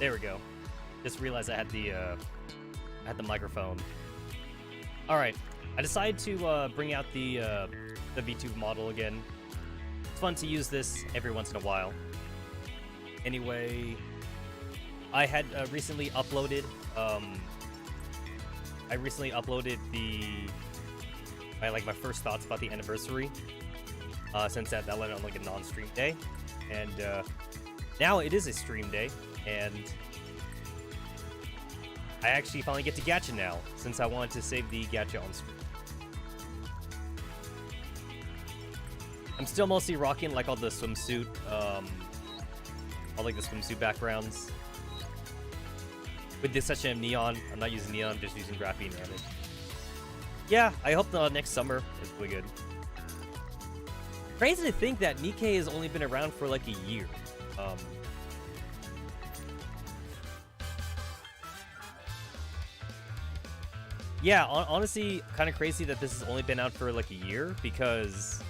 There we go. Just realized I had the microphone. All right, I decided to bring out the VTube model again. It's fun to use this every once in a while. Anyway, I had recently uploaded my first thoughts about the Annivesary, since that went on like a non-stream day, and now it is a stream day, and I actually finally get to Gacha now, since I wanted to save the Gacha on stream. I'm still mostly rocking like all the swimsuit, all like the swimsuit backgrounds. With this section of neon, I'm not using neon, I'm just using graphene damage. Yeah, I hope the next summer is really good. Crazy to think that Nikke has only been around for like a year. Yeah, honestly, kind of crazy that this has only been out for like a year, because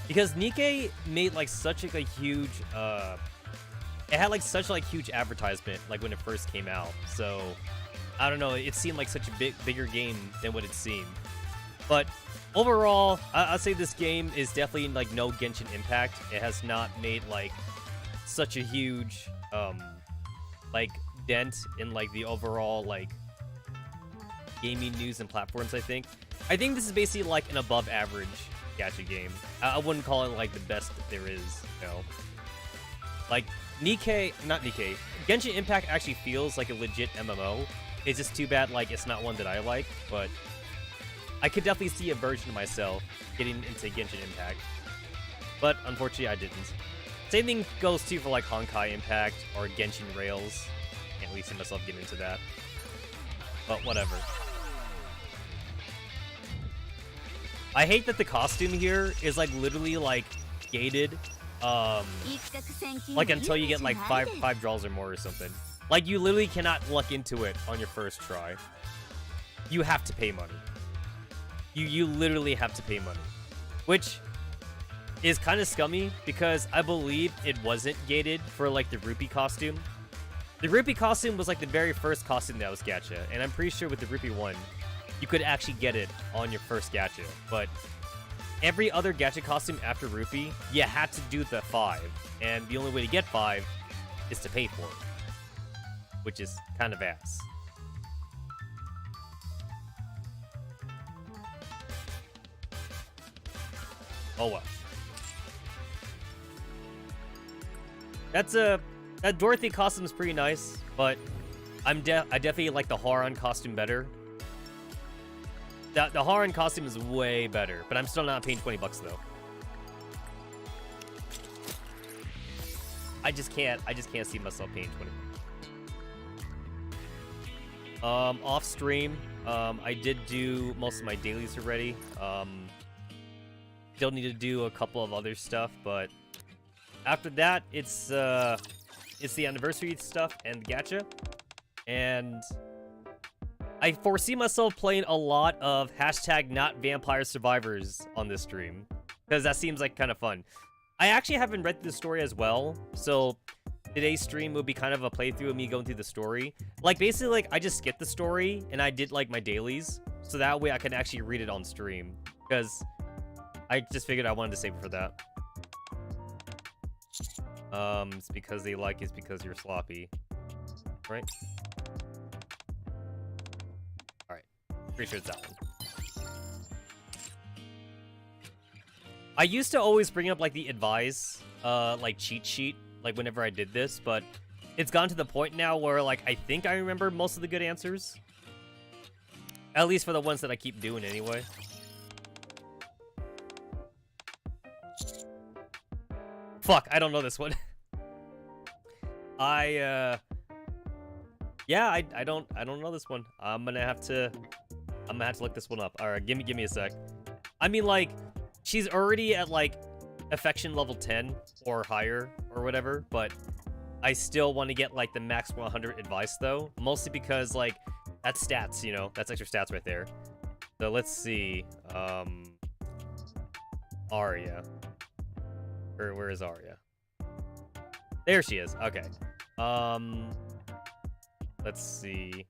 Nikke made like such like a huge it had like such like huge advertisement like when it first came out. So I don't know, it seemed like such a bigger game than what it seemed. But overall, I'd say this game is definitely like no Genshin Impact. It has not made like such a huge like dent in like the overall like gaming news and platforms. I think this is basically like an above average gacha game. I wouldn't call it like the best that there is, you know. Like not Nikke, Genshin Impact actually feels like a legit MMO. It's just too bad like it's not one that I like, but I could definitely see a version of myself getting into Genshin Impact. But unfortunately I didn't. Same thing goes too for like Honkai Impact or Genshin Rails. Can't really see myself getting into that. But whatever. I hate that the costume here is like literally like gated, like until you get like five draws or more or something. Like you literally cannot luck into it on your first try. You have to pay money. You literally have to pay money, which is kind of scummy because I believe it wasn't gated for like the rupee costume. The rupee costume was like the very first costume that was gacha, and I'm pretty sure with the rupee one, you could actually get it on your first gacha. But every other gacha costume after rupee, you had to do the 5, and the only way to get 5 is to pay for it, which is kind of ass. Oh well. That Dorothy costume is pretty nice, but I definitely like the Haran costume better. The Haran costume is way better, but I'm still not paying $20 though. I just can't see myself paying 20. Off stream, I did do most of my dailies already. Still need to do a couple of other stuff, but after that, it's the Annivesary stuff and Gacha, and I foresee myself playing a lot of #NotVampireSurvivors on this stream, because that seems like kind of fun. I actually haven't read the story as well, so today's stream will be kind of a playthrough of me going through the story. Like, basically, like, I just skipped the story, and I did, like, my dailies, so that way I can actually read it on stream, because I just figured I wanted to save it for that. It's because they like it's because you're sloppy, right? Alright, pretty sure it's that one. I used to always bring up, like, the advise, like, cheat sheet, like, whenever I did this, but it's gone to the point now where, like, I think I remember most of the good answers. At least for the ones that I keep doing anyway. Fuck, I don't know this one. Yeah, I don't know this one. I'm gonna have to look this one up. All right, give me a sec. I mean, like, she's already at like affection level 10 or higher or whatever, but I still want to get like the max 100 advice though, mostly because like that's stats, you know, that's extra stats right there. So let's see, Arya. Where is Arya? There she is. Okay. Let's see.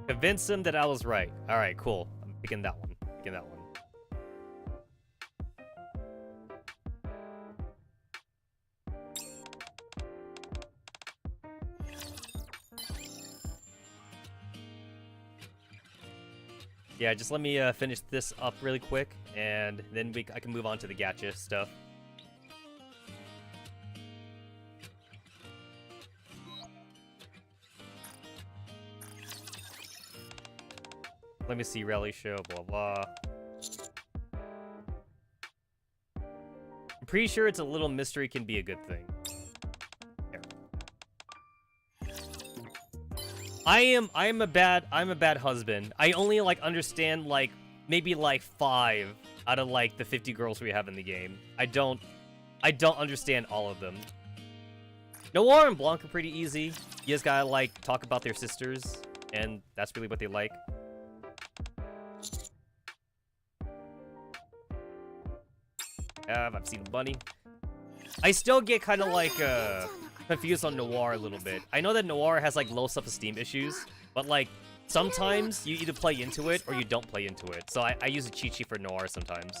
Convince him that I was right. All right, cool. I'm picking that one. Picking that one. Yeah, just let me finish this up really quick, and then I can move on to the gacha stuff. Let me see, rally show, blah blah. I'm pretty sure it's a little mystery can be a good thing. There. I'm a bad husband. I only like understand like maybe like 5 out of like the 50 girls we have in the game. I don't understand all of them. Noir and Blanc are pretty easy. You just gotta like talk about their sisters, and that's really what they like. I've seen Bunny. I still get kind of like confused on Noir a little bit. I know that Noir has like low self-esteem issues, but like sometimes you either play into it or you don't play into it. So I use a cheat sheet for Noir sometimes.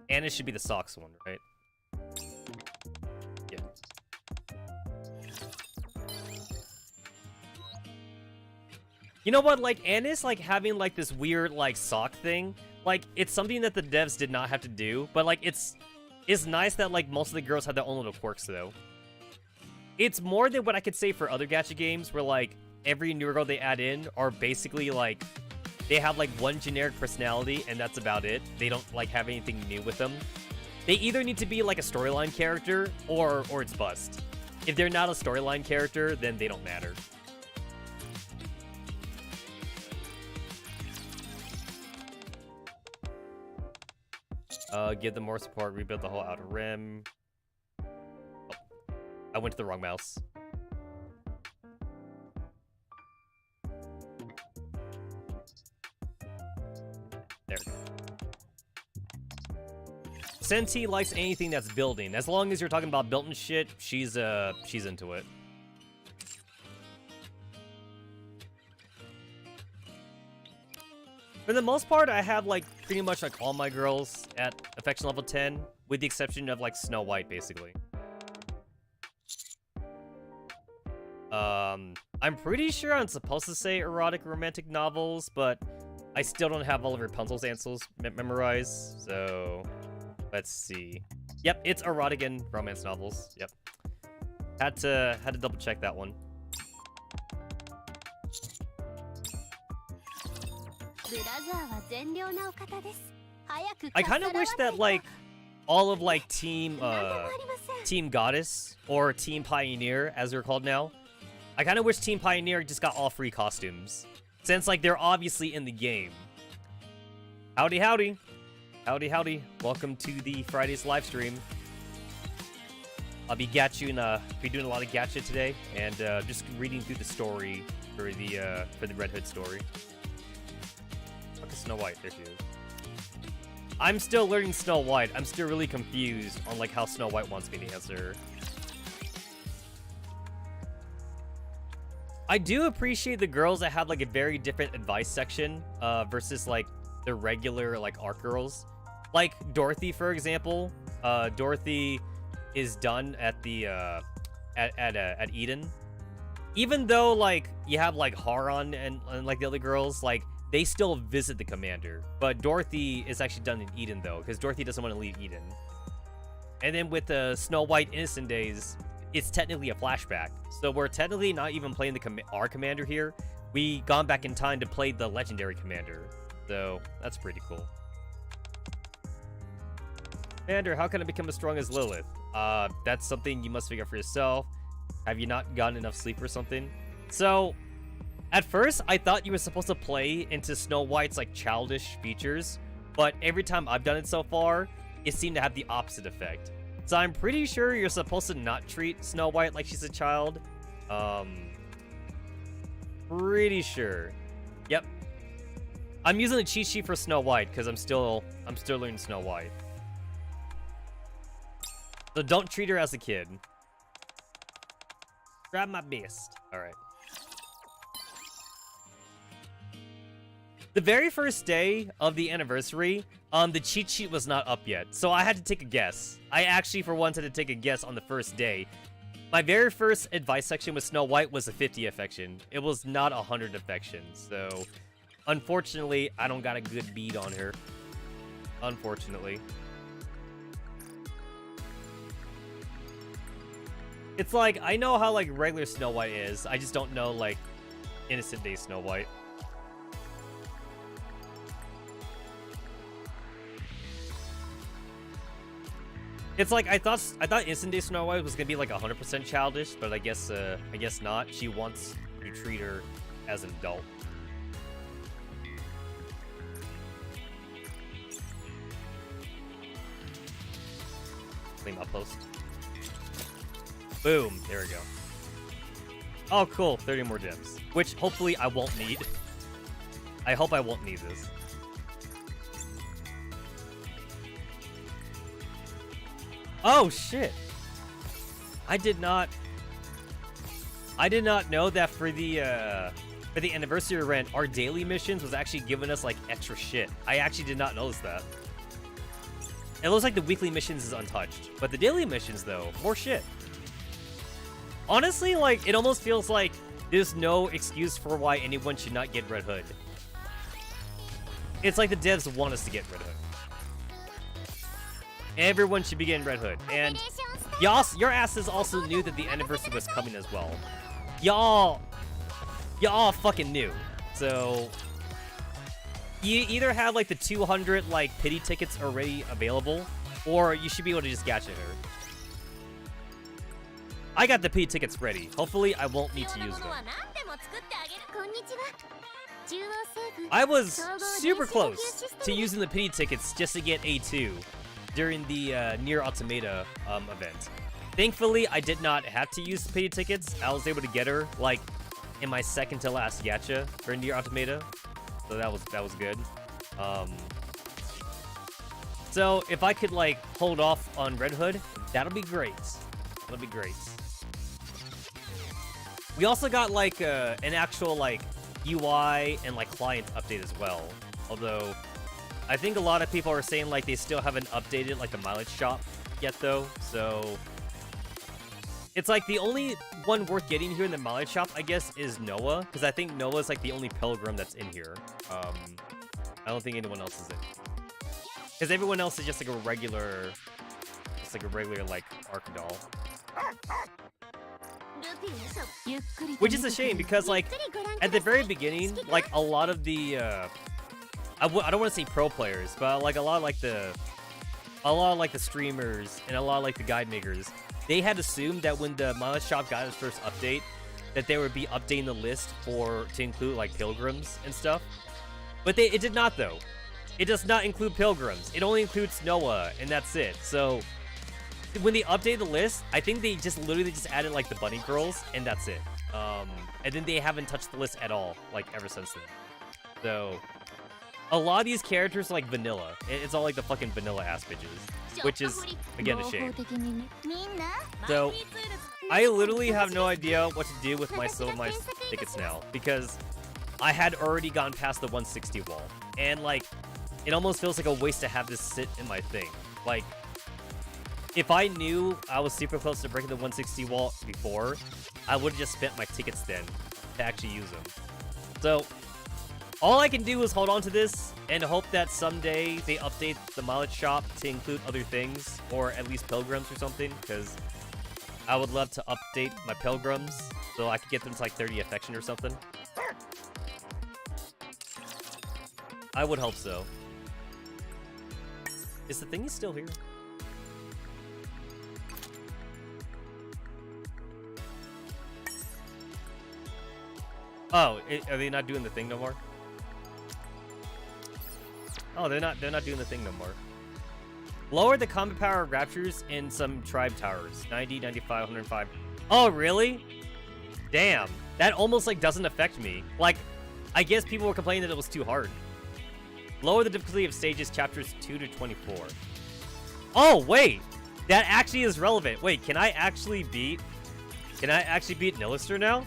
Anna should be the socks one, right? Yeah. You know what, like, Anna's, like, having, like, this weird, like, sock thing. Like, it's something that the devs did not have to do, but, like, it's nice that, like, most of the girls have their own little quirks, though. It's more than what I could say for other gacha games, where, like, every new girl they add in are basically, like, they have, like, one generic personality, and that's about it. They don't, like, have anything new with them. They either need to be, like, a storyline character, or it's bust. If they're not a storyline character, then they don't matter. Give them more support, rebuild the whole outer rim. Oh, I went to the wrong mouse. There we go. Senti likes anything that's building. As long as you're talking about built and shit, she's into it. For the most part, I have, like, pretty much, like, all my girls at affection level 10, with the exception of, like, Snow White, basically. I'm pretty sure I'm supposed to say erotic romantic novels, but I still don't have all of Rapunzel's answers memorized, so let's see. Yep, it's erotic and romance novels. Yep. Had to double check that one. I kind of wish that, like, all of, like, Team Goddess, or Team Pioneer, as they're called now, I kind of wish Team Pioneer just got all free costumes, since, like, they're obviously in the game. Howdy, howdy. Howdy, howdy. Welcome to the Friday's live stream. I'll be doing a lot of gacha today, and just reading through the story for the Red Hood story. Look at Snow White. There she is. I'm still learning Snow White. I'm still really confused on, like, how Snow White wants me to answer. I do appreciate the girls that have, like, a very different advice section versus, like, the regular, like, ARC girls. Like Dorothy, for example. Dorothy is done at the at Eden. Even though, like, you have, like, Haran and like the other girls, like, they still visit the commander. But Dorothy is actually done in Eden, though, because Dorothy doesn't want to leave Eden. And then with the Snow White Innocent Days, it's technically a flashback. So we're technically not even playing our commander here. We gone back in time to play the legendary commander. So that's pretty cool. Commander, how can I become as strong as Lilith? That's something you must figure out for yourself. Have you not gotten enough sleep or something? So, at first, I thought you were supposed to play into Snow White's, like, childish features, but every time I've done it so far, it seemed to have the opposite effect. So I'm pretty sure you're supposed to not treat Snow White like she's a child. Pretty sure. Yep. I'm using the cheat sheet for Snow White because I'm still learning Snow White. So don't treat her as a kid. Grab my beast. All right. The very first day of the anniversary, the cheat sheet was not up yet, so I had to take a guess. I actually, for once, had to take a guess on the first day. My very first advice section with Snow White was a 50 affection. It was not 100 affection, so unfortunately, I don't got a good bead on her. Unfortunately. It's like, I know how, like, regular Snow White is. I just don't know, like, Innocent Day Snow White. It's like, I thought Innocent Day Snow White was gonna be, like, 100% childish, but I guess not. She wants you to treat her as an adult. Clean outpost. Boom. There we go. Oh, cool. 30 more gems. Which, hopefully, I won't need. I hope I won't need this. Oh, shit. I did not know that for the anniversary event, our daily missions was actually giving us, like, extra shit. I actually did not notice that. It looks like the weekly missions is untouched. But the daily missions, though, more shit. Honestly, like, it almost feels like there's no excuse for why anyone should not get Red Hood. It's like the devs want us to get Red Hood. Everyone should be getting Red Hood. And your asses also knew that the anniversary was coming as well. Y'all fucking knew. So you either have, like, the 200, like, pity tickets already available, or you should be able to just gacha her. I got the pity tickets ready. Hopefully, I won't need to use them. I was super close to using the pity tickets just to get A2 during the Nier Automata event. Thankfully, I did not have to use the pity tickets. I was able to get her, like, in my second to last gacha for Nier Automata. So that was good. So if I could, like, hold off on Red Hood, that'll be great. That'll be great. We also got, like, an actual, like, UI and, like, client update as well. Although, I think a lot of people are saying, like, they still haven't updated, like, the mileage shop yet, though. So it's like the only one worth getting here in the mileage shop, I guess, is Noah, because I think Noah's, like, the only pilgrim that's in here. I don't think anyone else is in. Because everyone else is just, like, a regular, like, Arc doll. Which is a shame, because, like, at the very beginning, like, a lot of the, I don't want to say pro players, but, like, a lot of, like, the streamers and a lot of, like, the guide makers, they had assumed that when the mileage shop got its first update, that they would be updating the list to include, like, pilgrims and stuff. But it did not, though. It does not include pilgrims. It only includes Noah, and that's it. So when they updated the list, I think they just literally just added, like, the bunny girls, and that's it. And then they haven't touched the list at all, like, ever since then. So a lot of these characters are, like, vanilla. It's all, like, the fucking vanilla ass bitches, which is, again, a shame. So I literally have no idea what to do with my tickets now, because I had already gone past the 160 wall, and, like, it almost feels like a waste to have this sit in my thing. Like, if I knew I was super close to breaking the 160 wall before, I would have just spent my tickets then to actually use them. So all I can do is hold on to this and hope that someday they update the mileage shop to include other things, or at least pilgrims or something, because I would love to update my pilgrims so I could get them to, like, 30 affection or something. I would hope so. Is the thingy still here? Oh, are they not doing the thing no more? Oh, they're not doing the thing no more. Lower the combat power of raptures in some tribe towers. 90, 95, 105. Oh, really? Damn. That almost, like, doesn't affect me. Like, I guess people were complaining that it was too hard. Lower the difficulty of stages chapters 2 to 24. Oh, wait! That actually is relevant. Wait, can I actually beat Nilister now?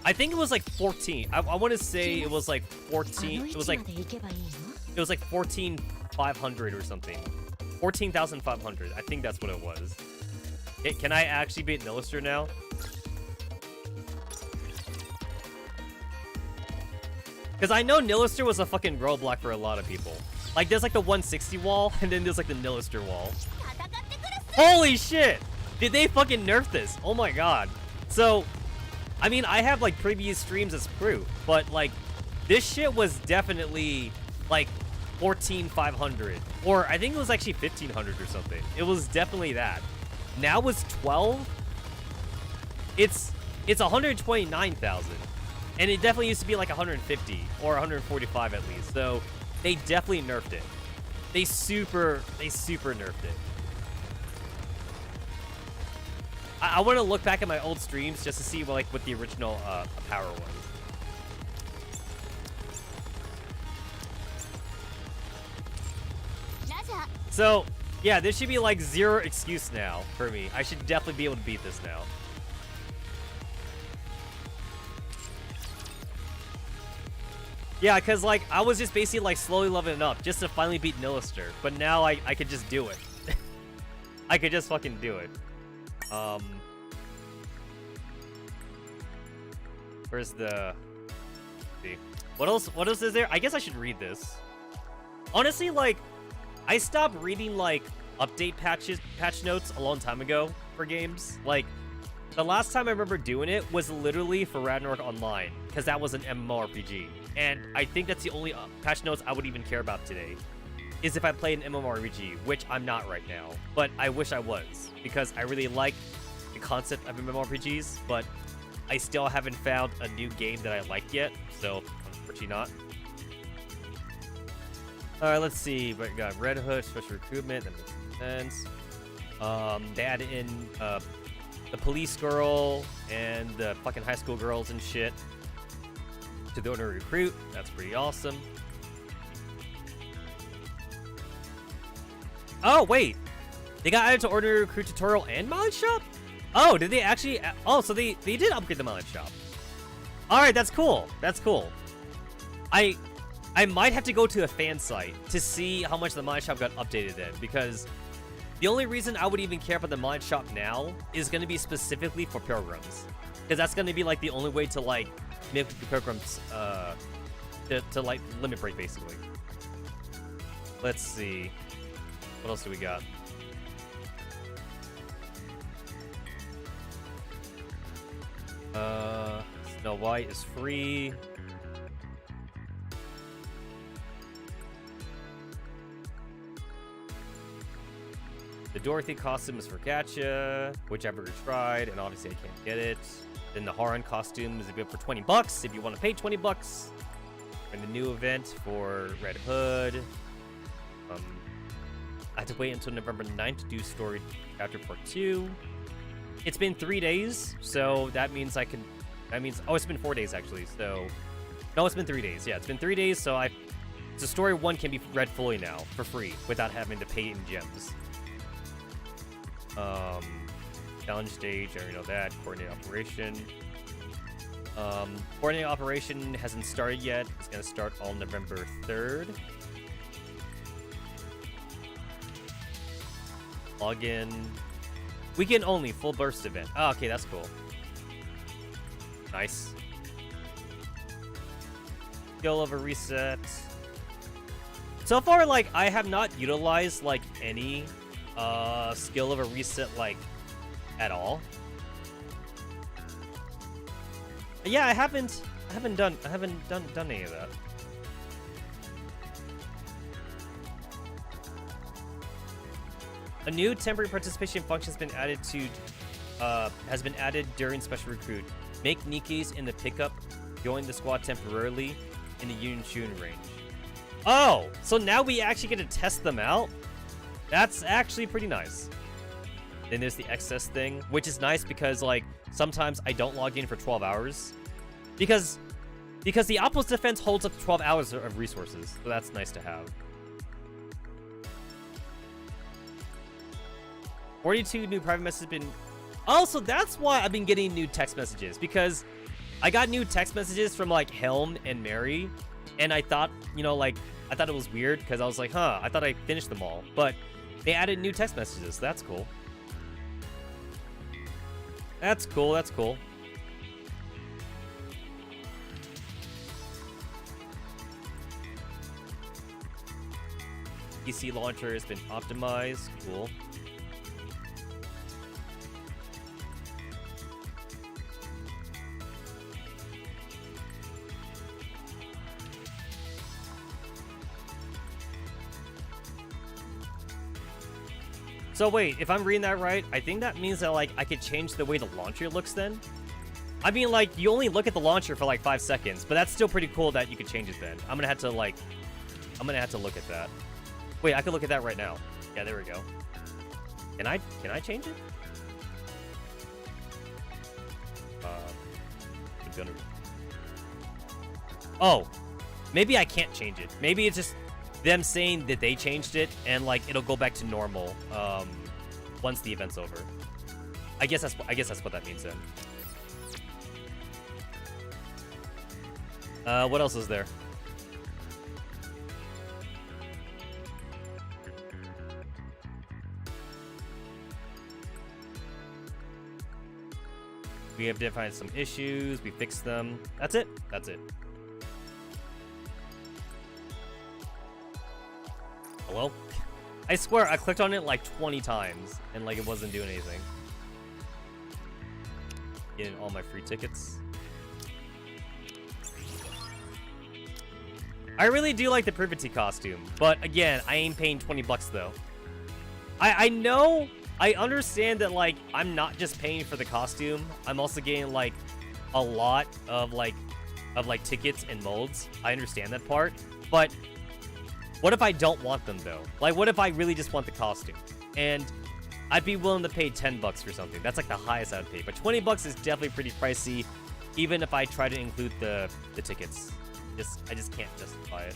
I think it was like 14. I want to say it was like 14. It was like 14,500 or something. 14,500. I think that's what it was. Can I actually beat Nilister now? Because I know Nilister was a fucking roadblock for a lot of people. Like, there's like the 160 wall, and then there's like the Nilister wall. Holy shit! Did they fucking nerf this? Oh my god. So, I mean, I have like previous streams as proof, but like, this shit was definitely like 14,500. Or I think it was actually 1,500 or something. It was definitely that. Now it's 12? It's 129,000. And it definitely used to be like 150 or 145 at least. So they definitely nerfed it. They super nerfed it. I want to look back at my old streams just to see what the original power was. So yeah, this should be like zero excuse now for me. I should definitely be able to beat this now. Yeah, because, like, I was just basically, like, slowly leveling up just to finally beat Nilister. But now I could just do it. I could just fucking do it. Where's the... Let's see. What else is there? I guess I should read this. Honestly, like, I stopped reading, like, update patch notes a long time ago for games. Like, the last time I remember doing it was literally for Ragnarok Online, because that was an MMORPG. And I think that's the only patch notes I would even care about today, is if I played an MMORPG, which I'm not right now. But I wish I was, because I really like the concept of MMORPGs, but I still haven't found a new game that I like yet, so unfortunately not. Alright, let's see. We got Red Hood, special recruitment, that makes sense. They added in the police girl and the fucking high school girls and shit to the ordinary recruit. That's pretty awesome. Oh, wait. They got added to ordinary recruit tutorial and mileage shop? Oh, did they actually? Oh, so they did upgrade the mileage shop. Alright, that's cool. That's cool. I might have to go to a fan site to see how much the mileage shop got updated then, because the only reason I would even care about the mileage shop now is going to be specifically for pilgrims. Because that's going to be, like, the only way to, like, make the pilgrims, to like, limit break, basically. Let's see. What else do we got? Snow White is free. The Dorothy costume is for Gacha, which I've already tried, and obviously I can't get it. Then the Haran costume is good for 20 bucks if you want to pay 20 bucks. And the new event for Red Hood. I have to wait until November 9th to do story chapter part 2. It's been 3 days, so that means oh, it's been 4 days actually. So no, it's been 3 days. Yeah, it's been 3 days, so so story 1 can be read fully now for free without having to pay in gems. Challenge stage, I already know that. Coordinate operation. Coordinate operation hasn't started yet. It's gonna start on November 3rd. Login. Weekend only, full burst event. Oh, okay, that's cool. Nice. Skill of a reset. So far, like, I have not utilized, like, any skill of a reset, like, at all. Yeah, I haven't done any of that. A new temporary participation function has been added during special recruit. Make Nikkes in the pickup. Join the squad temporarily in the Yunshun range. Oh, so now we actually get to test them out? That's actually pretty nice. Then there's the excess thing, which is nice because, like, sometimes I don't log in for 12 hours. Because Because the Outpost defense holds up to 12 hours of resources, so that's nice to have. 42 new private messages been... Also, that's why I've been getting new text messages, because I got new text messages from, like, Helm and Mary, and I thought, you know, like, I thought it was weird, because I was like, huh, I thought I finished them all, but they added new text messages, so that's cool. That's cool, that's cool. PC launcher has been optimized. Cool. So wait, if I'm reading that right, I think that means that, like, I could change the way the launcher looks then? I mean, like, you only look at the launcher for, like, 5 seconds, but that's still pretty cool that you could change it then. I'm gonna have to, like... I'm gonna have to look at that. Wait, I can look at that right now. Yeah, there we go. Can I change it? I'm gonna... Oh, maybe I can't change it. Maybe it's just them saying that they changed it, and, like, it'll go back to normal once the event's over. I guess that's what that means then. What else is there? We have defined some issues. We fixed them. That's it. That's it. Hello? I swear, I clicked on it like 20 times, and like it wasn't doing anything. Getting all my free tickets. I really do like the Privity costume, but again, I ain't paying 20 bucks though. I know, I understand that, like, I'm not just paying for the costume. I'm also getting like a lot of tickets and molds. I understand that part, but what if I don't want them though? Like, what if I really just want the costume? And I'd be willing to pay 10 bucks for something. That's like the highest I'd pay. But 20 bucks is definitely pretty pricey, even if I try to include the tickets. I just can't justify it.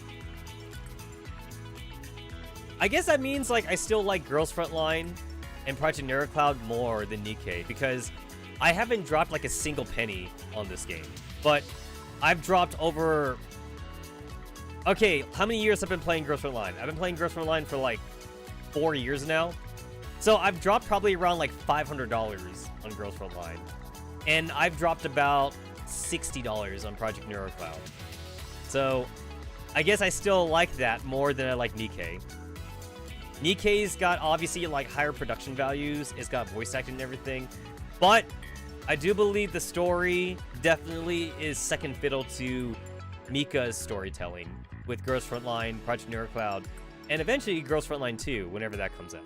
I guess that means, like, I still like Girls Frontline and Project Neurocloud more than Nikke, because I haven't dropped like a single penny on this game. But I've dropped over... Okay, how many years have I been playing Girls Frontline? I've been playing Girls Frontline for like 4 years now. So I've dropped probably around like $500 on Girls Frontline. And I've dropped about $60 on Project Neurocloud. So I guess I still like that more than I like Nikke. Nikke's got obviously like higher production values. It's got voice acting and everything. But I do believe the story definitely is second fiddle to Mika's storytelling with Girls Frontline, Project Neurocloud, and eventually Girls Frontline 2, whenever that comes out.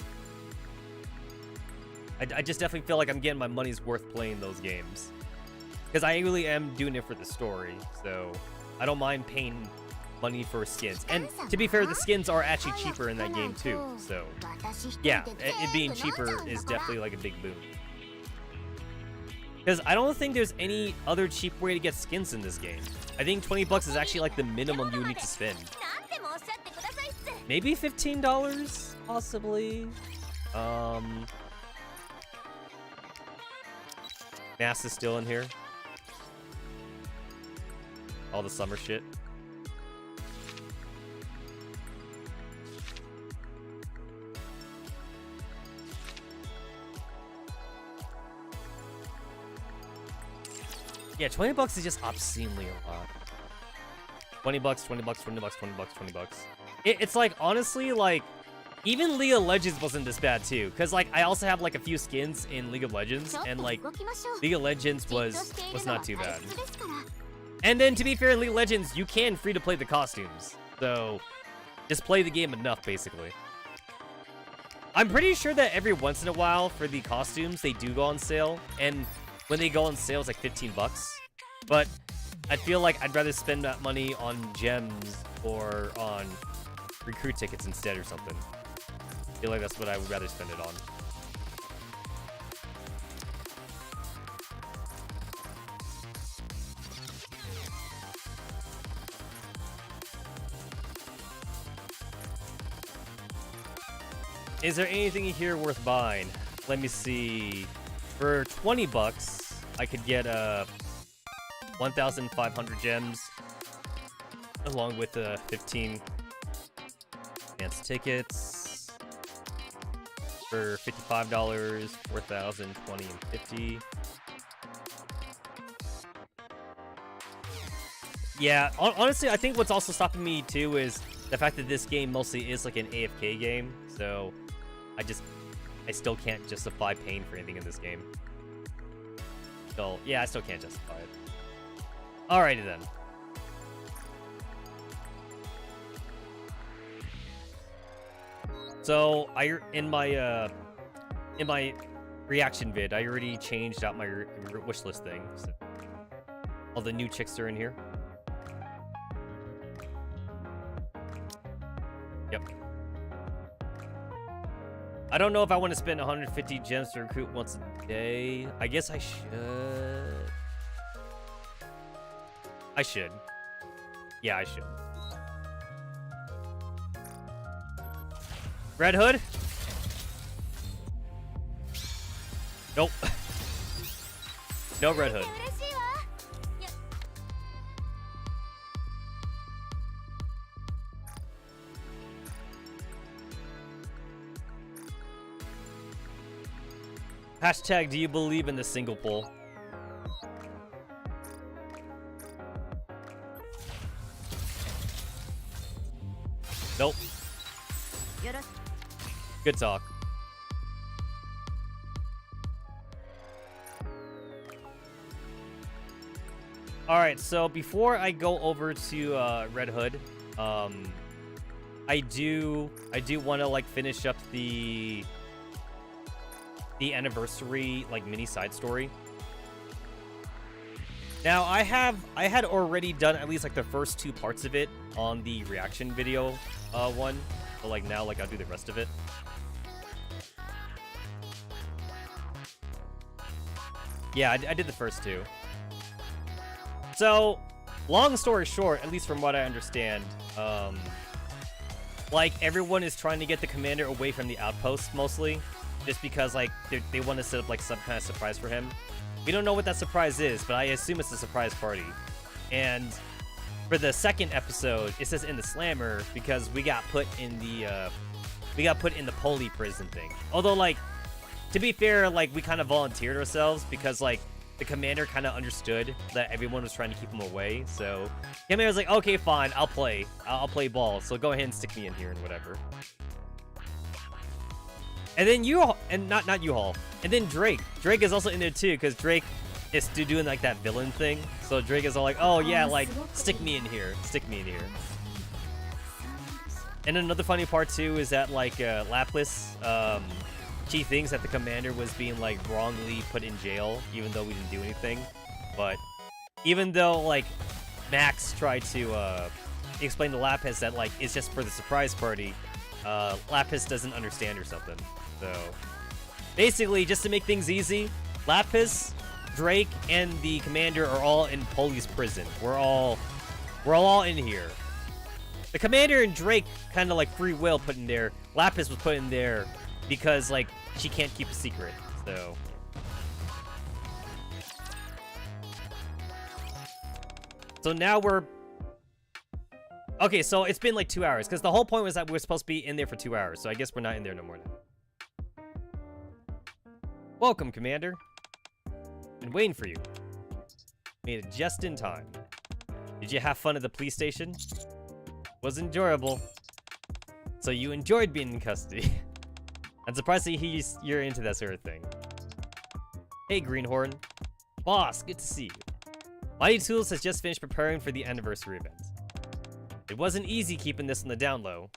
I just definitely feel like I'm getting my money's worth playing those games. Because I really am doing it for the story, so I don't mind paying money for skins. And to be fair, the skins are actually cheaper in that game too, so yeah, it being cheaper is definitely like a big boon. Because I don't think there's any other cheap way to get skins in this game. I think 20 bucks is actually like the minimum you need to spend. Maybe $15, possibly. Mass is still in here. All the summer shit. Yeah, 20 bucks is just obscenely a lot. 20 bucks, 20 bucks, 20 bucks, 20 bucks, 20 bucks. It's like, honestly, like, even League of Legends wasn't this bad too. Because, like, I also have, like, a few skins in League of Legends. And, like, League of Legends was not too bad. And then, to be fair, in League of Legends, you can free to play the costumes. So, just play the game enough, basically. I'm pretty sure that every once in a while, for the costumes, they do go on sale. And when they go on sale, it's like 15 bucks. But I feel like I'd rather spend that money on gems or on recruit tickets instead or something. I feel like that's what I would rather spend it on. Is there anything here worth buying? Let me see. For 20 bucks, I could get 1,500 gems, along with 15 advanced tickets. For $55, 4,000, 20, and 50. Yeah, honestly, I think what's also stopping me too is the fact that this game mostly is like an AFK game, so I still can't justify paying for anything in this game. So, yeah, I still can't justify it. Alrighty then. So, in my reaction vid, I already changed out my wishlist thing. So all the new chicks are in here. Yep. I don't know if I want to spend 150 gems to recruit once a day. I guess I should. I should. Yeah, I should. Red Hood? Nope. No Red Hood. Hashtag, do you believe in the single poll? Nope. Good talk. Alright, so before I go over to Red Hood, I do want to like finish up the anniversary like mini side story. Now I had already done at least like the first 2 parts of it on the reaction video one, but like now like I'll do the rest of it. Yeah, I did the first 2. So long story short, at least from what I understand, like everyone is trying to get the commander away from the outpost mostly. Just because, like, they want to set up, like, some kind of surprise for him. We don't know what that surprise is, but I assume it's a surprise party. And for the second episode, it says in the slammer because we got put in the Poli prison thing. Although, like, to be fair, like, we kind of volunteered ourselves because, like, the commander kind of understood that everyone was trying to keep him away. So, the commander was like, okay, fine, I'll play ball. So go ahead and stick me in here and whatever. And then U-Haul, and not U-Haul, and then Drake. Drake is also in there too, because Drake is doing like that villain thing. So Drake is all like, oh yeah, like, stick me in here. And another funny part too is that like Lapis, she thinks that the commander was being like wrongly put in jail, even though we didn't do anything. But even though like Max tried to explain to Lapis that like it's just for the surprise party, Lapis doesn't understand or something. So basically, just to make things easy, Lapis, Drake, and the commander are all in Poli's prison. We're all in here. The commander and Drake kind of like free will put in there. Lapis was put in there because like she can't keep a secret. So now we're okay. So it's been like 2 hours because the whole point was that we were supposed to be in there for 2 hours. So I guess we're not in there no more now. Welcome, Commander. Been waiting for you. Made it just in time. Did you have fun at the police station? Was enjoyable. So you enjoyed being in custody. I'm surprised to hear you're into that sort of thing. Hey, Greenhorn. Boss, good to see you. Mighty Tools has just finished preparing for the anniversary event. It wasn't easy keeping this on the down low.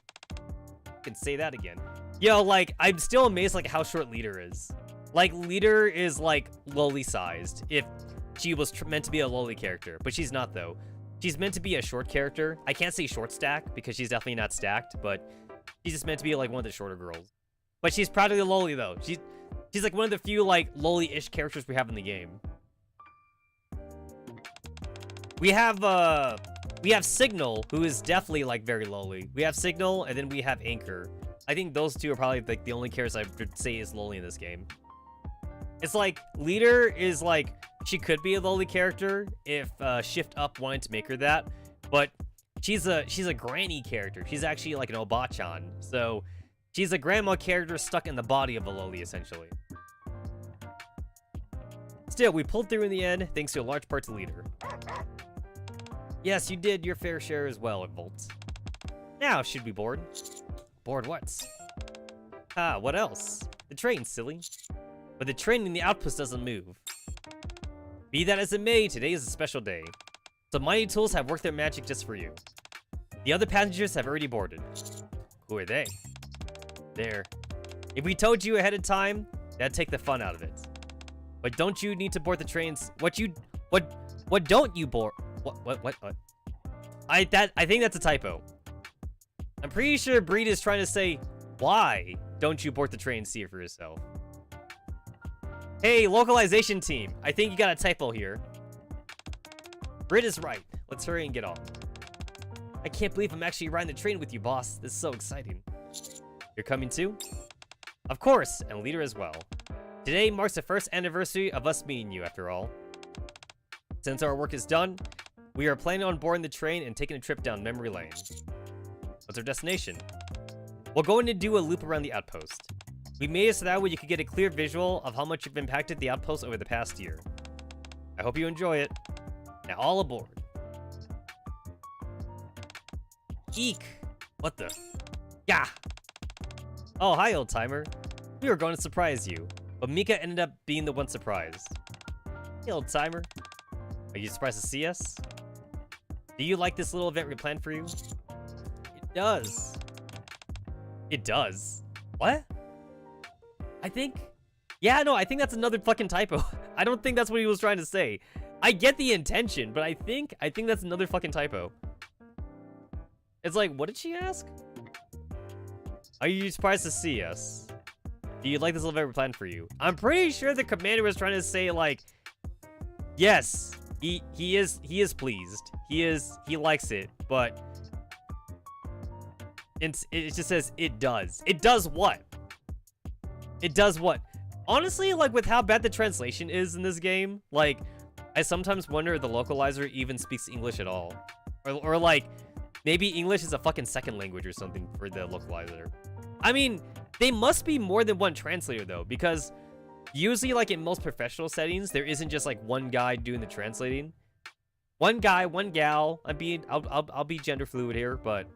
I can say that again. Yo, like, I'm still amazed like how short Leader is. Like, Leader is like lowly sized if she was meant to be a lowly character, but she's not though. She's meant to be a short character. I can't say short stack because she's definitely not stacked, but she's just meant to be like one of the shorter girls. But she's practically lowly though. She's like one of the few like lowly-ish characters we have in the game. We have Signal, who is definitely like very lowly. We have Signal, and then we have Anchor. I think those two are probably like the only characters I would say is lowly in this game. It's like Leader is like she could be a lowly character if Shift Up wanted to make her that, but she's a granny character. She's actually like an Obachan, so she's a grandma character stuck in the body of a lowly essentially. Still, we pulled through in the end thanks to a large part to Leader. Yes, you did your fair share as well, Volt. Now, should be bored. Bored what? Ah, what else? The train, silly. But the train in the outpost doesn't move. Be that as it may, today is a special day. Some mighty tools have worked their magic just for you. The other passengers have already boarded. Who are they? There. If we told you ahead of time, that'd take the fun out of it. But don't you need to board the trains? What don't you board? What? I think that's a typo. I'm pretty sure Breed is trying to say, why don't you board the train and see it for yourself? Hey, localization team. I think you got a typo here. Breed is right. Let's hurry and get on. I can't believe I'm actually riding the train with you, boss. This is so exciting. You're coming too? Of course, and Leader as well. Today marks the first anniversary of us meeting you, after all. Since our work is done, we are planning on boarding the train and taking a trip down memory lane. What's our destination? We're going to do a loop around the outpost. We made it so that way you could get a clear visual of how much you've impacted the outpost over the past year. I hope you enjoy it. Now all aboard. Eek! What the? Yeah! Oh, hi, old timer. We were going to surprise you, but Mika ended up being the one surprised. Hey, old timer. Are you surprised to see us? Do you like this little event we planned for you? It does. It does? What? I think... Yeah, no, I think that's another fucking typo. I don't think that's what he was trying to say. I get the intention, but I think that's another fucking typo. It's like, what did she ask? Are you surprised to see us? Do you like this little event we planned for you? I'm pretty sure the commander was trying to say, like, yes, he is pleased. He likes it, but it just says it does. It does what? It does what? Honestly, like, with how bad the translation is in this game, like, I sometimes wonder if the localizer even speaks English at all. Or like, maybe English is a fucking second language or something for the localizer. I mean, they must be more than one translator, though, because usually, like, in most professional settings, there isn't just, like, one guy doing the translating. One guy, one gal. I'll be gender fluid here, but,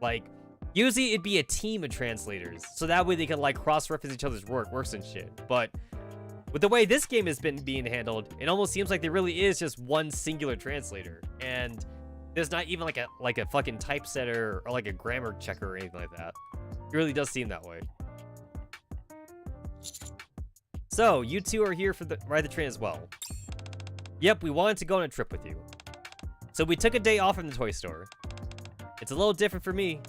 like, usually it'd be a team of translators, so that way they can, like, cross-reference each other's works and shit. But with the way this game has been being handled, it almost seems like there really is just one singular translator, and there's not even like a fucking typesetter or like a grammar checker or anything like that. It really does seem that way. So, you two are here for ride the train as well. Yep, we wanted to go on a trip with you. So we took a day off from the toy store. It's a little different for me.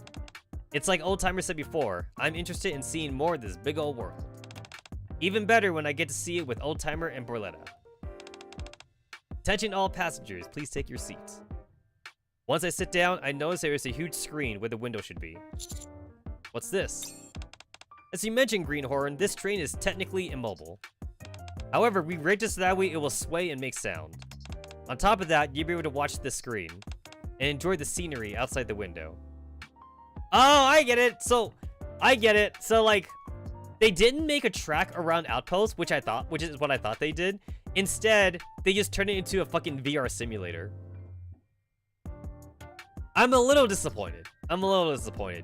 It's like Old Timer said before, I'm interested in seeing more of this big old world. Even better when I get to see it with Old Timer and Borletta. Attention all passengers, please take your seats. Once I sit down, I notice there is a huge screen where the window should be. What's this? As you mentioned, Greenhorn, this train is technically immobile. However, we rigged it so that way it will sway and make sound. On top of that, you'll be able to watch the screen and enjoy the scenery outside the window. Oh, I get it. So, like, they didn't make a track around Outpost, which is what I thought they did. Instead, they just turned it into a fucking VR simulator. I'm a little disappointed.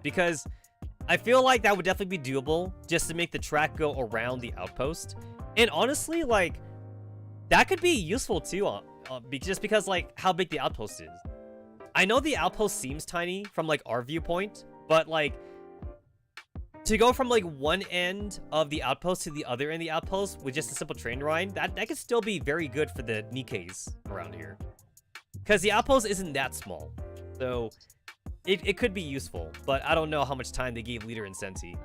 Because I feel like that would definitely be doable just to make the track go around the outpost. And honestly, like, that could be useful too, just because, like, how big the outpost is. I know the outpost seems tiny from, like, our viewpoint, but, like, to go from, like, one end of the outpost to the other end of the outpost with just a simple train ride, that could still be very good for the Nikkes around here. Because the outpost isn't that small. So, it could be useful, but I don't know how much time they gave Leader and Senti.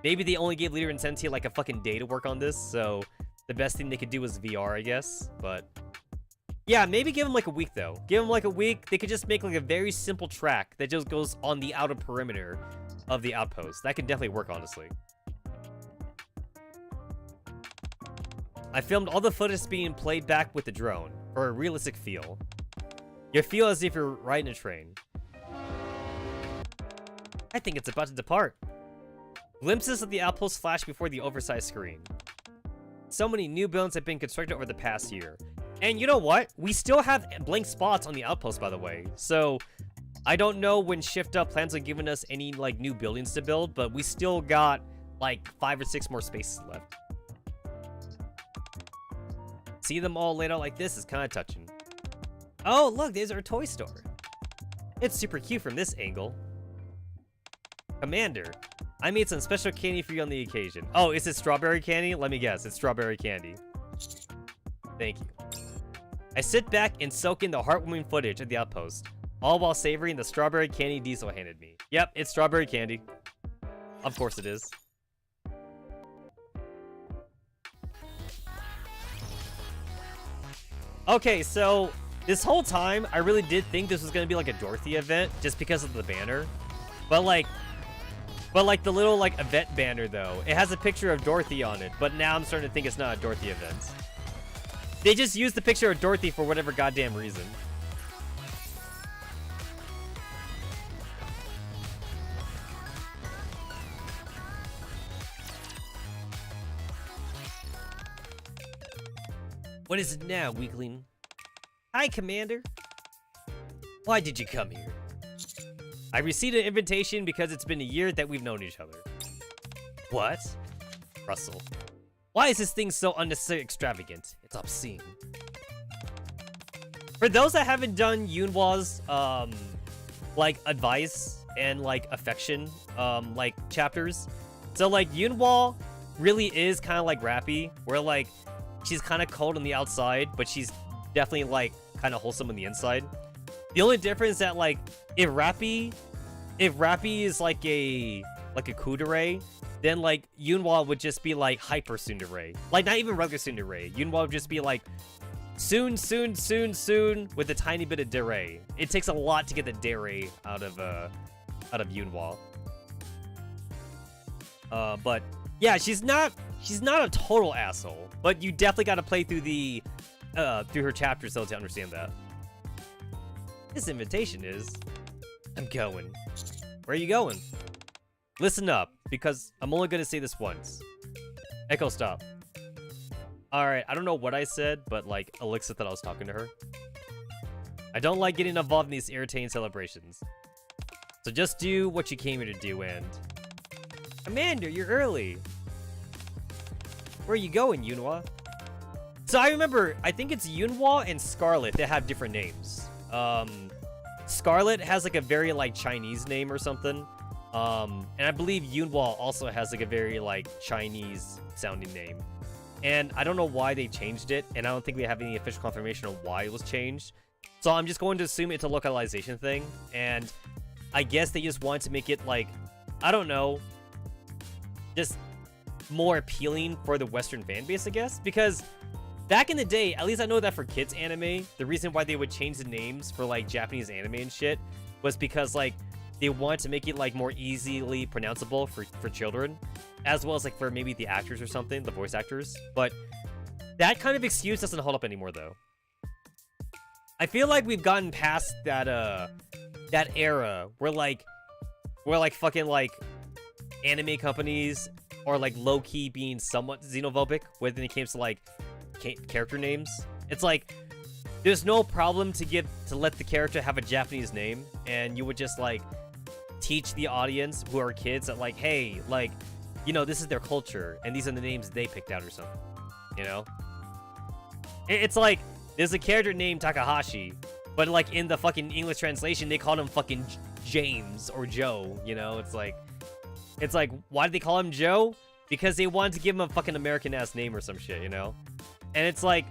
Maybe they only gave Leader and Senti like a fucking day to work on this, so the best thing they could do was VR, I guess. But yeah, maybe give them like a week though. Give them like a week. They could just make like a very simple track that just goes on the outer perimeter of the outpost. That could definitely work, honestly. I filmed all the footage being played back with the drone for a realistic feel. You feel as if you're riding a train. I think it's about to depart. Glimpses of the outpost flash before the oversized screen. So many new buildings have been constructed over the past year. And you know what? We still have blank spots on the outpost, by the way. So I don't know when Shift Up plans on giving us any like new buildings to build, but we still got like 5 or 6 more spaces left. See them all laid out like this is kind of touching. Oh, look, there's our toy store. It's super cute from this angle. Commander, I made some special candy for you on the occasion. Oh, is it strawberry candy? Let me guess, it's strawberry candy. Thank you. I sit back and soak in the heartwarming footage of the outpost, all while savoring the strawberry candy Diesel handed me. Yep, it's strawberry candy. Of course it is. Okay, so this whole time, I really did think this was going to be like a Dorothy event just because of the banner. But like the little like event banner though, it has a picture of Dorothy on it, but now I'm starting to think it's not a Dorothy event. They just used the picture of Dorothy for whatever goddamn reason. What is it now, weakling? Hi, Commander. Why did you come here? I received an invitation because it's been a year that we've known each other. What? Russell. Why is this thing so unnecessarily extravagant? It's obscene. For those that haven't done Yunhwa's, like, advice and, like, affection, like, chapters. So, like, Yunhwa really is kind of like Rappy, where, like, she's kind of cold on the outside, but she's definitely, like, kind of wholesome on the inside. The only difference is that, like, if Rappy is like a kudere, then like Yunhwa would just be like hyper tsundere. Like not even regular tsundere. Yunhwa would just be like soon with a tiny bit of dere. It takes a lot to get the dere out of Yunhwa. But yeah, she's not a total asshole, but you definitely got to play through the through her chapters though to understand that. This invitation is... I'm going. Where are you going? Listen up, because I'm only going to say this once. Echo, stop. Alright, I don't know what I said, but, like, Alexa thought I was talking to her. I don't like getting involved in these irritating celebrations. So just do what you came here to do, and... Commander, you're early! Where are you going, Yunhwa? So I remember, I think it's Yunhwa and Scarlet that have different names. Scarlet has like a very like Chinese name or something. And I believe Yunhwa also has like a very like Chinese sounding name. And I don't know why they changed it, and I don't think we have any official confirmation on why it was changed. So I'm just going to assume it's a localization thing, and I guess they just wanted to make it like, I don't know, just more appealing for the Western fan base, I guess, because back in the day, at least I know that for kids anime, the reason why they would change the names for like Japanese anime and shit was because like they wanted to make it like more easily pronounceable for children, as well as like for maybe the actors or something, the voice actors. But that kind of excuse doesn't hold up anymore though. I feel like we've gotten past that that era where like fucking like anime companies are like low-key being somewhat xenophobic when it comes to like character names. It's like there's no problem to let the character have a Japanese name, and you would just like teach the audience who are kids that like, hey, like, you know, this is their culture and these are the names they picked out or something, you know? It's like there's a character named Takahashi, but like in the fucking English translation they called him fucking James or Joe, you know? It's like why did they call him Joe? Because they wanted to give him a fucking American ass name or some shit, you know? And it's like,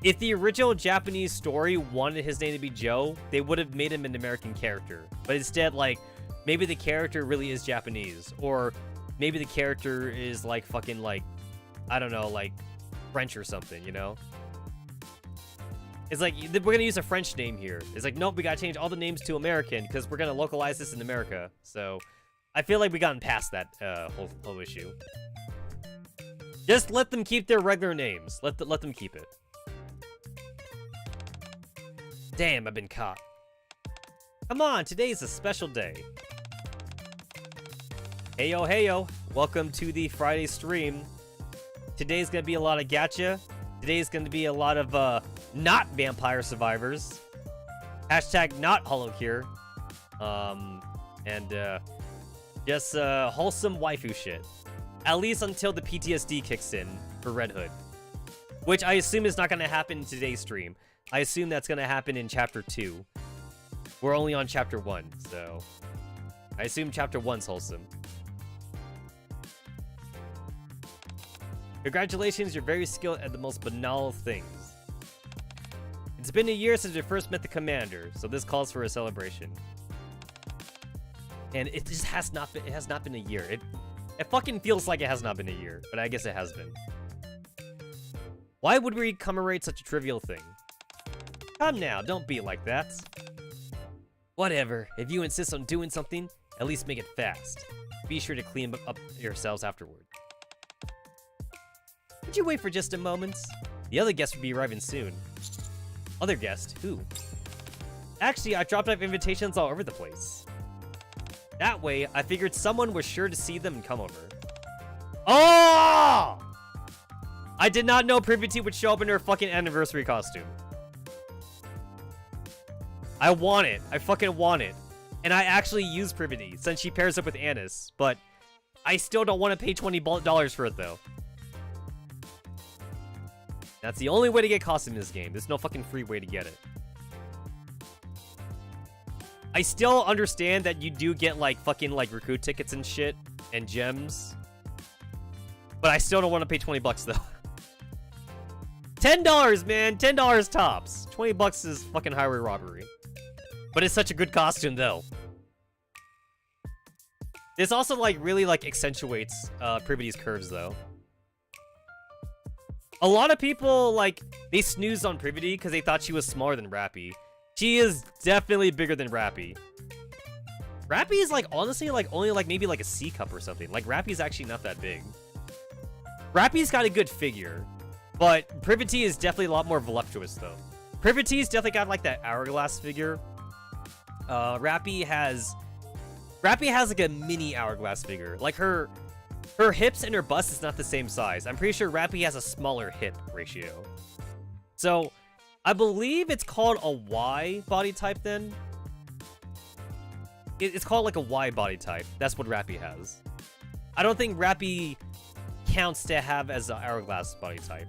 if the original Japanese story wanted his name to be Joe, they would have made him an American character. But instead, like, maybe the character really is Japanese, or maybe the character is like fucking like, I don't know, like French or something, you know? It's like, we're gonna use a French name here. It's like, nope, we gotta change all the names to American because we're gonna localize this in America. So I feel like we gotten past that whole issue. Just let them keep their regular names. Let them keep it. Damn, I've been caught. Come on, today's a special day. Heyo, heyo. Welcome to the Friday stream. Today's gonna be a lot of gacha. Today's gonna be a lot of not vampire survivors. Hashtag not holocure. And just wholesome waifu shit. At least until the PTSD kicks in for Red Hood. Which I assume is not gonna happen in today's stream. I assume that's gonna happen in Chapter 2. We're only on Chapter 1, so... I assume Chapter 1's wholesome. Congratulations, you're very skilled at the most banal things. It's been a year since we first met the commander, so this calls for a celebration. And it just has not been a year. It fucking feels like it has not been a year, but I guess it has been. Why would we commemorate such a trivial thing? Come now, don't be like that. Whatever, if you insist on doing something, at least make it fast. Be sure to clean up yourselves afterward. Would you wait for just a moment? The other guest will be arriving soon. Other guest? Who? Actually, I dropped off invitations all over the place. That way, I figured someone was sure to see them and come over. Oh! I did not know Privity would show up in her fucking anniversary costume. I want it. I fucking want it. And I actually use Privity since she pairs up with Annis, but I still don't want to pay $20 for it though. That's the only way to get costume in this game. There's no fucking free way to get it. I still understand that you do get like fucking like recruit tickets and shit and gems. But I still don't want to pay 20 bucks though. $10, man. $10 tops. 20 bucks is fucking highway robbery. But it's such a good costume though. This also like really like accentuates Privity's curves though. A lot of people, like, they snoozed on Privity because they thought she was smaller than Rappy. She is definitely bigger than Rappy. Rappy is, like, honestly, like, only, like, maybe, like, a C cup or something. Like, Rappy's actually not that big. Rappy's got a good figure, but Privity is definitely a lot more voluptuous, though. Privity's definitely got, like, that hourglass figure. Rappy has, like, a mini hourglass figure. Like, her hips and her bust is not the same size. I'm pretty sure Rappy has a smaller hip ratio. So, I believe it's called a Y body type then. It's called like a Y body type. That's what Rappy has. I don't think Rappy counts to have as an hourglass body type.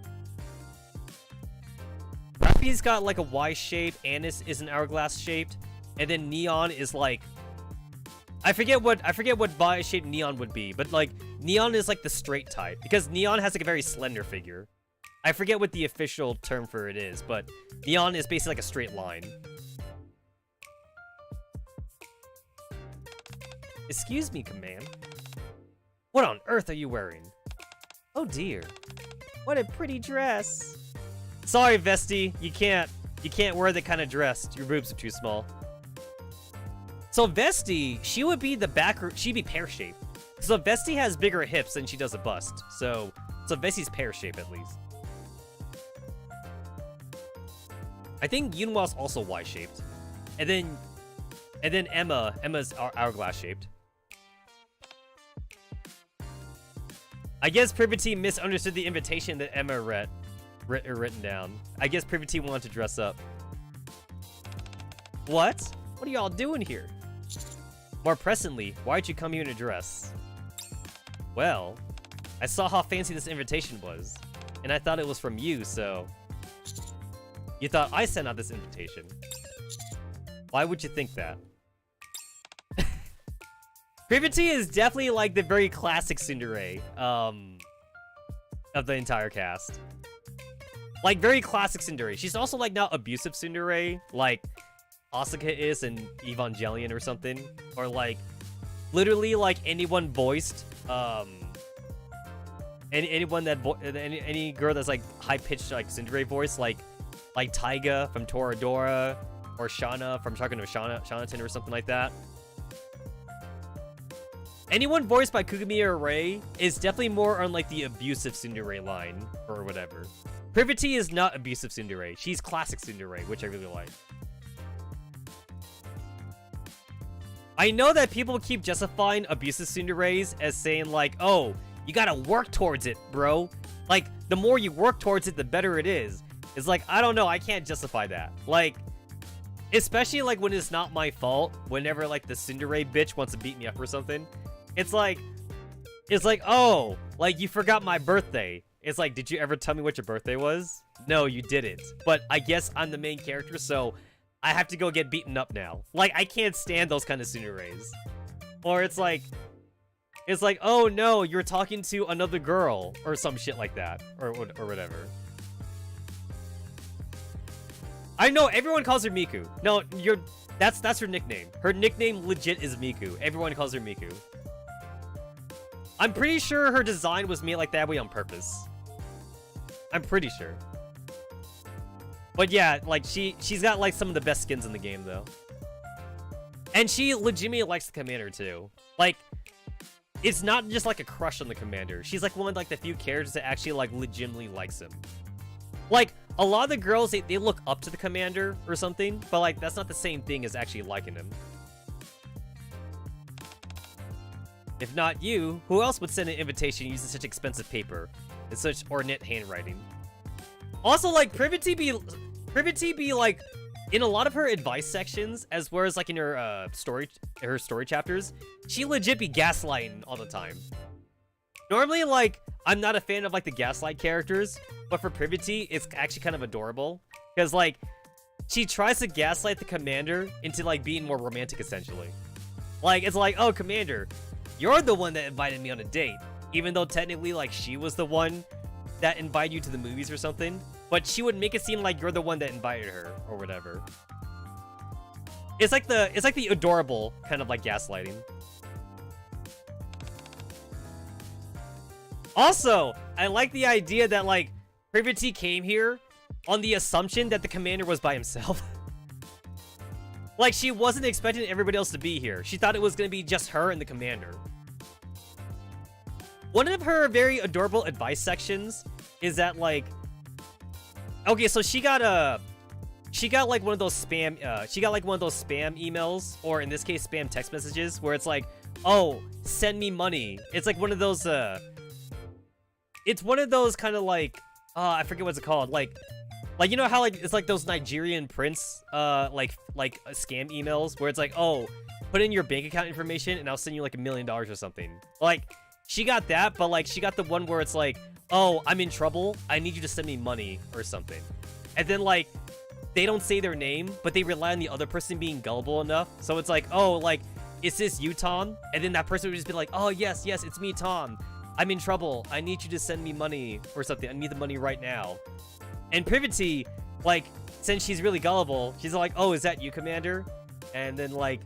Rappy's got like a Y shape, Annis is an hourglass shaped, and then Neon is like... I forget what body shape Neon would be, but like Neon is like the straight type because Neon has like a very slender figure. I forget what the official term for it is, but Neon is basically like a straight line. Excuse me, command. What on earth are you wearing? Oh dear. What a pretty dress. Sorry, Vesti, you can't wear that kind of dress. Your boobs are too small. So Vesti, she would be the she'd be pear-shaped. So Vesti has bigger hips than she does a bust. So Vesti's pear-shaped at least. I think Yunwa's also Y-shaped. And then Emma's hourglass-shaped. I guess Privity misunderstood the invitation that Emma written down. I guess Privity wanted to dress up. What? What are y'all doing here? More presently, why'd you come here in a dress? Well, I saw how fancy this invitation was, and I thought it was from you, so... You thought I sent out this invitation. Why would you think that? Privity is definitely like the very classic tsundere, of the entire cast. Like, very classic tsundere. She's also like not abusive tsundere, like Asuka is in Evangelion or something, or like literally like anyone voiced any girl that's like high pitched like tsundere voice, like Taiga from Toradora or Shauna from Shaku no Shanaton or something like that. Anyone voiced by Kugamiya Ray is definitely more on like the abusive tsundere line or whatever. Privity is not abusive tsundere. She's classic tsundere, which I really like. I know that people keep justifying abusive tsunderes as saying like, oh, you gotta work towards it, bro. Like, the more you work towards it, the better it is. It's like, I don't know, I can't justify that. Like, especially like when it's not my fault, whenever like the tsundere bitch wants to beat me up or something. It's like, oh, like you forgot my birthday. It's like, did you ever tell me what your birthday was? No, you didn't. But I guess I'm the main character, so I have to go get beaten up now. Like, I can't stand those kind of tsunderes. Or it's like, oh no, you're talking to another girl, or some shit like that, or whatever. I know everyone calls her Miku. No, that's her nickname. Her nickname legit is Miku. Everyone calls her Miku. I'm pretty sure her design was made like that way on purpose. I'm pretty sure. But yeah, like she's got like some of the best skins in the game though. And she legitimately likes the commander too. Like, it's not just like a crush on the commander. She's like one of like the few characters that actually like legitimately likes him. Like, a lot of the girls, they look up to the commander or something, but like that's not the same thing as actually liking him. If not you, who else would send an invitation using such expensive paper and such ornate handwriting? Also, like, Privity be like, in a lot of her advice sections, as well as like in her story chapters, she legit be gaslighting all the time. Normally, like, I'm not a fan of like the gaslight characters, but for Privity, it's actually kind of adorable because like she tries to gaslight the commander into like being more romantic, essentially. Like, it's like, oh, commander, you're the one that invited me on a date, even though technically like she was the one that invited you to the movies or something. But she would make it seem like you're the one that invited her or whatever. It's like the adorable kind of like gaslighting. Also, I like the idea that like Privity came here on the assumption that the commander was by himself. Like, she wasn't expecting everybody else to be here. She thought it was going to be just her and the commander. One of her very adorable advice sections is that like, okay, so she got like one of those spam emails, or in this case spam text messages, where it's like, oh, send me money. It's like one of those kind of like, I forget what's it called, like you know how like it's like those Nigerian prince like scam emails where it's like, oh, put in your bank account information and I'll send you like $1 million or something. Like, she got that, but like she got the one where it's like, oh, I'm in trouble, I need you to send me money or something. And then like they don't say their name, but they rely on the other person being gullible enough. So it's like, oh, like, is this you, Tom? And then that person would just be like, oh, yes, it's me, Tom. I'm in trouble. I need you to send me money or something. I need the money right now. And Privity, like, since she's really gullible, she's like, oh, is that you, Commander? And then, like,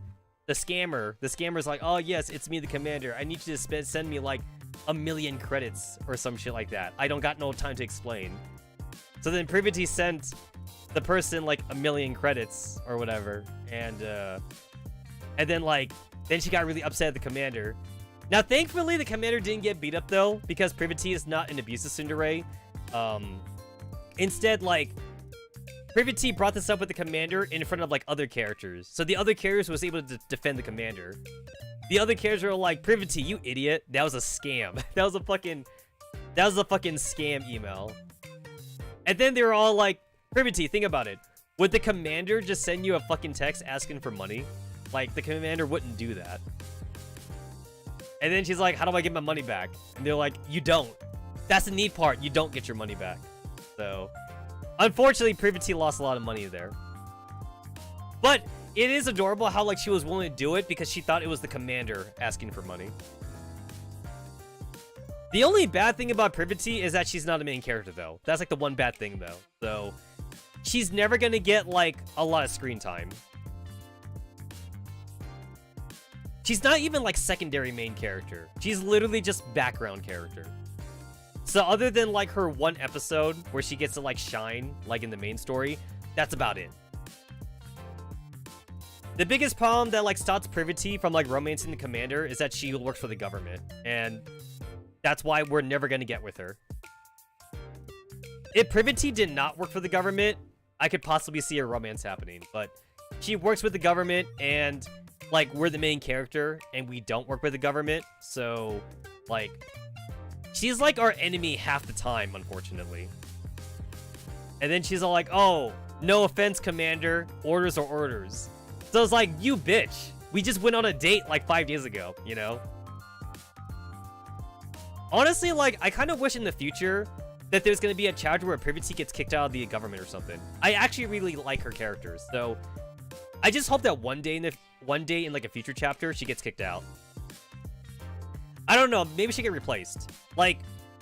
the scammer's like, oh, yes, it's me, the Commander. I need you to send me, like, 1 million credits or some shit like that. I don't got no time to explain. So then Privity sent the person, like, 1 million credits or whatever. And then, like, then she got really upset at the Commander. Now, thankfully, the Commander didn't get beat up, though, because Privity is not an abusive tsundere. Instead, like, Privity brought this up with the Commander in front of, like, other characters. So the other characters was able to defend the Commander. The other characters were like, Privity, you idiot. That was a scam. That was a fucking scam email. And then they were all like, Privity, think about it. Would the Commander just send you a fucking text asking for money? Like, the Commander wouldn't do that. And then she's like, how do I get my money back? And they're like, you don't. That's the neat part. You don't get your money back. So, unfortunately, Privity lost a lot of money there. But it is adorable how, like, she was willing to do it because she thought it was the Commander asking for money. The only bad thing about Privity is that she's not a main character, though. That's, like, the one bad thing, though. So, she's never gonna get, like, a lot of screen time. She's not even, like, secondary main character. She's literally just background character. So other than, like, her one episode where she gets to, like, shine, like, in the main story, that's about it. The biggest problem that like stops Privity from like romancing the commander is that she works for the government, and that's why we're never gonna get with her. If Privity did not work for the government, I could possibly see a romance happening, but she works with the government, and like we're the main character, and we don't work with the government, so like she's like our enemy half the time, unfortunately. And then she's all like, "Oh, no offense, Commander. Orders are orders." So it's like, you bitch. We just went on a date like 5 days ago, you know? Honestly, like, I kind of wish in the future that there's going to be a chapter where Privity gets kicked out of the government or something. I actually really like her characters, so I just hope that one day in like a future chapter, she gets kicked out. I don't know, maybe she get replaced. Like,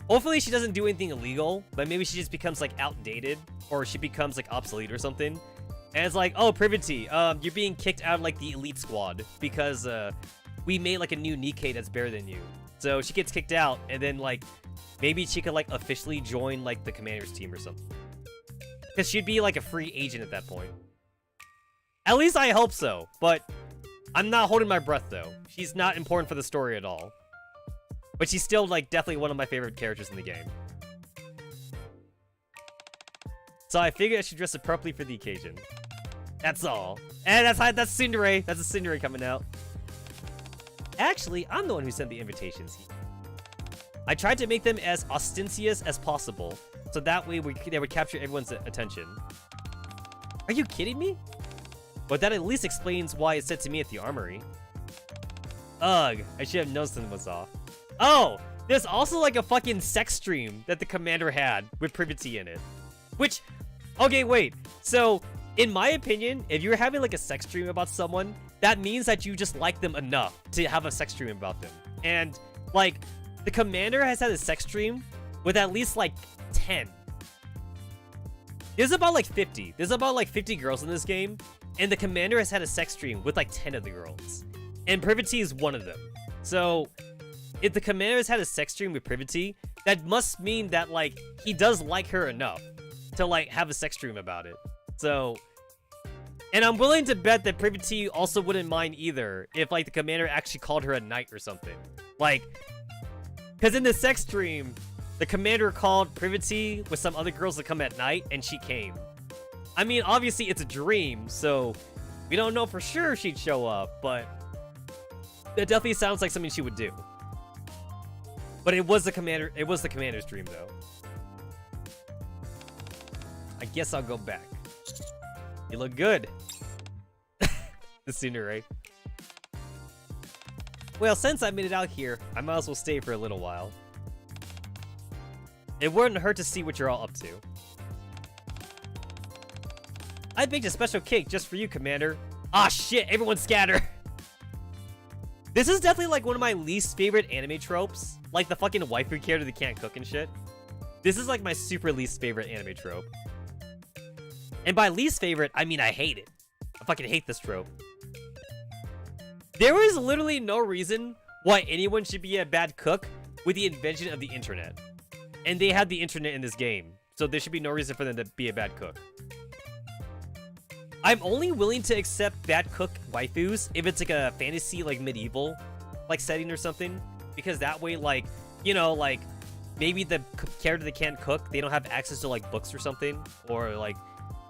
hopefully she doesn't do anything illegal, but maybe she just becomes like outdated, or she becomes like obsolete or something. And it's like, oh, Privity, you're being kicked out of like the elite squad because we made like a new Nikke that's better than you. So she gets kicked out, and then like maybe she could like officially join like the commander's team or something. Because she'd be like a free agent at that point. At least I hope so, but I'm not holding my breath though. She's not important for the story at all. But she's still like definitely one of my favorite characters in the game. So I figured I should dress appropriately for the occasion. That's all. And that's Tsundere. That's a Tsundere coming out. Actually, I'm the one who sent the invitations. I tried to make them as ostentatious as possible, so that way they would capture everyone's attention. Are you kidding me? But that at least explains why it said to me at the armory. Ugh, I should have known something was off. Oh, there's also like a fucking sex stream that the commander had with Privity in it. Which, okay, wait. So, in my opinion, if you're having like a sex dream about someone, that means that you just like them enough to have a sex dream about them. And, like, the commander has had a sex dream with at least like 10. There's about like 50. There's about like 50 girls in this game, and the commander has had a sex dream with like 10 of the girls. And Privity is one of them. So, if the commander has had a sex dream with Privity, that must mean that like he does like her enough to like have a sex dream about it. So, and I'm willing to bet that Privity also wouldn't mind either if like the commander actually called her a knight or something. Like, because in the sex dream, the commander called Privity with some other girls to come at night, and she came. I mean, obviously it's a dream, so we don't know for sure she'd show up, but that definitely sounds like something she would do. But it was the commander's dream though. I guess I'll go back. You look good. The Tsundere. Well, since I made it out here, I might as well stay for a little while. It wouldn't hurt to see what you're all up to. I baked a special cake just for you, Commander. Ah, shit, everyone scatter. This is definitely like one of my least favorite anime tropes. Like the fucking waifu character that can't cook and shit. This is like my super least favorite anime trope. And by least favorite, I mean I hate it. I fucking hate this trope. There is literally no reason why anyone should be a bad cook with the invention of the internet. And they had the internet in this game, so there should be no reason for them to be a bad cook. I'm only willing to accept bad cook waifus if it's like a fantasy, like medieval, like setting or something. Because that way, like, you know, like, maybe the character that can't cook, they don't have access to like books or something. Or like,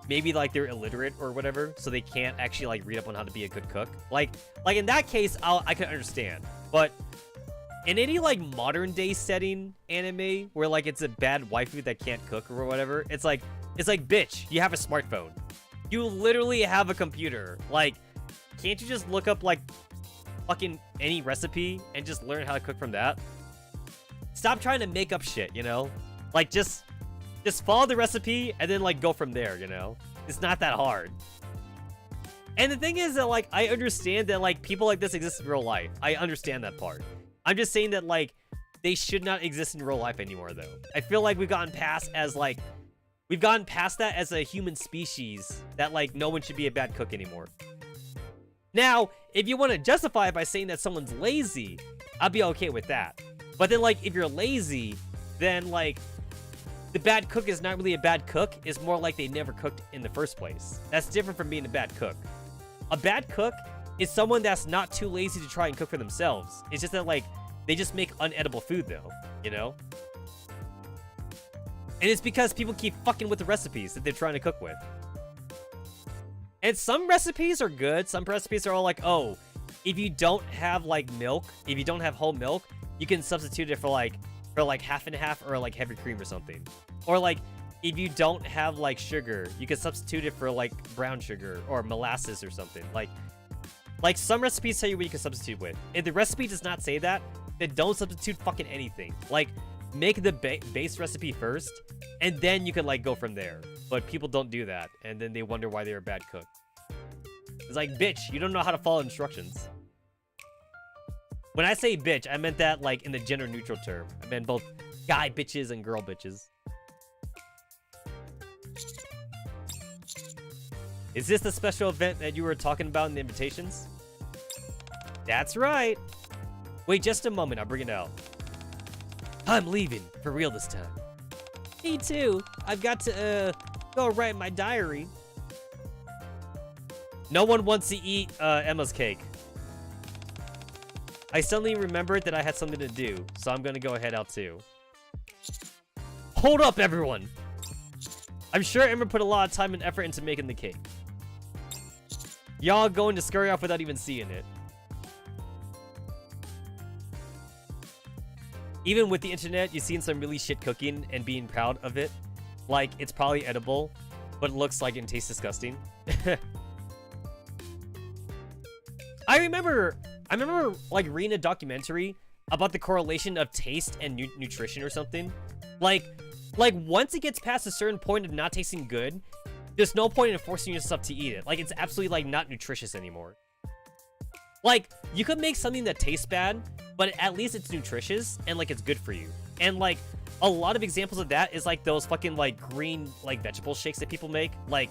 maybe like they're illiterate or whatever, so they can't actually like read up on how to be a good cook. Like in that case, I can understand. But in any like modern day setting anime where like it's a bad waifu that can't cook or whatever, it's like bitch, you have a smartphone. You literally have a computer. Like, can't you just look up like fucking any recipe and just learn how to cook from that? Stop trying to make up shit, you know? Like just follow the recipe and then like go from there, you know? It's not that hard. And the thing is that like I understand that like people like this exist in real life. I understand that part. I'm just saying that like they should not exist in real life anymore though. I feel like we've gotten past that as a human species that like no one should be a bad cook anymore. Now, if you want to justify it by saying that someone's lazy, I'll be okay with that. But then like if you're lazy, then like the bad cook is not really a bad cook. It's more like they never cooked in the first place. That's different from being a bad cook. A bad cook is someone that's not too lazy to try and cook for themselves. It's just that, like, they just make unedible food, though, you know? And it's because people keep fucking with the recipes that they're trying to cook with. And some recipes are good. Some recipes are all like, oh, if you don't have, like, milk, if you don't have whole milk, you can substitute it for half and half or, like, heavy cream or something. Or, like, if you don't have, like, sugar, you can substitute it for, like, brown sugar or molasses or something. Like, some recipes tell you what you can substitute with. If the recipe does not say that, then don't substitute fucking anything. Like, make the base recipe first, and then you can, like, go from there. But people don't do that, and then they wonder why they're a bad cook. It's like, bitch, you don't know how to follow instructions. When I say bitch, I meant that, like, in the gender-neutral term. I meant both guy bitches and girl bitches. Is this the special event that you were talking about in the invitations? That's right. Wait just a moment, I'll bring it out. I'm leaving, for real this time. Me too. I've got to, go write my diary. No one wants to eat, Emma's cake. I suddenly remembered that I had something to do, so I'm gonna go ahead out too. Hold up, everyone! I'm sure Emma put a lot of time and effort into making the cake. Y'all going to scurry off without even seeing it. Even with the internet, you've seen some really shit cooking and being proud of it. Like, it's probably edible, but it looks like it tastes disgusting. I remember, like, reading a documentary about the correlation of taste and nutrition or something. Like, once it gets past a certain point of not tasting good, there's no point in forcing yourself to eat it. Like, it's absolutely, like, not nutritious anymore. Like, you could make something that tastes bad, but at least it's nutritious and, like, it's good for you. And, like, a lot of examples of that is, like, those fucking, like, green, like, vegetable shakes that people make. Like,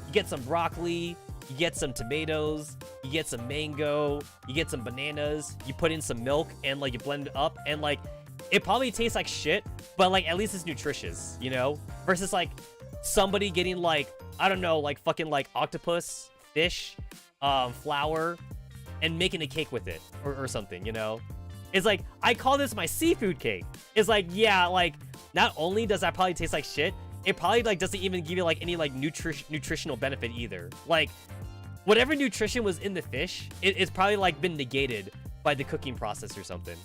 you get some broccoli, you get some tomatoes, you get some mango, you get some bananas, you put in some milk, and, like, you blend it up, and, like, it probably tastes like shit, but, like, at least it's nutritious, you know? Versus, like, somebody getting, like, I don't know, like, fucking, like, octopus, fish, flour, and making a cake with it, or something, you know? It's like, I call this my seafood cake. It's like, yeah, like, not only does that probably taste like shit, it probably, like, doesn't even give you, like, any, like, nutritional benefit either. Like, whatever nutrition was in the fish, it's probably, like, been negated by the cooking process or something.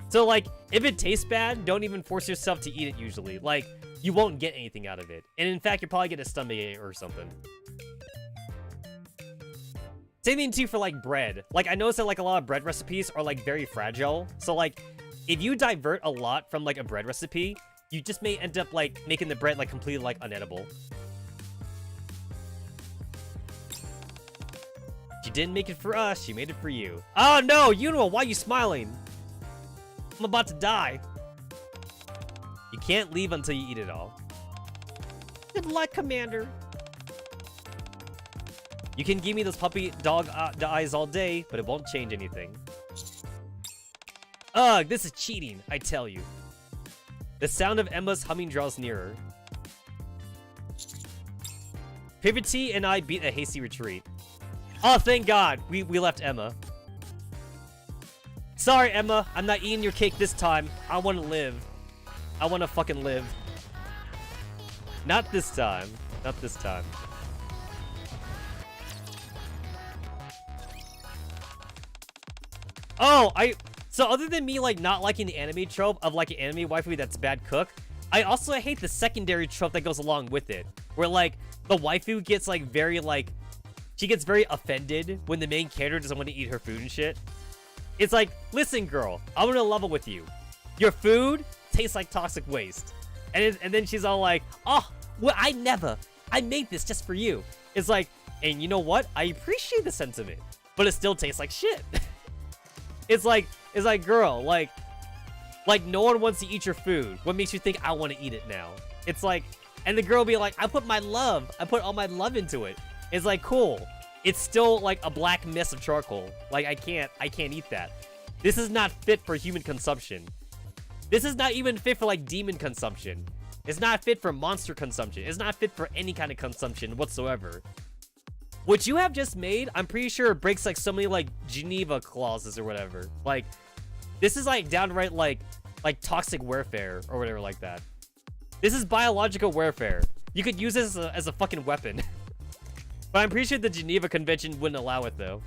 So, like, if it tastes bad, don't even force yourself to eat it usually. Like, you won't get anything out of it. And in fact, you'll probably get a stomachache or something. Same thing, too, for, like, bread. Like, I noticed that, like, a lot of bread recipes are, like, very fragile. So, like, if you divert a lot from, like, a bread recipe, you just may end up, like, making the bread, like, completely, like, unedible. She didn't make it for us, she made it for you. Oh, no! Yuno, why are you smiling? I'm about to die. You can't leave until you eat it all. Good luck, Commander. You can give me those puppy dog eyes all day, but it won't change anything. Ugh, this is cheating, I tell you. The sound of Emma's humming draws nearer. Pivot and I beat a hasty retreat. Oh, thank God, we left Emma. Sorry, Emma, I'm not eating your cake this time. I want to live. I want to fucking live. Not this time. Not this time. Oh, so other than me, like, not liking the anime trope of, like, an anime waifu that's bad cook, I also hate the secondary trope that goes along with it. Where, like, the waifu gets, like, very, like, she gets very offended when the main character doesn't want to eat her food and shit. It's like, listen, girl, I'm gonna level with you. Your food tastes like toxic waste. And then she's all like, oh, well, I made this just for you. It's like, and you know what? I appreciate the sentiment, but it still tastes like shit. It's like, girl, like no one wants to eat your food. What makes you think I want to eat it now? It's like, and the girl will be like, I put all my love into it. It's like, cool. It's still like a black mess of charcoal. Like, I can't eat that. This is not fit for human consumption. This is not even fit for, like, demon consumption. It's not fit for monster consumption. It's not fit for any kind of consumption whatsoever. what you have just made, I'm pretty sure it breaks like so many like Geneva clauses or whatever. Like, this is like downright like toxic warfare or whatever like that. This is biological warfare. You could use this as a fucking weapon. But I'm pretty sure the Geneva Convention wouldn't allow it though.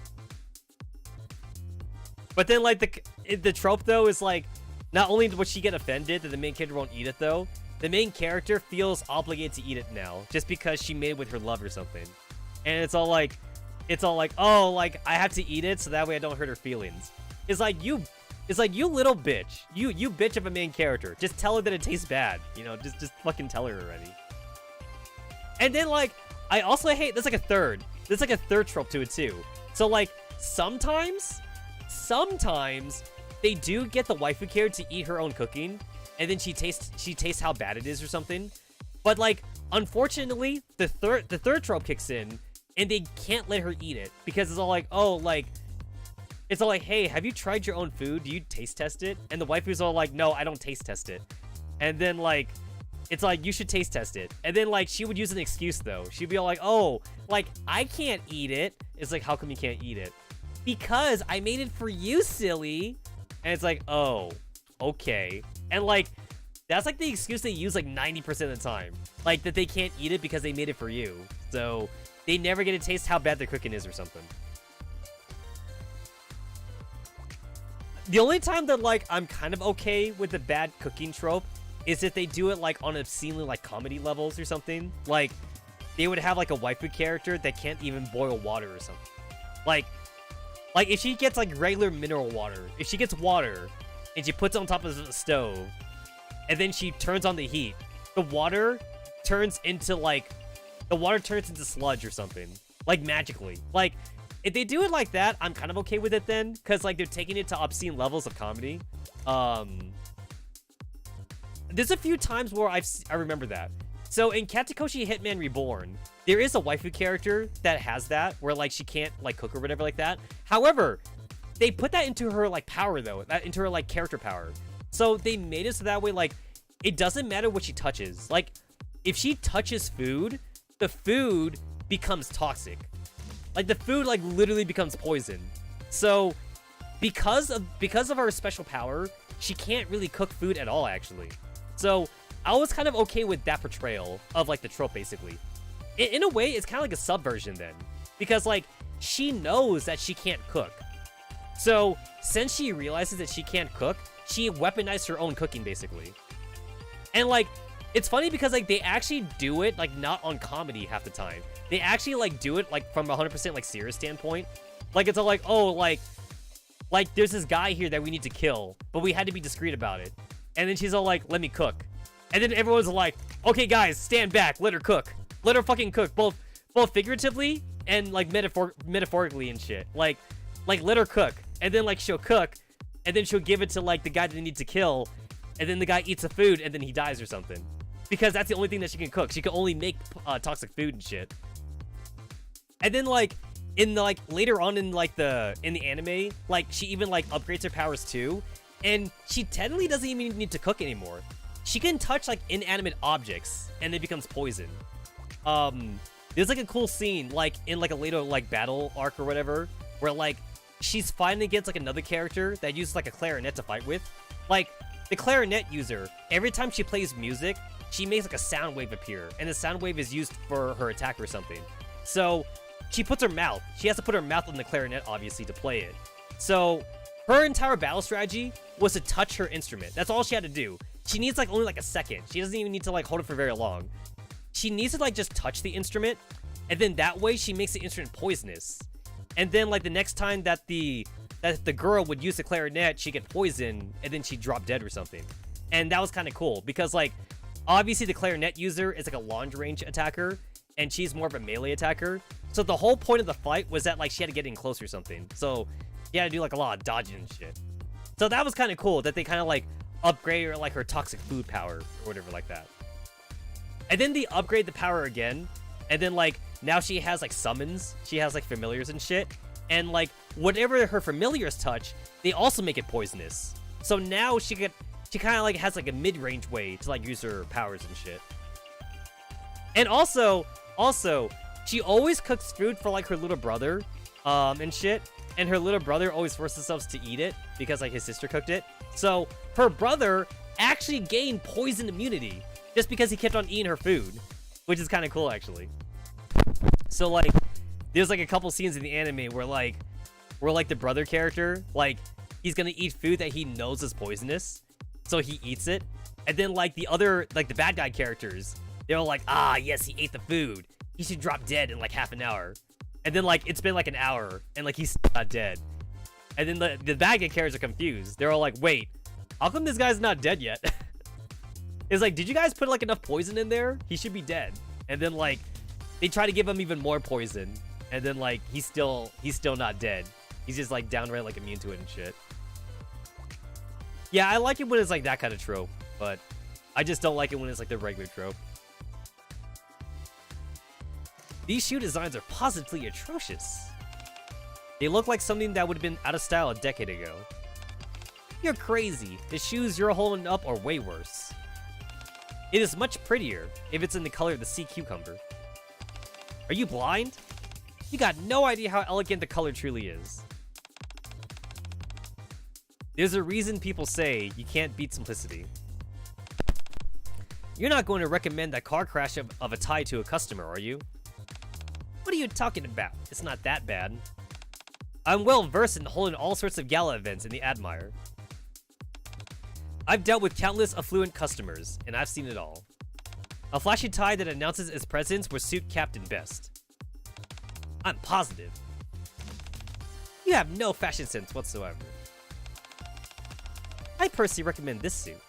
But then like the trope though is like, not only would she get offended that the main character won't eat it though, the main character feels obligated to eat it now just because she made it with her love or something. And it's all like, oh, like I have to eat it so that way I don't hurt her feelings. It's like you little bitch. You bitch of a main character. Just tell her that it tastes bad. You know, just fucking tell her already. And then like, I also hate, there's like a third trope to it too. So like, sometimes they do get the waifu character to eat her own cooking, and then she tastes how bad it is or something. But like, unfortunately, the third trope kicks in, and they can't let her eat it because it's all like, oh, like, it's all like, hey, have you tried your own food? Do you taste test it? And the waifu's all like, no, I don't taste test it. And then like, it's like, you should taste test it. And then like, she would use an excuse though. She'd be all like, oh, like, I can't eat it. It's like, how come you can't eat it? Because I made it for you, silly. And it's like, oh, okay. And like, that's like the excuse they use like 90% of the time. Like, that they can't eat it because they made it for you. So they never get to taste how bad their cooking is or something. The only time that like I'm kind of okay with the bad cooking trope is if they do it like on obscenely like comedy levels or something. Like, they would have like a waifu character that can't even boil water or something. Like if she gets like regular mineral water, if she gets water and she puts it on top of the stove and then she turns on the heat, the water turns into sludge or something, like magically. Like, if they do it like that, I'm kind of okay with it then, because like they're taking it to obscene levels of comedy. There's a few times where I remember that. So in Katsukoshi Hitman Reborn, there is a waifu character that has that, where like she can't like cook or whatever like that. However, they put that into her like power though, into her like character power. So they made it so that way like it doesn't matter what she touches. Like, if she touches food, the food becomes toxic. Like, the food like literally becomes poison. So because of her special power, she can't really cook food at all actually. So I was kind of okay with that portrayal of like the trope basically. In a way, it's kind of like a subversion then, because like she knows that she can't cook. So since she realizes that she can't cook, she weaponized her own cooking basically. And like, it's funny because like they actually do it like not on comedy half the time. They actually like do it like from a 100% like serious standpoint. Like, it's all like, oh, like there's this guy here that we need to kill, but we had to be discreet about it. And then she's all like, let me cook. And then everyone's like, okay guys, stand back, let her cook. Let her fucking cook, both figuratively and like metaphorically and shit. Like let her cook. And then like she'll cook, and then she'll give it to like the guy that they need to kill, and then the guy eats the food and then he dies or something. Because that's the only thing that she can cook. She can only make toxic food and shit. And then like later on in the anime, like she even like upgrades her powers too, and she technically doesn't even need to cook anymore. She can touch like inanimate objects and it becomes poison. There's like a cool scene like in like a later like battle arc or whatever, where like she's fighting against like another character that uses like a clarinet to fight with. Like, the clarinet user, every time she plays music, she makes like a sound wave appear, and the sound wave is used for her attack or something. So she has to put her mouth on the clarinet obviously to play it. So her entire battle strategy was to touch her instrument. That's all she had to do. She needs like only like a second. She doesn't even need to like hold it for very long. She needs to like just touch the instrument, and then that way she makes the instrument poisonous. And then like the next time that the girl would use the clarinet, she'd get poisoned, and then she'd drop dead or something. And that was kind of cool, because like obviously the clarinet user is like a long range attacker, and she's more of a melee attacker. So the whole point of the fight was that like she had to get in close or something. So you had to do like a lot of dodging and shit. So that was kind of cool that they kind of like upgrade her like her toxic food power or whatever like that. And then they upgrade the power again, and then like now she has like summons, she has like familiars and shit, and like whatever her familiars touch, they also make it poisonous. So now she kind of like has like a mid-range way to like use her powers and shit. And also She always cooks food for like her little brother, and shit. And her little brother always forces themselves to eat it because like his sister cooked it. So her brother actually gained poison immunity just because he kept on eating her food, which is kind of cool actually. So like, there's like a couple scenes in the anime where like the brother character, like he's gonna eat food that he knows is poisonous, so he eats it. And then like the other, like the bad guy characters, they're like, ah, yes, he ate the food. He should drop dead in like half an hour. And then like, it's been like an hour and like he's still not dead. And then the bad guy characters are confused. They're all like, wait, how come this guy's not dead yet? It's like, did you guys put like enough poison in there? He should be dead. And then like, they try to give him even more poison. And then like, he's still not dead. He's just like downright like immune to it and shit. Yeah, I like it when it's like that kind of trope, but I just don't like it when it's like the regular trope. These shoe designs are positively atrocious. They look like something that would have been out of style a decade ago. You're crazy. The shoes you're holding up are way worse. It is much prettier if it's in the color of the sea cucumber. Are you blind? You got no idea how elegant the color truly is. There's a reason people say you can't beat simplicity. You're not going to recommend that car crash of a tie to a customer, are you? What are you talking about? It's not that bad. I'm well versed in holding all sorts of gala events in the Admire. I've dealt with countless affluent customers, and I've seen it all. A flashy tie that announces its presence would suit Captain best. I'm positive. You have no fashion sense whatsoever. I personally recommend this suit.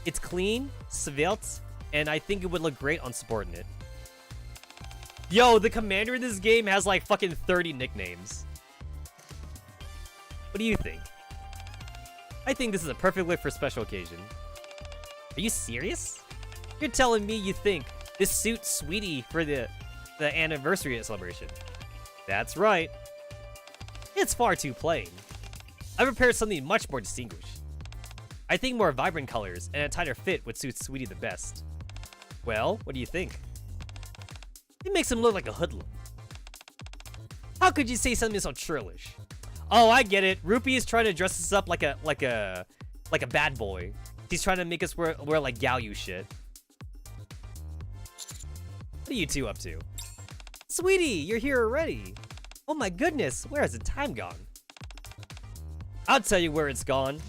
It's clean, svelte, and I think it would look great on subordinate. Yo, the commander in this game has like fucking 30 nicknames. What do you think? I think this is a perfect look for a special occasion. Are you serious? You're telling me you think this suit's sweetie for the anniversary celebration? That's right. It's far too plain. I prepared something much more distinguished. I think more vibrant colors and a tighter fit would suit Sweetie the best. Well, what do you think? It makes him look like a hoodlum. How could you say something so churlish? Oh, I get it. Rupee is trying to dress us up like a bad boy. He's trying to make us wear like Galyu shit. What are you two up to? Sweetie, you're here already. Oh my goodness, where has the time gone? I'll tell you where it's gone.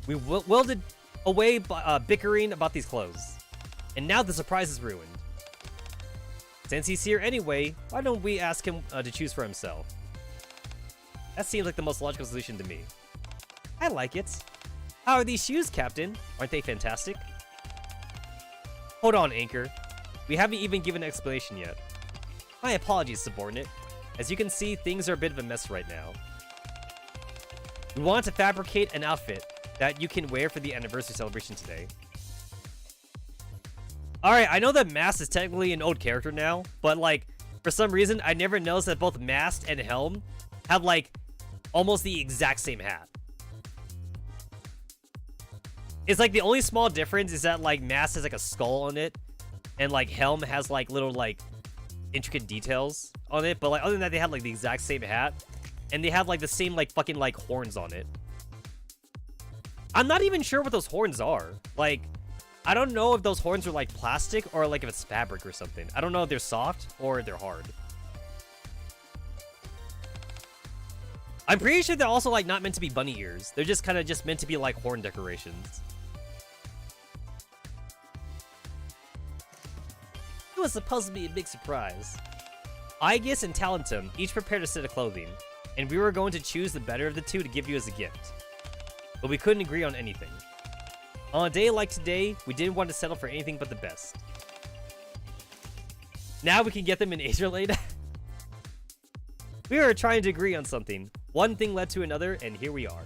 We wilted away bickering about these clothes. And now the surprise is ruined. Since he's here anyway, why don't we ask him to choose for himself? That seems like the most logical solution to me. I like it. How are these shoes, Captain? Aren't they fantastic? Hold on, Anchor. We haven't even given an explanation yet. My apologies, subordinate. As you can see, things are a bit of a mess right now. We want to fabricate an outfit that you can wear for the anniversary celebration today. Alright, I know that Mast is technically an old character now, but like, for some reason, I never noticed that both Mast and Helm have like, almost the exact same hat. It's like the only small difference is that like Mast has like a skull on it, and like Helm has like little like, intricate details on it, but like other than that, they have like the exact same hat, and they have like the same like fucking like horns on it. I'm not even sure what those horns are. Like, I don't know if those horns are like plastic or like if it's fabric or something. I don't know if they're soft or they're hard. I'm pretty sure they're also like not meant to be bunny ears. They're just kind of just meant to be like horn decorations. It was supposed to be a big surprise. Aegis and Talentum each prepared a set of clothing, and we were going to choose the better of the two to give you as a gift. But we couldn't agree on anything. On a day like today, we didn't want to settle for anything but the best. Now we can get them in Aetherlade. We were trying to agree on something. One thing led to another, and here we are.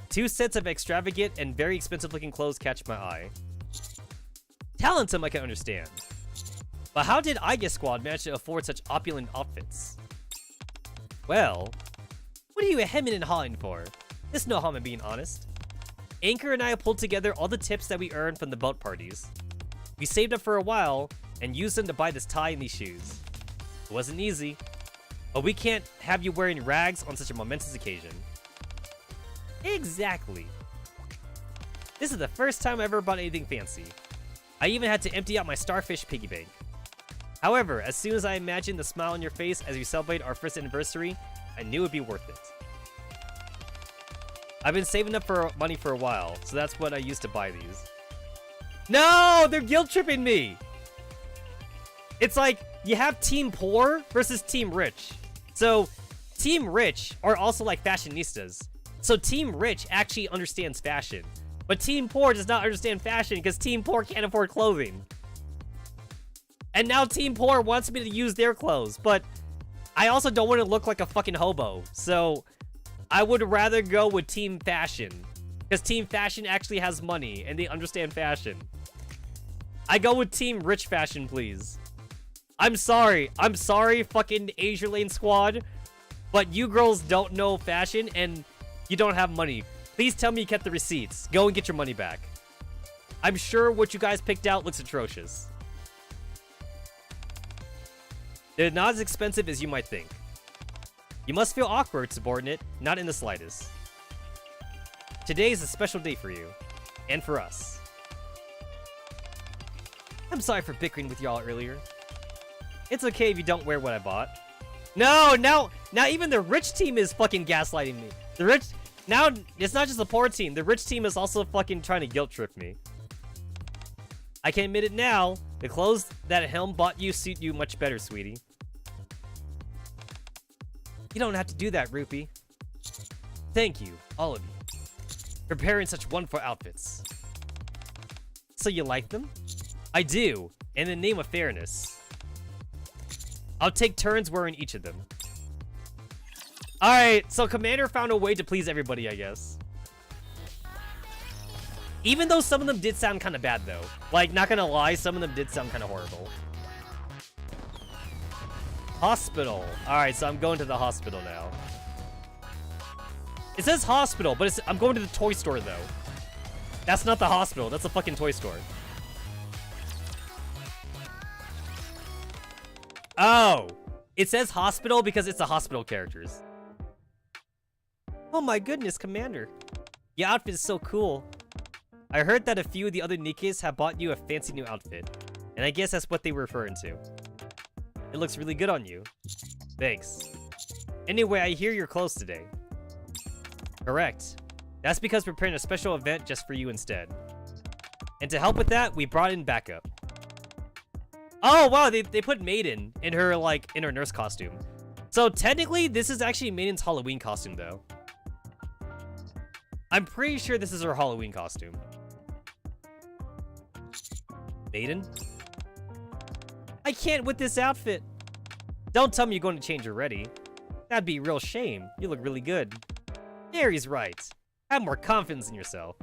Two sets of extravagant and very expensive looking clothes catch my eye. Talentum I can understand. But how did Aegis Squad manage to afford such opulent outfits? Well, what are you hemming and hawing for? There's no harm in being honest. Anchor and I pulled together all the tips that we earned from the boat parties. We saved up for a while and used them to buy this tie and these shoes. It wasn't easy. But we can't have you wearing rags on such a momentous occasion. Exactly. This is the first time I ever bought anything fancy. I even had to empty out my starfish piggy bank. However, as soon as I imagined the smile on your face as we celebrate our first anniversary, I knew it'd be worth it. I've been saving up for money for a while, so that's what I used to buy these. No! They're guilt tripping me! It's like, you have Team Poor versus Team Rich. So, Team Rich are also like fashionistas. So Team Rich actually understands fashion. But Team Poor does not understand fashion because Team Poor can't afford clothing. And now Team Poor wants me to use their clothes. But I also don't want to look like a fucking hobo. So I would rather go with Team Fashion. Because Team Fashion actually has money and they understand fashion. I go with Team Rich Fashion, please. I'm sorry, fucking Asia Lane Squad, but you girls don't know fashion and you don't have money. Please tell me you kept the receipts. Go and get your money back. I'm sure what you guys picked out looks atrocious. They're not as expensive as you might think. You must feel awkward, subordinate, not in the slightest. Today is a special day for you, and for us. I'm sorry for bickering with y'all earlier. It's okay if you don't wear what I bought. No, now even the rich team is fucking gaslighting me. The rich, now it's not just the poor team. The rich team is also fucking trying to guilt trip me. I can admit it now. The clothes that Helm bought you suit you much better, sweetie. You don't have to do that, Rupee. Thank you, all of you, for preparing such wonderful outfits. So you like them? I do, in the name of fairness. I'll take turns wearing each of them. Alright, so Commander found a way to please everybody, I guess. Even though some of them did sound kind of bad, though. Like, not gonna lie, some of them did sound kind of horrible. Hospital. Alright, so I'm going to the hospital now. It says hospital, but I'm going to the toy store, though. That's not the hospital. That's a fucking toy store. Oh, it says hospital because it's the hospital characters. Oh my goodness, Commander. Your outfit is so cool. I heard that a few of the other Nikkes have bought you a fancy new outfit, and I guess that's what they were referring to. It looks really good on you. Thanks. Anyway, I hear you're closed today. Correct. That's because we're preparing a special event just for you instead. And to help with that, we brought in backup. Oh, wow, they put Maiden in her, like, in her nurse costume. So, technically, this is actually Maiden's Halloween costume, though. I'm pretty sure this is her Halloween costume. Maiden? I can't with this outfit. Don't tell me you're going to change already. That'd be a real shame. You look really good. Gary's right. Have more confidence in yourself.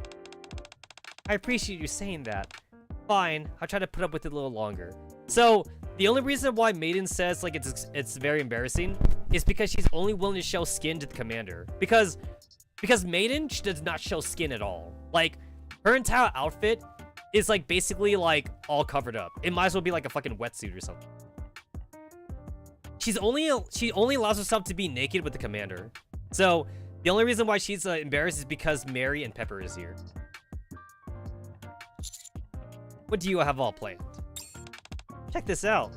I appreciate you saying that. Fine, I'll try to put up with it a little longer. So, the only reason why Maiden says, like, it's very embarrassing is because she's only willing to show skin to the commander. Because Maiden does not show skin at all. Like, her entire outfit is, like, basically, like, all covered up. It might as well be, like, a fucking wetsuit or something. She only allows herself to be naked with the commander. So, the only reason why she's embarrassed is because Mary and Pepper is here. What do you have all planned? Check this out.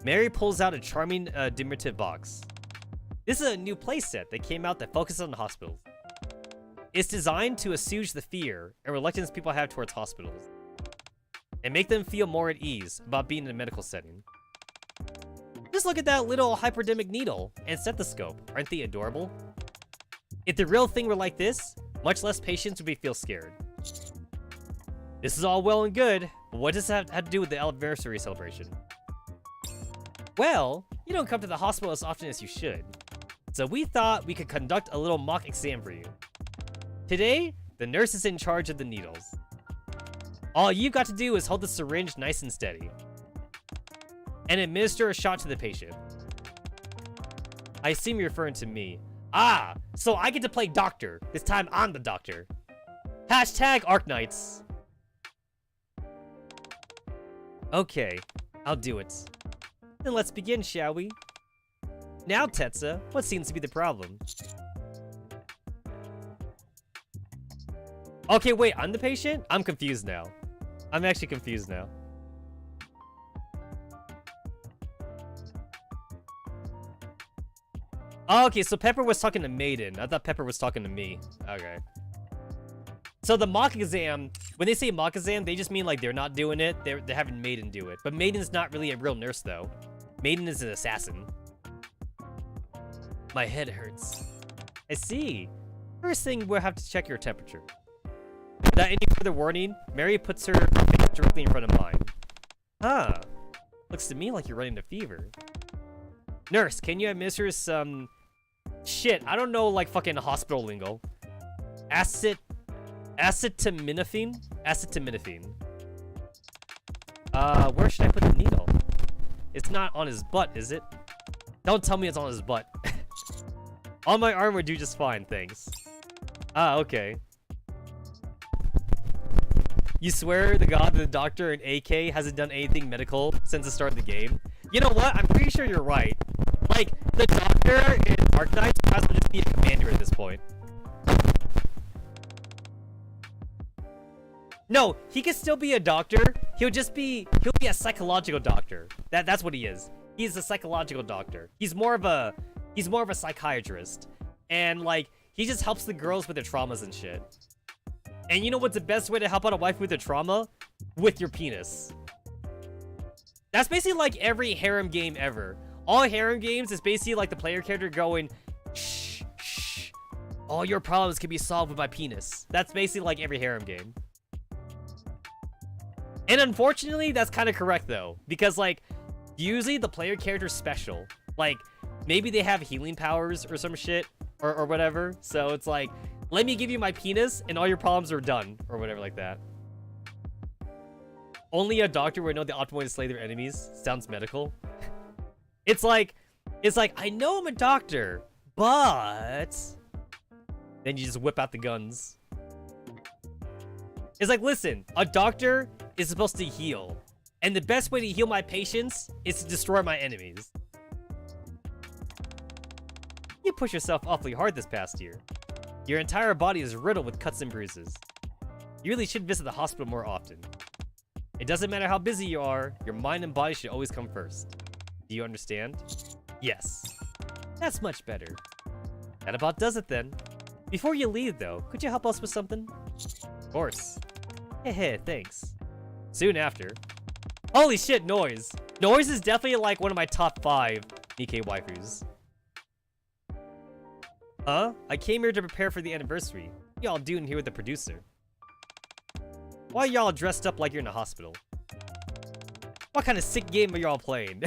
Mary pulls out a charming diminutive box. This is a new playset that came out that focuses on hospitals. It's designed to assuage the fear and reluctance people have towards hospitals, and make them feel more at ease about being in a medical setting. Just look at that little hypodermic needle and stethoscope. Aren't they adorable? If the real thing were like this, much less patients would feel scared. This is all well and good, but what does that have to do with the anniversary celebration? Well, you don't come to the hospital as often as you should, so we thought we could conduct a little mock exam for you. Today, the nurse is in charge of the needles. All you've got to do is hold the syringe nice and steady, and administer a shot to the patient. I assume you're referring to me. Ah, so I get to play doctor. This time I'm the doctor. Hashtag Arknights. Okay, I'll do it. Then let's begin, shall we? Now, Tetsa, what seems to be the problem? Okay, wait, I'm the patient? I'm confused now. I'm actually confused now. Oh, okay, so Pepper was talking to Maiden. I thought Pepper was talking to me. Okay. So the mock exam, when they say mock exam, they just mean like they're not doing it. They're having Maiden do it. But Maiden's not really a real nurse, though. Maiden is an assassin. My head hurts. I see. First thing, we'll have to check your temperature. Without any further warning, Mary puts her finger directly in front of mine. Huh. Looks to me like you're running a fever. Nurse, can you administer some... shit, I don't know, like, fucking hospital lingo. Acetaminophen? Acetaminophen. Where should I put the needle? It's not on his butt, is it? Don't tell me it's on his butt. On my arm would do just fine, thanks. Ah, okay. You swear to God the doctor in AK hasn't done anything medical since the start of the game? You know what? I'm pretty sure you're right. Like, the doctor in Dark Knight might as well just be a commander at this point. No, he could still be a doctor. He'll be a psychological doctor. That's what he is. He's a psychological doctor. He's more of a psychiatrist. And like, he just helps the girls with their traumas and shit. And you know what's the best way to help out a wife with a trauma? With your penis. That's basically like every harem game ever. All harem games is basically like the player character going, shh, shh. All your problems can be solved with my penis. That's basically like every harem game. And unfortunately, that's kind of correct though. Because like, usually the player character's special. Like, maybe they have healing powers or some shit. Or whatever. So it's like, let me give you my penis and all your problems are done. Or whatever like that. Only a doctor would know the optimal way to slay their enemies. Sounds medical. It's like, I know I'm a doctor, but... Then you just whip out the guns. It's like, listen, a doctor is supposed to heal. And the best way to heal my patients is to destroy my enemies. You pushed yourself awfully hard this past year. Your entire body is riddled with cuts and bruises. You really should visit the hospital more often. It doesn't matter how busy you are, your mind and body should always come first. Do you understand? Yes. That's much better. That about does it then. Before you leave though, could you help us with something? Of course. Heh, thanks. Soon after. Holy shit, Noise! Noise is definitely like one of my top 5 Nikke waifus. Huh? I came here to prepare for the anniversary. What y'all doing here with the producer? Why are y'all dressed up like you're in a hospital? What kind of sick game are y'all playing?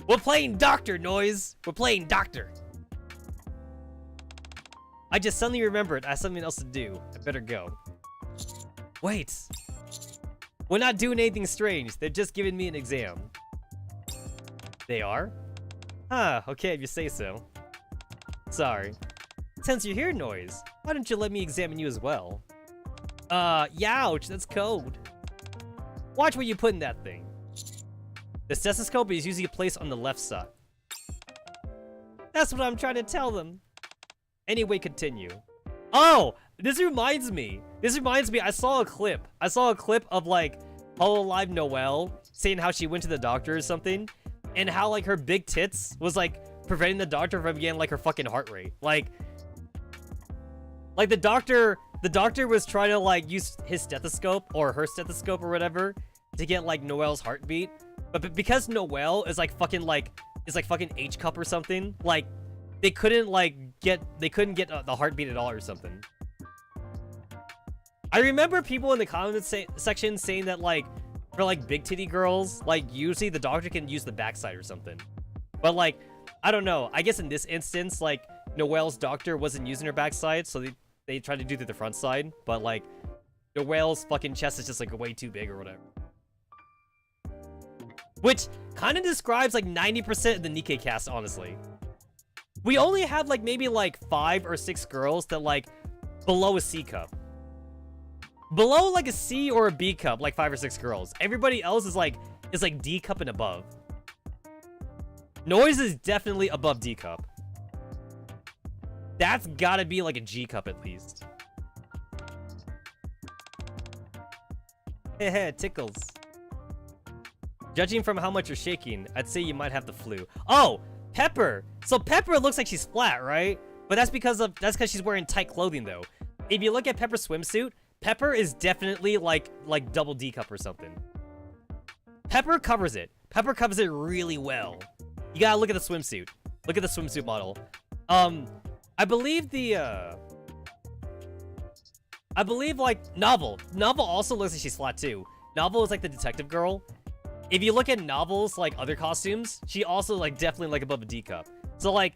We're playing Doctor, Noise! We're playing Doctor! I just suddenly remembered I have something else to do. I better go. Wait! We're not doing anything strange. They're just giving me an exam. They are? Huh, okay if you say so. Sorry. Since you're here, Noise, why don't you let me examine you as well? Youch, that's cold. Watch what you put in that thing. The stethoscope is usually placed on the left side. That's what I'm trying to tell them. Anyway, continue. Oh, this reminds me, I saw a clip. Of like, Hololive Noelle saying how she went to the doctor or something. And how like her big tits was like preventing the doctor from getting like her fucking heart rate. Like the doctor was trying to like use his stethoscope or her stethoscope or whatever to get like Noelle's heartbeat. But because Noelle is like fucking H cup or something, like they couldn't get the heartbeat at all or something. I remember people in the comment section saying that like for like big titty girls, like usually the doctor can use the backside or something. But like, I don't know. I guess in this instance, like Noelle's doctor wasn't using her backside, so they tried to do the front side. But like, Noelle's fucking chest is just like way too big or whatever. Which kind of describes like 90% of the Nikke cast, honestly. We only have like maybe like 5 or 6 girls that like below a C cup. Below like a C or a B cup, like 5 or 6 girls. Everybody else is like D cup and above. Noise is definitely above D cup. That's gotta be like a G cup at least. Heh, tickles. Judging from how much you're shaking, I'd say you might have the flu. Oh, Pepper. So Pepper looks like she's flat, right? But that's because she's wearing tight clothing though. If you look at Pepper's swimsuit, Pepper is definitely like double D cup or something. Pepper covers it. Pepper covers it really well. You gotta look at the swimsuit. Look at the swimsuit model. I believe like Novel. Novel also looks like she's flat too. Novel is like the detective girl. If you look at Novel's like other costumes, she also like definitely like above a D cup. So like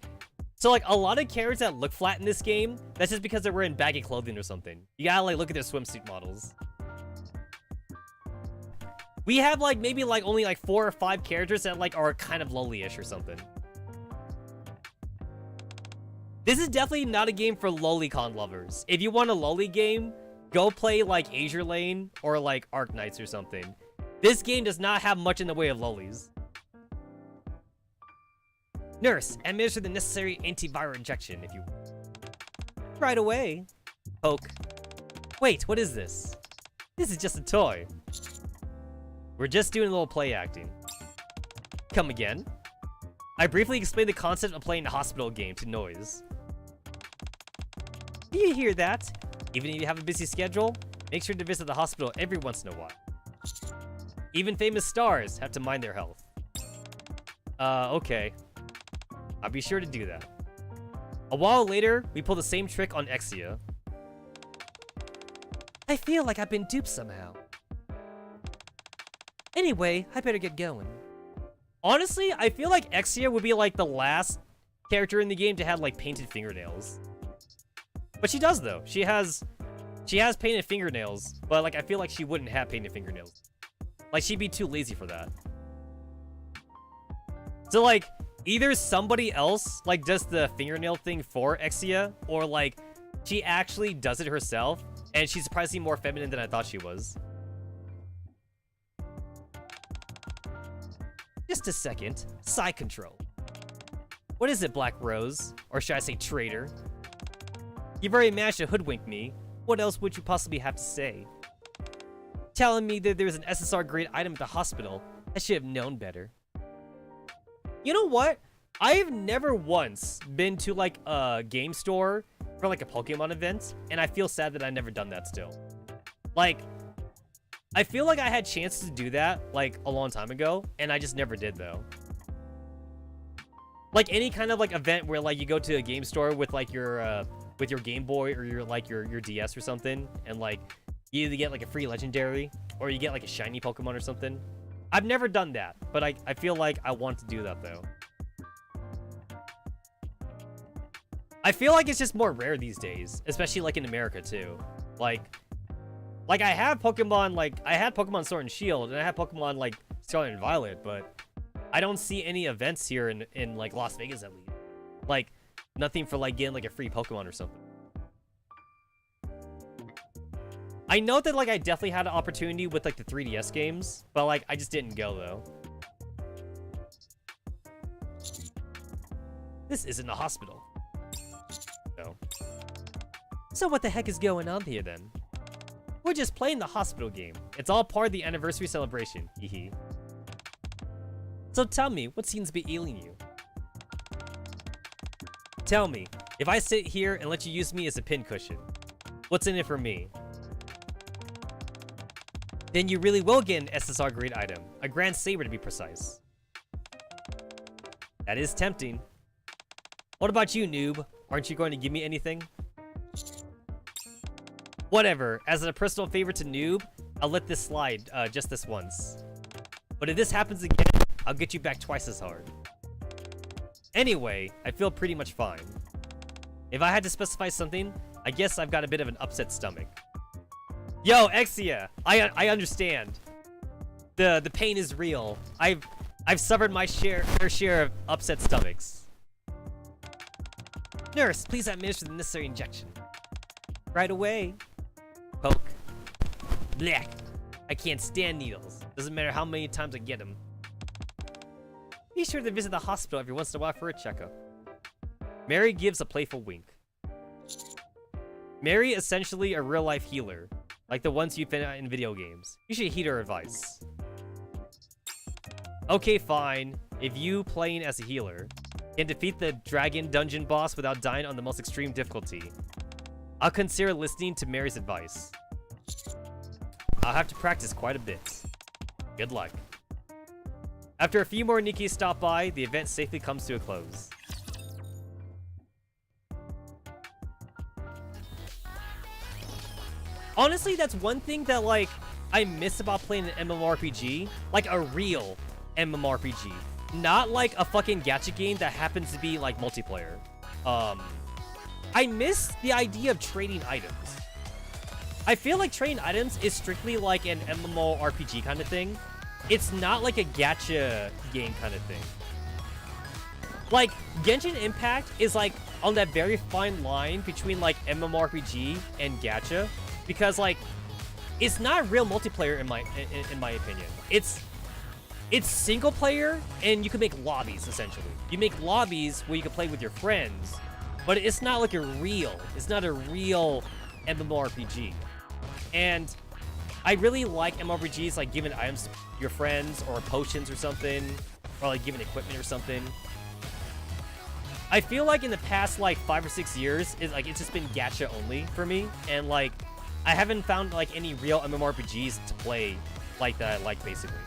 a lot of characters that look flat in this game, that's just because they're wearing baggy clothing or something. You gotta like look at their swimsuit models. We have like maybe like only like 4 or 5 characters that like are kind of lowly-ish or something. This is definitely not a game for lolicon lovers. If you want a loli game, go play like Azure Lane or like Arc Knights or something. This game does not have much in the way of lolis. Nurse, administer the necessary antiviral injection if you... Right away. Poke. Wait, what is this? This is just a toy. We're just doing a little play acting. Come again? I briefly explained the concept of playing a hospital game to Noise. Do you hear that? Even if you have a busy schedule, make sure to visit the hospital every once in a while. Even famous stars have to mind their health. Okay. I'll be sure to do that. A while later, we pull the same trick on Exia. I feel like I've been duped somehow. Anyway, I better get going. Honestly, I feel like Exia would be like the last character in the game to have like painted fingernails. But she does though. She has painted fingernails, but like I feel like she wouldn't have painted fingernails. Like she'd be too lazy for that. So like either somebody else like does the fingernail thing for Exia, or like she actually does it herself and she's surprisingly more feminine than I thought she was. Just a second. Side control. What is it, Black Rose? Or should I say traitor? You've already managed to hoodwink me. What else would you possibly have to say? Telling me that there's an SSR grade item at the hospital. I should have known better. You know what? I've never once been to like a game store for like a Pokemon event, and I feel sad that I've never done that still. Like, I feel like I had chances to do that, like, a long time ago, and I just never did, though. Like, any kind of, like, event where, like, you go to a game store with, like, your Game Boy or your DS or something, and, like, you either get, like, a free legendary, or you get, like, a shiny Pokemon or something. I've never done that, but I feel like I want to do that, though. I feel like it's just more rare these days, especially, like, in America, too. Like, I have Pokemon, like, I had Pokemon Sword and Shield, and I had Pokemon, like, Scarlet and Violet, but I don't see any events here in like, Las Vegas, at least. Like, nothing for, like, getting, like, a free Pokemon or something. I know that, like, I definitely had an opportunity with, like, the 3DS games, but, like, I just didn't go, though. This isn't a hospital. No. So what the heck is going on here, then? We're just playing the hospital game. It's all part of the anniversary celebration. Hehe. So tell me, what seems to be ailing you? Tell me, if I sit here and let you use me as a pincushion, what's in it for me? Then you really will get an SSR grade item, a Grand Saber to be precise. That is tempting. What about you, noob? Aren't you going to give me anything? Whatever, as a personal favor to Noob, I'll let this slide just this once. But if this happens again, I'll get you back twice as hard. Anyway, I feel pretty much fine. If I had to specify something, I guess I've got a bit of an upset stomach. Yo, Exia, I understand. The pain is real. I've suffered my fair share of upset stomachs. Nurse, please administer the necessary injection. Right away. Poke. Blech. I can't stand needles. Doesn't matter how many times I get them. Be sure to visit the hospital every once in a while for a checkup. Mary gives a playful wink. Mary essentially a real-life healer, like the ones you find in video games. You should heed her advice. Okay, fine. If you, playing as a healer, can defeat the dragon dungeon boss without dying on the most extreme difficulty, I'll consider listening to Mary's advice. I'll have to practice quite a bit. Good luck. After a few more Nikkes stop by, the event safely comes to a close. Honestly, that's one thing that, like, I miss about playing an MMORPG. Like, a real MMORPG. Not, like, a fucking gacha game that happens to be, like, multiplayer. I miss the idea of trading items. I feel like trading items is strictly, like, an MMORPG kind of thing. It's not, like, a gacha game kind of thing. Like, Genshin Impact is, like, on that very fine line between, like, MMORPG and gacha. Because, like, it's not real multiplayer in my opinion. It's single player, and you can make lobbies, essentially. You make lobbies where you can play with your friends, but it's not like it's not a real MMORPG. And I really like MMORPGs, like giving items to your friends, or potions or something, or like giving equipment or something. I feel like in the past, like, 5 or 6 years, it's just been gacha only for me, and, like, I haven't found, like, any real MMORPGs to play like that I like, basically.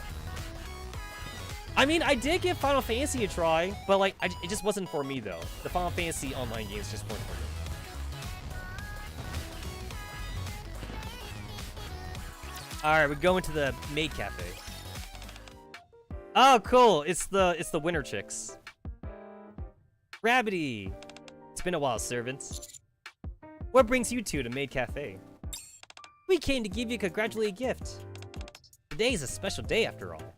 I mean, I did give Final Fantasy a try, but, like, it just wasn't for me, though. The Final Fantasy online games just weren't for me. Alright, we're going to the maid cafe. Oh, cool. It's the winter chicks. Rabbity! It's been a while, servants. What brings you two to Maid Cafe? We came to give you a congratulatory gift. Today's a special day, after all.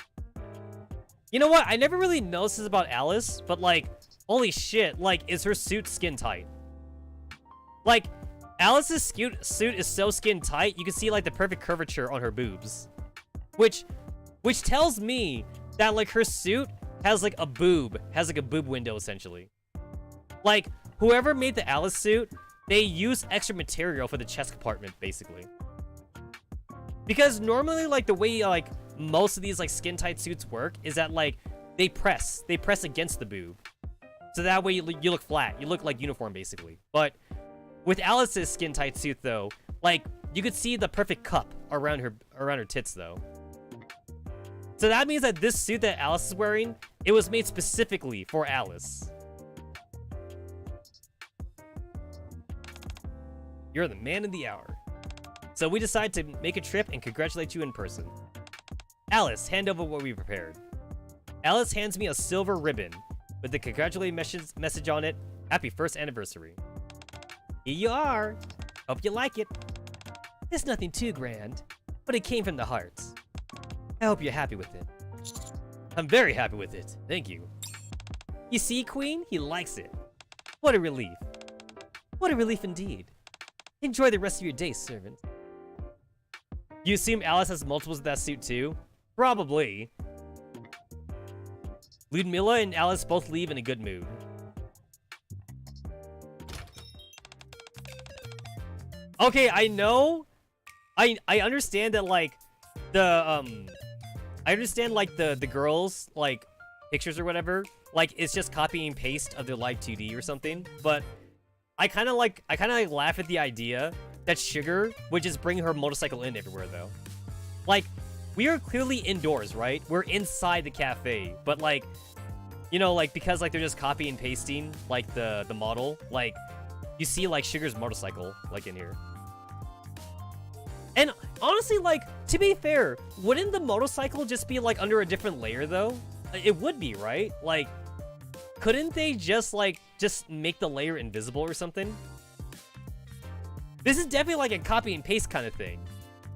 You know what? I never really noticed this about Alice, but, like, holy shit, like, is her suit skin tight? Like, Alice's suit is so skin tight, you can see, like, the perfect curvature on her boobs. Which tells me that, like, her suit has, like, a boob window, essentially. Like, whoever made the Alice suit, they use extra material for the chest compartment, basically. Because normally, like, the way, like, most of these, like, skin-tight suits work is that, like, they press against the boob. So that way you look flat. You look like uniform, basically. But with Alice's skin-tight suit, though, like, you could see the perfect cup around her tits, though. So that means that this suit that Alice is wearing, it was made specifically for Alice. You're the man of the hour. So we decided to make a trip and congratulate you in person. Alice, hand over what we prepared. Alice hands me a silver ribbon with the congratulatory message on it. Happy first anniversary. Here you are. Hope you like it. It's nothing too grand, but it came from the heart. I hope you're happy with it. I'm very happy with it. Thank you. You see, Queen? He likes it. What a relief. What a relief indeed. Enjoy the rest of your day, servant. You assume Alice has multiples of that suit too? Probably. Ludmilla and Alice both leave in a good mood. Okay, I know. I understand that, like, I understand, like, the girls, like, pictures or whatever, like, it's just copy and paste of their live 2D or something, but I kind of laugh at the idea that Sugar would just bring her motorcycle in everywhere, though. Like, we are clearly indoors, right? We're inside the cafe, but, like, you know, like, because, like, they're just copy and pasting, like, the model, like, you see, like, Sugar's motorcycle, like, in here. And honestly, like, to be fair, wouldn't the motorcycle just be, like, under a different layer, though? It would be, right? Like, couldn't they just make the layer invisible or something? This is definitely, like, a copy and paste kind of thing.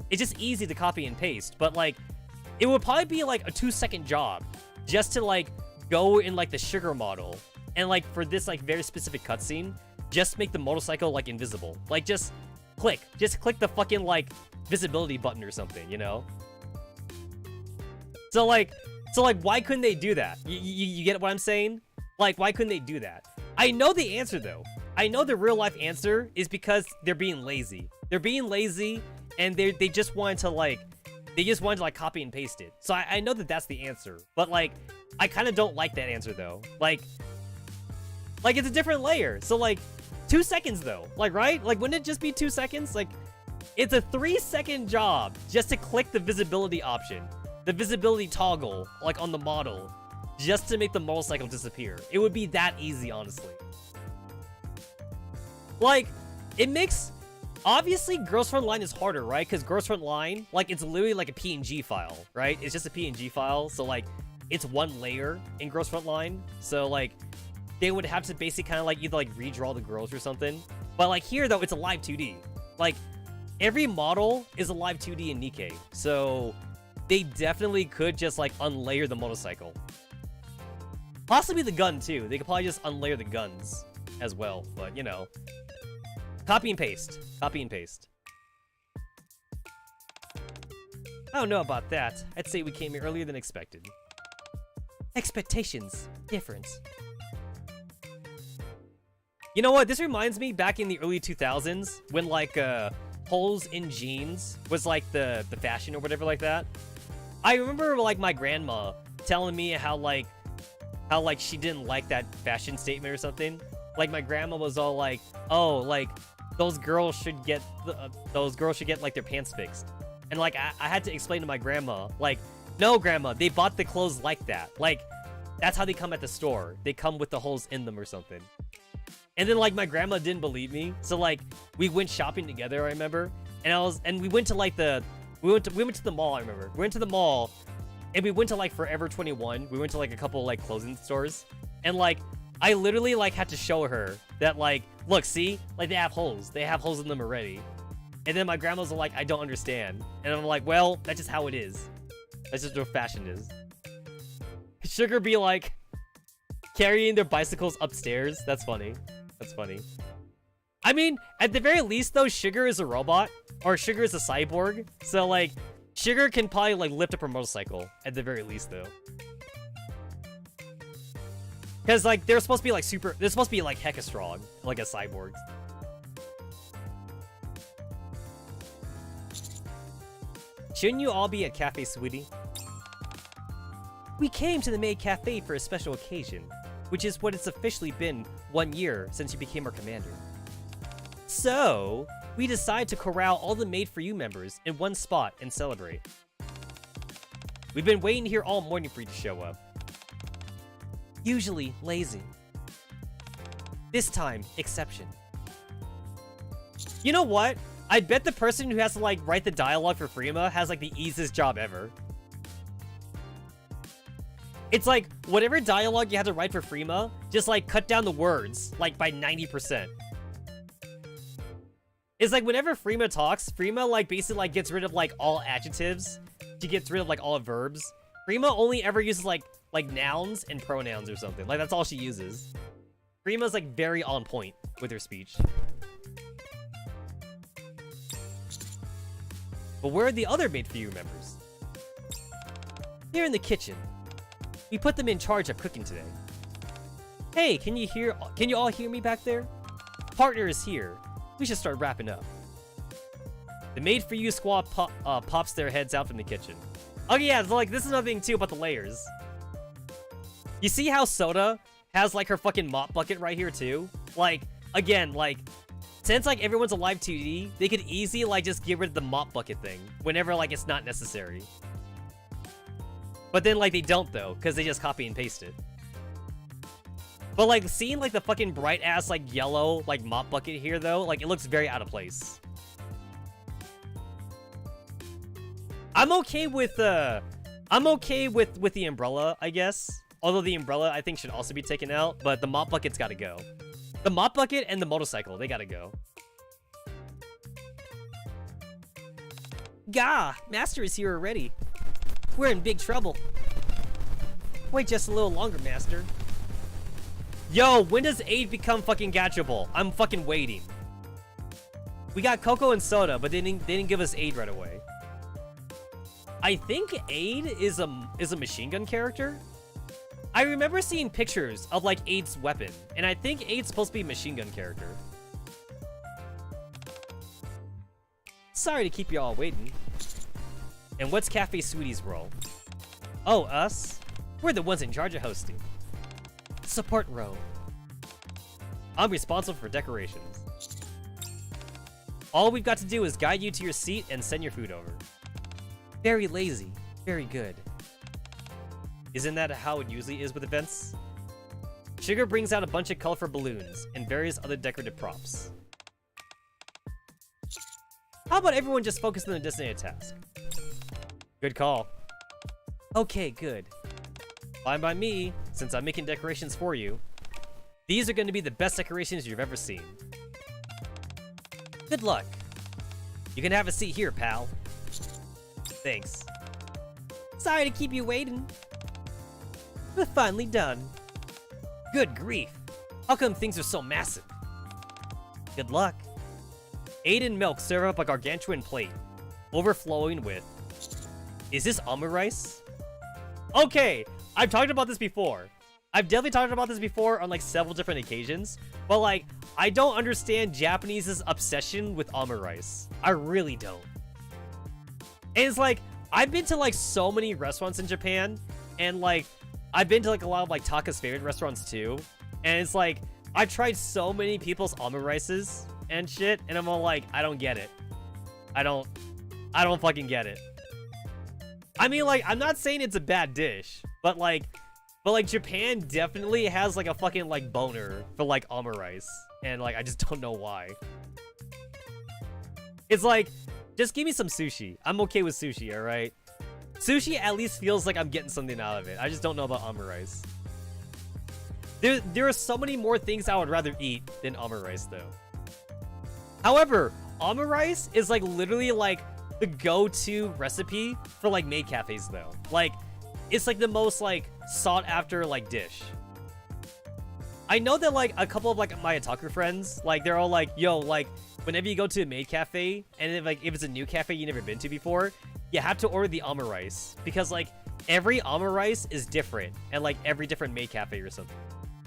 It's just easy to copy and paste, but, like, it would probably be, like, a 2-second job just to, like, go in, like, the Sugar model and, like, for this, like, very specific cutscene, just make the motorcycle, like, invisible. Like, just click the fucking, like, visibility button or something, you know? So, like, So like, why couldn't they do that? You get what I'm saying? Like, why couldn't they do that? I know the answer though. I know the real life answer is because they're being lazy. They're being lazy, and they just wanted to like, copy and paste it. So I know that that's the answer, but like, I kind of don't like that answer though. Like it's a different layer. So like, 2 seconds though. Like, right? Like, wouldn't it just be 2 seconds? Like, it's a 3-second job just to click the visibility option, the visibility toggle, like on the model, just to make the motorcycle disappear. It would be that easy, honestly. Like, it makes... Obviously, Girls Front Line is harder, right? Because Girls Front Line, like, it's literally like a PNG file, right? It's just a PNG file, so, like, it's one layer in Girls Front Line. So, like, they would have to basically kind of, like, either, like, redraw the girls or something. But, like, here, though, it's a live 2D. Like, every model is a live 2D in Nikke. So, they definitely could just, like, unlayer the motorcycle. Possibly the gun, too. They could probably just unlayer the guns as well. But, you know... Copy and paste. Copy and paste. I don't know about that. I'd say we came here earlier than expected. Expectations. Difference. You know what? This reminds me back in the early 2000s when, like, holes in jeans was, like, the fashion or whatever like that. I remember, like, my grandma telling me how she didn't like that fashion statement or something. Like, my grandma was all like, oh, like, those girls should get, like, their pants fixed. And, like, I had to explain to my grandma, like, no, grandma, they bought the clothes like that. Like, that's how they come at the store. They come with the holes in them or something. And then, like, my grandma didn't believe me. So, like, we went shopping together, I remember. And we went to, like, we went to the mall, I remember. We went to the mall, and we went to, like, Forever 21. We went to, like, a couple, like, clothing stores. And, like, I literally, like, had to show her that, like, look, see? Like, they have holes. They have holes in them already. And then my grandma's like, I don't understand. And I'm like, well, that's just how it is. That's just what fashion is. Sugar be, like, carrying their bicycles upstairs. That's funny. That's funny. I mean, at the very least, though, Sugar is a robot. Or Sugar is a cyborg. So, like, Sugar can probably, like, lift up her motorcycle. At the very least, though. Because, like, they're supposed to be, like, they're supposed to be, like, hecka strong. Like a cyborg. Shouldn't you all be at Cafe Sweetie? We came to the Maid Cafe for a special occasion, which is what it's officially been 1 year since you became our commander. So, we decided to corral all the Made For You members in one spot and celebrate. We've been waiting here all morning for you to show up. Usually lazy. This time, exception. You know what? I bet the person who has to, like, write the dialogue for Frima has, like, the easiest job ever. It's like, whatever dialogue you have to write for Frima, just, like, cut down the words, like, by 90%. It's like, whenever Frima talks, Frima, like, basically, like, gets rid of, like, all adjectives. She gets rid of, like, all verbs. Frima only ever uses, like nouns and pronouns or something. Like, that's all she uses. Frima's, like, very on point with her speech. But where are the other Made For You members? They're in the kitchen. We put them in charge of cooking today. Hey, can you all hear me back there? Partner is here. We should start wrapping up. The Made For You squad pops their heads out from the kitchen. Okay, yeah, so, like, this is another thing, too, about the layers. You see how Soda has, like, her fucking mop bucket right here, too? Like, again, like, since, like, everyone's a live 2D, they could easily, like, just get rid of the mop bucket thing whenever, like, it's not necessary. But then, like, they don't, though, because they just copy and paste it. But, like, seeing, like, the fucking bright-ass, like, yellow, like, mop bucket here, though, like, it looks very out of place. I'm okay with the umbrella, I guess. Although the umbrella, I think, should also be taken out, but the mop bucket's gotta go. The mop bucket and the motorcycle, they gotta go. Gah! Master is here already. We're in big trouble. Wait just a little longer, Master. Yo, when does aid become fucking gachable? I'm fucking waiting. We got Cocoa and Soda, but they didn't give us aid right away. I think Aid is a machine gun character. I remember seeing pictures of like Aid's weapon, and I think Aid's supposed to be a machine gun character. Sorry to keep you all waiting. And what's Cafe Sweetie's role? Oh, us? We're the ones in charge of hosting. Support row. I'm responsible for decorations. All we've got to do is guide you to your seat and send your food over. Very lazy. Very good. Isn't that how it usually is with events? Sugar brings out a bunch of colorful balloons and various other decorative props. How about everyone just focus on the designated task? Good call. Okay, good. Fine by me, since I'm making decorations for you. These are going to be the best decorations you've ever seen. Good luck. You can have a seat here, pal. Thanks. Sorry to keep you waiting. We're finally done. Good grief. How come things are so massive? Good luck. Aid and milk serve up a gargantuan plate, overflowing with... Is this almond rice? Okay, I've talked about this before. I've definitely talked about this before on like several different occasions, but like, I don't understand Japanese's obsession with almond rice. I really don't. And it's like, I've been to like so many restaurants in Japan, and like, I've been to like a lot of like Taka's favorite restaurants too, and it's like, I tried so many people's almond rices and shit, and I'm all like, I don't get it. I don't fucking get it. I mean, like, I'm not saying it's a bad dish, but like Japan definitely has like a fucking like boner for like almond rice, and like I just don't know why. It's like, just give me some sushi. I'm okay with sushi, all right? Sushi at least feels like I'm getting something out of it. I just don't know about almond rice. There are so many more things I would rather eat than almond rice, though. However, almond rice is like literally like the go-to recipe for like maid cafes, though. Like, it's like the most like sought after like dish. I know that like a couple of like my otaku friends, like they're all like, yo, like whenever you go to a maid cafe, and if it's a new cafe you've never been to before, you have to order the almond rice, because like every almond rice is different and like every different maid cafe or something.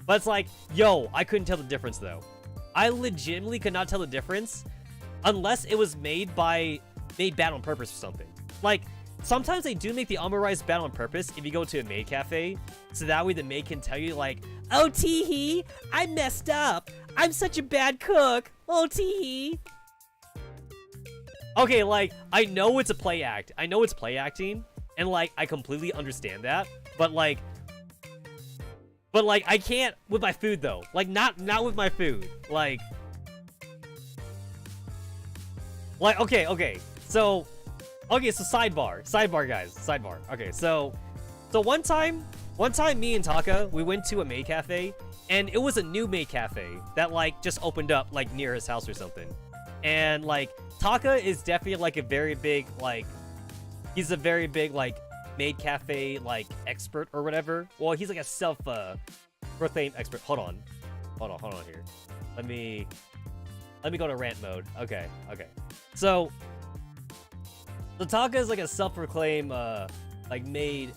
But it's like, yo, I couldn't tell the difference though. I legitimately could not tell the difference unless it was made bad on purpose or something. Like, sometimes they do make the almond rice bad on purpose if you go to a maid cafe, so that way the maid can tell you like, oh, tee-hee, I messed up. I'm such a bad cook. Oh, tee-hee. Okay, like, I know it's a play act. I know it's play acting, and like, I completely understand that, but like, I can't with my food though. Like, not with my food. Like, okay. So sidebar, guys. Sidebar. Okay, so one time, me and Taka, we went to a maid cafe, and it was a new maid cafe that like just opened up like near his house or something. And like, Taka is definitely like a very big like, he's a very big like maid cafe like expert or whatever. Well, he's like a self-proclaimed expert. Hold on here. Let me go to rant mode. Okay. So Taka is like a self-proclaimed like maid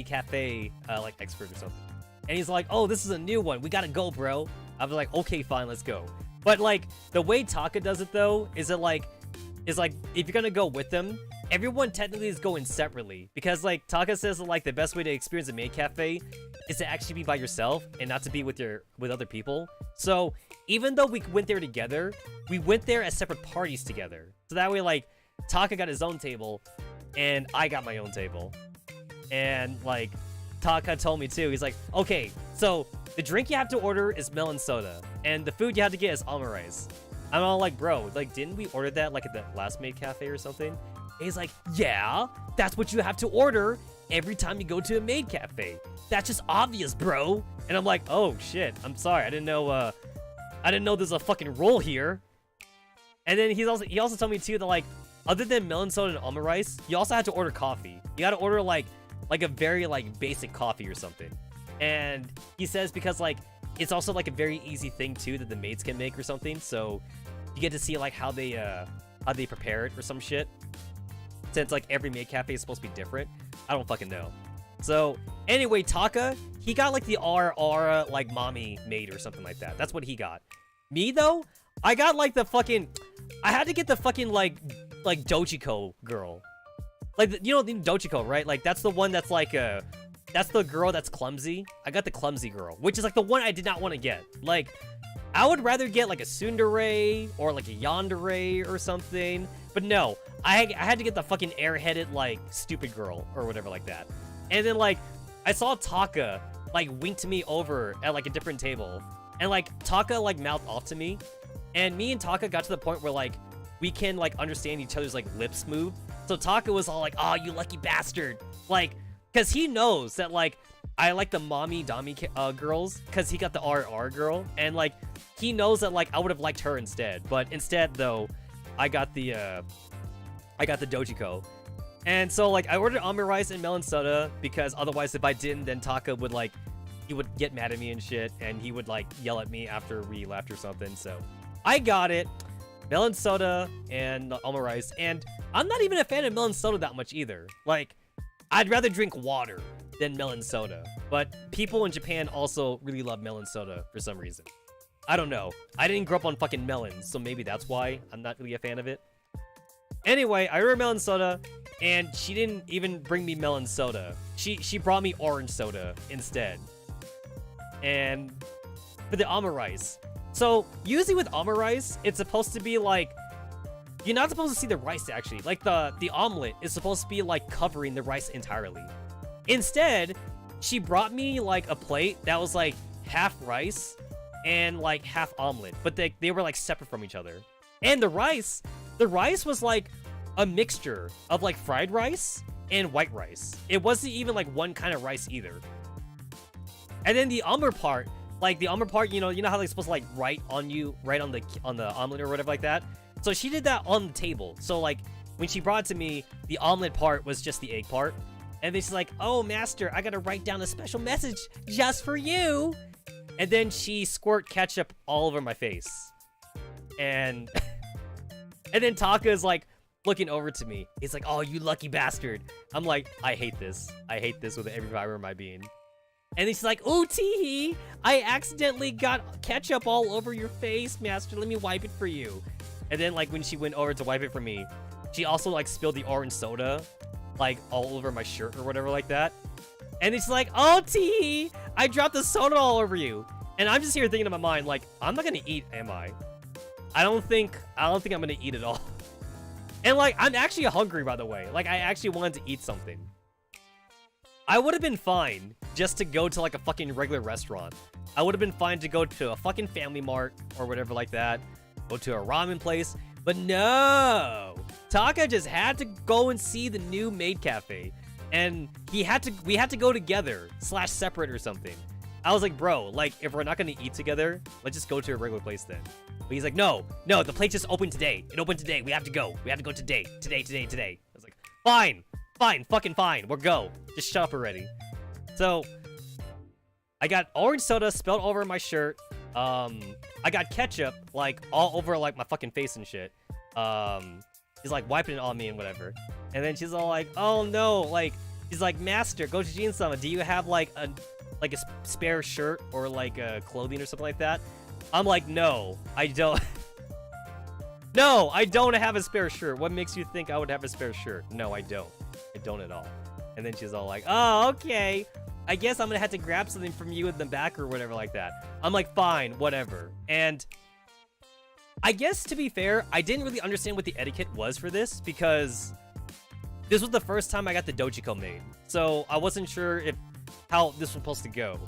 cafe like expert or something. And he's like, oh, this is a new one. We gotta go, bro. I was like, okay, fine, let's go. But like, the way Taka does it though, is like if you're gonna go with them, everyone technically is going separately, because like Taka says that, like the best way to experience a maid cafe is to actually be by yourself and not to be with other people. So even though we went there together, we went there as separate parties together. So that way, like, Taka got his own table and I got my own table. And like, Taka told me too, he's like, okay, so the drink you have to order is melon soda, and the food you have to get is almond rice. I'm all like, bro, like, didn't we order that like at the last maid cafe or something? And he's like, yeah, that's what you have to order every time you go to a maid cafe. That's just obvious, bro. And I'm like, oh shit, I'm sorry, I didn't know there's a fucking rule here. And then he also told me too that like, other than melon soda and almond rice, you also have to order coffee. You gotta order like a very like basic coffee or something. And he says because like it's also like a very easy thing too that the maids can make or something, so you get to see like how they prepare it or some shit. since like every maid cafe is supposed to be different. I don't fucking know. So anyway, Taka, he got like the Aura like mommy maid or something like that. That's what he got. Me though, I got like the fucking, I had to get the fucking like Dojiko girl. Like, you know the Dojiko, right? Like that's the one that's like that's the girl that's clumsy. I got the clumsy girl, which is like the one I did not want to get. Like, I would rather get like a tsundere or like a yandere or something. But no, I had to get the fucking airheaded like stupid girl or whatever like that. And then like I saw Taka like wink to me over at like a different table, and like Taka like mouthed off to me, and me and Taka got to the point where like we can like understand each other's like lips move. So Taka was all like, "Oh, you lucky bastard!" Like, cause he knows that like I like the mommy Dami girls, cause he got the RR girl, and like he knows that like I would have liked her instead. But instead though, I got the Dojiko. And so, like, I ordered almond rice and melon soda because otherwise if I didn't, then Taka would, like, he would get mad at me and shit, and he would, like, yell at me after we left or something. So I got it. Melon soda and almond rice. And I'm not even a fan of melon soda that much either. Like, I'd rather drink water than melon soda. But people in Japan also really love melon soda for some reason. I don't know. I didn't grow up on fucking melons, so maybe that's why I'm not really a fan of it. Anyway, I ordered melon soda, and she didn't even bring me melon soda. She brought me orange soda instead. And for the almond rice. So, usually with almond rice, it's supposed to be like, you're not supposed to see the rice actually. Like the omelet is supposed to be like covering the rice entirely. Instead, she brought me like a plate that was like half rice and like half omelet, but they were like separate from each other. And the rice was like a mixture of like fried rice and white rice. It wasn't even like one kind of rice either. And then the omelet part, you know how they're supposed to like write on the omelet or whatever like that. So she did that on the table. So like when she brought it to me, the omelet part was just the egg part. And then she's like, "Oh, master, I gotta write down a special message just for you." And then she squirt ketchup all over my face. And and then Taka is like looking over to me. He's like, "Oh, you lucky bastard." I'm like, I hate this. I hate this with every fiber of my being. And then she's like, "Ooh, teehee, I accidentally got ketchup all over your face, master. Let me wipe it for you." And then like when she went over to wipe it for me, she also like spilled the orange soda like all over my shirt or whatever like that. And it's like, "Oh, teehee, I dropped the soda all over you." And I'm just here thinking in my mind, like, I'm not gonna eat, am I? I don't think I'm gonna eat it all. And like, I'm actually hungry, by the way. Like, I actually wanted to eat something. I would have been fine just to go to like a fucking regular restaurant. I would have been fine to go to a fucking Family Mart or whatever like that. Go to a ramen place. But no! Taka just had to go and see the new maid cafe. And we had to go together, / separate or something. I was like, "Bro, like, if we're not gonna eat together, let's just go to a regular place then." But he's like, no, the place just opened today. It opened today. We have to go. We have to go today. Today. I was like, fine, fucking fine. We'll go. Just shut up already. So, I got orange soda spilled all over my shirt. I got ketchup, like, all over, like, my fucking face and shit. She's, like, wiping it on me and whatever. And then she's all like, "Oh, no," like, she's like, "Master, Gojin-sama, do you have, like a spare shirt or, like, clothing or something like that?" I'm like, "No, I don't." No, I don't have a spare shirt. What makes you think I would have a spare shirt? No, I don't. I don't at all. And then she's all like, "Oh, okay. I guess I'm gonna have to grab something from you in the back or whatever like that." I'm like, "Fine, whatever." And I guess, to be fair, I didn't really understand what the etiquette was for this because this was the first time I got the Dojiko made. So I wasn't sure how this was supposed to go.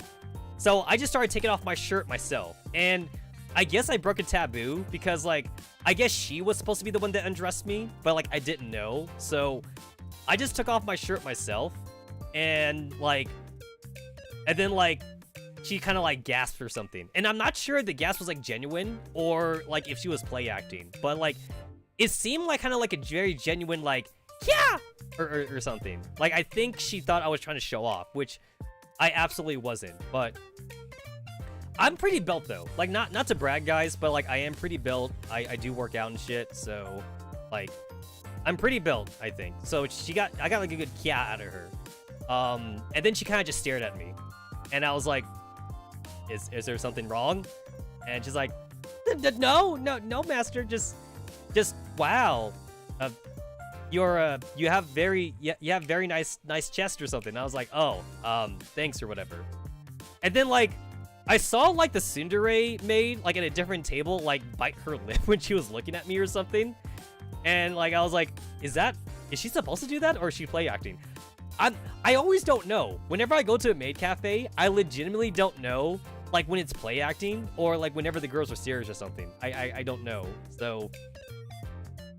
So I just started taking off my shirt myself. And I guess I broke a taboo because, like, I guess she was supposed to be the one that undressed me, but, like, I didn't know. So I just took off my shirt myself. And, like, and then, like, she kind of, like, gasped or something. And I'm not sure if the gasp was, like, genuine or, like, if she was play acting. But, like, it seemed like kind of like a very genuine, like, "Yeah!" or something. Like, I think she thought I was trying to show off, which I absolutely wasn't. But I'm pretty built, though. Like, not to brag, guys, but, like, I am pretty built. I do work out and shit, so, like, I'm pretty built, I think. So I got like a good kia out of her. And then she kind of just stared at me, and I was like, "Is there something wrong?" And she's like, "No, master. Just wow. You have very nice chest or something." And I was like, "Oh, thanks or whatever." And then like I saw like the tsundere maid like at a different table like bite her lip when she was looking at me or something. And like I was like, is she supposed to do that, or is she play acting? I always don't know. Whenever I go to a maid cafe, I legitimately don't know like when it's play acting or like whenever the girls are serious or something. I don't know. So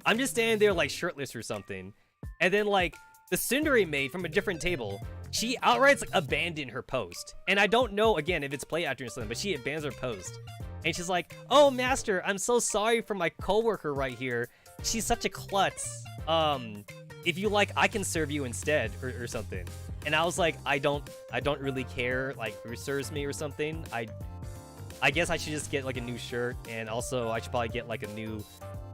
I'm just standing there like shirtless or something. And then like the tsundere maid from a different table, she outright like abandoned her post. And I don't know again if it's play acting or something, but she abandons her post. And she's like, "Oh master, I'm so sorry for my coworker right here. She's such a klutz. If you like, I can serve you instead," or something. And I was like, I don't really care like who serves me or something. I guess I should just get like a new shirt, and also I should probably get like a new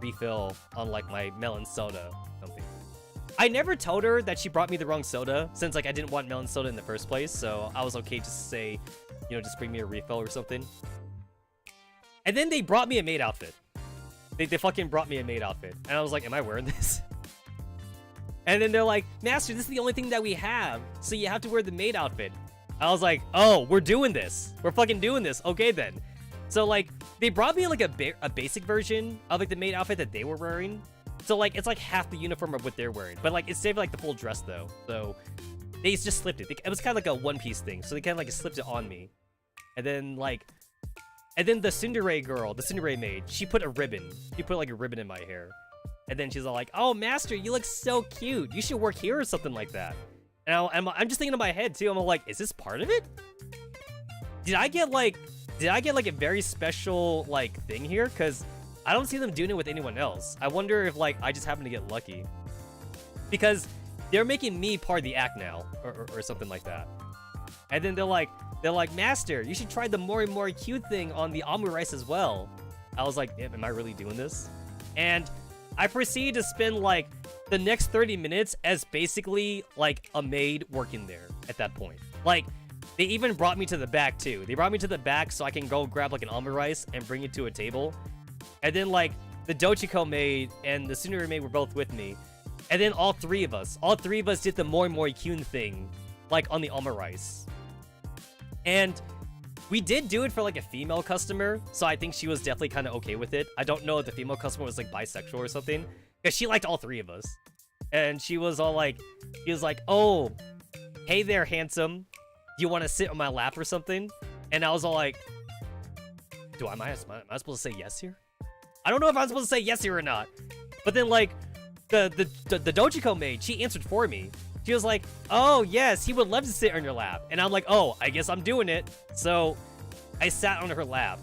refill on like my melon soda or something. I never told her that she brought me the wrong soda, since like I didn't want melon soda in the first place, so I was okay just to say, you know, just bring me a refill or something. And then they brought me a maid outfit. They fucking brought me a maid outfit. And I was like, am I wearing this? And then they're like, "Master, this is the only thing that we have, so you have to wear the maid outfit." I was like, "Oh, we're doing this. We're fucking doing this. Okay, then." So, like, they brought me, like, a basic version of, like, the maid outfit that they were wearing. So, like, it's, like, half the uniform of what they're wearing. But, like, it saved, like, the full dress, though. So, they just slipped it. It was kind of like a one-piece thing. So, they kind of, like, slipped it on me. And then, like... And then the tsundere girl, the tsundere maid, she put a ribbon. She put, like, a ribbon in my hair. And then she's all like, "Oh, master, you look so cute. You should work here or something like that." And I'm just thinking in my head, too. I'm like, is this part of it? Did I get, like, a very special, like, thing here? Because I don't see them doing it with anyone else. I wonder if, like, I just happen to get lucky. Because they're making me part of the act now, or something like that. And then they're like, "Master, you should try the Mori cute thing on the omurice as well." I was like, am I really doing this? And I proceeded to spend, like, the next 30 minutes as basically, like, a maid working there at that point. Like, they even brought me to the back, too. They brought me to the back so I can go grab, like, an omurice and bring it to a table. And then, like, the Dochiko maid and the tsundere maid were both with me. And then all three of us did the Mori Kyun thing, like, on the omurice. And we did do it for, like, a female customer, so I think she was definitely kind of okay with it. I don't know if the female customer was, like, bisexual or something, because she liked all three of us. And she was all like, "Oh, hey there, handsome. Do you want to sit on my lap or something?" And I was all like, am I supposed to say yes here? I don't know if I'm supposed to say yes here or not. But then, like, the Dochiko maid, she answered for me. She was like, "Oh, yes, he would love to sit on your lap." And I'm like, oh, I guess I'm doing it. So I sat on her lap.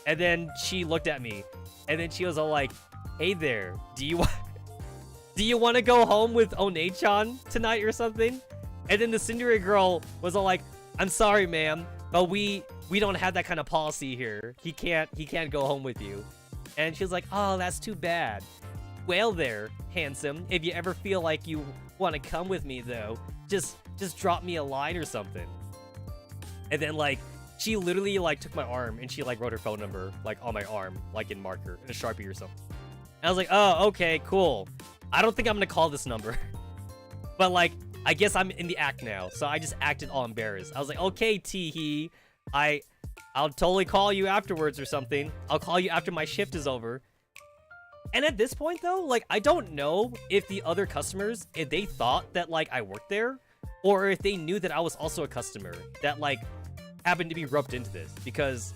And then she looked at me. And then she was all like, "Hey there, do you want to go home with One-chan tonight or something?" And then the tsundere girl was all like, "I'm sorry, ma'am, but we don't have that kind of policy here. He can't go home with you." And she was like, "Oh, that's too bad. Well there, handsome, if you ever feel like you want to come with me, though, just drop me a line or something." And then, like, she literally, like, took my arm and she, like, wrote her phone number, like, on my arm, like, in marker, in a Sharpie or something. And I was like, oh, okay, cool. I don't think I'm gonna call this number. But, like, I guess I'm in the act now, so I just acted all embarrassed. I was like, "Okay, Teehee, I'll totally call you afterwards or something. I'll call you after my shift is over." And at this point, though, like, I don't know if the other customers, if they thought that, like, I worked there, or if they knew that I was also a customer that, like, happened to be roped into this. Because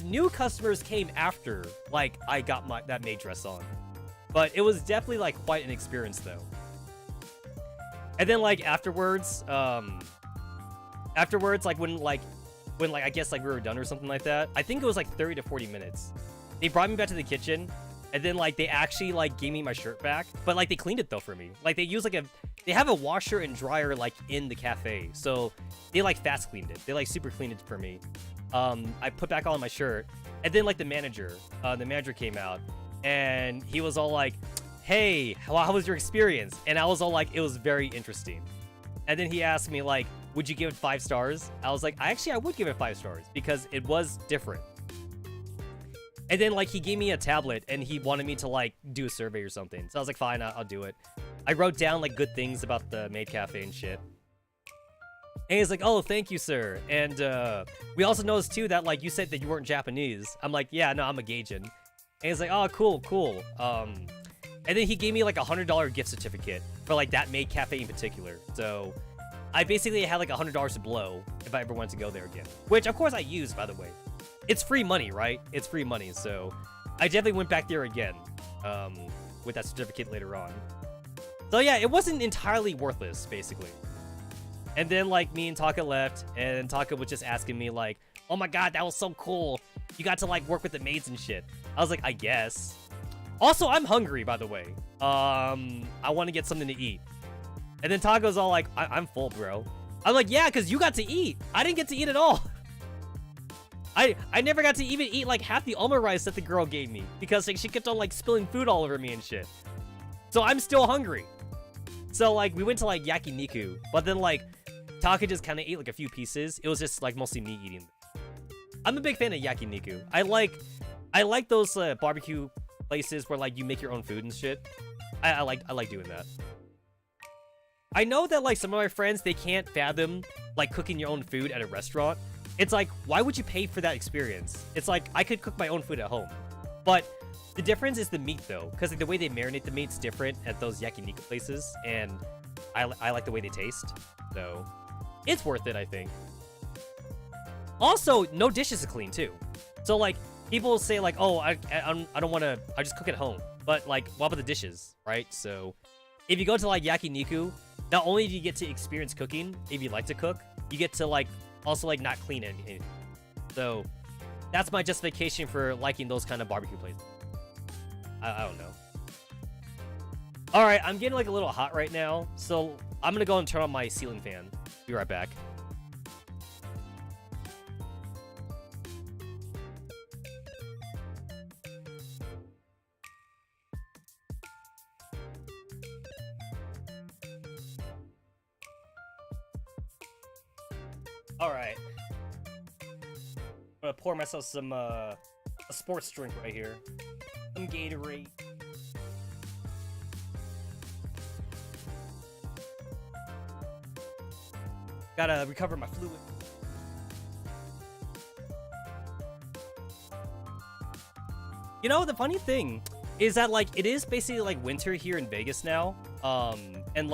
new customers came after, like, I got that maid dress on. But it was definitely, like, quite an experience, though. And then, like, afterwards, like, when I guess, like, we were done or something like that, I think it was, like, 30 to 40 minutes. They brought me back to the kitchen, and then, like, they actually, like, gave me my shirt back. But, like, they cleaned it, though, for me. Like, they used, like, they have a washer and dryer, like, in the cafe. So, they, like, fast cleaned it. They, like, super cleaned it for me. I put back on my shirt. And then, like, the manager came out. And he was all like, hey, how was your experience? And I was all like, it was very interesting. And then he asked me like, would you give it 5 stars? I was like, I would give it 5 stars because it was different. And then like he gave me a tablet and he wanted me to like do a survey or something. So I was like, fine, I'll do it. I wrote down like good things about the maid cafe and shit. And he's like, oh, thank you, sir. And we also noticed too that like you said that you weren't Japanese. I'm like, yeah, no, I'm a Gaijin. And he's like, oh, cool. And then he gave me like $100 gift certificate for like that maid cafe in particular. So I basically had like $100 to blow if I ever wanted to go there again. Which of course I used, by the way. It's free money, right? It's free money, so I definitely went back there again with that certificate later on. So yeah, it wasn't entirely worthless, basically. And then like me and Taka left, and Taka was just asking me like, oh my god, that was so cool. You got to like work with the maids and shit. I was like, I guess. Also, I'm hungry, by the way. I want to get something to eat. And then Taco's all like, I'm full, bro. I'm like, yeah, because you got to eat. I didn't get to eat at all. I never got to even eat like half the almond rice that the girl gave me because like she kept on like spilling food all over me and shit. So I'm still hungry. So like we went to like yakiniku, but then like Taka just kind of ate like a few pieces. It was just like mostly me eating. I'm a big fan of yakiniku. I like those barbecue places where like you make your own food and shit. I like doing that. I know that like some of my friends, they can't fathom like cooking your own food at a restaurant. It's like, why would you pay for that experience? It's like, I could cook my own food at home. But the difference is the meat, though. Because like, the way they marinate the meat's different at those yakiniku places. And I like the way they taste. So, it's worth it, I think. Also, no dishes are clean, too. So, like, people say, like, oh, I don't want to... I just cook at home. But, like, what about the dishes, right? So, if you go to, like, yakiniku, not only do you get to experience cooking, if you like to cook, you get to, like... also, like, not clean anything. So, that's my justification for liking those kind of barbecue places. I don't know. Alright, I'm getting, like, a little hot right now. So, I'm gonna go and turn on my ceiling fan. Be right back. Alright. I'm gonna pour myself some, a sports drink right here. Some Gatorade. Gotta recover my fluid. You know, the funny thing is that, like, it is basically, like, winter here in Vegas now. And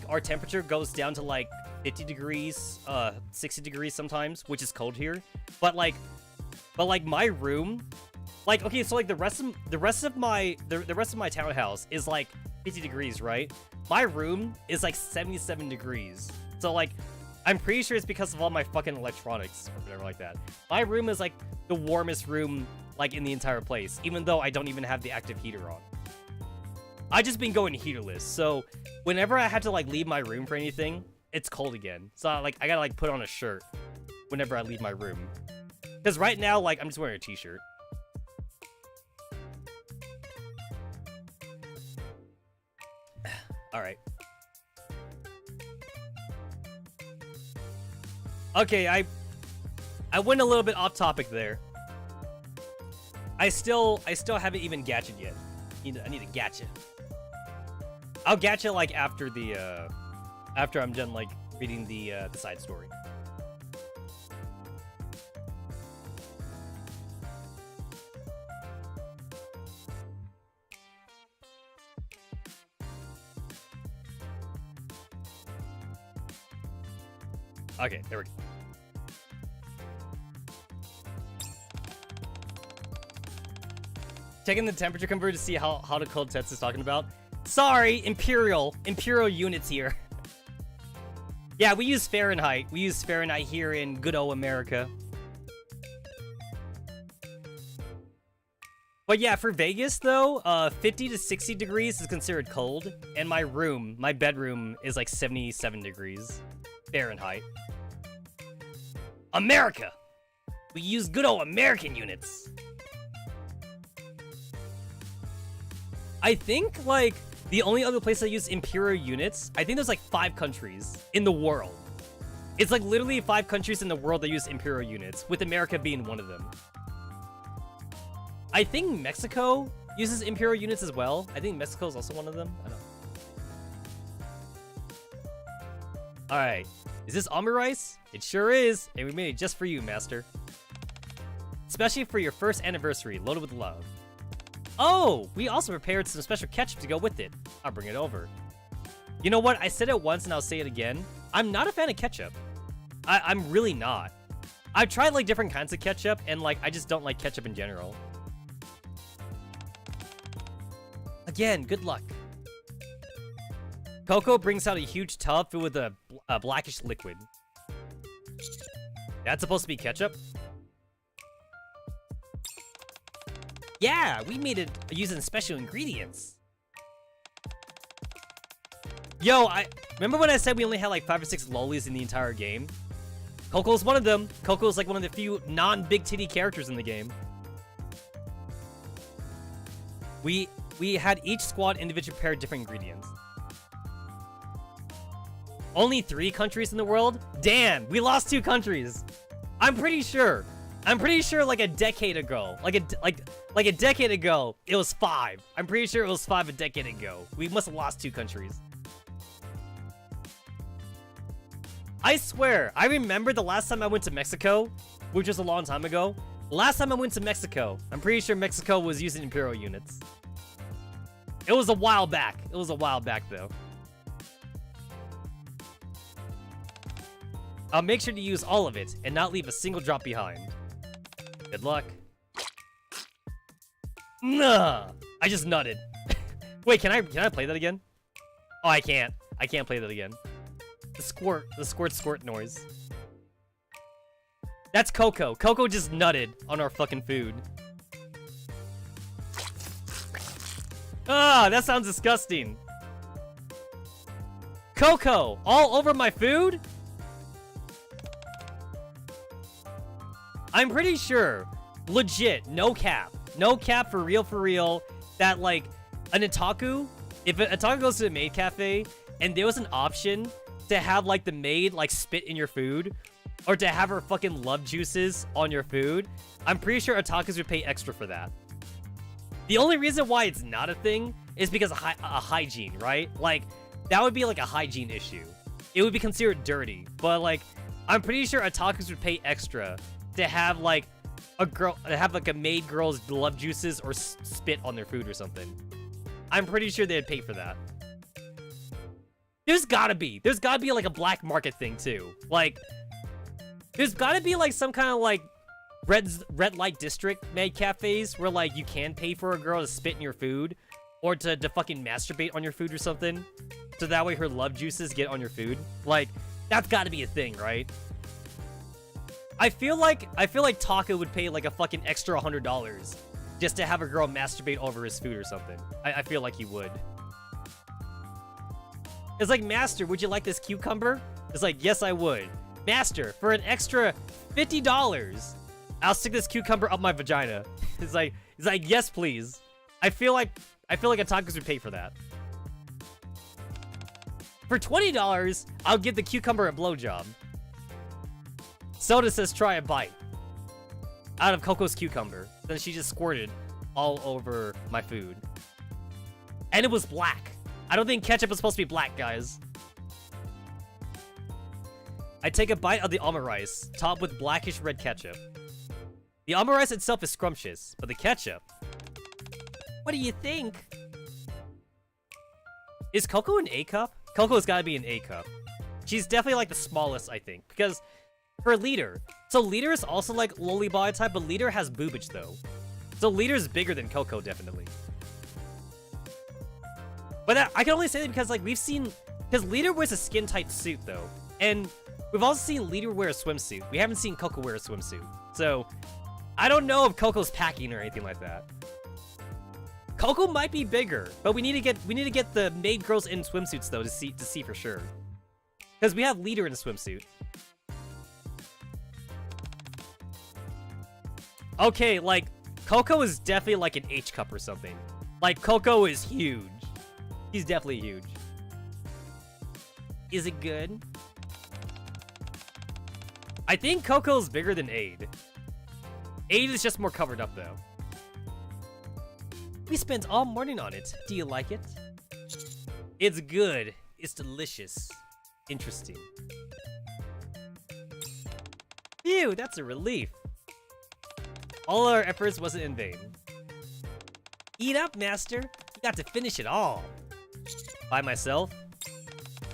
our temperature goes down to, like, 50 degrees, 60 degrees sometimes, which is cold here. But my room, like, okay, so like the rest of my townhouse is like 50 degrees, right? My room is like 77 degrees. So like, I'm pretty sure it's because of all my fucking electronics or whatever like that. My room is like the warmest room like in the entire place, even though I don't even have the active heater on. I just been going heaterless, so whenever I had to like leave my room for anything, it's cold again. So like I gotta like put on a shirt whenever I leave my room. Because right now, like, I'm just wearing a t-shirt. Alright. Okay, I went a little bit off topic there. I still haven't even Gacha'd yet. I need a Gacha. I'll Gacha like after the after I'm done like reading the side story. Okay, there we go. Checking the temperature converter to see how to cold Tets is talking about. Sorry, Imperial units here. Yeah, we use Fahrenheit. We use Fahrenheit here in good old America. But yeah, for Vegas though, 50 to 60 degrees is considered cold, and my bedroom is like 77 degrees Fahrenheit. America! We use good old American units. I think, like, the only other place that use Imperial units, I think there's, like, 5 countries in the world. It's, like, literally 5 countries in the world that use Imperial units, with America being one of them. I think Mexico uses Imperial units as well. I think Mexico is also one of them. I don't know. Alright. Is this omurice? It sure is, and we made it just for you, Master. Especially for your first anniversary, loaded with love. Oh, we also prepared some special ketchup to go with it. I'll bring it over. You know what? I said it once and I'll say it again. I'm not a fan of ketchup. I'm really not. I've tried, like, different kinds of ketchup, and, like, I just don't like ketchup in general. Again, good luck. Coco brings out a huge tub filled with a blackish liquid. That's supposed to be ketchup? Yeah, we made it using special ingredients. Yo, I remember when I said we only had like 5 or 6 lolis in the entire game? Coco's one of them. Coco's like one of the few non-big titty characters in the game. We had each squad individually prepare different ingredients. Only 3 countries in the world? Damn, we lost 2 countries. I'm pretty sure like a decade ago, like a decade ago, it was 5. I'm pretty sure it was 5 a decade ago. We must have lost 2 countries. I swear, I remember the last time I went to Mexico, which was a long time ago. Last time I went to Mexico, I'm pretty sure Mexico was using Imperial units. It was a while back. It was a while back, though. I'll make sure to use all of it and not leave a single drop behind. Good luck. Nah, I just nutted. Wait, can I play that again? Oh, I can't. I can't play that again. The squirt noise. That's Coco. Coco just nutted on our fucking food. Ah, that sounds disgusting. Coco, all over my food? I'm pretty sure, legit, no cap for real, that like an otaku, if an otaku goes to a maid cafe and there was an option to have like the maid like spit in your food or to have her fucking love juices on your food, I'm pretty sure otakus would pay extra for that. The only reason why it's not a thing is because of hygiene, right? Like, that would be like a hygiene issue. It would be considered dirty, but like, I'm pretty sure otakus would pay extra to have like a maid girl's love juices or spit on their food or something. I'm pretty sure they'd pay for that. There's gotta be like a black market thing too. Like, there's gotta be like some kind of like red light district maid cafes where like you can pay for a girl to spit in your food or to fucking masturbate on your food or something, so that way her love juices get on your food. Like, that's gotta be a thing, right? I feel like Taka would pay like a fucking extra $100 just to have a girl masturbate over his food or something. I feel like he would. It's like, Master, would you like this cucumber? It's like, yes, I would. Master, for an extra $50, I'll stick this cucumber up my vagina. It's like, yes, please. I feel like otakus would pay for that. For $20, I'll give the cucumber a blowjob. Soda says try a bite. Out of Coco's cucumber. Then she just squirted all over my food. And it was black. I don't think ketchup is supposed to be black, guys. I take a bite of the omurice, topped with blackish red ketchup. The omurice itself is scrumptious, but the ketchup... What do you think? Is Coco an A cup? Coco's gotta be an A cup. She's definitely like the smallest, I think, because her leader. So leader is also like loli body type, but leader has boobage though. So leader's bigger than Coco, definitely. But I can only say that because like we've seen, because leader wears a skin tight suit though, and we've also seen leader wear a swimsuit. We haven't seen Coco wear a swimsuit, so I don't know if Coco's packing or anything like that. Coco might be bigger, but we need to get the maid girls in swimsuits though to see for sure, because we have leader in a swimsuit. Okay, like Coco is definitely like an H cup or something. Like, Coco is huge. He's definitely huge. Is it good? I think Coco's bigger than Aid. Aid is just more covered up, though. We spent all morning on it. Do you like it? It's good. It's delicious. Interesting. Phew, that's a relief. All our efforts wasn't in vain. Eat up, master. You got to finish it all. By myself?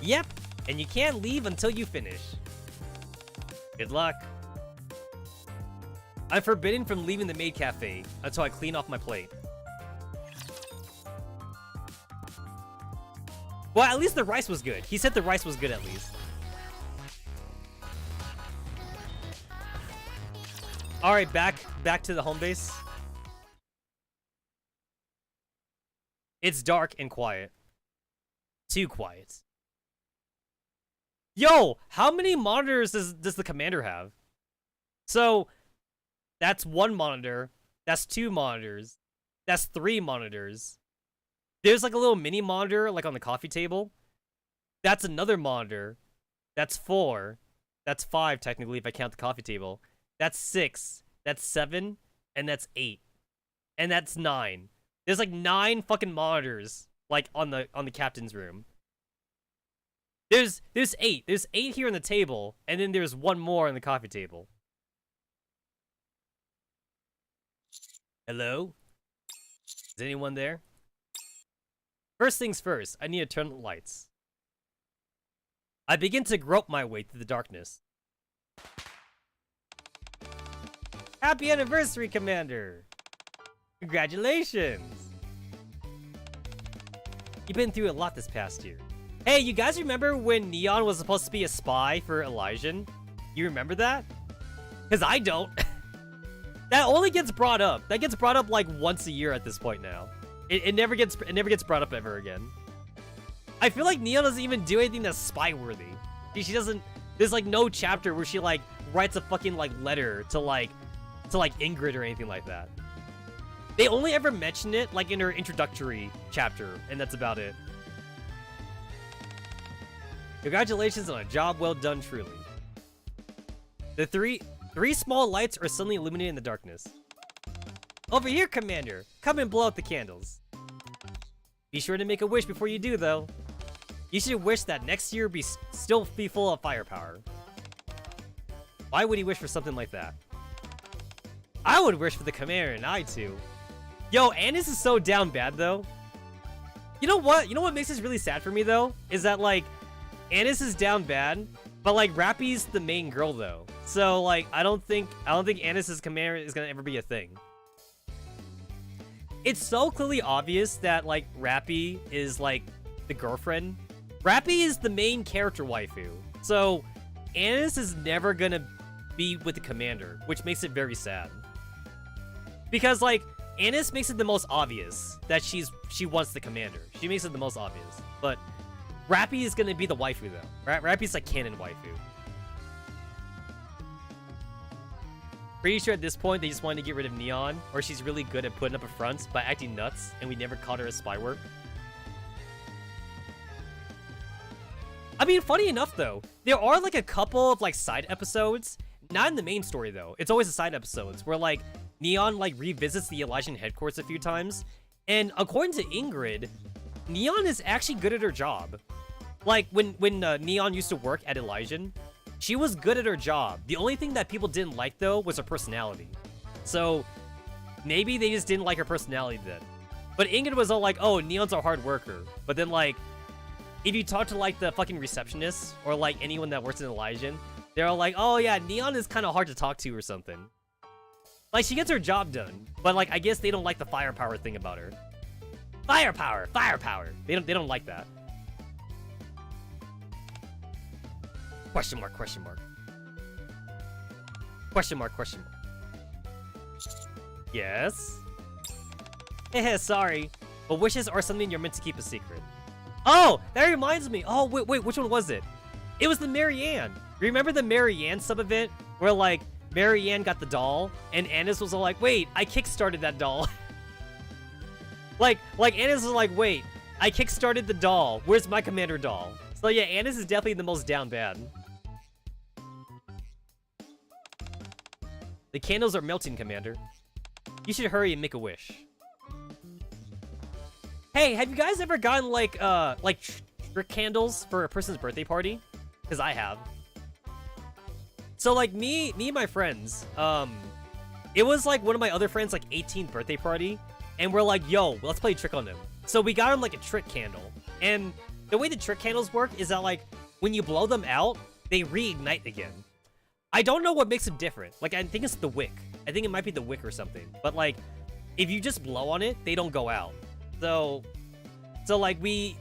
Yep, and you can't leave until you finish. Good luck. I'm forbidden from leaving the maid cafe until I clean off my plate. Well, at least the rice was good. He said the rice was good at least. Alright, back to the home base. It's dark and quiet. Too quiet. Yo, how many monitors does the commander have? So, that's 1 monitor. That's 2 monitors. That's 3 monitors. There's like a little mini monitor like on the coffee table. That's another monitor. That's 4. That's 5 technically if I count the coffee table. That's 6. That's 7. And that's 8. And that's 9. There's like 9 fucking monitors like on the captain's room. There's 8. There's 8 here on the table, and then there's 1 more on the coffee table. Hello? Is anyone there? First things first, I need to turn the lights. I begin to grope my way through the darkness. Happy anniversary, Commander! Congratulations! You've been through a lot this past year. Hey, you guys remember when Neon was supposed to be a spy for Elysian? You remember that? Because I don't. That only gets brought up. That gets brought up like once a year at this point now. It never gets brought up ever again. I feel like Neon doesn't even do anything that's spy-worthy. She doesn't. There's like no chapter where she like writes a fucking like letter to Ingrid or anything like that. They only ever mention it like in her introductory chapter, and that's about it. Congratulations on a job well done, truly. The three small lights are suddenly illuminating the darkness. Over here, Commander! Come and blow out the candles. Be sure to make a wish before you do, though. You should wish that next year still be full of firepower. Why would he wish for something like that? I would wish for the Commander and I too. Yo, Annis is so down bad, though. You know what? You know what makes this really sad for me, though? Is that, like, Annis is down bad, but, like, Rappy's the main girl, though. So, like, I don't think Annis's Commander is gonna ever be a thing. It's so clearly obvious that, like, Rappy is, like, the girlfriend. Rappy is the main character waifu. So, Annis is never gonna be with the Commander, which makes it very sad. Because, like, Annis makes it the most obvious that she wants the Commander. She makes it the most obvious. But Rappy is gonna be the waifu, though. Rappy's, like, canon waifu. Pretty sure at this point they just wanted to get rid of Neon, or she's really good at putting up a front by acting nuts, and we never caught her as spy work. I mean, funny enough, though, there are, like, a couple of, like, side episodes, not in the main story, though. It's always the side episodes, where, like, Neon, like, revisits the Elysian headquarters a few times, and according to Ingrid, Neon is actually good at her job. Like, when Neon used to work at Elysian, she was good at her job. The only thing that people didn't like, though, was her personality. So, maybe they just didn't like her personality then. But Ingrid was all like, oh, Neon's a hard worker. But then, like, if you talk to, like, the fucking receptionist, or, like, anyone that works in Elysian, they're all like, oh, yeah, Neon is kind of hard to talk to or something. Like, she gets her job done. But, like, I guess they don't like the firepower thing about her. Firepower! Firepower! They don't like that. Question mark, question mark. Question mark, question mark. Yes? Heh, sorry. But wishes are something you're meant to keep a secret. Oh, that reminds me. Oh, wait, which one was it? It was the Marianne. Remember the Marianne sub-event? Where, like, Marianne got the doll, and Annis was all like, wait, I kickstarted that doll. Like Annis is like, wait, I kickstarted the doll. Where's my commander doll? So yeah, Annis is definitely the most down bad. The candles are melting, Commander. You should hurry and make a wish. Hey, have you guys ever gotten like trick candles for a person's birthday party? Because I have. So like me and my friends, it was like one of my other friends' like 18th birthday party, and we're like, yo, let's play a trick on him. So we got him like a trick candle, and the way the trick candles work is that like when you blow them out, they reignite again. I don't know what makes them different. Like I think it's the wick. I think it might be the wick or something. But like, if you just blow on it, they don't go out. So like we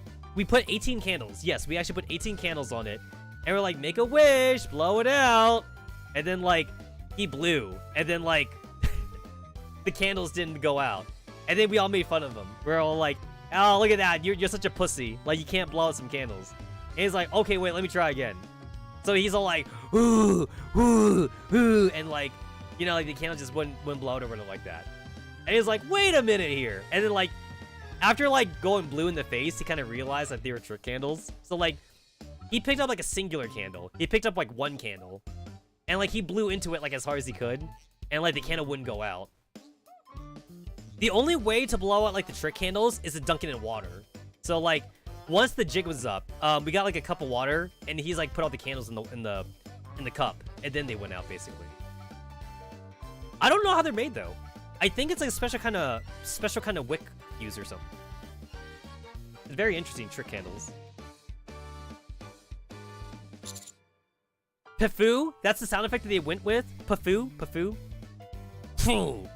put 18 candles. Yes, we actually put 18 candles on it. And we're like, make a wish, blow it out. And then like, he blew. And then like, the candles didn't go out. And then we all made fun of him. We're all like, oh, look at that. You're such a pussy. Like, you can't blow out some candles. And he's like, okay, wait, let me try again. So he's all like, ooh, ooh, ooh. And like, you know, like the candle just wouldn't blow out or whatever like that. And he's like, wait a minute here. And then like, after like going blue in the face, he kind of realized that they were trick candles. So like, he picked up like a singular candle. He picked up like one candle. And like, he blew into it like as hard as he could. And like, the candle wouldn't go out. The only way to blow out like the trick candles is to dunk it in water. So like, once the jig was up, we got like a cup of water, and he's like put all the candles in the cup, and then they went out basically. I don't know how they're made though. I think it's like a special kind of wick fuse or something. It's very interesting trick candles. Pafoo? That's the sound effect that they went with? Pafoo? Pafoo? Pfoo.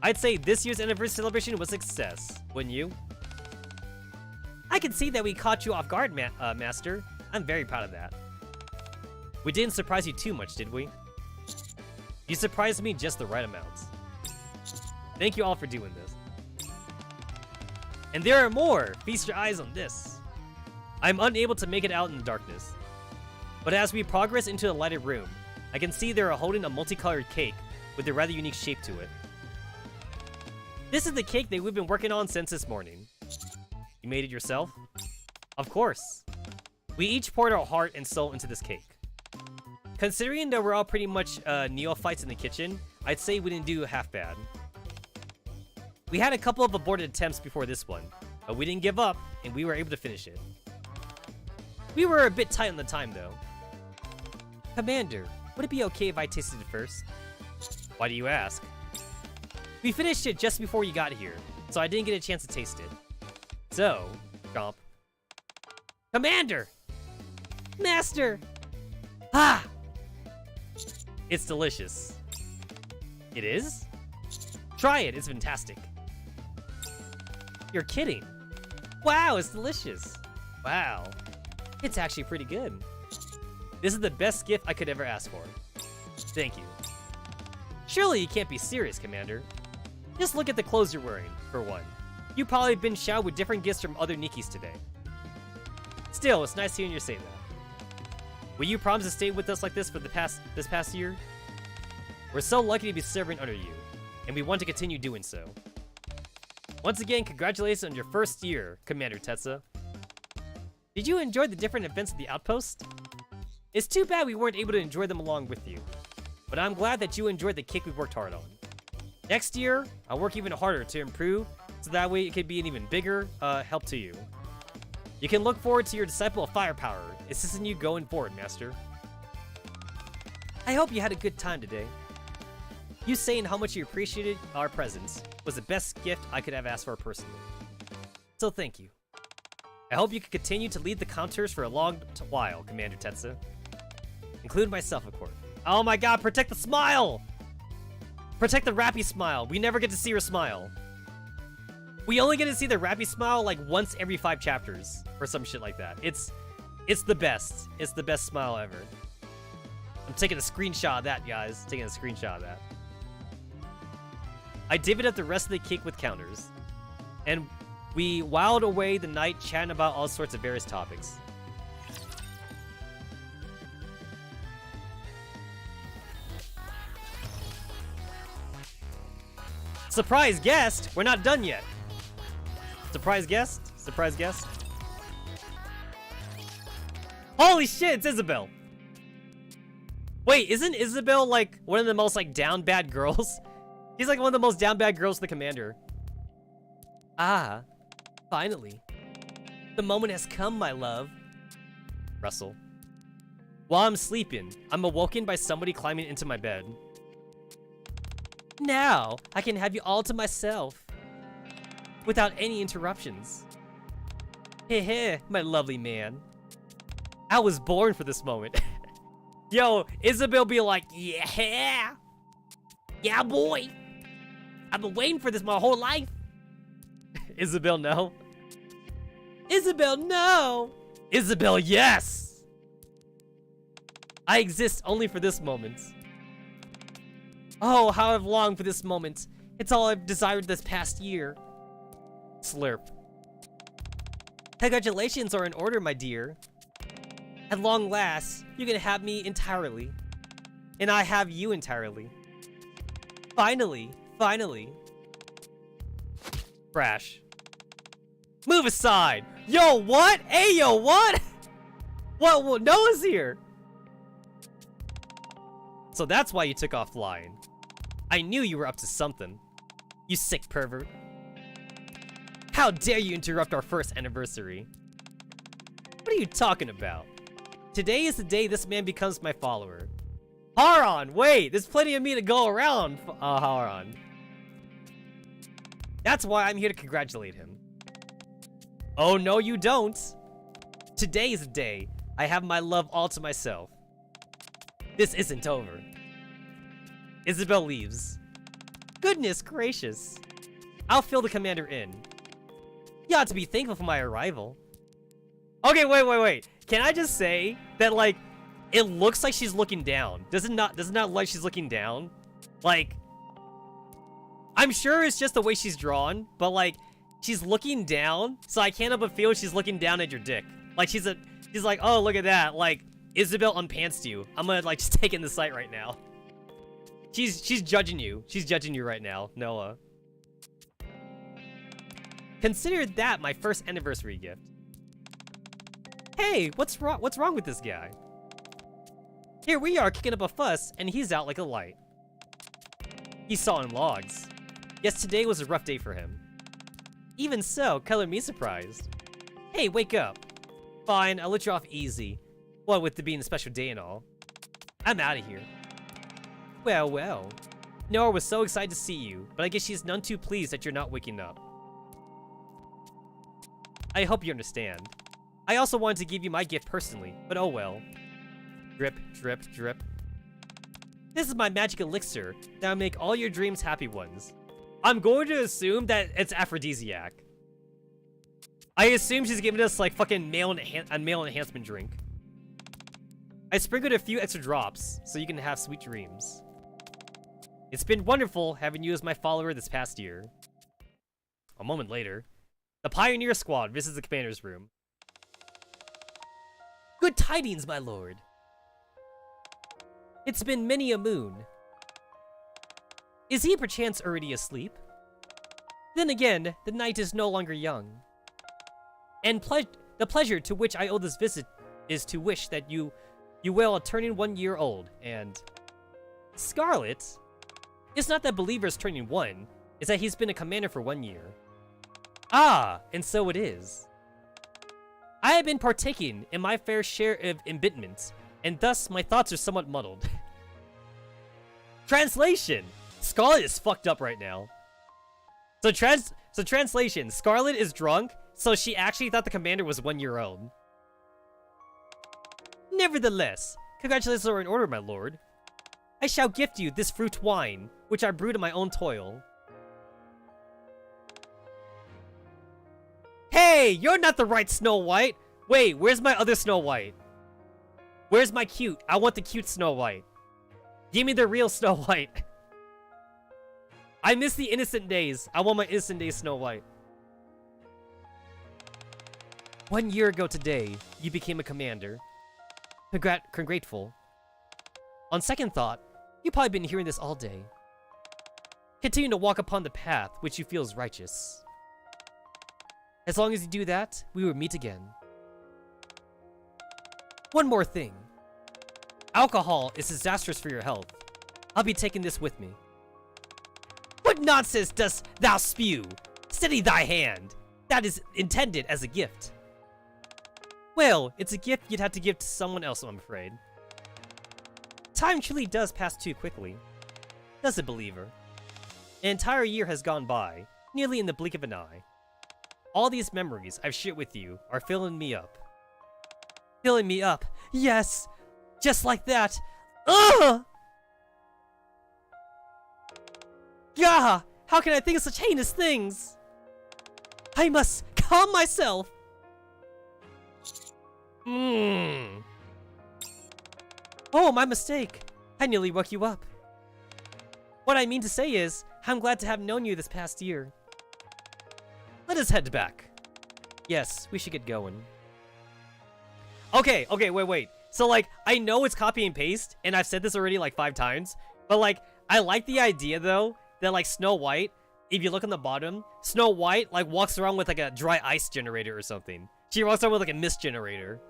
I'd say this year's anniversary celebration was a success, wouldn't you? I can see that we caught you off guard, Master. I'm very proud of that. We didn't surprise you too much, did we? You surprised me just the right amount. Thank you all for doing this. And there are more! Feast your eyes on this. I'm unable to make it out in the darkness. But as we progress into a lighted room, I can see they are holding a multicolored cake with a rather unique shape to it. This is the cake that we've been working on since this morning. You made it yourself? Of course. We each poured our heart and soul into this cake. Considering that we're all pretty much neophytes in the kitchen, I'd say we didn't do half bad. We had a couple of aborted attempts before this one, but we didn't give up, and we were able to finish it. We were a bit tight on the time, though. Commander, would it be okay if I tasted it first? Why do you ask? We finished it just before you got here, so I didn't get a chance to taste it. So, chomp. Commander! Master! Ah! It's delicious. It is? Try it, it's fantastic. You're kidding. Wow, it's delicious. Wow. It's actually pretty good. This is the best gift I could ever ask for. Thank you. Surely you can't be serious, Commander. Just look at the clothes you're wearing, for one. You've probably been showered with different gifts from other Nikkes today. Still, it's nice hearing you say that. Will you promise to stay with us like this for this past year? We're so lucky to be serving under you, and we want to continue doing so. Once again, congratulations on your first year, Commander Tetsa. Did you enjoy the different events at the outpost? It's too bad we weren't able to enjoy them along with you, but I'm glad that you enjoyed the cake we worked hard on. Next year, I'll work even harder to improve, so that way it could be an even bigger help to you. You can look forward to your Disciple of Firepower, assisting you going forward, Master. I hope you had a good time today. You saying how much you appreciated our presence was the best gift I could have asked for personally. So thank you. I hope you can continue to lead the counters for a long while, Commander Tetsa. Including myself, of course. Oh my god, protect the smile! Protect the Rappy smile. We never get to see her smile. We only get to see the Rappy smile like once every 5 chapters or some shit like that. It's the best. It's the best smile ever. I'm taking a screenshot of that, guys. Taking a screenshot of that. I divvied up the rest of the cake with counters, and we whiled away the night chatting about all sorts of various topics. Surprise guest? We're not done yet. Surprise guest? Surprise guest? Holy shit, it's Isabelle. Wait, isn't Isabelle like one of the most like down bad girls? She's like one of the most down bad girls to the commander. Ah, finally. The moment has come, my love. Russell. While I'm sleeping, I'm awoken by somebody climbing into my bed. Now, I can have you all to myself. Without any interruptions. Heh heh, my lovely man. I was born for this moment. Yo, Isabelle be like, yeah. Yeah, boy. I've been waiting for this my whole life. Isabelle, no. Isabelle, no. Isabelle, yes. I exist only for this moment. Oh, how I've longed for this moment. It's all I've desired this past year. Slurp. Congratulations are in order, my dear. At long last, you can have me entirely. And I have you entirely. Finally, finally. Crash. Move aside! Yo, what? Hey, yo, what? What? Noah's here! So that's why you took off flying. I knew you were up to something. You sick pervert. How dare you interrupt our first anniversary? What are you talking about? Today is the day this man becomes my follower. Haron, wait, there's plenty of me to go around, Haron. That's why I'm here to congratulate him. Oh, no, you don't. Today is the day I have my love all to myself. This isn't over. Isabelle leaves. Goodness gracious. I'll fill the commander in. You ought to be thankful for my arrival. Okay, wait. Can I just say that, like, it looks like she's looking down. Does it not look like she's looking down? Like, I'm sure it's just the way she's drawn, but, like, she's looking down, so I can't help but feel she's looking down at your dick. Like, she's like, oh, look at that. Like, Isabelle unpantsed you. I'm gonna, like, just take in the sight right now. She's judging you. She's judging you right now, Noah. Consider that my first anniversary gift. Hey, what's wrong with this guy? Here we are kicking up a fuss, and he's out like a light. He's sawing logs. Yes, today was a rough day for him. Even so, color me surprised. Hey, wake up. Fine, I'll let you off easy. What with it being a special day and all. I'm out of here. Well. Noah was so excited to see you, but I guess she's none too pleased that you're not waking up. I hope you understand. I also wanted to give you my gift personally, but oh well. Drip, drip, drip. This is my magic elixir that will make all your dreams happy ones. I'm going to assume that it's aphrodisiac. I assume she's giving us like fucking male enhancement drink. I sprinkled a few extra drops so you can have sweet dreams. It's been wonderful having you as my follower this past year. A moment later, the Pioneer Squad visits the commander's room. Good tidings, my lord. It's been many a moon. Is he perchance already asleep? Then again, the night is no longer young. And the pleasure to which I owe this visit is to wish that you will turning 1 year old, and... Scarlet? It's not that Believer's turning 1, it's that he's been a commander for 1 year. Ah, and so it is. I have been partaking in my fair share of embitment, and thus my thoughts are somewhat muddled. Translation! Scarlet is fucked up right now. So translation, Scarlet is drunk, so she actually thought the commander was 1 year old. Nevertheless, congratulations are in order, my lord. I shall gift you this fruit wine, which I brewed in my own toil. Hey, you're not the right Snow White! Wait, where's my other Snow White? Where's my cute? I want the cute Snow White. Give me the real Snow White. I miss the innocent days. I want my innocent days Snow White. 1 year ago today, you became a commander. Congrateful. On second thought, you've probably been hearing this all day. Continue to walk upon the path which you feel is righteous. As long as you do that, we will meet again. One more thing. Alcohol is disastrous for your health. I'll be taking this with me. What nonsense dost thou spew? Steady thy hand. That is intended as a gift. Well, it's a gift you'd have to give to someone else, I'm afraid. Time truly does pass too quickly. Does it, believer? An entire year has gone by, nearly in the blink of an eye. All these memories I've shared with you are filling me up. Filling me up, yes! Just like that! Ugh! Gah! How can I think of such heinous things? I must calm myself! Oh, my mistake. I nearly woke you up. What I mean to say is, I'm glad to have known you this past year. Let us head back. Yes, we should get going. Okay, wait. So, like, I know it's copy and paste, and I've said this already, like, 5 times, but, like, I like the idea, though, that, like, Snow White, if you look on the bottom, Snow White, like, walks around with, like, a dry ice generator or something. She walks around with, like, a mist generator.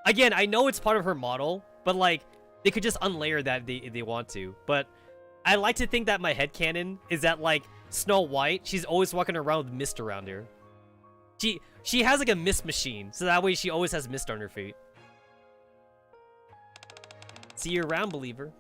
Again, I know it's part of her model, but, like, they could just unlayer that if they want to. But I like to think that my headcanon is that, like, Snow White, she's always walking around with mist around her. She has, like, a mist machine, so that way she always has mist on her feet. See you around, believer.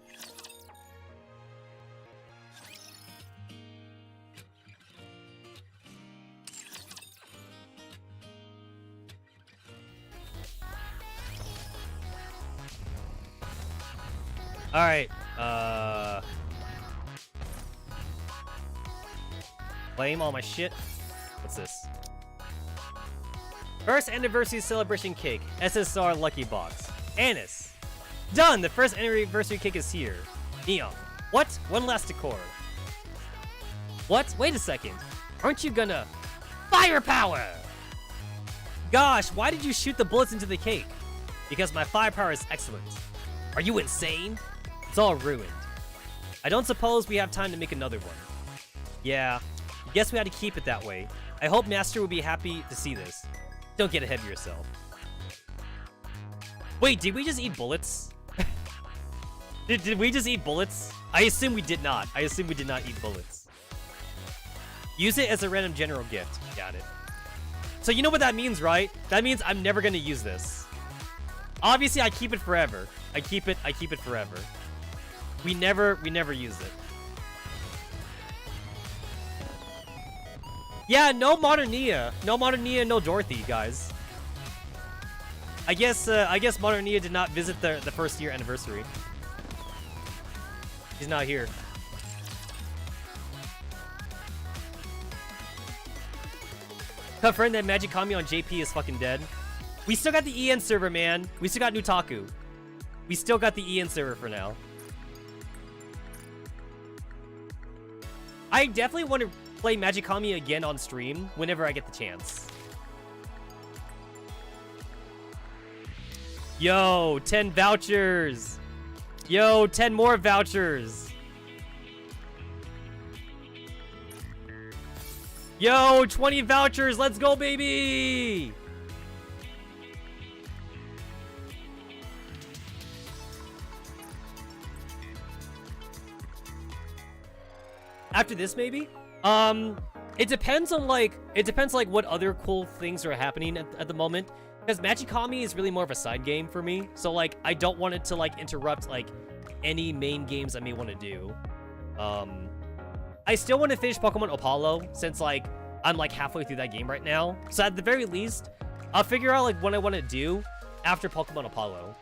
Alright, claim all my shit. What's this? First anniversary celebration cake. SSR lucky box. Anise. Done! The first anniversary cake is here. Neon. What? One last decor. What? Wait a second. Aren't you gonna... Firepower! Gosh, why did you shoot the bullets into the cake? Because my firepower is excellent. Are you insane? It's all ruined. I don't suppose we have time to make another one. Yeah, guess we had to keep it that way. I hope Master will be happy to see this. Don't get ahead of yourself. Wait, did we just eat bullets? Did we just eat bullets? I assume we did not. I assume we did not eat bullets. Use it as a random general gift. Got it. So you know what that means, right? That means I'm never gonna use this. Obviously, I keep it forever. I keep it forever. We never use it. Yeah, no Modern Nia. No Modern Nia, no Dorothy, guys. I guess Modern Nia did not visit the first year anniversary. He's not here. Confirm that Magic Kami on JP is fucking dead. We still got the EN server, man. We still got Nutaku. We still got the EN server for now. I definitely want to play Magic Kami again on stream whenever I get the chance. Yo, 10 vouchers. Yo, 10 more vouchers. Yo, 20 vouchers. Let's go, baby. After this, maybe? It depends on like what other cool things are happening at the moment. Because Magikami is really more of a side game for me. So like I don't want it to like interrupt like any main games I may want to do. I still want to finish Pokemon Apollo since like I'm like halfway through that game right now. So at the very least, I'll figure out like what I want to do after Pokemon Apollo.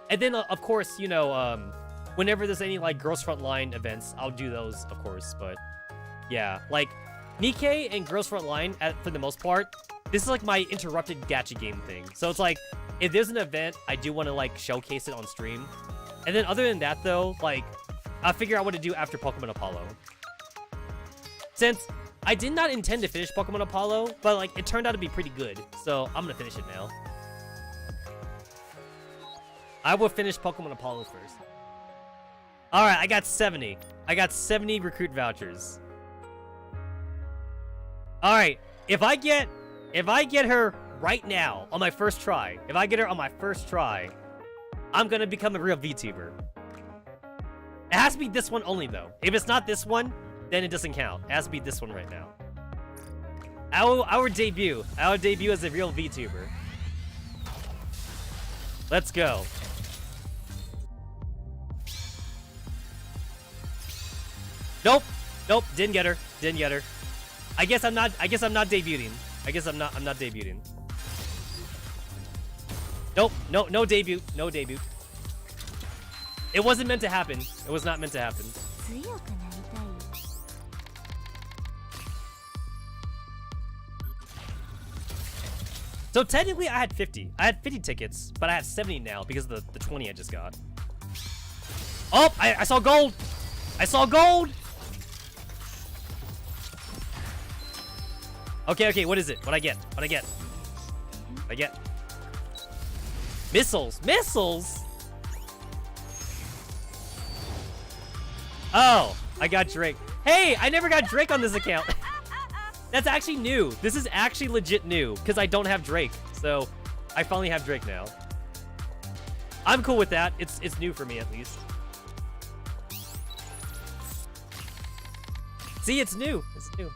And then of course, you know, whenever there's any like Girls Frontline events, I'll do those, of course. But yeah, like Nikke and Girls Frontline, for the most part, this is like my interrupted gacha game thing. So it's like, if there's an event, I do want to like showcase it on stream. And then other than that though, like, I'll figure out what to do after Pokemon Apollo. Since I did not intend to finish Pokemon Apollo, but like, it turned out to be pretty good. So I'm gonna finish it now. I will finish Pokemon Apollo first. All right, I got 70. I got 70 recruit vouchers. All right, if I get her right now on my first try, I'm gonna become a real VTuber. It has to be this one only though. If it's not this one, then it doesn't count. It has to be this one right now. Our debut as a real VTuber. Let's go. Nope. Nope. Didn't get her. I guess I'm not debuting. Nope. No debut. It wasn't meant to happen. It was not meant to happen. So technically I had 50. I had 50 tickets, but I have 70 now because of the 20 I just got. Oh, I saw gold. Okay, what is it? What I get? Missiles. Oh, I got Drake. Hey, I never got Drake on this account. That's actually new. This is actually legit new because I don't have Drake. So I finally have Drake now. I'm cool with that. It's new for me at least. See, it's new. Okay.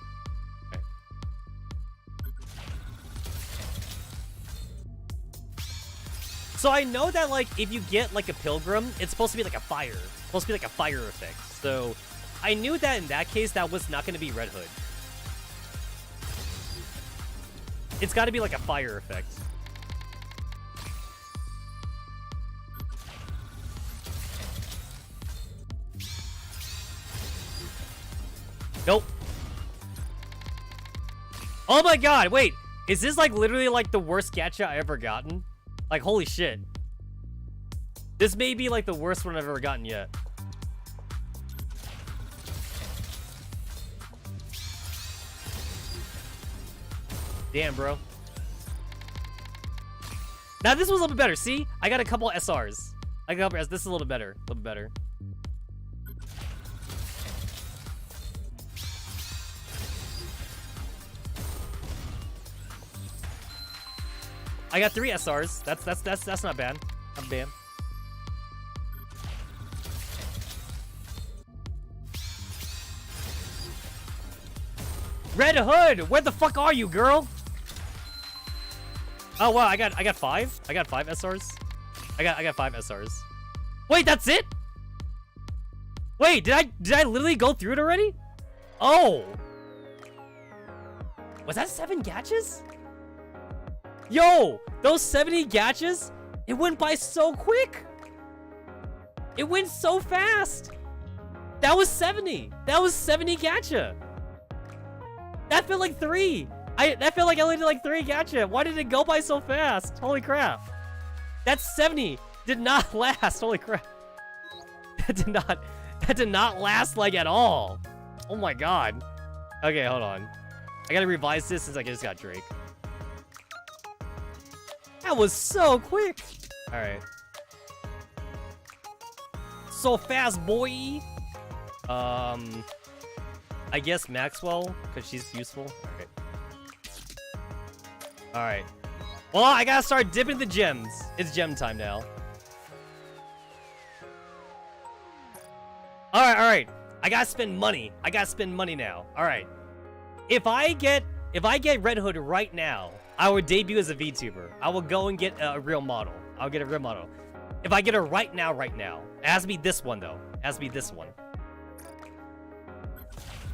So I know that like if you get like a pilgrim, it's supposed to be like a fire. It's supposed to be like a fire effect. So I knew that in that case that was not going to be Red Hood. It's got to be like a fire effect. Nope. Oh my god, wait. Is this like literally like the worst gacha I ever gotten? Like, holy shit. This may be like the worst one I've ever gotten yet. Damn, bro. Now this was a little bit better. See? I got a couple SRs. This is a little better. A little bit better. I got 3 SRs. That's not bad. Not bad. Red Hood, where the fuck are you, girl? Oh wow, I got 5. I got 5 SRs. I got 5 SRs. Wait, that's it? Wait, did I literally go through it already? Oh. Was that 7 gachas? Yo, those 70 gachas, it went by so quick. It went so fast. That was 70. That was 70 gacha. That felt like 3. That felt like I only did like 3 gacha. Why did it go by so fast? Holy crap. That's 70. Did not last. Holy crap. That did not last like at all. Oh my god. Okay, hold on. I gotta revise this since I just got Drake. That was so quick. All right. So fast, boy. I guess Maxwell, because she's useful. Okay. All right. Well, I gotta start dipping the gems. It's gem time now. All right. I gotta spend money. Now. All right. If I get Red Hood right now, I will debut as a VTuber. I will go and get a real model. I'll get a real model. If I get her right now, it has to be this one though. It has to be this one.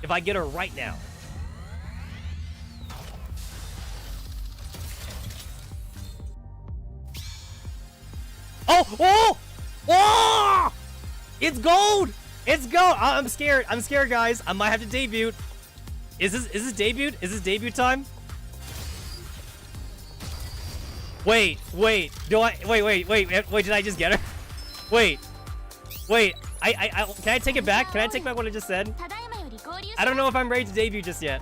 If I get her right now. Oh! It's gold! It's gold! I'm scared. I'm scared, guys. I might have to debut. Is this debut? Is this debut time? Wait. Did I just get her? Wait. Can I take it back? Can I take back what I just said? I don't know if I'm ready to debut just yet.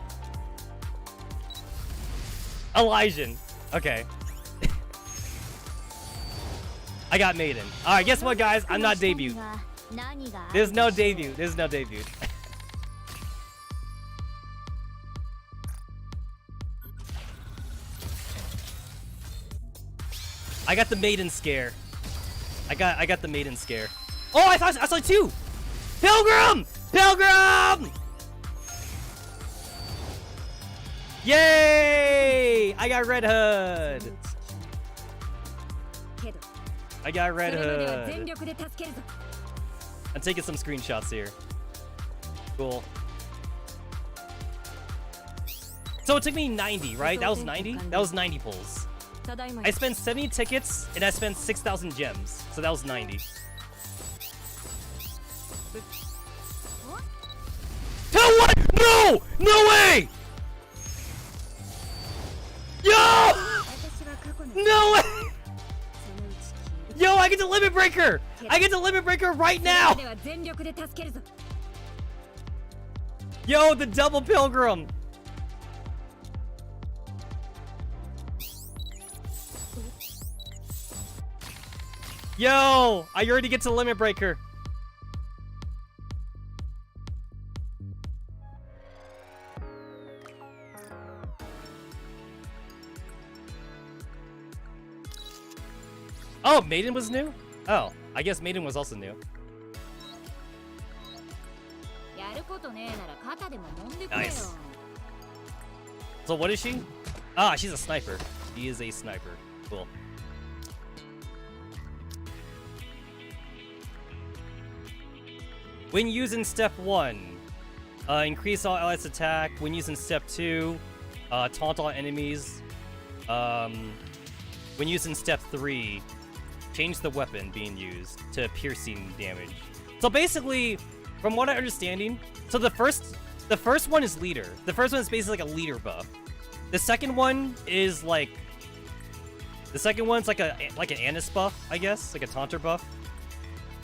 Elysian. Okay. I got Maiden. Alright, guess what, guys? I'm not debuted. There's no debut. There's no debut. I got the maiden scare. I got the maiden scare. Oh, I saw two. Pilgrim! Pilgrim! Yay! I got Red Hood. I got Red Hood. I'm taking some screenshots here. Cool. So it took me 90, right? That was 90? That was 90 pulls. I spent 70 tickets and I spent 6,000 gems. So that was 90. Tell what? No! No way! Yo! No way! Yo, I get the limit breaker! I get the limit breaker right now! Yo, the double pilgrim! Yo! I already get to limit breaker. Oh, Maiden was new? Oh, I guess Maiden was also new. Nice. So what is she? Ah, she's a sniper. She is a sniper. Cool. When using step 1, increase all allies attack. When using step 2, taunt all enemies. When using step 3, change the weapon being used to piercing damage. So basically, from what I'm understanding, so the first one is leader. The first one is basically like a leader buff. The second one is like, the second one's like an Annis buff, I guess, like a taunter buff.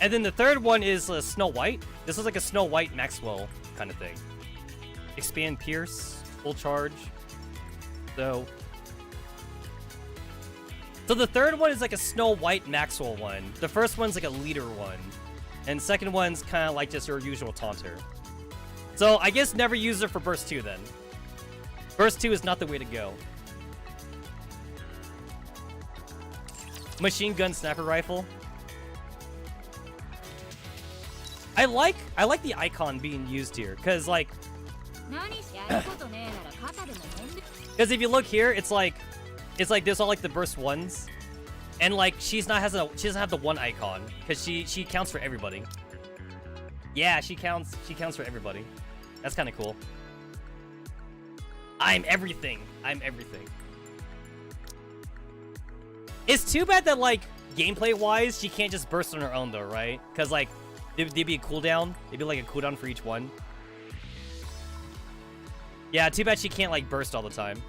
And then the third one is Snow White. This is like a Snow White Maxwell kind of thing. Expand Pierce, full charge. So the third one is like a Snow White Maxwell one. The first one's like a leader one. And second one's kind of like just your usual taunter. So I guess never use it for Burst 2 then. Burst 2 is not the way to go. Machine gun sniper rifle. I like the icon being used here, cause like, cause if you look here, it's like there's all like the burst ones, and like she doesn't have the one icon, cause she counts for everybody. Yeah, she counts for everybody. That's kind of cool. I'm everything. I'm everything. It's too bad that like gameplay wise, she can't just burst on her own though, right? Cause like. There'd be a cooldown. It'd be like a cooldown for each one. Yeah, too bad she can't like burst all the time.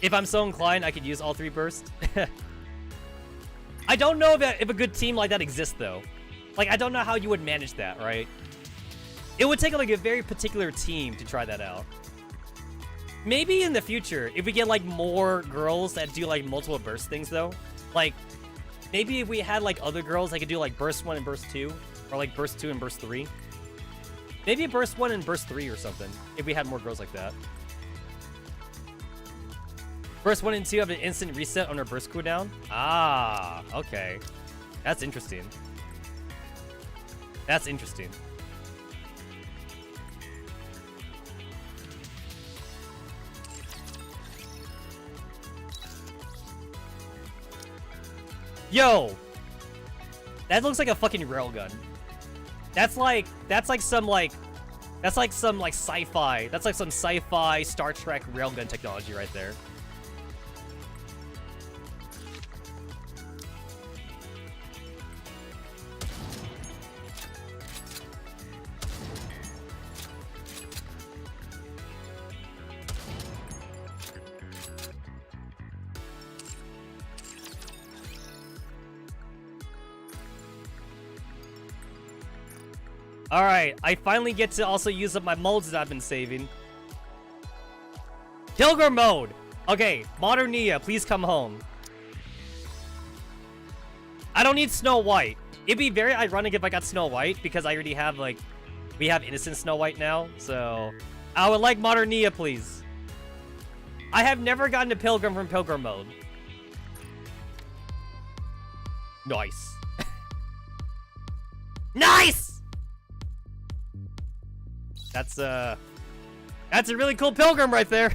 If I'm so inclined, I could use all 3 bursts. I don't know if a good team like that exists though. Like I don't know how you would manage that, right? It would take like a very particular team to try that out. Maybe in the future, if we get like more girls that do like multiple burst things though, like. Maybe if we had like other girls that could do like burst 1 and burst 2, or like burst 2 and burst 3. Maybe burst 1 and burst 3 or something, if we had more girls like that. Burst 1 and 2 have an instant reset on their burst cooldown. Ah, okay. That's interesting. That's interesting. Yo! That looks like a fucking railgun. That's like some sci-fi. That's like some sci-fi Star Trek railgun technology right there. Alright, I finally get to also use up my molds that I've been saving. Pilgrim mode! Okay, Modern Nia, please come home. I don't need Snow White. It'd be very ironic if I got Snow White, because I already have, like, we have innocent Snow White now, so... I would like Modern Nia, please. I have never gotten a Pilgrim from Pilgrim mode. Nice. Nice! That's a really cool Pilgrim right there.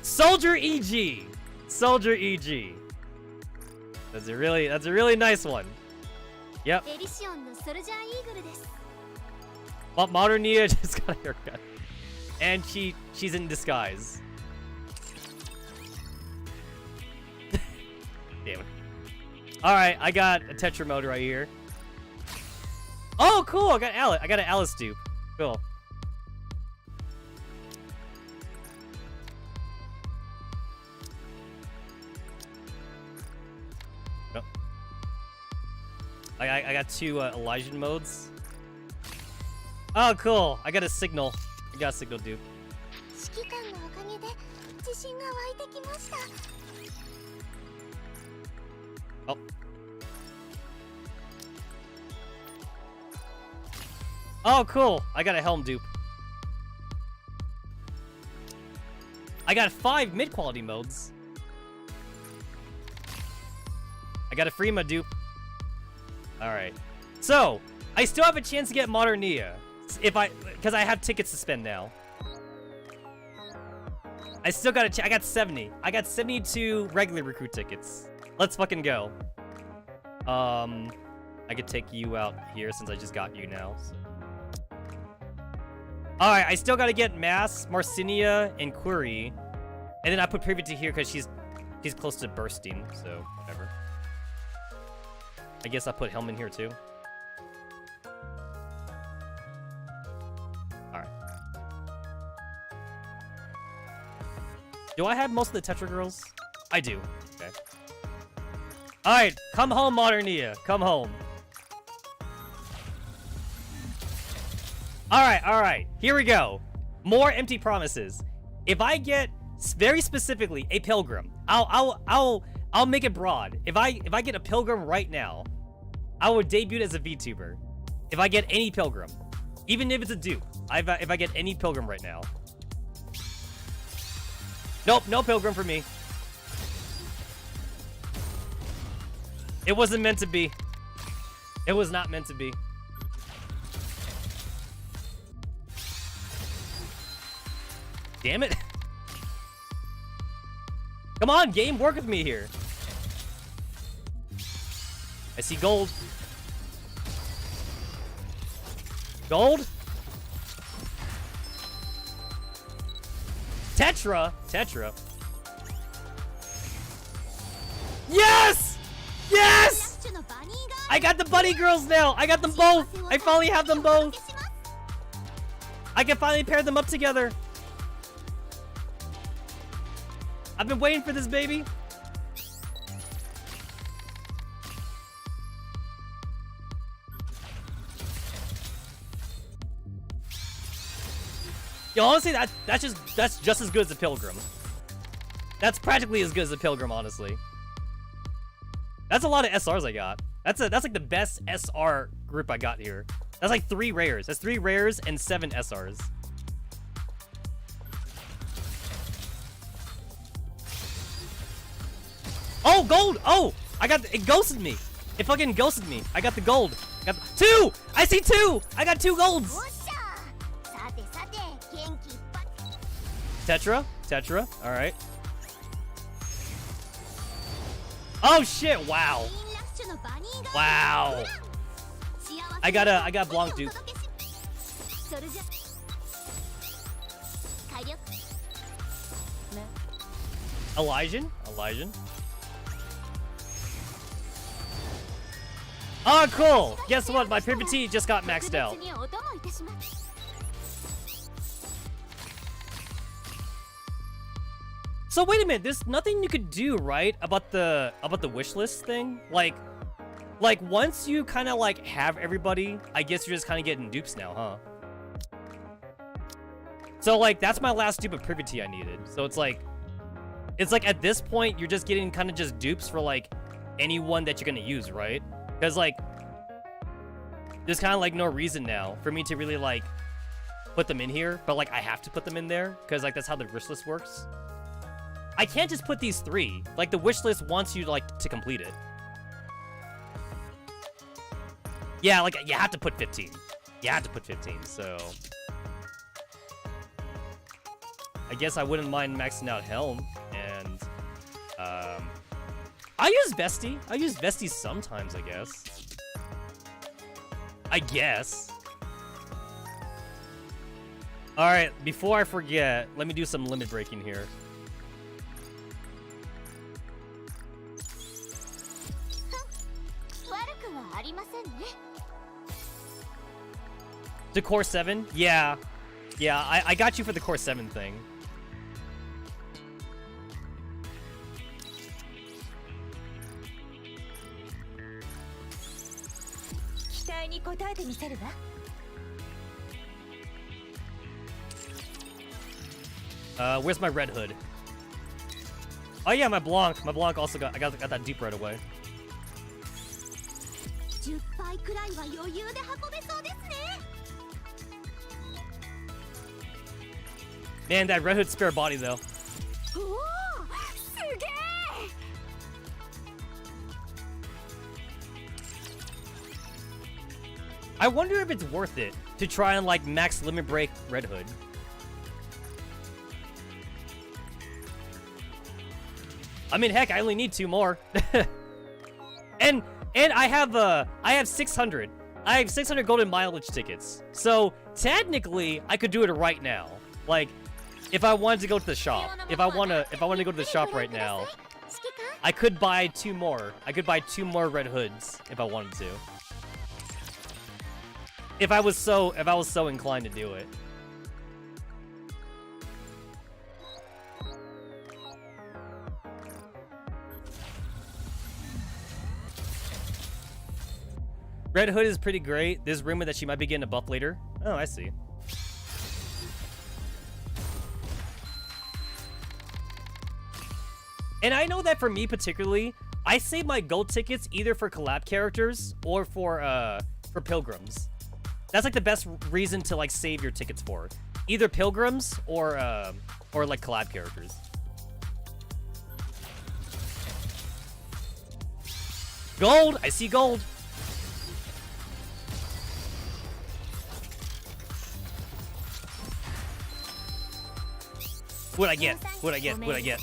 Soldier EG. Soldier EG. That's a really nice one. Yep. Well, Modern Nia just got a haircut. And she's in disguise. Damn it. Alright, I got a Tetra mode right here. Oh, cool! I got an Alice dupe. Cool. Oh. I got two Elysian modes. Oh, cool. I got a Signal. I got a Signal dupe. Oh. Oh, cool. I got a Helm dupe. I got 5 mid-quality modes. I got a Freema dupe. Alright. So, I still have a chance to get Modern Nia. Because I have tickets to spend now. I still got I got 70. I got 72 regular recruit tickets. Let's fucking go. I could take you out here since I just got you now. So. Alright, I still gotta get Mass, Marcinia, and Query. And then I put Privity here because she's close to bursting, so whatever. I guess I put Helm in here too. Alright. Do I have most of the Tetra girls? I do. Okay. Alright, come home, Modern Nia. Come home. Alright. Here we go. More empty promises. If I get very specifically a Pilgrim, I'll make it broad. If I get a Pilgrim right now, I will debut as a VTuber. If I get any Pilgrim, even if it's a dupe, if I get any Pilgrim right now. Nope, no Pilgrim for me. It wasn't meant to be. It was not meant to be. Damn it. Come on, game, work with me here. I see gold. Gold? Tetra? Yes! Yes! I got the bunny girls now! I got them both! I finally have them both! I can finally pair them up together! I've been waiting for this, baby! Yo, honestly, that's just as good as a Pilgrim. That's practically as good as a Pilgrim, honestly. That's a lot of SRs I got. That's like the best SR group I got here. That's like 3 rares. That's 3 rares and 7 SRs. Oh, gold! Oh! It ghosted me. It fucking ghosted me. I got the gold. Got 2! I see 2! I got 2 golds! Tetra. Alright. Oh shit, wow. Wow. I got Blanc dupe. Elysian. Oh, cool! Guess what? My Privity just got maxed out. So wait a minute, there's nothing you could do, right, about the wish list thing? Like once you kind of like have everybody, I guess you're just kind of getting dupes now, huh? So like that's my last dupe of Privity I needed. So it's like at this point you're just getting kind of just dupes for like anyone that you're gonna use, right? Because like there's kind of like no reason now for me to really like put them in here, but like I have to put them in there because like that's how the wish list works. I can't just put these 3. Like the wish list wants you to, like to complete it. Yeah, like you have to put 15. You have to put 15. So I guess I wouldn't mind maxing out Helm and I use Vesti. I use Vesti sometimes, I guess. All right, before I forget, let me do some limit breaking here. The Core 7? Yeah. Yeah, I got you for the Core 7 thing. Where's my Red Hood? Oh yeah, my Blanc. My Blanc also got that deep right away. Man, that Red Hood spare body though. I wonder if it's worth it to try and like max limit break Red Hood. I mean, heck, I only need 2 more. and I have 600. I have 600 golden mileage tickets. So technically, I could do it right now. Like, if I wanted to go to the shop, if I want to go to the shop right now, I could buy 2 more. I could buy 2 more Red Hoods if I wanted to. If I was so inclined to do it. Red Hood is pretty great. There's rumor that she might be getting a buff later. Oh, I see. And I know that for me particularly, I save my gold tickets either for collab characters or for pilgrims. That's like the best reason to like save your tickets for. Either pilgrims or like collab characters. Gold! I see gold! What'd I get? What'd I get? What'd I get?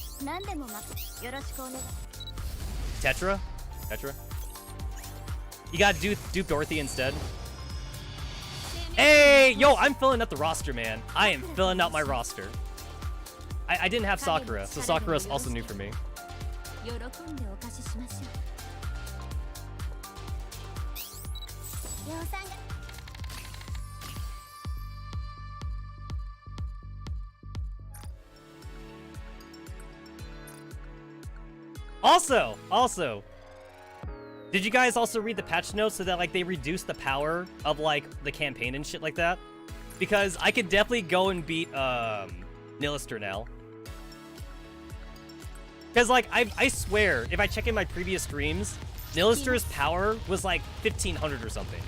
Tetra? Tetra? You got dupe Dorothy instead. Hey! Yo, I'm filling up the roster, man. I am filling out my roster. I didn't have Sakura, so Sakura's also new for me. Also, did you guys also read the patch notes so that like they reduce the power of like the campaign and shit like that? Because I could definitely go and beat Nilister now. Because like I swear, if I check in my previous streams, Nilister's power was like 1500 or something.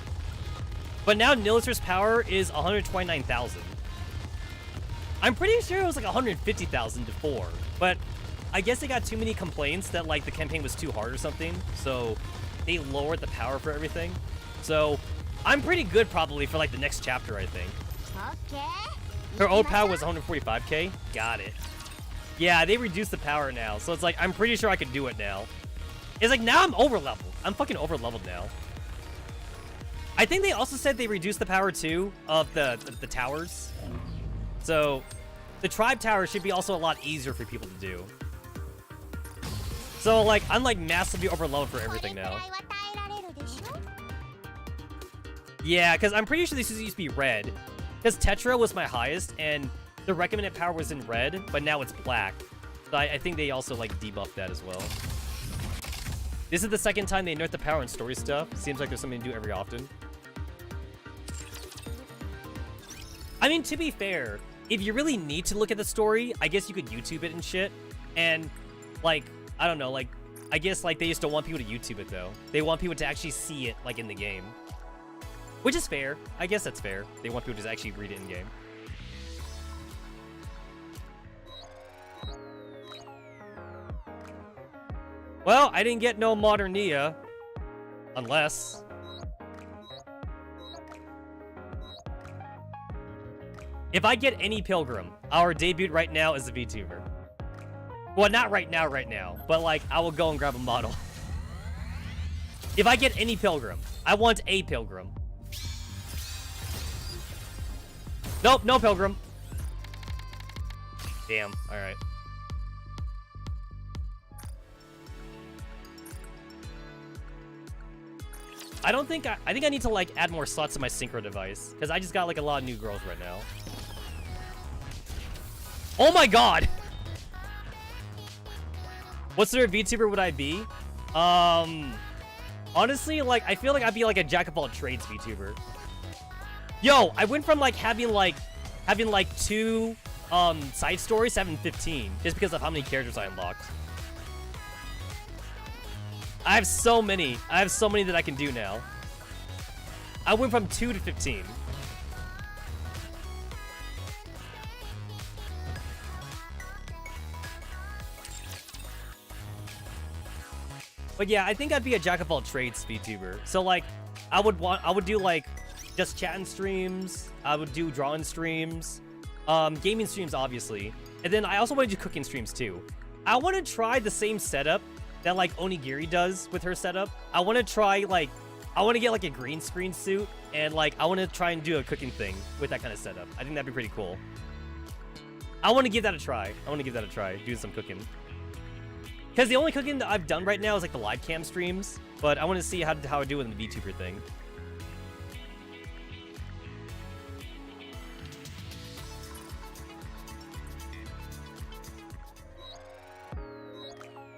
But now Nilister's power is 129,000. I'm pretty sure it was like 150,000 before, but I guess they got too many complaints that like the campaign was too hard or something, so they lowered the power for everything. So I'm pretty good probably for like the next chapter, I think. Her old power was 145k. Got it. Yeah, they reduced the power now, so it's like I'm pretty sure I could do it now. It's like now I'm over leveled. I'm fucking over leveled now. I think they also said they reduced the power too of the towers. So the tribe tower should be also a lot easier for people to do. So like I'm like massively over leveled for everything now. Yeah, because I'm pretty sure this used to be red. Because Tetra was my highest, and the recommended power was in red, but now it's black. So I think they also like debuffed that as well. This is the second time they nerfed the power and story stuff. Seems like there's something to do every often. I mean, to be fair, if you really need to look at the story, I guess you could YouTube it and shit. And like, I don't know, like, I guess like they just don't want people to YouTube it though. They want people to actually see it like in the game. Which is fair. I guess that's fair. They want people to actually read it in game. Well, I didn't get no Modernia. Unless... If I get any Pilgrim, our debut right now is a VTuber. Well, not right now, but like, I will go and grab a model. If I get any Pilgrim, I want a Pilgrim. Nope, no Pilgrim. Damn, alright. I think I need to like add more slots to my synchro device, because I just got like a lot of new girls right now. Oh my god! What sort of VTuber would I be? Honestly, like, I feel like I'd be like a jack of all trades VTuber. Yo, I went from like having like 2 side stories to having 15, just because of how many characters I unlocked. I have so many that I can do now. I went from 2 to 15. But yeah, I think I'd be a jack of all trades VTuber. So like, I would do like just chatting streams. I would do drawing streams, gaming streams obviously, and then I also want to do cooking streams too. I want to try the same setup that like Onigiri does with her setup. I want to try like, I want to get like a green screen suit and like I want to try and do a cooking thing with that kind of setup. I think that'd be pretty cool. I want to give that a try. Do some cooking. Because the only cooking that I've done right now is like the live cam streams, but I want to see how I do with the VTuber thing.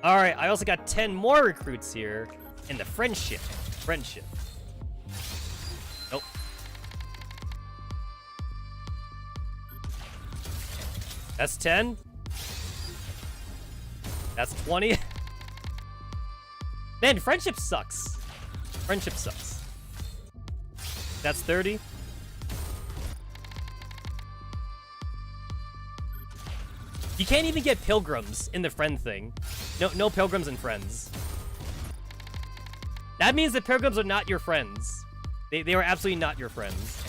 Alright, I also got 10 more recruits here in the friendship. Nope. That's 10. That's 20. Man, friendship sucks. That's 30. You can't even get pilgrims in the friend thing. No pilgrims and friends. That means the pilgrims are not your friends. They are absolutely not your friends.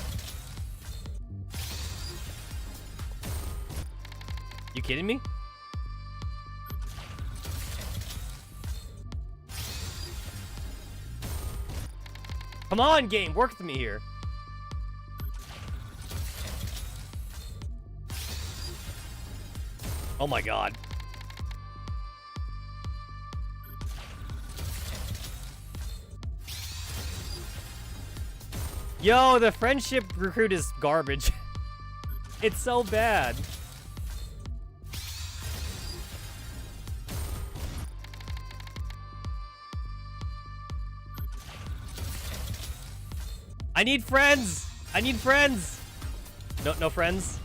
You kidding me? Come on, game, work with me here. Oh my god. Yo, the friendship recruit is garbage. It's so bad. I need friends! No friends?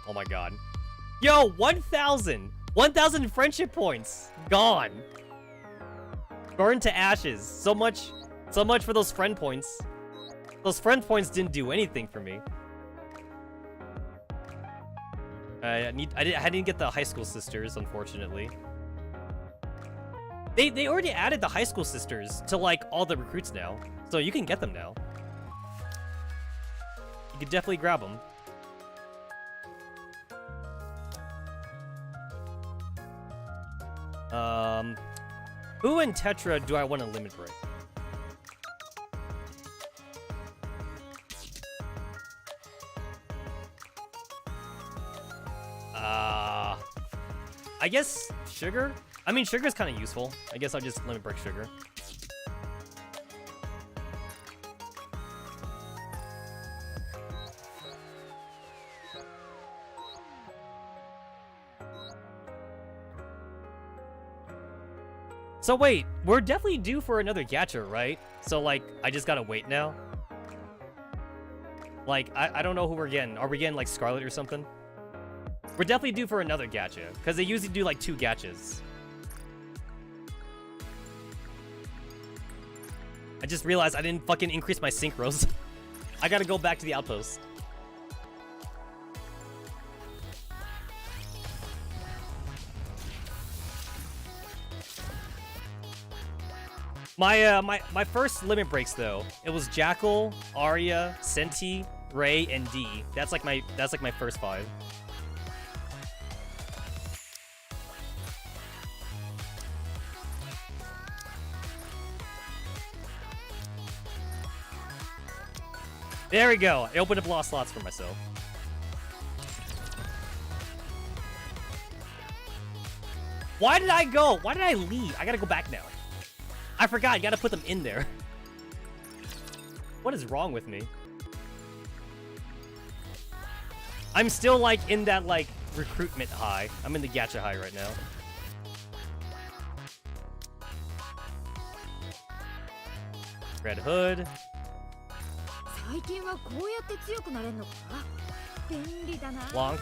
Oh my god. Yo, 1,000! 1,000 friendship points! Gone! Burned to ashes. So much for those friend points. Those friend points didn't do anything for me. I didn't get the high school sisters, unfortunately. They already added the high school sisters to like all the recruits now, so you can get them now. You can definitely grab them. Who in Tetra do I want to limit break? I guess Sugar? I mean, Sugar's kind of useful. I guess I'll just limit break Sugar. So wait, we're definitely due for another gacha, right? So like, I just gotta wait now? Like, I don't know who we're getting. Are we getting like Scarlet or something? We're definitely due for another gacha, because they usually do like 2 gachas. I just realized I didn't fucking increase my synchros. I gotta go back to the outpost. My first limit breaks though. It was Jackal, Arya, Senti, Ray, and D. That's like my first 5. There we go. I opened up lost slots for myself. Why did I go? Why did I leave? I gotta go back now. I forgot. You gotta put them in there. What is wrong with me? I'm still like in that like recruitment high. I'm in the gacha high right now. Red Hood. Blanc.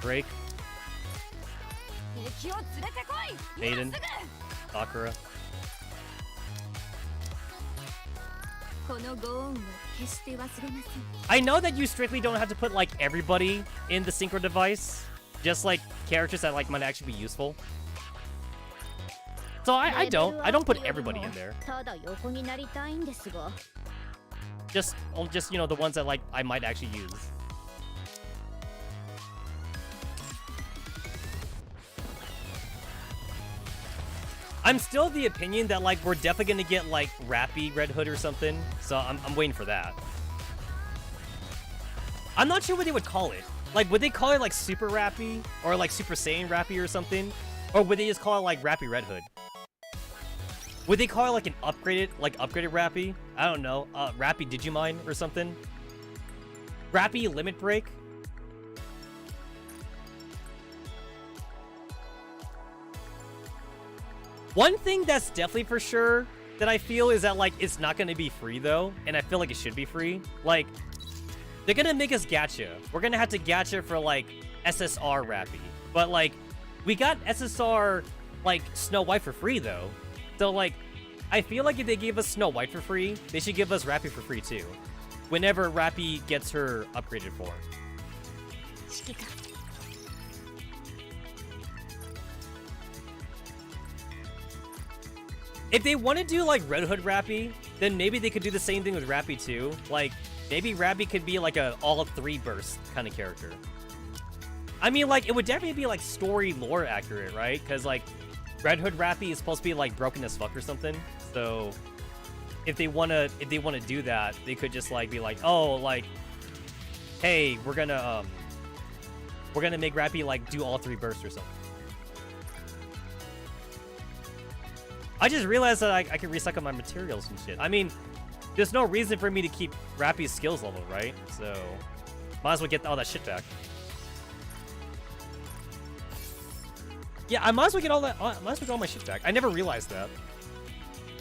Break. Maiden. Sakura. I know that you strictly don't have to put like everybody in the synchro device, just like characters that like might actually be useful. So I don't put everybody in there. Just you know, the ones that like I might actually use. I'm still of the opinion that like we're definitely gonna get like Rappy Red Hood or something, so I'm waiting for that. I'm not sure what they would call it. Like, would they call it like Super Rappy or like Super Saiyan Rappy or something, or would they just call it like Rappy Red Hood? Would they call it like an upgraded Rappy? I don't know. Rappy Digimon or something? Rappy Limit Break? One thing that's definitely for sure that I feel is that like it's not going to be free though, and I feel like it should be free. Like, they're going to make us gacha. We're going to have to gacha for like SSR Rappy. But like, we got SSR like Snow White for free though. So, like, I feel like if they gave us Snow White for free, they should give us Rappy for free, too. Whenever Rappy gets her upgraded form. If they want to do, like, Red Hood Rappy, then maybe they could do the same thing with Rappy, too. Like, maybe Rappy could be, like, a all-3 burst kind of character. I mean, like, it would definitely be, like, story lore accurate, right? Because, like, Red Hood Rappy is supposed to be like broken as fuck or something. So if they wanna do that, they could just like be like, oh, like, hey, we're gonna make Rappy like do all 3 bursts or something. I just realized that I can recycle my materials and shit. I mean, there's no reason for me to keep Rappy's skills level, right? So might as well get all that shit back. Yeah, I might as well get all that. Might as well get all my shit back. I never realized that.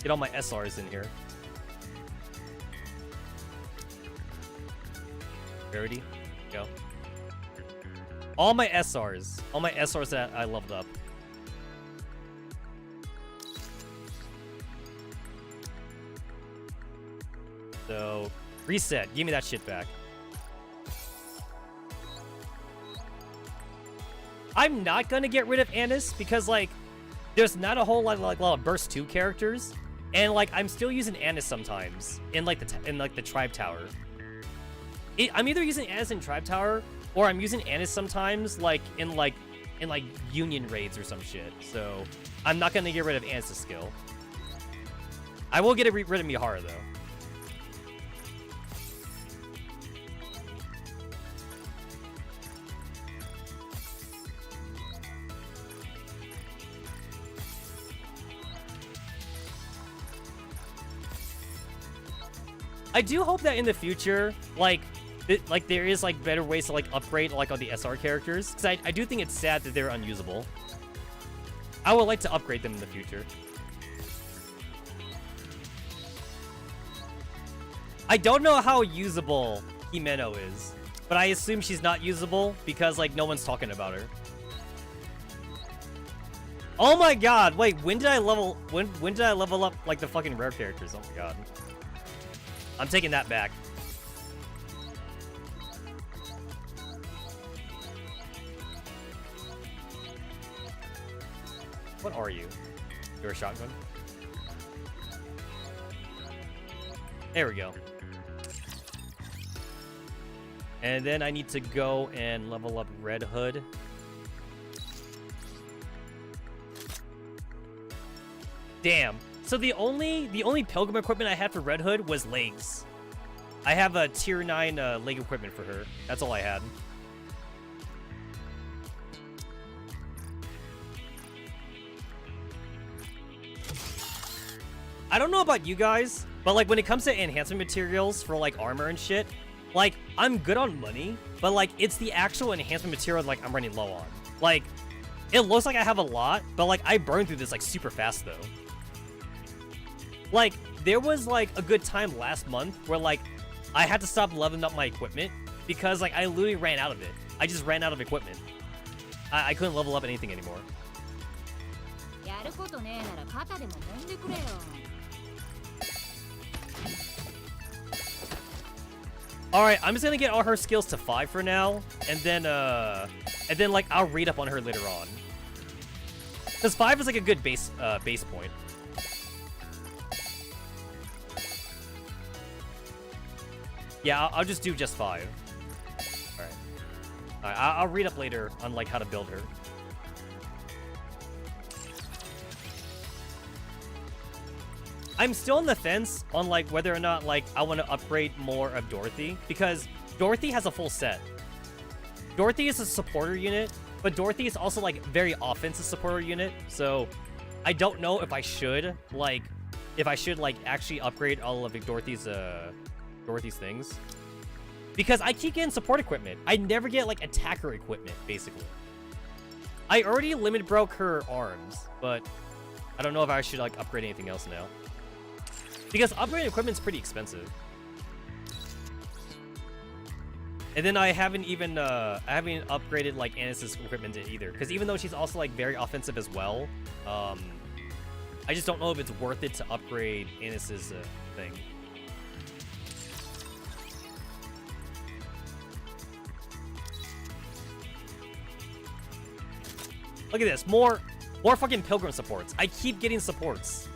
Get all my SRs in here. Rarity. Go. All my SRs. All my SRs that I leveled up. So, reset. Give me that shit back. I'm not gonna get rid of Annis because like there's not a whole lot of Burst 2 characters, and like I'm still using Annis sometimes in like the Tribe Tower. I'm either using Annis in Tribe Tower or I'm using Annis sometimes like in Union raids or some shit. So I'm not gonna get rid of Annis' skill. I will get rid of Mihara though. I do hope that in the future, like there is like better ways to like upgrade like on the SR characters, because I do think it's sad that they're unusable. I would like to upgrade them in the future. I don't know how usable Himeno is, but I assume she's not usable because like no one's talking about her. Oh my god, wait, when did I level up like the fucking rare characters? Oh my god. I'm taking that back. What are you? You're a shotgun? There we go. And then I need to go and level up Red Hood. Damn. So the only pilgrim equipment I had for Red Hood was legs. I have a tier 9 leg equipment for her. That's all I had. I don't know about you guys, but like when it comes to enhancement materials for like armor and shit, like I'm good on money, but like it's the actual enhancement material like I'm running low on. Like it looks like I have a lot, but like I burn through this like super fast though. Like there was like a good time last month where like I had to stop leveling up my equipment because like I literally ran out of it. I just ran out of equipment. I couldn't level up anything anymore. Alright, I'm just gonna get all her skills to 5 for now, and then like I'll read up on her later on. Because 5 is like a good base point. Yeah, I'll just do just 5. Alright. Alright, I'll read up later on like how to build her. I'm still on the fence on like whether or not like I want to upgrade more of Dorothy, because Dorothy has a full set. Dorothy is a supporter unit, but Dorothy is also like very offensive supporter unit, so I don't know if I should like actually upgrade all of Dorothy's things, because I keep getting support equipment. I never get like attacker equipment basically. I already limit broke her arms, but I don't know if I should like upgrade anything else now. Because upgrading equipment's pretty expensive. And then I haven't even upgraded like Anis's equipment either. Because even though she's also like very offensive as well, I just don't know if it's worth it to upgrade Anis's thing. Look at this, more fucking pilgrim supports. I keep getting supports.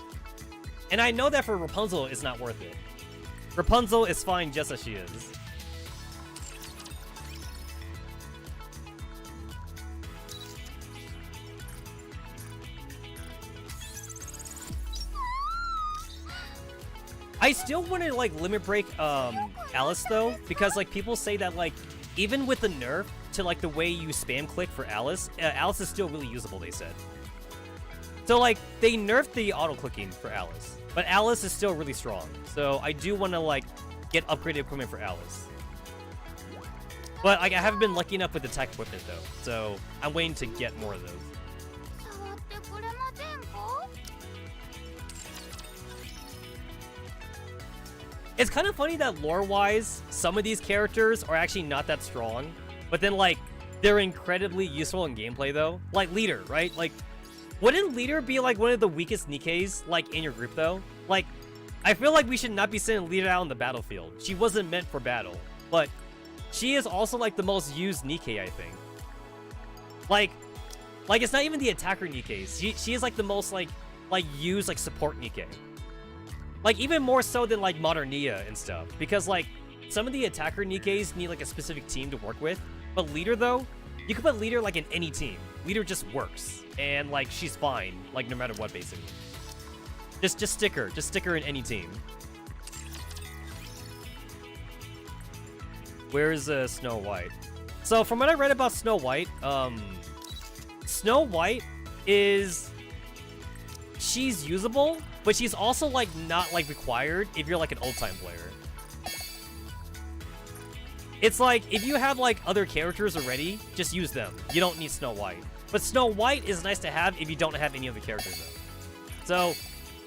And I know that for Rapunzel, it's not worth it. Rapunzel is fine just as she is. I still want to like limit break Alice though, because like people say that like even with the nerf to like the way you spam click for Alice, Alice is still really usable, they said. So like they nerfed the auto clicking for Alice, but Alice is still really strong. So I do want to like get upgraded equipment for Alice. But like I haven't been lucky enough with attack equipment though, so I'm waiting to get more of those. It's kind of funny that lore-wise, some of these characters are actually not that strong, but then like they're incredibly useful in gameplay though. Like Leader, right? Like, wouldn't Leader be like one of the weakest Nikkes like in your group though? Like, I feel like we should not be sending Leader out on the battlefield. She wasn't meant for battle, but she is also like the most used Nikke, I think. Like it's not even the attacker Nikkes. She is like the most like used like support Nikke. Like even more so than like Modern Nia and stuff, because like some of the attacker Nikkes need like a specific team to work with, but Leader though, you can put Leader like in any team. Leader just works, and like she's fine, like no matter what basically. Just stick her in any team. Where's Snow White? So from what I read about Snow White, Snow White she's usable, but she's also like not like required if you're like an old time player. It's like if you have like other characters already, just use them. You don't need Snow White. But Snow White is nice to have if you don't have any other characters though. So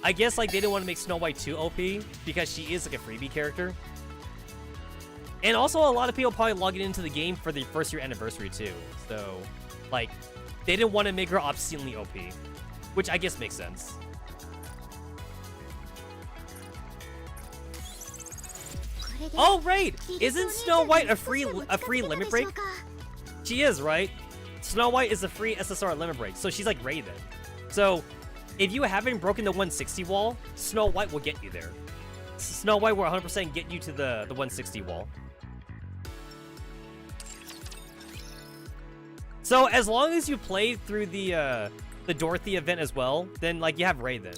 I guess like they didn't want to make Snow White too OP because she is like a freebie character. And also a lot of people probably logging into the game for the first year anniversary too. So like they didn't want to make her obscenely OP. which I guess makes sense. Oh, right! Isn't Snow White a free limit break? She is, right? Snow White is a free SSR limit break, so she's like Ray then. So, if you haven't broken the 160 wall, Snow White will get you there. Snow White will 100% get you to the 160 wall. So, as long as you play through the Dorothy event as well, then, like, you have Ray then.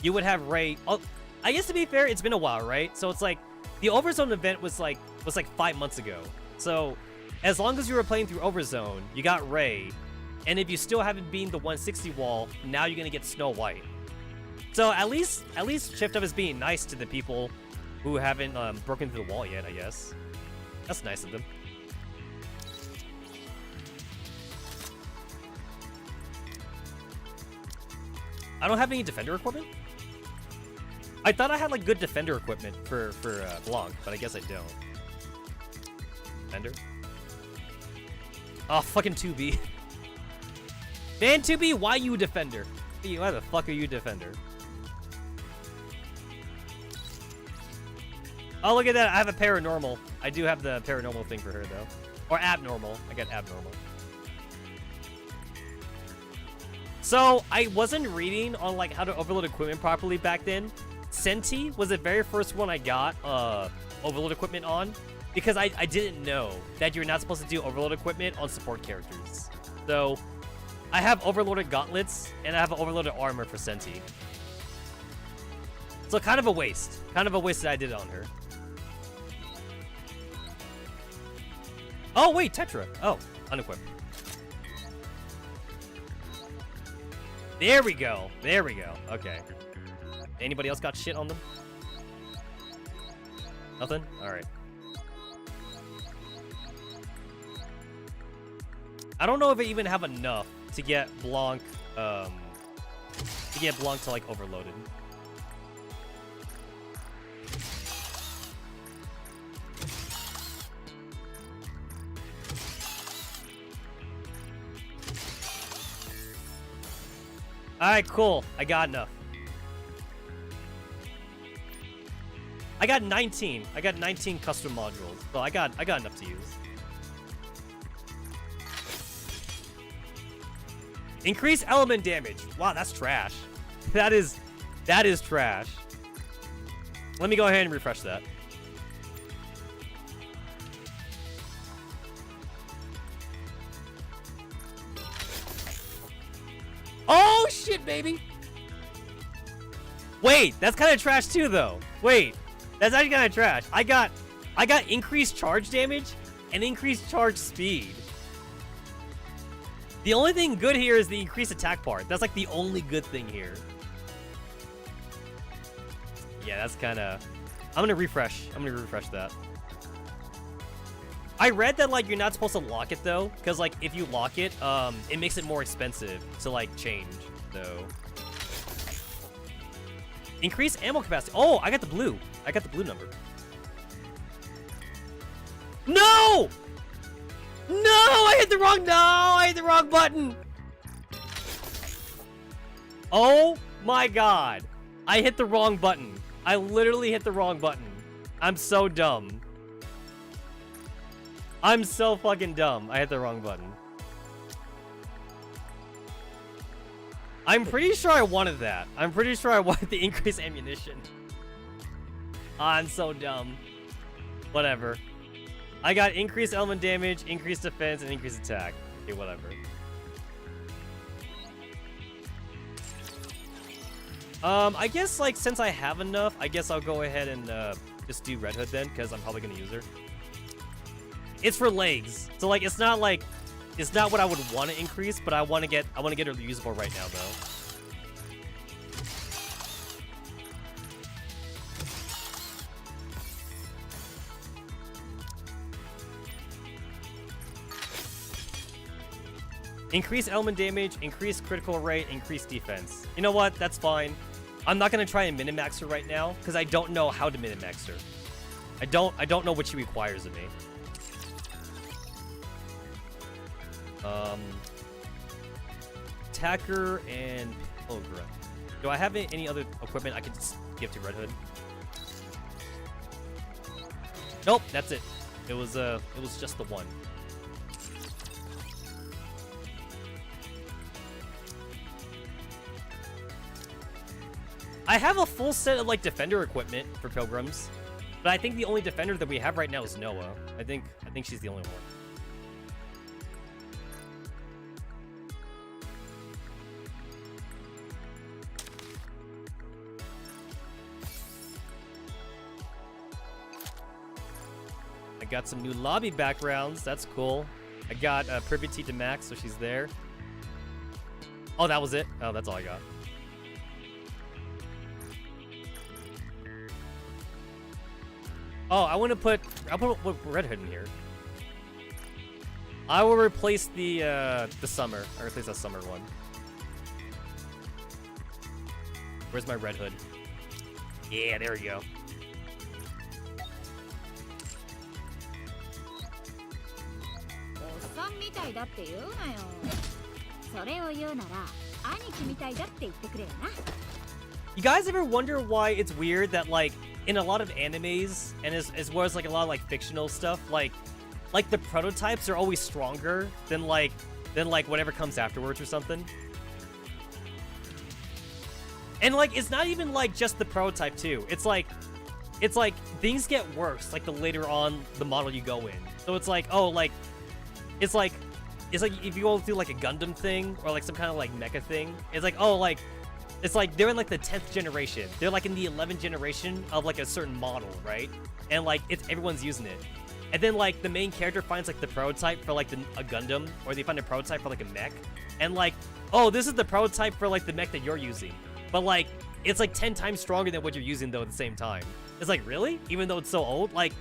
You would have Ray... Oh, I guess to be fair, it's been a while, right? So, it's like... The Overzone event was like 5 months ago. So, as long as you were playing through Overzone, you got Ray. And if you still haven't beaten the 160 wall, now you're gonna get Snow White. So at least Shift Up is being nice to the people who haven't broken through the wall yet, I guess. That's nice of them. I don't have any defender equipment? I thought I had like good defender equipment for Blanc, but I guess I don't. Defender? Oh, fucking 2B. Man, 2B, why you defender? Why the fuck are you defender? Oh, look at that. I have a paranormal. I do have the paranormal thing for her, though. Or abnormal. I got abnormal. So, I wasn't reading on like how to overload equipment properly back then. Senti was the very first one I got overload equipment on, because I didn't know that you're not supposed to do overload equipment on support characters. So I have overloaded gauntlets and I have overloaded armor for Senti. So kind of a waste. Kind of a waste that I did it on her. Oh wait, Tetra. Oh, unequipped. There we go. There we go. Okay. Anybody else got shit on them? Nothing? Alright. I don't know if I even have enough to get Blanc, to like overloaded. Alright, cool. I got enough. I got 19. I got 19 custom modules, so I got enough to use. Increase element damage. Wow, that's trash. That is trash. Let me go ahead and refresh that. Oh shit, baby. Wait, that's kind of trash too, though. Wait. That's actually kind of trash. I got increased charge damage and increased charge speed. The only thing good here is the increased attack part. That's like the only good thing here. Yeah, that's kind of... I'm gonna refresh that. I read that like you're not supposed to lock it though, because like if you lock it, it makes it more expensive to like change. So increase ammo capacity. Oh, I got the blue. I got the blue number. No! No! I hit the wrong... No! I hit the wrong button! Oh my god. I hit the wrong button. I literally hit the wrong button. I'm so dumb. I'm so fucking dumb. I hit the wrong button. I'm pretty sure I wanted that. I'm pretty sure I wanted the increased ammunition. I'm so dumb. Whatever. I got increased element damage, increased defense, and increased attack. Okay, whatever. I guess, like, since I have enough, I guess I'll go ahead and just do Red Hood then, because I'm probably gonna use her. It's for legs. So, like, it's not what I would want to increase, but I want to get her usable right now, though. Increase element damage, increase critical rate, increase defense. You know what? That's fine. I'm not gonna try and min-max her right now because I don't know how to min-max her. I don't know what she requires of me. Attacker and Ogra. Do I have any other equipment I could just give to Red Hood? Nope, that's it. It was just the one. I have a full set of like defender equipment for pilgrims, but I think the only defender that we have right now is Noah. I think she's the only one. I got some new lobby backgrounds. That's cool. I got Privity to max, so she's there. Oh, that was it? Oh, that's all I got. Oh, I'll put Red Hood in here. I will replace the summer. I'll replace that summer one. Where's my Red Hood? Yeah, there we go. You guys ever wonder why it's weird that like in a lot of animes and as well as like a lot of like fictional stuff, like the prototypes are always stronger than like whatever comes afterwards or something? And like it's not even like just the prototype too. It's like things get worse like the later on the model you go in. So it's like, oh, like it's like if you go through like a Gundam thing or like some kind of like mecha thing, it's like, oh, like it's like they're in like the 10th generation. They're like in the 11th generation of like a certain model, right? And like everyone's using it. And then like the main character finds like the prototype for like a Gundam, or they find a prototype for like a mech, and like, oh, this is the prototype for like the mech that you're using, but like it's like 10 times stronger than what you're using though at the same time. It's like, really? Even though it's so old, like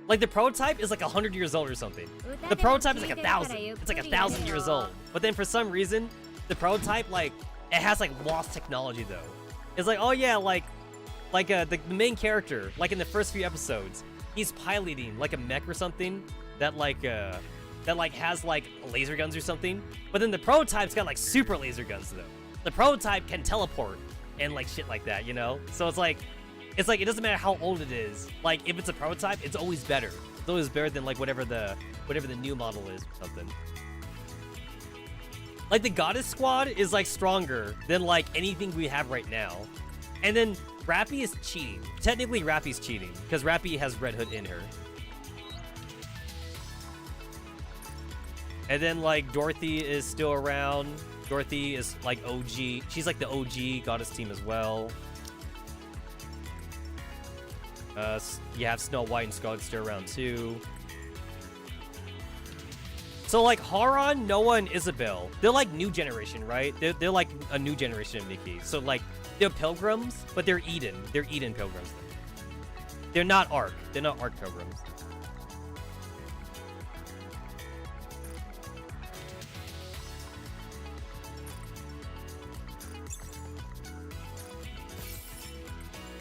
the prototype is like 100 years old or something. The prototype is like 1,000. It's like 1,000 years old. But then for some reason, the prototype like it has like lost technology though. It's like, oh yeah, like the main character, like in the first few episodes, he's piloting like a mech or something that has like laser guns or something. But then the prototype's got like super laser guns though. The prototype can teleport and like shit like that, you know? So it's like it doesn't matter how old it is. Like if it's a prototype, it's always better. It's always better than like whatever the new model is or something. Like the Goddess Squad is like stronger than like anything we have right now. And then Rappy is cheating. Technically Rappy's cheating because Rappy has Red Hood in her. And then like Dorothy is still around. Dorothy is like OG. She's like the OG Goddess team as well. You have Snow White and Scarlet still around too. So like Haran, Noah, and Isabel, they're like new generation, right? They're like a new generation of Nikke. So like they're pilgrims, but they're Eden. They're Eden pilgrims. They're not Ark. They're not Ark pilgrims.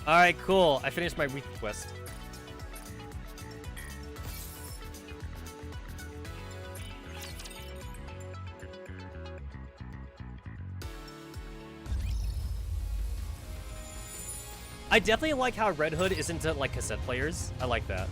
All right, cool. I finished my week quest. I definitely like how Red Hood is into like cassette players. I like that.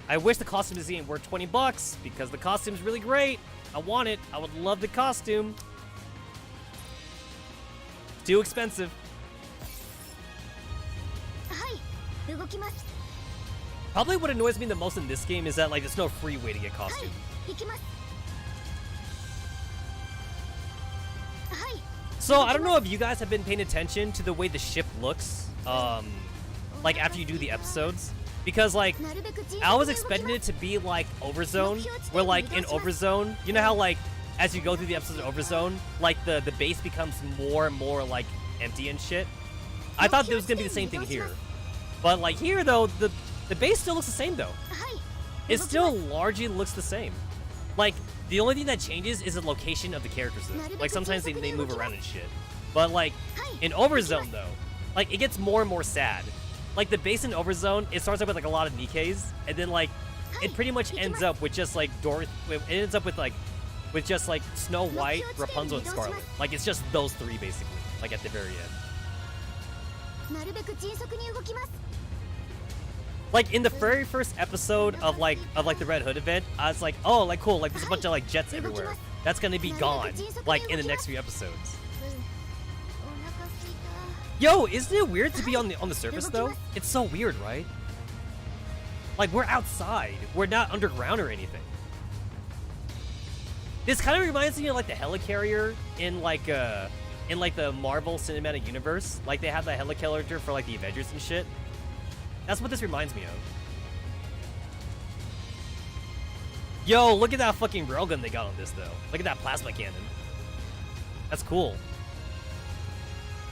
I wish the costume museum were 20 bucks because the costume's really great. I want it. I would love the costume. Too expensive. Probably what annoys me the most in this game is that like there's no free way to get costume. So I don't know if you guys have been paying attention to the way the ship looks, like after you do the episodes. Because, like, I was expecting it to be, like, Overzone, where, like, in Overzone, you know how, like, as you go through the episodes of Overzone, like, the base becomes more and more, like, empty and shit? I thought it was gonna be the same thing here. But, like, here, though, the The base still looks the same though. It still largely looks the same. Like, the only thing that changes is the location of the characters though. Like, sometimes they move around and shit. But like, in Overzone though, like, it gets more and more sad. Like, the base in Overzone, it starts out with like a lot of Nikkes, and then like, it pretty much ends up with just like it ends up with just like Snow White, Rapunzel, and Scarlet. Like, it's just those three basically, like at the very end. Like, in the very first episode of like the Red Hood event, I was like, oh, like, cool, like, there's a bunch of like jets everywhere. That's gonna be gone, like, in the next few episodes. Yo, isn't it weird to be on the surface though? It's so weird, right? Like, we're outside. We're not underground or anything. This kind of reminds me of like the helicarrier in like the Marvel Cinematic Universe. Like, they have the helicarrier for like the Avengers and shit. That's what this reminds me of. Yo, look at that fucking railgun they got on this though. Look at that plasma cannon. That's cool.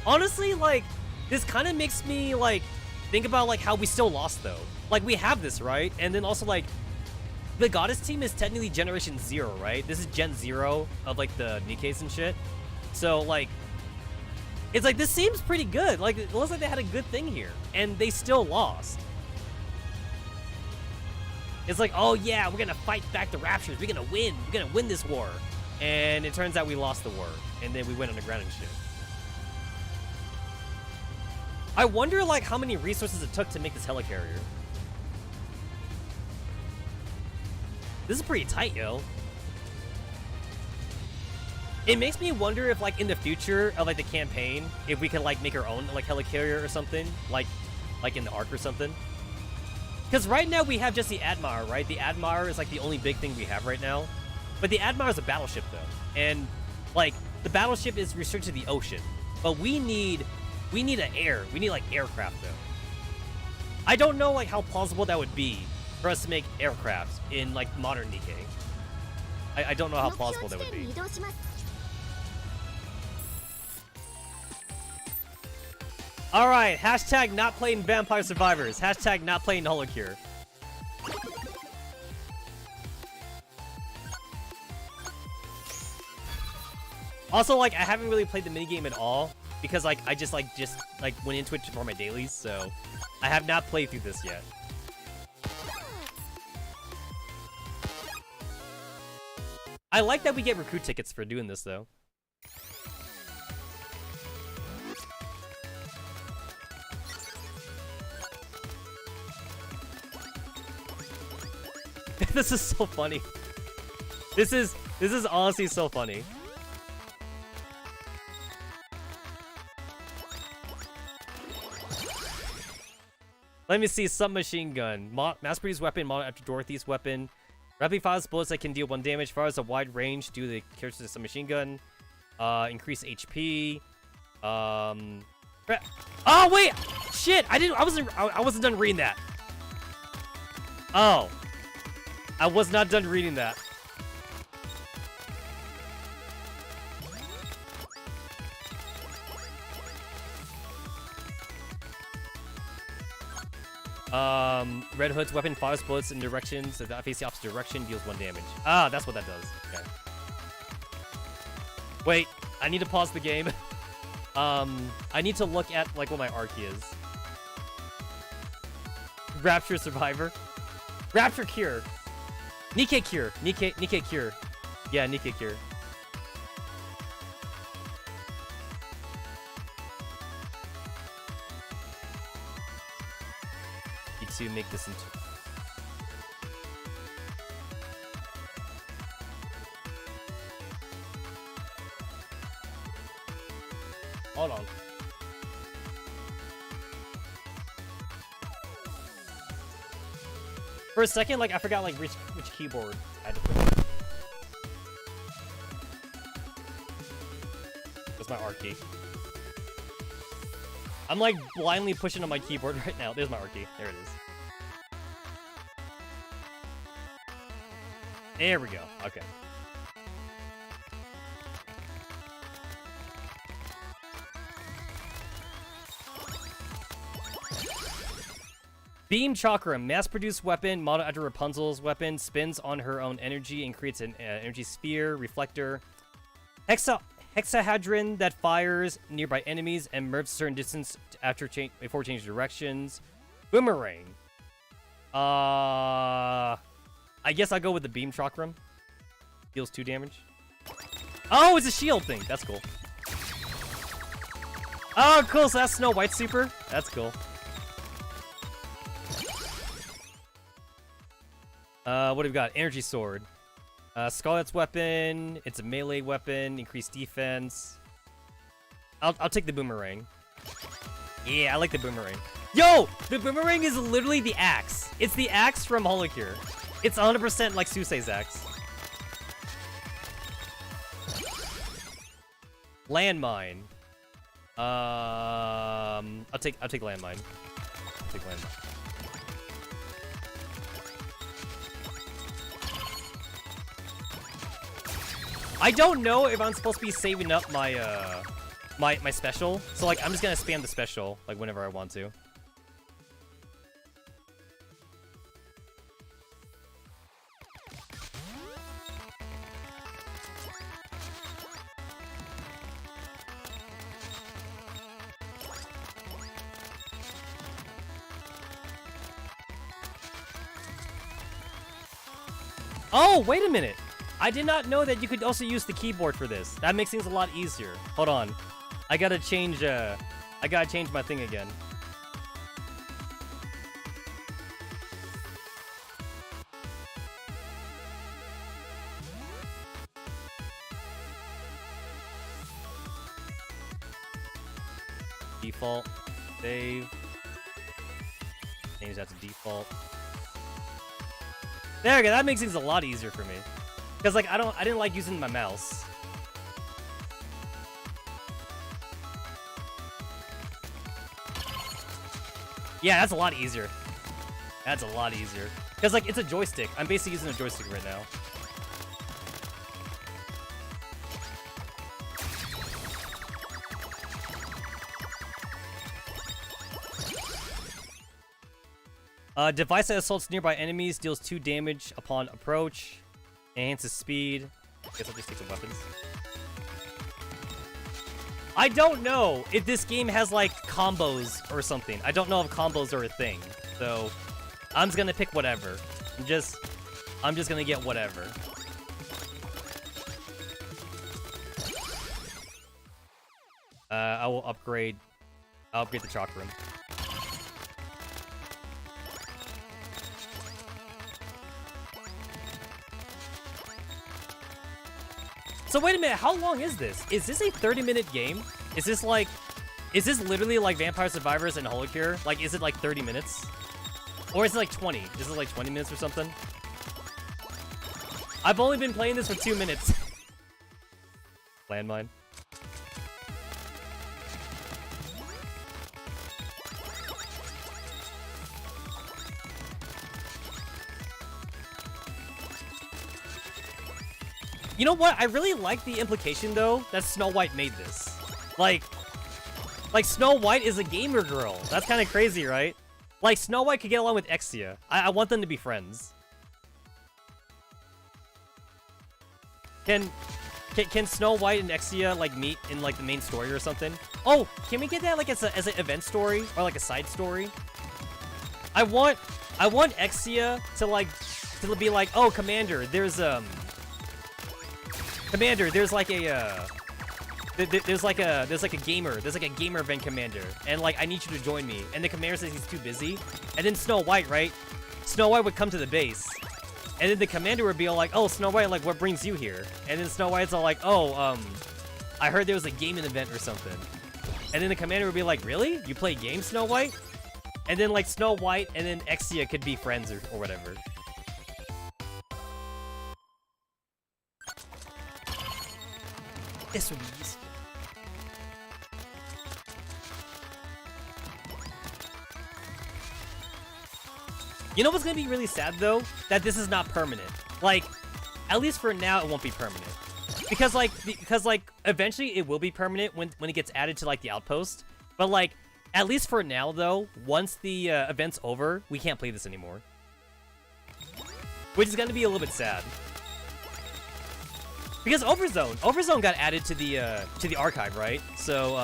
Honestly, like, this kind of makes me like think about like how we still lost though. Like, we have this, right? And then also like the Goddess team is technically Generation 0, right? This is Gen 0 of like the Nikkes and shit. So like, it's like, this seems pretty good. Like, it looks like they had a good thing here, and they still lost. It's like, oh yeah, we're gonna fight back the Raptures. We're gonna win. We're gonna win this war. And it turns out we lost the war, and then we went underground and shit. I wonder, like, how many resources it took to make this helicarrier. This is pretty tight, yo. It makes me wonder if, like, in the future of like the campaign, if we could like make our own like helicarrier or something, like in the arc or something. Because right now we have just the Admire, right? The Admire is like the only big thing we have right now. But the Admire is a battleship though, and like the battleship is restricted to the ocean. But we need an air. We need like aircraft though. I don't know like how plausible that would be for us to make aircraft in like modern Nikke. I don't know how plausible that would be. Alright, hashtag not playing Vampire Survivors. Hashtag not playing Holocure. Also, like, I haven't really played the minigame at all because like I just went into it for my dailies, so I have not played through this yet. I like that we get recruit tickets for doing this though. This is so funny. This is honestly so funny. Let me see. Submachine gun. Mass-produced weapon modeled after Dorothy's weapon. Rapidly fires bullets that can deal 1 damage. Fires a wide range due to the character's submachine gun. Increase HP. Oh wait! Shit! I wasn't done reading that. Oh. I was not done reading that. Red Hood's weapon fires bullets in directions that face the opposite direction, deals 1 damage. Ah, that's what that does. Okay. Wait, I need to pause the game. I need to look at like what my arc is. Rapture Survivor. Rapture Cure. Nikke Cure. Nikke Cure. Yeah, Nikke Cure. Need to make this into... Hold on. For a second, like, I forgot, like, which keyboard I had to put in. That's my R key. I'm, like, blindly pushing on my keyboard right now. There's my R key. There it is. There we go. Okay. Beam Chakra, mass-produced weapon, modeled after Rapunzel's weapon, spins on her own energy and creates an energy sphere, reflector. Hexahedron that fires nearby enemies and moves a certain distance before changing directions. Boomerang. I guess I'll go with the Beam Chakram. Deals 2 damage. Oh, it's a shield thing. That's cool. Oh, cool. So that's Snow White super. That's cool. What have we got? Energy Sword. Scarlet's weapon. It's a melee weapon. Increased defense. I'll take the Boomerang. Yeah, I like the Boomerang. Yo! The Boomerang is literally the axe. It's the axe from Holocure. It's 100% like Susei's axe. Landmine. I'll take Landmine. I'll take Landmine. I don't know if I'm supposed to be saving up my my special, so like I'm just gonna spam the special like whenever I want to. Oh, wait a minute. I did not know that you could also use the keyboard for this. That makes things a lot easier. Hold on. I gotta change my thing again. Default. Save. Change that to default. There we go. That makes things a lot easier for me. Because like I didn't like using my mouse. Yeah, that's a lot easier. That's a lot easier. Because like it's a joystick. I'm basically using a joystick right now. Device that assaults nearby enemies deals 2 damage upon approach. Enhances speed. Guess I'll just take some weapons. I don't know if this game has like combos or something. I don't know if combos are a thing. So I'm just gonna pick whatever. I'm just gonna get whatever. I'll upgrade the Chakram. So wait a minute, how long is this? Is this a 30-minute game? Is this literally like Vampire Survivors and Holocure? Like, is it like 30 minutes? Or is it like 20? Is it like 20 minutes or something? I've only been playing this for 2 minutes. Landmine. You know what? I really like the implication, though, that Snow White made this. Like Snow White is a gamer girl. That's kind of crazy, right? Like, Snow White could get along with Exia. I want them to be friends. Can Snow White and Exia, like, meet in, like, the main story or something? Oh, can we get that, like, as an event story? Or, like, a side story? I want Exia to be like, oh, Commander, there's like a gamer event, Commander, and like I need you to join me. And the Commander says he's too busy, and then Snow White, right? Snow White would come to the base, and then the Commander would be all like, "Oh, Snow White, like what brings you here?" And then Snow White's all like, "Oh, I heard there was a gaming event or something." And then the Commander would be like, "Really? You play games, Snow White?" And then like Snow White and then Exia could be friends or whatever. This would be useful. You know what's gonna be really sad though? That this is not permanent. Like, at least for now, it won't be permanent. Because like eventually it will be permanent when it gets added to like the outpost. But like At least for now, though, once the event's over, we can't play this anymore. Which is gonna be a little bit sad. Because Overzone got added to the archive, right? So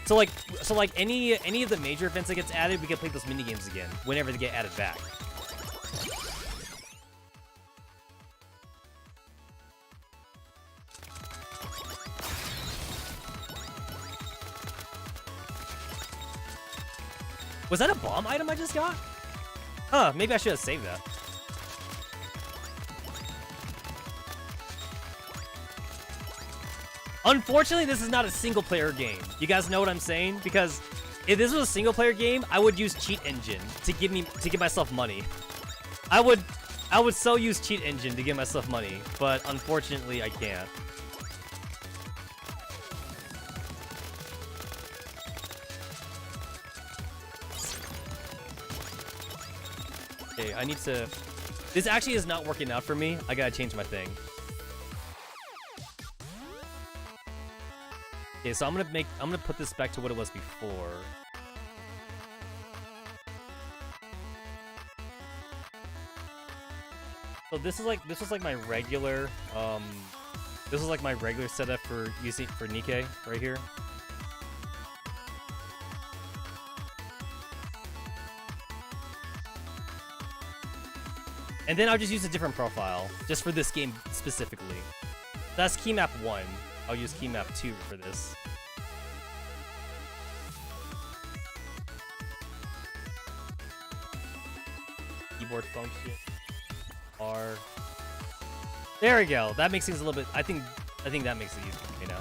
like any of the major events that gets added, we can play those mini games again whenever they get added back. Was that a bomb item I just got? Huh, maybe I should have saved that. Unfortunately, this is not a single-player game. You guys know what I'm saying? Because if this was a single-player game, I would use Cheat Engine to give myself money. I would so use Cheat Engine to give myself money, but unfortunately, I can't. Okay, I need to... This actually is not working out for me. I gotta change my thing. Okay, so I'm gonna put this back to what it was before. So this was like my regular setup for using for Nikke right here. And then I'll just use a different profile, just for this game specifically. That's key map 1. I'll use key map 2 for this. Keyboard function. R. There we go. That makes things a little bit... I think that makes it easier for me now.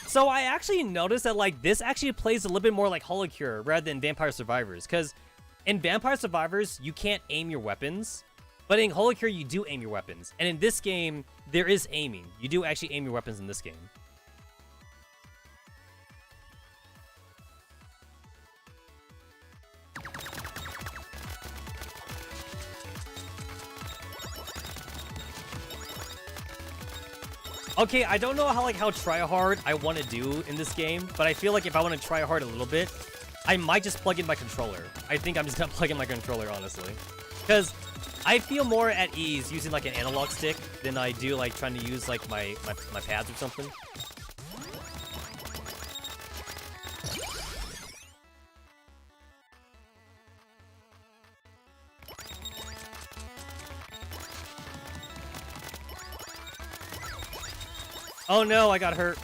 So I actually noticed that like this actually plays a little bit more like Holocure rather than Vampire Survivors, because in Vampire Survivors you can't aim your weapons, but in Holocure you do aim your weapons, and in this game there is aiming. You do actually aim your weapons in this game. Okay, I don't know how try hard I want to do in this game, but I feel like if I want to try hard a little bit, I might just plug in my controller. I think I'm just gonna plug in my controller, honestly, because I feel more at ease using like an analog stick than I do like trying to use like my pads or something. Oh no, I got hurt.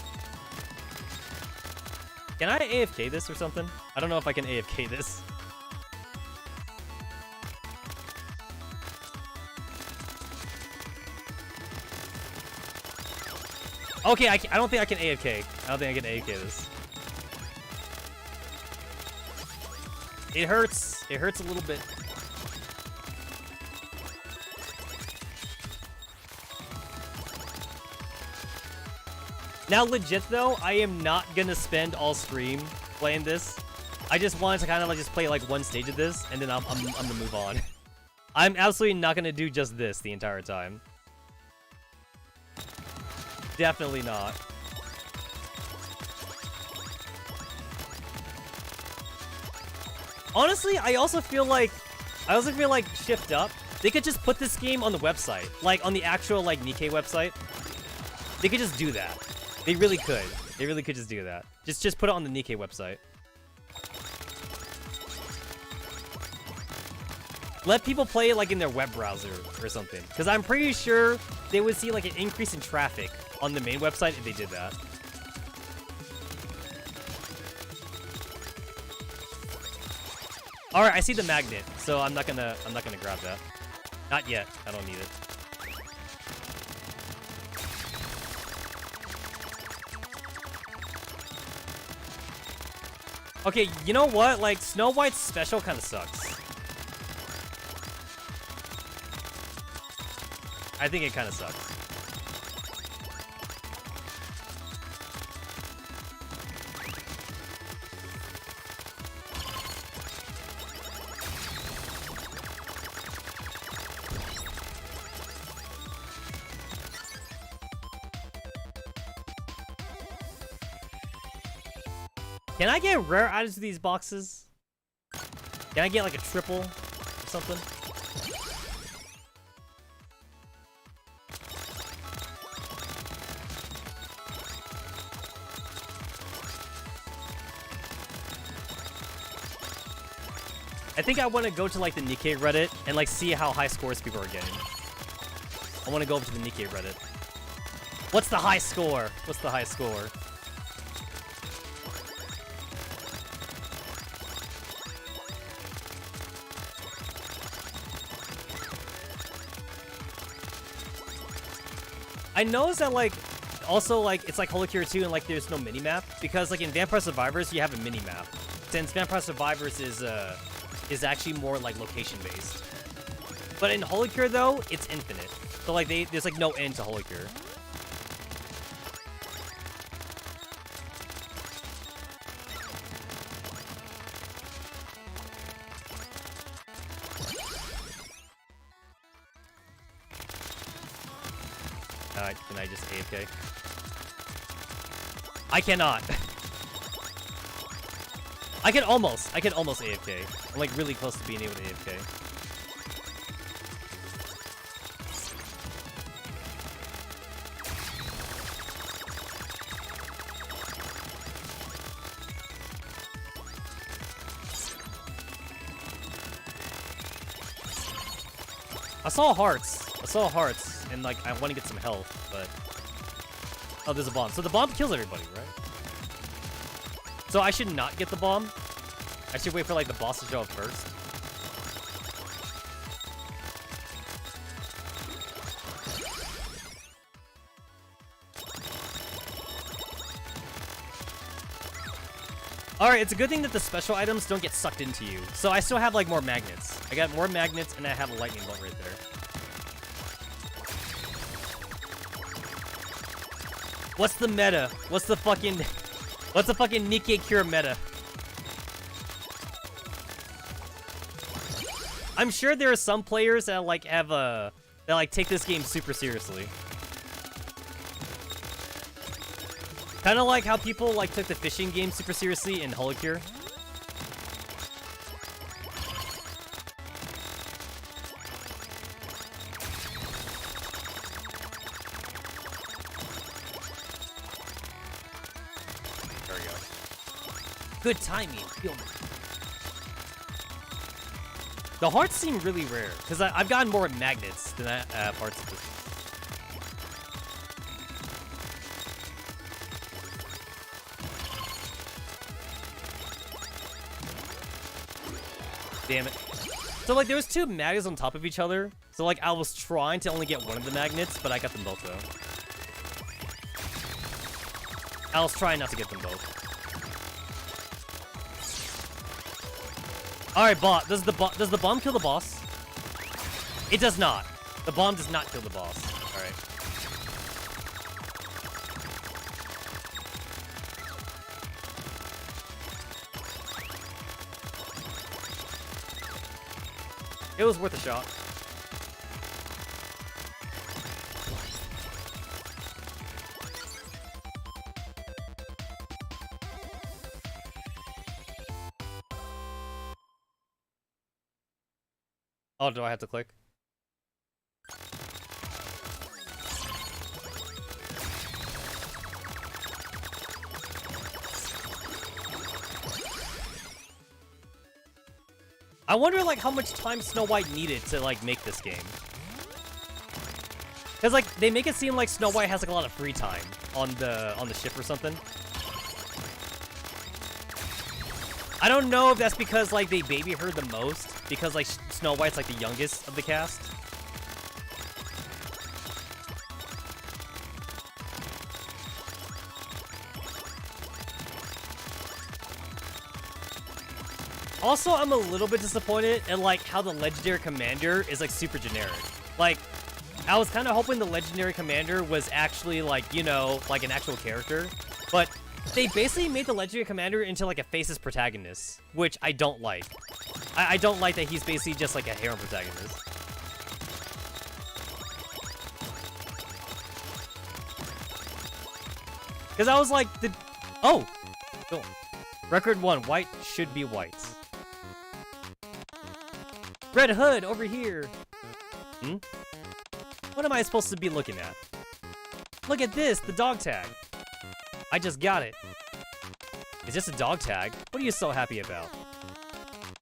Can I AFK this or something? I don't know if I can AFK this. Okay, I don't think I can AFK. I don't think I can AFK this. It hurts. It hurts a little bit. Now, legit though, I am not gonna spend all stream playing this. I just wanted to kind of like just play like one stage of this, and then I'm gonna move on. I'm absolutely not gonna do just this the entire time. Definitely not. Honestly, I also feel like Shift Up, they could just put this game on the website, like on the actual like Nikke website. They could just do that. They really could. They really could just do that. Just put it on the Nikke website. Let people play it like in their web browser or something. Because I'm pretty sure they would see like an increase in traffic on the main website if they did that. Alright, I see the magnet, so I'm not gonna grab that. Not yet. I don't need it. Okay, you know what? Like, Snow White's special kind of sucks. I think it kind of sucks. Can I get rare items to these boxes? Can I get like a triple or something? I think I want to go to like the Nikke Reddit and like see how high scores people are getting. I want to go over to the Nikke Reddit. What's the high score? What's the high score? I noticed that like also like it's like Holy Cure 2 and like there's no mini map because like in Vampire Survivors you have a mini map. Since Vampire Survivors is actually more like location based. But in Holy Cure though, it's infinite. So like there's like no end to Holy Cure. Can I just AFK? I cannot. I can almost AFK. I'm like really close to being able to AFK. I saw hearts, and like I want to get some health, but oh, there's a bomb. So the bomb kills everybody, right? So I should not get the bomb. I should wait for like the boss to show up first. Alright, it's a good thing that the special items don't get sucked into you. So I still have like more magnets. I got more magnets and I have a lightning bolt right there. What's the meta? What's the fucking Nikke Cure meta? I'm sure there are some players that like have that like take this game super seriously. Kind of like how people like took the fishing game super seriously in Holy Cure. There we go. Good timing. The hearts seem really rare because I've gotten more magnets than parts of this. Damn it. So like there was two magnets on top of each other. So like I was trying to only get one of the magnets, but I got them both though. I was trying not to get them both. Alright, bot. Does the bomb kill the boss? It does not. The bomb does not kill the boss. Alright. It was worth a shot. Oh, do I have to click? I wonder like how much time Snow White needed to like make this game. Cause like they make it seem like Snow White has like a lot of free time on the ship or something. I don't know if that's because like they baby her the most because like Snow White's like the youngest of the cast. Also, I'm a little bit disappointed in like how the legendary commander is like super generic. Like, I was kind of hoping the legendary commander was actually like, you know, like an actual character, but they basically made the legendary commander into like a faceless protagonist, which I don't like. I don't like that he's basically just like a harem protagonist. Because I was like, oh, cool. Record 1, white should be white. Red Hood, over here! Hmm? What am I supposed to be looking at? Look at this, the dog tag. I just got it. It's just a dog tag. What are you so happy about?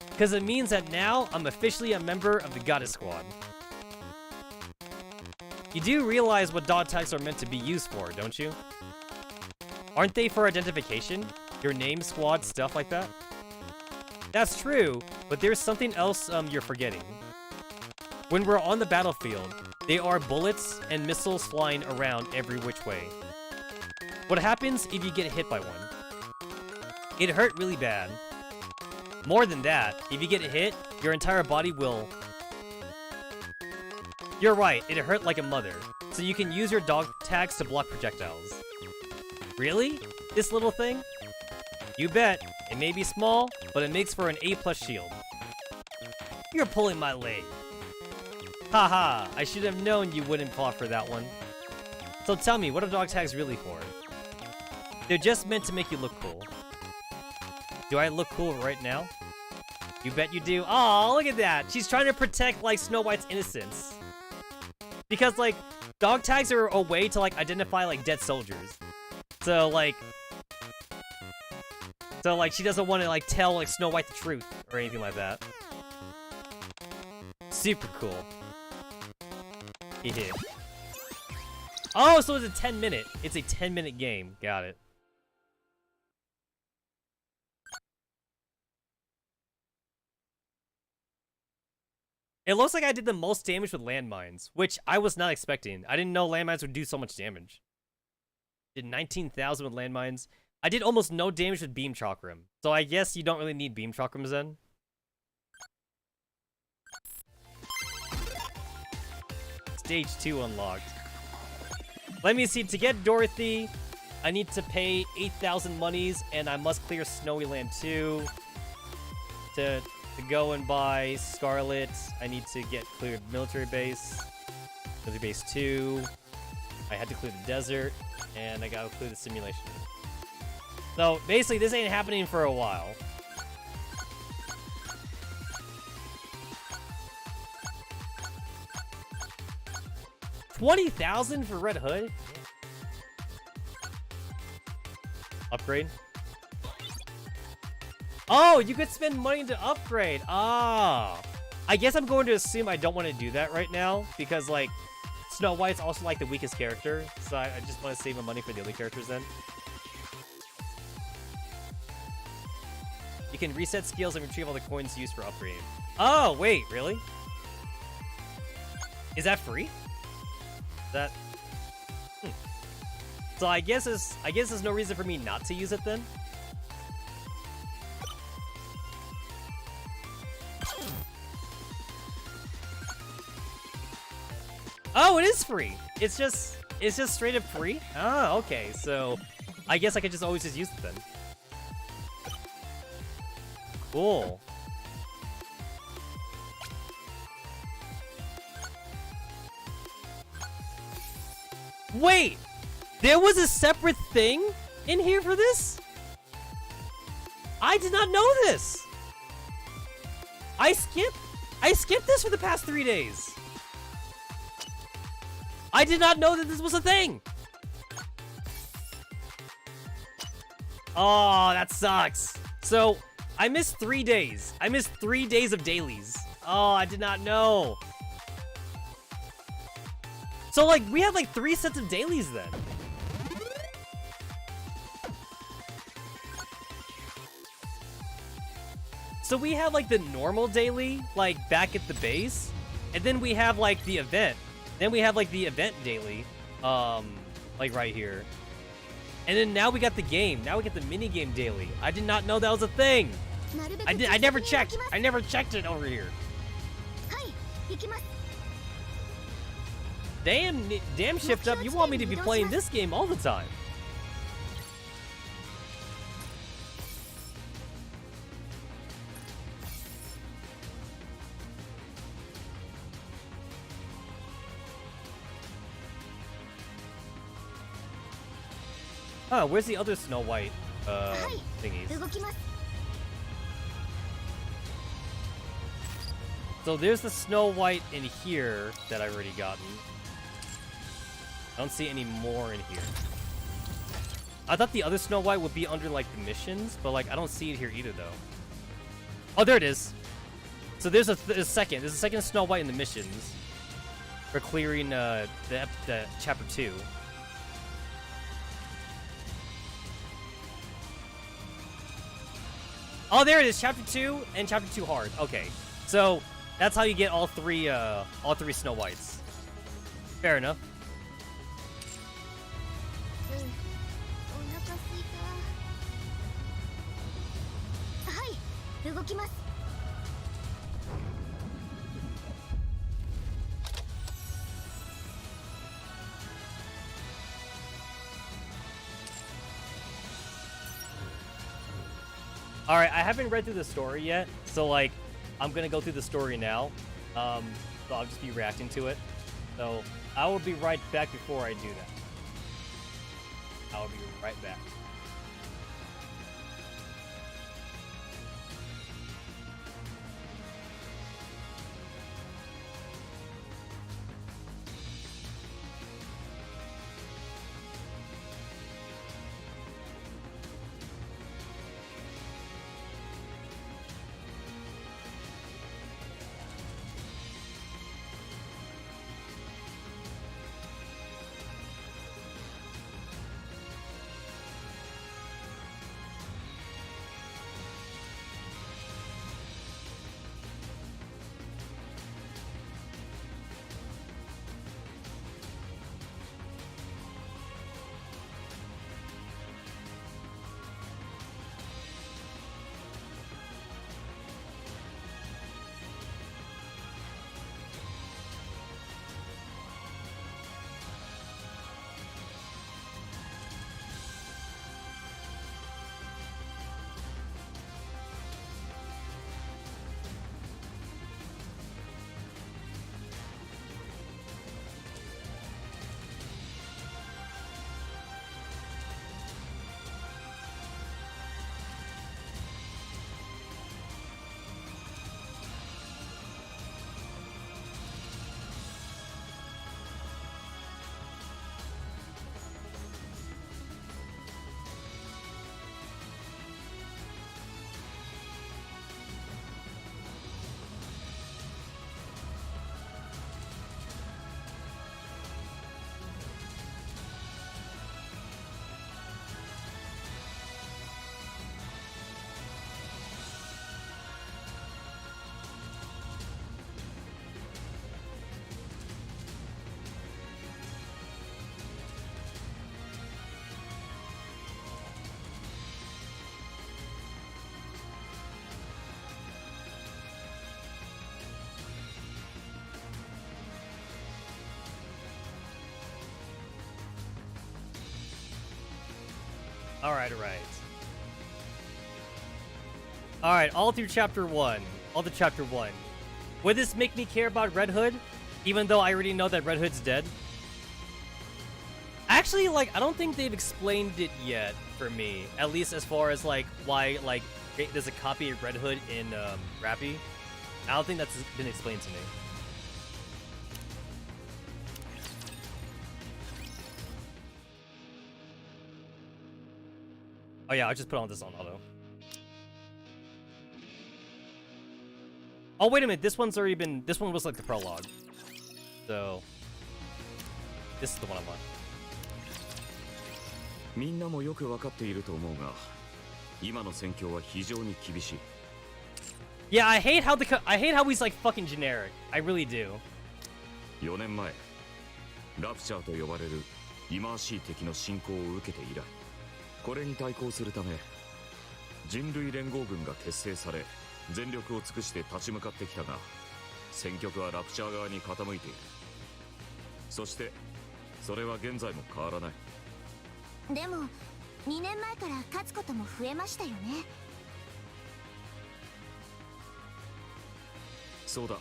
Because it means that now I'm officially a member of the Goddess Squad. You do realize what dog tags are meant to be used for, don't you? Aren't they for identification? Your name, squad, stuff like that? That's true, but there's something else you're forgetting. When we're on the battlefield, there are bullets and missiles flying around every which way. What happens if you get hit by one? It hurt really bad. More than that, if you get hit, your entire body will... You're right, it hurt like a mother. So you can use your dog tags to block projectiles. Really? This little thing? You bet. It may be small, but it makes for an A+ shield. You're pulling my leg. Haha, I should have known you wouldn't fall for that one. So tell me, what are dog tags really for? They're just meant to make you look cool. Do I look cool right now? You bet you do. Oh, look at that. She's trying to protect, like, Snow White's innocence. Because, like, dog tags are a way to, like, identify, like, dead soldiers. So, like, she doesn't want to, like, tell, like, Snow White the truth or anything like that. Super cool. Hit. Oh, so it's a 10-minute. It's a 10-minute game. Got it. It looks like I did the most damage with landmines, which I was not expecting. I didn't know landmines would do so much damage. Did 19,000 with landmines. I did almost no damage with beam chakram. So I guess you don't really need beam chakrams then. Stage 2 unlocked. Let me see. To get Dorothy, I need to pay 8,000 monies, and I must clear Snowy Land 2. To go and buy Scarlet, I need to get cleared Military Base. Military Base 2. I had to clear the desert, and I gotta clear the simulation. So, basically, this ain't happening for a while. $20,000 for Red Hood? Upgrade? Oh, you could spend money to upgrade. Ah. I guess I'm going to assume I don't want to do that right now because, like, Snow White's also, like, the weakest character. So I just want to save my money for the other characters then. You can reset skills and retrieve all the coins used for upgrading. Oh, wait, really? Is that free? That... So I guess there's no reason for me not to use it then. Oh, it is free. It's just straight up free. Oh, okay. So I guess I could just always just use it then. Cool. Wait, there was a separate thing in here for this? I did not know this. I skipped this for the past 3 days. I did not know that this was a thing. Oh, that sucks. So, I missed 3 days. I missed 3 days of dailies. Oh, I did not know. So, like, we have, like, 3 sets of dailies then. So we have, like, the normal daily, like, back at the base. And then we have, like, the event. Then we have, like, the event daily, like, right here. And then now we got the game. Now we get the minigame daily. I did not know that was a thing. I never checked. I never checked it over here. Damn, Shift Up, you want me to be playing this game all the time. Huh, where's the other Snow White? thingies. So there's the Snow White in here that I've already gotten. I don't see any more in here. I thought the other Snow White would be under, like, the missions, but, like, I don't see it here either, though. Oh, there it is. So there's a second Snow White in the missions for clearing the chapter 2. Oh, there it is, chapter 2 and chapter 2 hard. Okay, so that's how you get all three Snow Whites. Fair enough. Alright, I haven't read through the story yet, so, like, I'm gonna go through the story now. So I'll just be reacting to it. So, I will be right back before I do that. I will be right back. Alright. Alright, all through chapter 1. All to chapter 1. Would this make me care about Red Hood? Even though I already know that Red Hood's dead? Actually, like, I don't think they've explained it yet for me. At least as far as, like, why, like, there's a copy of Red Hood in, Rappy. I don't think that's been explained to me. Oh yeah, I'll just put on this on auto. Oh, wait a minute. This one's already been... This one was like the prologue. So... This is the one I want. みんなもよくわかっていると思うが、今の戦況は非常に厳しい。Yeah, I hate how he's like fucking generic. I really do. 4年前、ラプチャーと呼ばれる忌まわしい敵の侵攻を受けて以来、これに対抗するため、人類連合軍が結成され、全力を尽くして立ち向かってきたが、戦局はラプチャー側に傾いている。そして、それは現在も変わらない。でも、2年前から勝つことも増えましたよね。そうだ。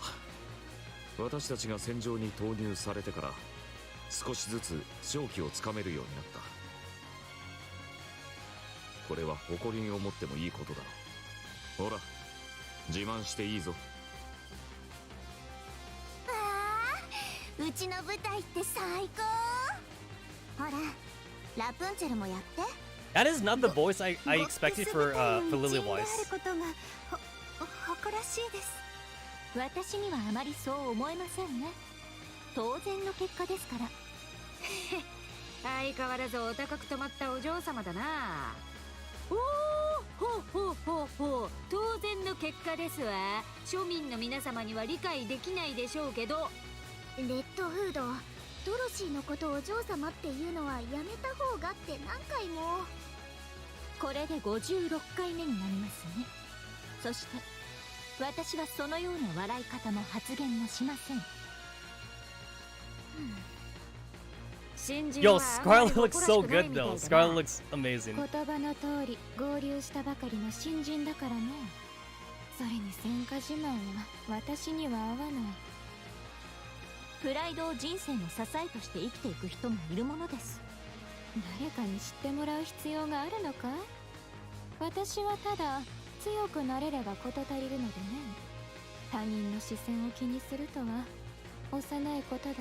私たちが戦場に投入されてから少しずつ勝機をつかめるようになった。これは誇りに思ってもいいことだろう。ほら自慢していいぞ。わあ、うちの舞台って最高。ほらラプンツェルもやって。 That is not the voice I expected for Lily Weiss. 誇らしいです。私にはあまりそう思えませんね。当然の結果ですから。相変わらずお高く止まったお嬢様だな。おお、ほうほうほうほう、当然の結果ですわ。庶民の皆様には理解できないでしょうけど。レッドフード、ドロシーのことをお嬢様っていうのはやめた方がって何回も。これで56回目になりますね。そして私はそのような笑い方も発言もしません。Yo, Scarlet looks so good though. Scarlet looks amazing. 言葉の通り合流したばかりの新人だからね。それに戦果自慢は私には合わない。プライドを人生の支えとして生きていく人もいるものです。誰かに知ってもらう必要があるのかい？私はただ強くなれれば事足りるのでね。他人の視線を気にするとは幼いことだ。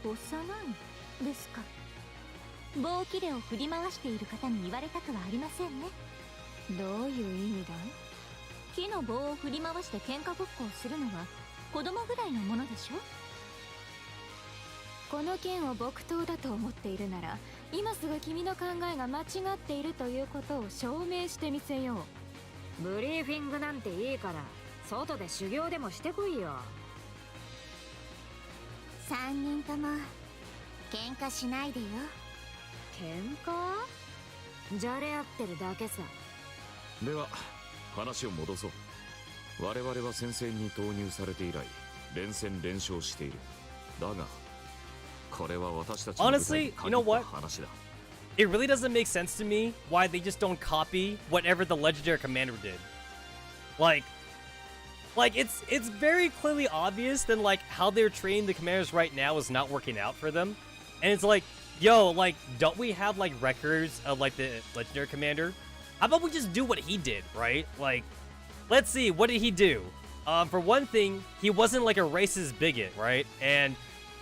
幼いですか。棒切れを振り回している方に言われたくはありませんね。どういう意味だい？木の棒を振り回して喧嘩ごっこをするのは子供ぐらいのものでしょ。この剣を木刀だと思っているなら、今すぐ君の考えが間違っているということを証明してみせよう。ブリーフィングなんていいから外で修行でもしてこいよ。3人とも喧嘩しないでよ。喧嘩？じゃれ合ってるだけさ。では話を戻そう。我々は先生に投入されて以来連戦連勝している。だがこれは私たちの舞台に限った話だ。It really doesn't make sense to me why they just don't copy whatever the legendary commander did. Like it's very clearly obvious that like how they're training the commanders right now is not working out for them. And it's like, yo, like don't we have like records of like the legendary commander? How about we just do what he did, right? Like, let's see, what did he do? For one thing, he wasn't like a racist bigot, right? And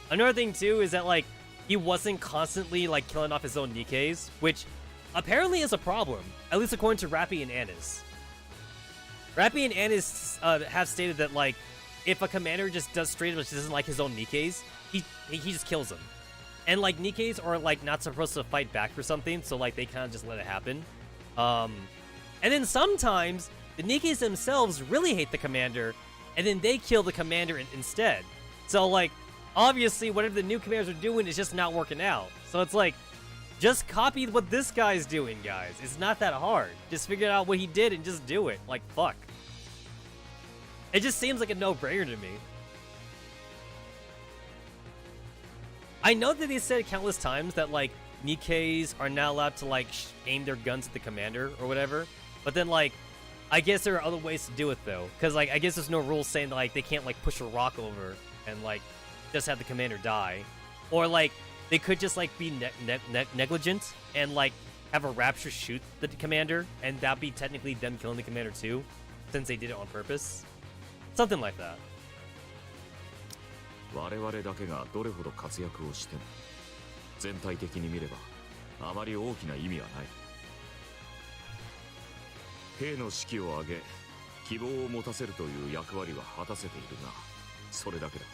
another thing too is that like he wasn't constantly like killing off his own Nikkes, which apparently is a problem, at least according to Rappy and Annis. Rappy and Annis have stated that like if a commander just does straight up just doesn't like his own Nikkes, he just kills them. And like Nikkes are like not supposed to fight back for something, so like they kind of just let it happen. And then sometimes the Nikkes themselves really hate the commander, and then they kill the commander instead. So like obviously whatever the new commanders are doing is just not working out. So it's like, just copy what this guy's doing, guys. It's not that hard. Just figure out what he did and just do it. Like, fuck. It just seems like a no-brainer to me. I know that they said countless times that, like, Nikkes are not allowed to, like, aim their guns at the commander or whatever. But then, like, I guess there are other ways to do it, though. Because, like, I guess there's no rules saying that, like, they can't, like, push a rock over and, like, just have the commander die. Or, like, they could just, like, be negligent and, like, have a rapture shoot the commander, and that'd be technically them killing the commander, too, since they did it on purpose. Something like that. 我々だけがどれほど活躍をしても全体的に見ればあまり大きな意味はない。兵の士気を上げ希望を持たせるという役割は果たせているが、それだけだ。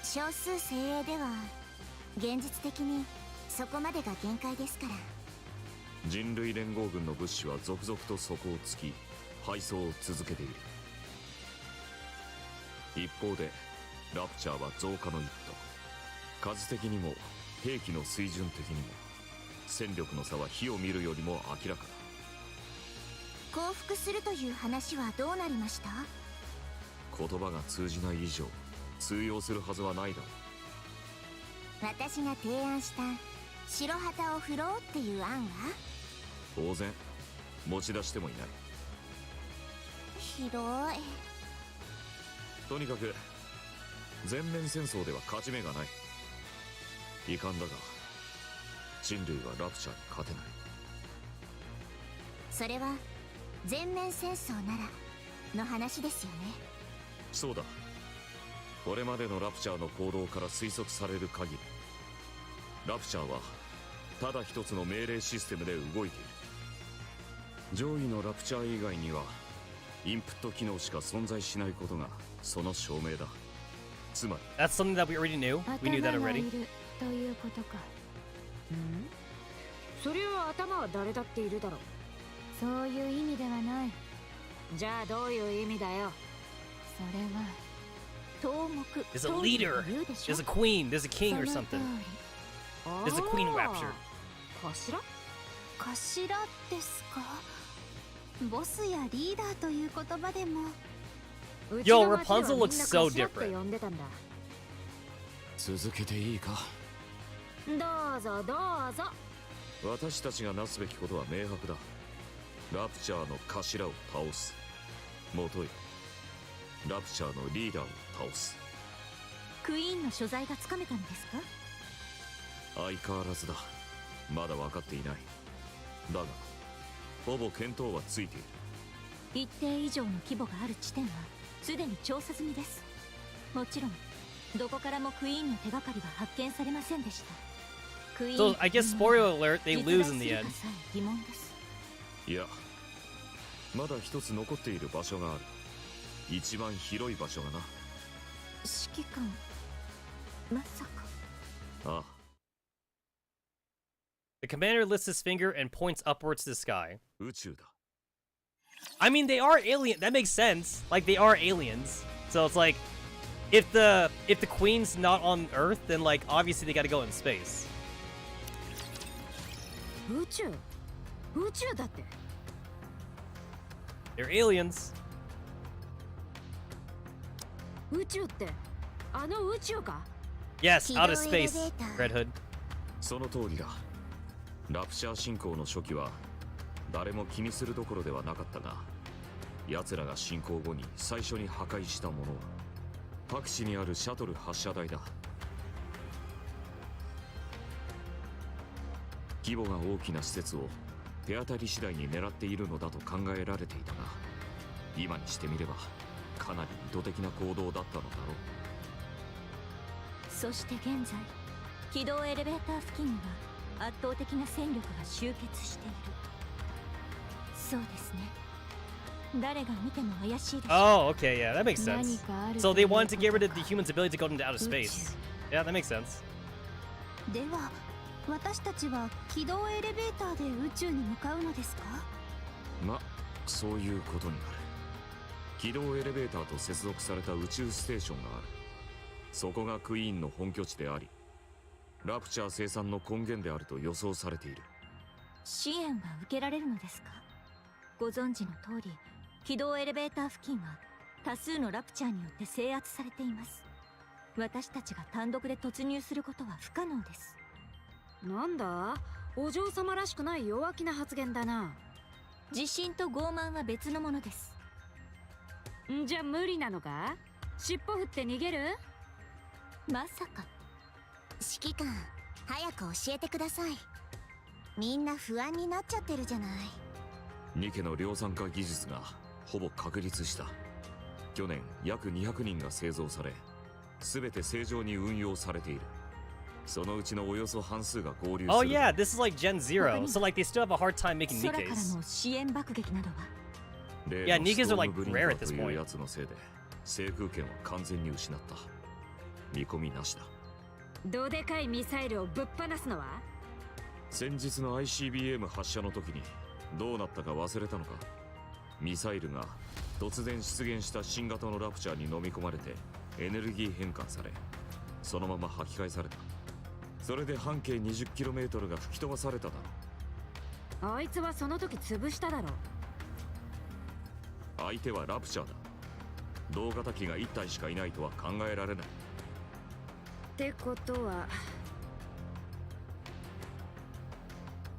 少数精鋭では現実的にそこまでが限界ですから。人類連合軍の物資は続々と底をつき配送を続けている。一方でラプチャーは増加の一途。数的にも兵器の水準的にも戦力の差は火を見るよりも明らかだ。降伏するという話はどうなりました？言葉が通じない以上通用するはずはないだろう。私が提案した白旗を振ろうっていう案は？当然持ち出してもいない。ひどい。とにかく全面戦争では勝ち目がない。遺憾だが人類はラプチャーに勝てない。それは全面戦争ならの話ですよね。そうだ。これまでのラプチャーの行動から推測される限り、ラプチャーはただ一つの命令システムで動いている。上位のラプチャー以外にはインプット機能しか存在しないことがその証明だ。つまり That's something that we already knew. We knew that 頭が already. いるということか。それは頭は誰だっているだろう。そういう意味ではない。じゃあどういう意味だよ。それは頭目 There's a leader. というでしょ。 There's a queen. There's a king or その通 something. り。 There's a queen raptured. 頭？頭ですか。ボスやリーダーという言葉でも。うちの Yo, 町は Rapunzel みんな looks so 頭って different. 呼んでたんだ。続けていいか。どうぞどうぞ。私たちがなすべきことは明白だ。ラプチャーの頭を倒す。もといラプチャーのリーダーを倒す。クイーンの所在がつかめたのですか。相変わらずだ。まだ分かっていない。だがほぼ見当はついている。一定以上の規模がある地点はすでに調査済みです。もちろんどこからもクイーンの手がかりは発見されませんでした。クイーン So I guess spoiler alert, they 実 lose 在 in す the る end. かさえ疑問です。いや、まだ一つ残っている場所がある。一番広い場所がな。指揮官、まさか。ああ。 The commander lifts his finger and points upwards to the sky. 宇宙だ。 I mean, they are alien. That makes sense. Like they are aliens. So it's like, if the queen's not on Earth, then like obviously they got to go in space. 宇宙？宇宙だって。They're aliens. 宇宙ってあの宇宙か？ Yes, out of space. Red Hood. その通りだ。ラプチャー進行の初期は誰も気にするどころではなかったが、奴らが進行後に最初に破壊したものは白地にあるシャトル発射台だ。規模が大きな施設を手当たり次第に狙っているのだと考えられていたが、今にしてみればかなり意図的な行動だったのだろう。そして現在軌道エレベーター付近には圧倒的な戦力が集結している。そうですね。誰が見ても怪しいでしょう。 Oh, okay, yeah, that makes 何 sense. かある So と they いう wanted to get こ rid と of the か。 human's ability to go into outer space. Yeah, that makes sense. では私たちは軌道エレベーターで宇宙に向かうのですか。ま、そういうことになる。軌道エレベーターと接続された宇宙ステーションがある。そこがクイーンの本拠地であり、ラプチャー生産の根源であると予想されている。支援は受けられるのですか。ご存知の通り軌道エレベーター付近は多数のラプチャーによって制圧されています。私たちが単独で突入することは不可能です。なんだ？お嬢様らしくない弱気な発言だな。自信と傲慢は別のものです。んじゃ無理なのか？尻尾振って逃げる？まさか。指揮官、早く教えてください。みんな不安になっちゃってるじゃない。ニケの量産化技術がほぼ確立した。去年約200人が製造され、全て正常に運用されている。そのうちのおよそ半数が合流する。Oh yeah, this is like Gen Zero. So like they still have a hard time making 空から Nikkes. の支援爆撃などは。Yeah, Nikkes are like rare at this という point. やつのせいで制空権を完全に失った。見込みなしだ。どでかいミサイルをぶっ放すのは？先日の ICBM 発射の時にどうなったか忘れたのか。ミサイルが突然出現した新型のラプチャーに飲み込まれてエネルギー変換され、そのまま吐き返された。それで半径 20km が吹き飛ばされただろう。あいつはその時潰しただろう。相手はラプチャーだ。同型機が1体しかいないとは考えられない。ってことは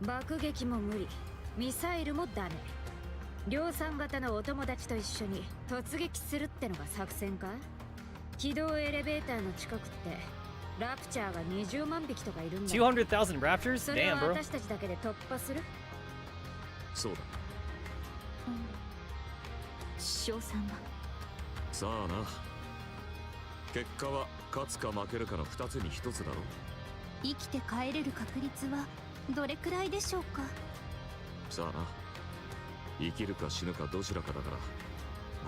爆撃も無理、ミサイルもダメ。量産型のお友達と一緒に突撃するってのが作戦か？軌道エレベーターの近くってラプチャーが20万匹とかいるんだ。200,000 raptors? それ Damn, は bro. 私たちだけで突破する？そうだ。賞賛はさあな。結果は勝つか負けるかの2つに1つだろ。生きて帰れる確率はどれくらいでしょうか。さあな。生きるか死ぬかどちらかだから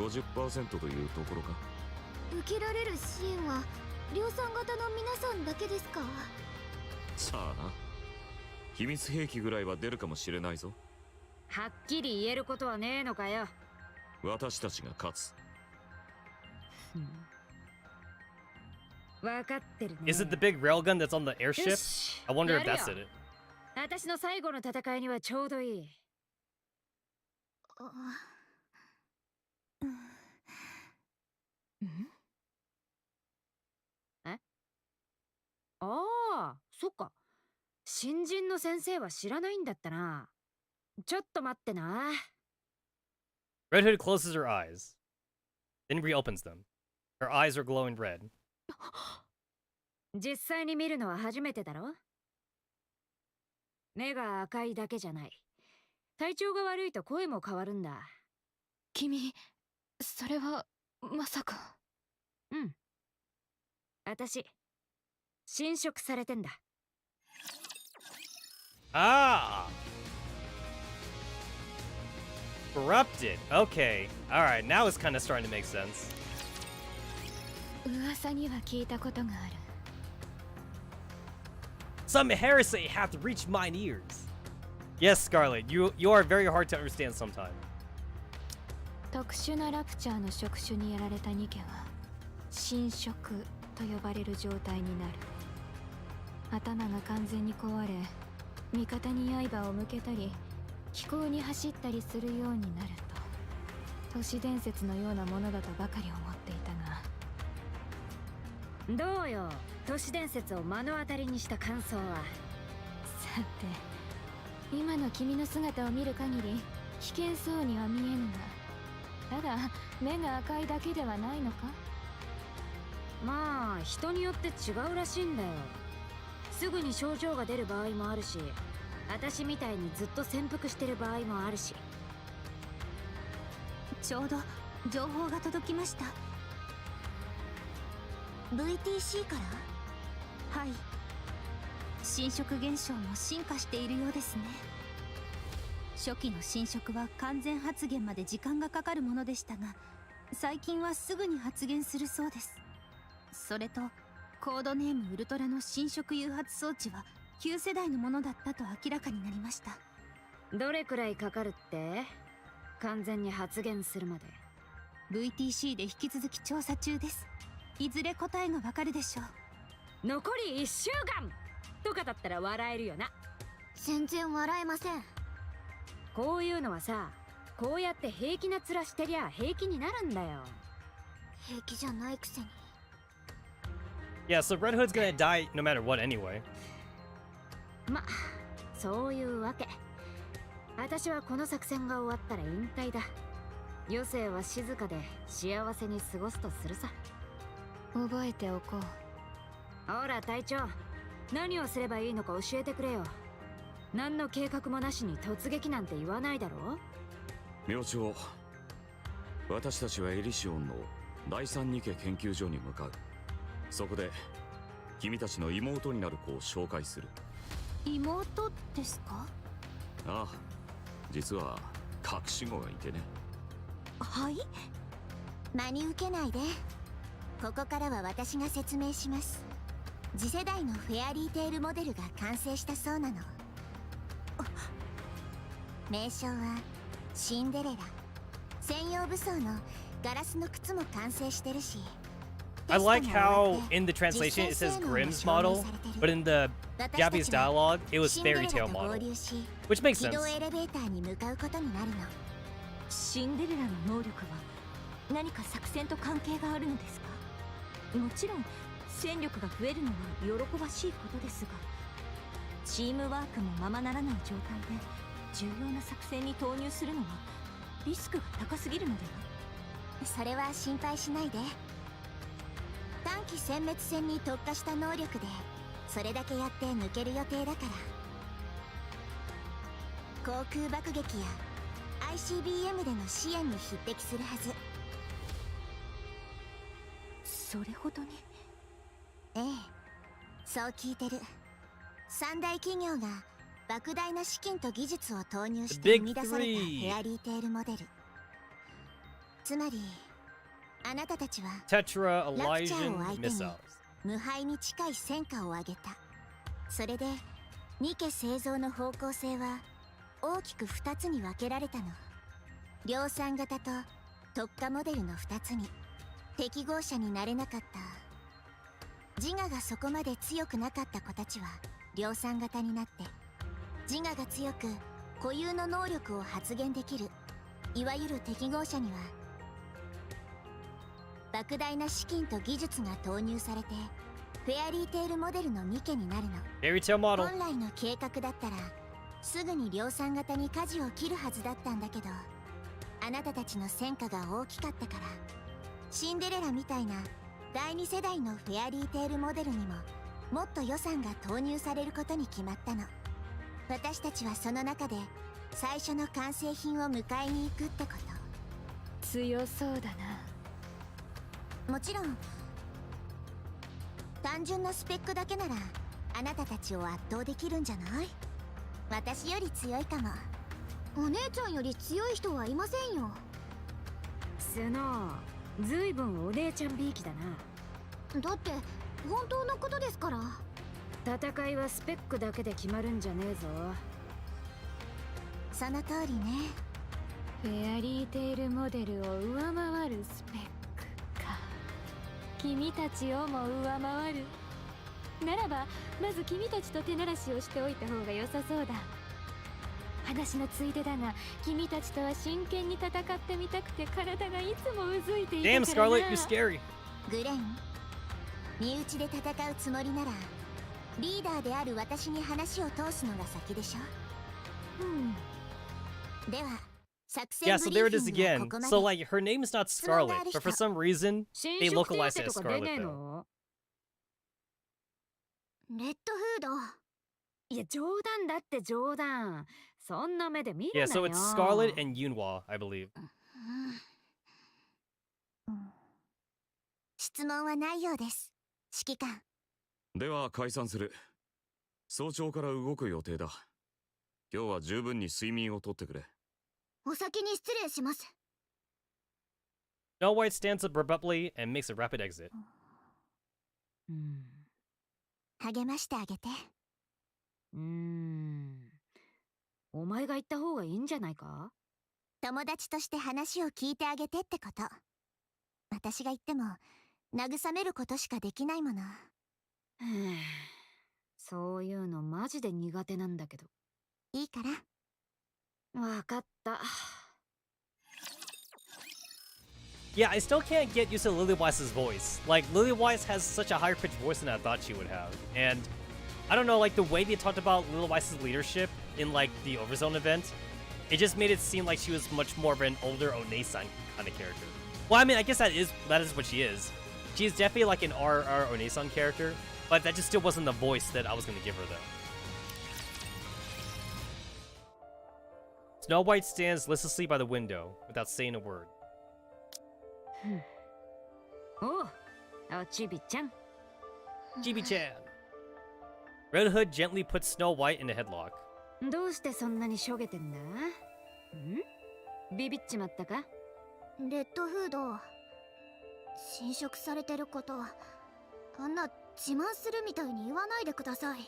50% というところか。受けられる支援は量産型の皆さんだけですか。さあな。秘密兵器ぐらいは出るかもしれないぞ。はっきり言えることはねえのかよ。私たちが勝つ。分かってるね。Is it the big railgun that's on the よ airship? し I wonder if や that's るよ。 it. 私の最後の戦いにはちょうどいい。ああ、そっか。新人の先生は知らないんだったな。ちょっと待ってな。Red Hood closes her eyes, then reopens them. Her eyes are glowing red. 実際に見るのは初めてだろ？目が赤いだけじゃない。体調が悪いと声も変わるんだ。君、それはまさか。うん。私、侵食されてんだ。Ah! Corrupted. Okay. Alright, now it's kind of starting to make sense. 噂には聞いたことがある。Some heresy hath reached mine ears. Yes, Scarlet, you are very hard to understand sometimes. 特殊なラプチャーの触手にやられたニケは侵食と呼ばれる状態になる。頭が完全に壊れ、味方に刃を向けたり気候に走ったりするようになると、都市伝説のようなものだとばかり思っていたが、どうよ、都市伝説を目の当たりにした感想は。さて、今の君の姿を見る限り危険そうには見えぬが、ただ目が赤いだけではないのか？まあ人によって違うらしいんだよ。すぐに症状が出る場合もあるし、私みたいにずっと潜伏してる場合もあるし。ちょうど情報が届きました。 VTC から。はい。侵食現象も進化しているようですね。初期の侵食は完全発現まで時間がかかるものでしたが、最近はすぐに発現するそうです。それとコードネームウルトラの侵食誘発装置は旧世代のものだったと明らかになりました。どれくらいかかるって？完全に発現するまで。 VTC で引き続き調査中です。いずれ答えがわかるでしょう。残り1週間とかだったら笑えるよな。全然笑えません。こういうのはさ、こうやって平気な面してりゃ平気になるんだよ。平気じゃないくせに。 Yeah, so Red Hood's gonna die no matter what anyway. ま、そういうわけ。私はこの作戦が終わったら引退だ。余生は静かで幸せに過ごすとするさ。覚えておこう。ほら隊長、何をすればいいのか教えてくれよ。何の計画もなしに突撃なんて言わないだろ。明朝、私たちはエリシオンの第三ニケ研究所に向かう。そこで君たちの妹になる子を紹介する。妹ですか？ああ、実は隠し子がいてね。はい。真に受けないで。ここからは私が説明します。次世代のフェアリーテールモデルが完成したそうなの。名称はシンデレラ。専用武装のガラスの靴も完成してるし。 I like how in the translation it says Grimm's model, but in the Japanese dialogue it was fairy tale model, which makes 軌 sense. 道エレベーターに向かうことになるの。シンデレラの能力は何か作戦と関係があるのですか？もちろん戦力が増えるのは喜ばしいことですが、チームワークもままならない状態で重要な作戦に投入するのはリスクが高すぎるのでは？それは心配しないで。短期殲滅戦に特化した能力でそれだけやって抜ける予定だから。航空爆撃や ICBM での支援に匹敵するはず。それほどに。ええ、そう聞いてる。三大企業が莫大な資金と技術を投入して生み出されたフェアリーテールモデル。つまりあなたたちは Tetra ラプチャーを Elysian 相手に missiles. 無敗に近い戦果を上げた。それでニケ製造の方向性は大きく2つに分けられたの。量産型と特化モデルの2つに。適合者になれなかった自我がそこまで強くなかった子たちは量産型になって、自我が強く固有の能力を発現できるいわゆる適合者には莫大な資金と技術が投入されてフェアリーテールモデルのニケになるの。 Fairy tale model. 本来の計画だったらすぐに量産型に舵を切るはずだったんだけど、あなたたちの戦果が大きかったからシンデレラみたいな第2世代のフェアリーテールモデルにももっと予算が投入されることに決まったの。私たちはその中で最初の完成品を迎えに行くってこと。強そうだな。もちろん単純なスペックだけならあなたたちを圧倒できるんじゃない？私より強いかも。お姉ちゃんより強い人はいませんよ。スノー、ずいぶんお姉ちゃんびいきだな。だって本当のことですから。戦いはスペックだけで決まるんじゃねえぞ。その通りね。フェアリーテールモデルを上回るスペックか。君たちをも上回るならば、まず君たちと手慣らしをしておいた方が良さそうだ。話のついでだが、君たちとは真剣に戦ってみたくて体がいつもうずいていた Damn, からな。 Scarlet, you're scary. グレン、身内で戦うつもりならリーダーである私に話を通すのが先でしょ。では作戦 Yeah, ブ so リ there ー it フ is ィングは again. ここま So で。 like her name is not Scarlet, but for some reason 新 they 色手 localize 当 it as とか出ね Scarlet え though. の？レッドフード。いや冗談だって冗談。そんな目で見るな Yeah, よ。 so it's Scarlet and Yunhua, I believe. 質問はないようです、指揮官。では解散する。早朝から動く予定だ。今日は十分に睡眠をとってくれ。お先に失礼します。 Snow White stands up abruptly and makes a rapid exit. 励ましてあげて。お前が言った方がいいんじゃないか？友達として話を聞いてあげてってこと。私が言っても慰めることしかできないもの。そういうのマジで苦手なんだけど。いいから。わかった。 Yeah, I still can't get used to Lily Weiss's voice. Like, Lily Weiss has such a higher pitched voice than I thought she would have. And I don't know, like the way they talked about Lily Weiss's leadership in like the Overzone event, it just made it seem like she was much more of an older Onesan kind of character. Well, I mean, I guess that is what she is. She is definitely like an RR Onesan character, but that just still wasn't the voice that I was gonna give her though. Snow White stands listlessly by the window without saying a word. おう、おちびちゃん。 Chibi-chan. Red Hood gently puts Snow White in a headlock. どうしてそんなにしょげてんだ？ビビっちまったか？レッドフード、侵食されてることあんな自慢するみたいに言わないでください。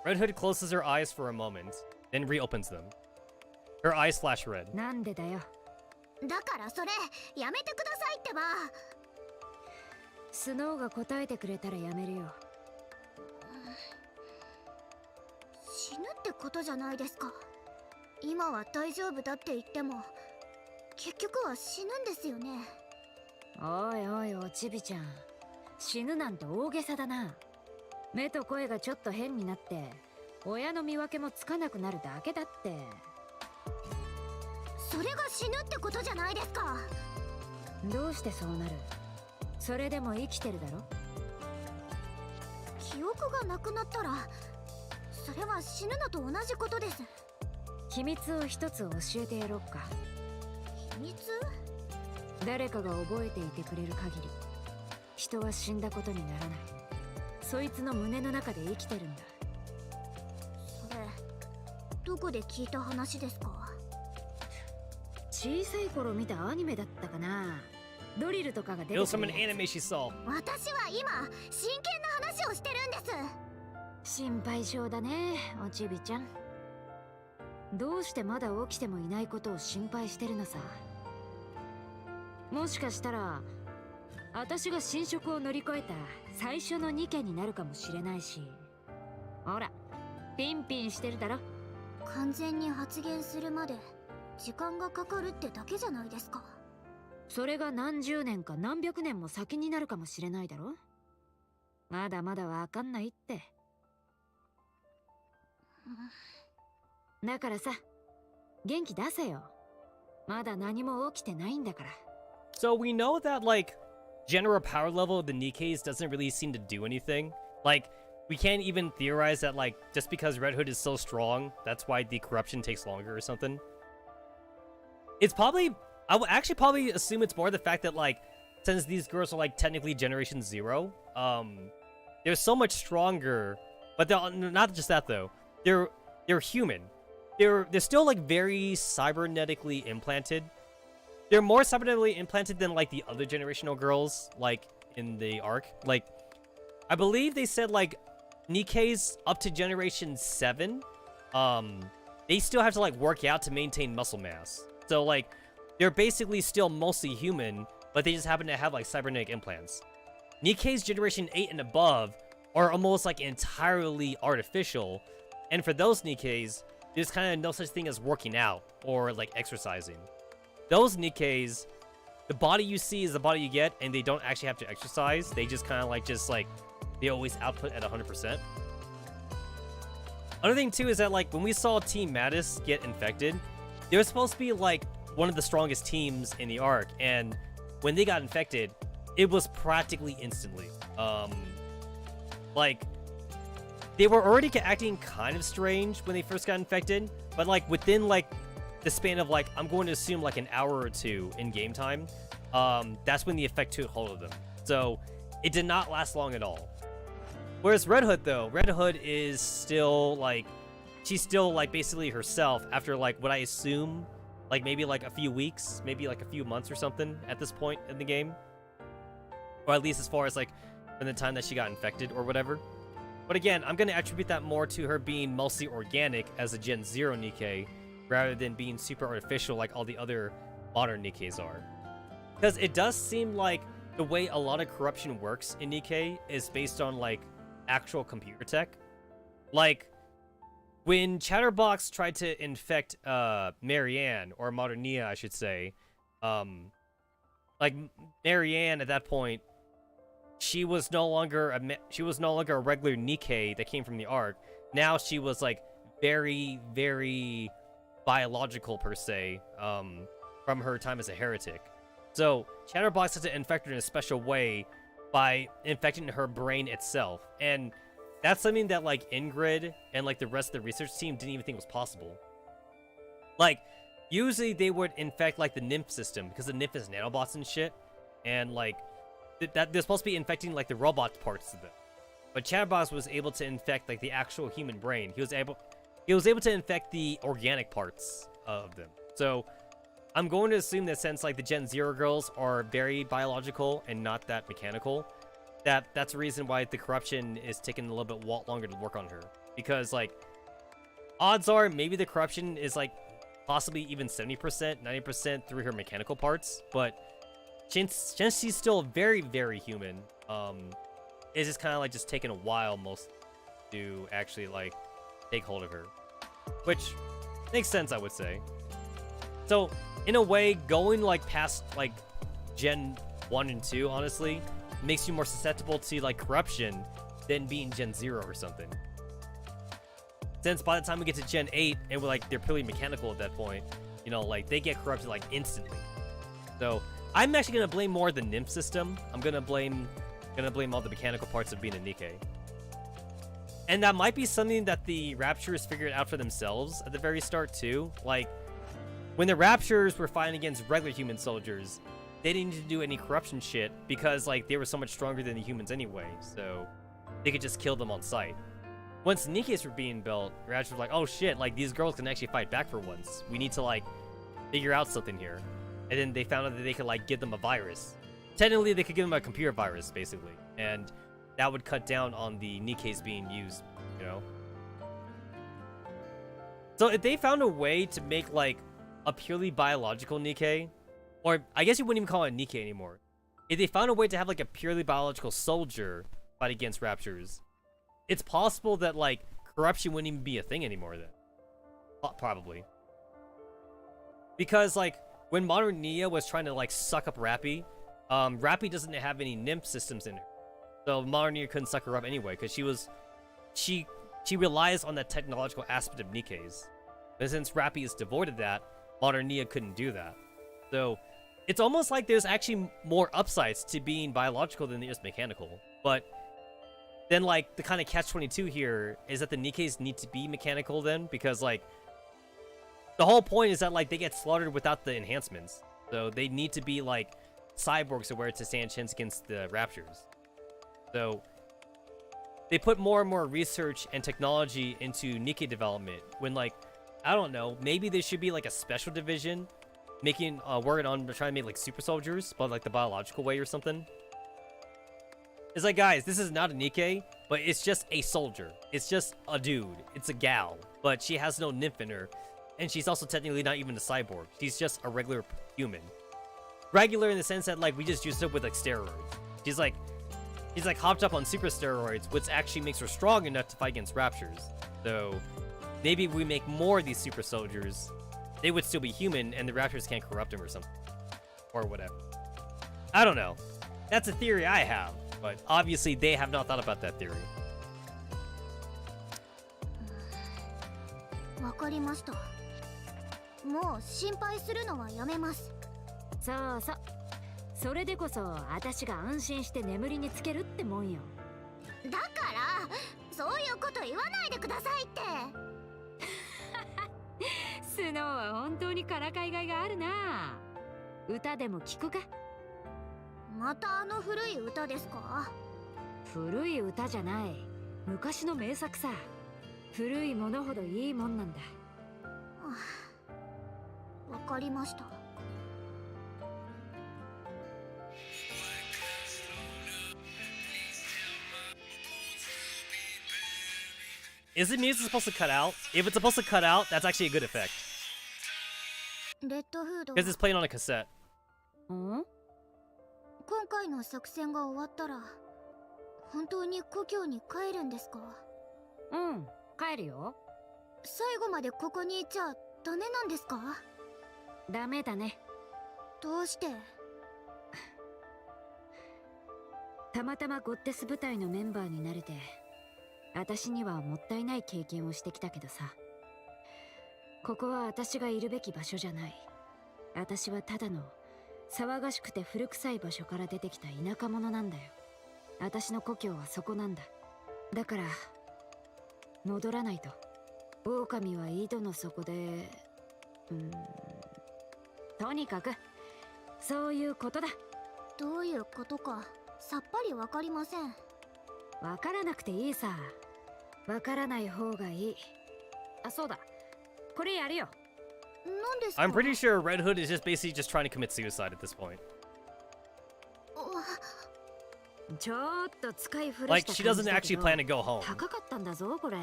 Red Hood closes her eyes for a moment, then reopens them. Her eyes flash red. なんでだよ。だからそれやめてくださいってば。スノーが答えてくれたらやめるよ。死ぬってことじゃないですか。今は大丈夫だって言っても結局は死ぬんですよね。おいおいおちびちゃん、死ぬなんて大げさだな。目と声がちょっと変になって親の見分けもつかなくなるだけだって。それが死ぬってことじゃないですか。どうしてそうなる？それでも生きてるだろ？記憶がなくなったらそれは死ぬのと同じことです。秘密を一つ教えてやろうか。秘密？誰かが覚えていてくれる限り人は死んだことにならない。そいつの胸の中で生きてるんだ。それどこで聞いた話ですか？小さい頃見たアニメだったかな。ドリルとかが出て It く was from る an やつ。 anime she saw. 私は今真剣な話をしてるんです。心配性だね、おちびちゃん。どうしてまだ起きてもいないことを心配してるのさ。もしかしたら私が侵食を乗り越えた最初のニケになるかもしれないし。ほらピンピンしてるだろ。完全に発言するまで時間がかかるってだけじゃないですか。それが何十年か何百年も先になるかもしれないだろ。まだまだわかんないって。だからさ、元気出せよ。まだ何も起きてないんだから。So we know that, like, general power level of the Nikke's doesn't really seem to do anything. Like, we can't even theorize that, like, just because Red Hood is so strong, that's why the corruption takes longer or something. It's probably... I would actually probably assume it's more the fact that, like, since these girls are, like, technically Generation 0, they're so much stronger. But they're not just that, though. They're human. They're still, like, very cybernetically implanted. They're more cybernetically implanted than, like, the other generational girls, like, in the arc. Like, I believe they said, like, Nikke's up to Generation 7, they still have to, like, work out to maintain muscle mass. So, like, they're basically still mostly human, but they just happen to have, like, cybernetic implants. Nikke's Generation 8 and above are almost, like, entirely artificial, and for those Nikke's, there's kind of no such thing as working out or, like, exercising. Those Nikke's, the body you see is the body you get, and they don't actually have to exercise. They just kind of, like, they always output at 100%. Another thing, too, is that, like, when we saw Team Mattis get infected, they were supposed to be, like, one of the strongest teams in the arc, and when they got infected, it was practically instantly. Like, they were already acting kind of strange when they first got infected, but, like, within, like, the span of, like, I'm going to assume, like, an hour or two in game time, that's when the effect took hold of them. So, it did not last long at all. Whereas Red Hood, though, Red Hood is still, like, she's still, like, basically herself after, like, what I assume, like, maybe, like, a few weeks, maybe, like, a few months or something at this point in the game. Or at least as far as, like, from the time that she got infected or whatever. But again, I'm going to attribute that more to her being mostly organic as a Gen 0 Nikke, rather than being super artificial like all the other modern Nikkes are. Because it does seem like the way a lot of corruption works in Nikke is based on, like, actual computer tech. Like, when Chatterbox tried to infect Marianne, or Modernia, I should say, like, Marianne at that point, she was no longer a regular Nikke that came from the arc. Now she was, like, very, very biological per se, from her time as a heretic. So Chatterbox had to infect her in a special way by infecting her brain itself, and that's something that, like, Ingrid and, like, the rest of the research team didn't even think was possible. Like, usually they would infect, like, the nymph system, because the nymph is nanobots and shit, and, like, that they're supposed to be infecting, like, the robot parts of them. But Chatterbox was able to infect, like, the actual human brain. He was able to infect the organic parts of them. So I'm going to assume that since, like, the Gen 0 girls are very biological and not that mechanical, that's the reason why the corruption is taking a little bit longer to work on her. Because, like, odds are maybe the corruption is, like, possibly even 70%, 90% through her mechanical parts, but since she's still very, very human, it's just kind of, like, just taking a while most to actually, like, take hold of her. Which makes sense, I would say. So, in a way, going, like, past, like, Gen 1 and 2, honestly, makes you more susceptible to, like, corruption than being Gen 0 or something. Since by the time we get to Gen 8, and we're, like, they're purely mechanical at that point, you know, like, they get corrupted, like, instantly. So, I'm actually gonna blame more the nymph system. I'm gonna blame all the mechanical parts of being a Nikke. And that might be something that the Raptures figured out for themselves at the very start too. Like, when the Raptures were fighting against regular human soldiers, they didn't need to do any corruption shit because, like, they were so much stronger than the humans anyway, so they could just kill them on sight. Once Nikkes were being built, the Raptures were like, oh shit, like, these girls can actually fight back for once. We need to, like, figure out something here. And then they found out that they could, like, give them a virus. Technically, they could give them a computer virus, basically. And that would cut down on the Nikkes being used, you know? So if they found a way to make, like, a purely biological Nikke, or I guess you wouldn't even call it a Nikke anymore. If they found a way to have, like, a purely biological soldier fight against Raptures, it's possible that, like, corruption wouldn't even be a thing anymore then. Probably. Because, like, when Modern Nia was trying to, like, suck up Rappy, Rappy doesn't have any nymph systems in her. So Modern Nia couldn't suck her up anyway, because she relies on that technological aspect of Nikkes. And since Rappy is devoid of that, Modern Nia couldn't do that. So it's almost like there's actually more upsides to being biological than there is mechanical. But then, like, the kind of catch-22 here is that the Nikkes need to be mechanical then, because, like, the whole point is that, like, they get slaughtered without the enhancements. So they need to be, like, cyborgs in order to stand a chance against the Raptures. So they put more and more research and technology into Nikke development when, like, I don't know, maybe there should be, like, a special division working on trying to make, like, super soldiers, but, like, the biological way or something. It's like, guys, this is not a Nikke, but it's just a soldier. It's just a dude. It's a gal, but she has no nymph in her, and she's also technically not even a cyborg. She's just a regular human. Regular in the sense that, like, we just used her with, like, steroids. She's like hopped up on super steroids, which actually makes her strong enough to fight against Raptures. So maybe if we make more of these super soldiers, they would still be human, and the Raptors can't corrupt them or something. Or whatever. I don't know. That's a theory I have, but obviously they have not thought about that theory. わかりました。もう心配するのはやめます。そうそう。それでこそ私が安心して眠りにつけるってもんよ。だからそういうこと言わないでくださいって。スノーは本当にからかいがいがあるな。歌でも聞くか。またあの古い歌ですか？古い歌じゃない。昔の名作さ。古いものほどいいもんなんだ。わかりました。Is the music supposed to cut out? If it's supposed to cut out, that's actually a good effect. レッドフード。 Because it's playing on a cassette. ん？今回の作戦が終わったら本当に故郷に帰るんですか？うん、帰るよ。最後までここにいちゃダメなんですか？ダメだね。どうして？たまたまゴッテス部隊のメンバーになれて、私にはもったいない経験をしてきたけどさ。ここは私がいるべき場所じゃない。私はただの騒がしくて古臭い場所から出てきた田舎者なんだよ。私の故郷はそこなんだ。だから戻らないと。狼は井戸の底で、とにかくそういうことだ。どういうことかさっぱりわかりません。わからなくていいさ。わからない方がいい。あ、そうだ。これやるよ。何ですか？ I'm pretty sure Red Hood is just basically just trying to commit suicide at this point. ちょっと使い古 Like した she 感じ doesn't だけ actually ど plan to go home. 高かったんだぞこれ。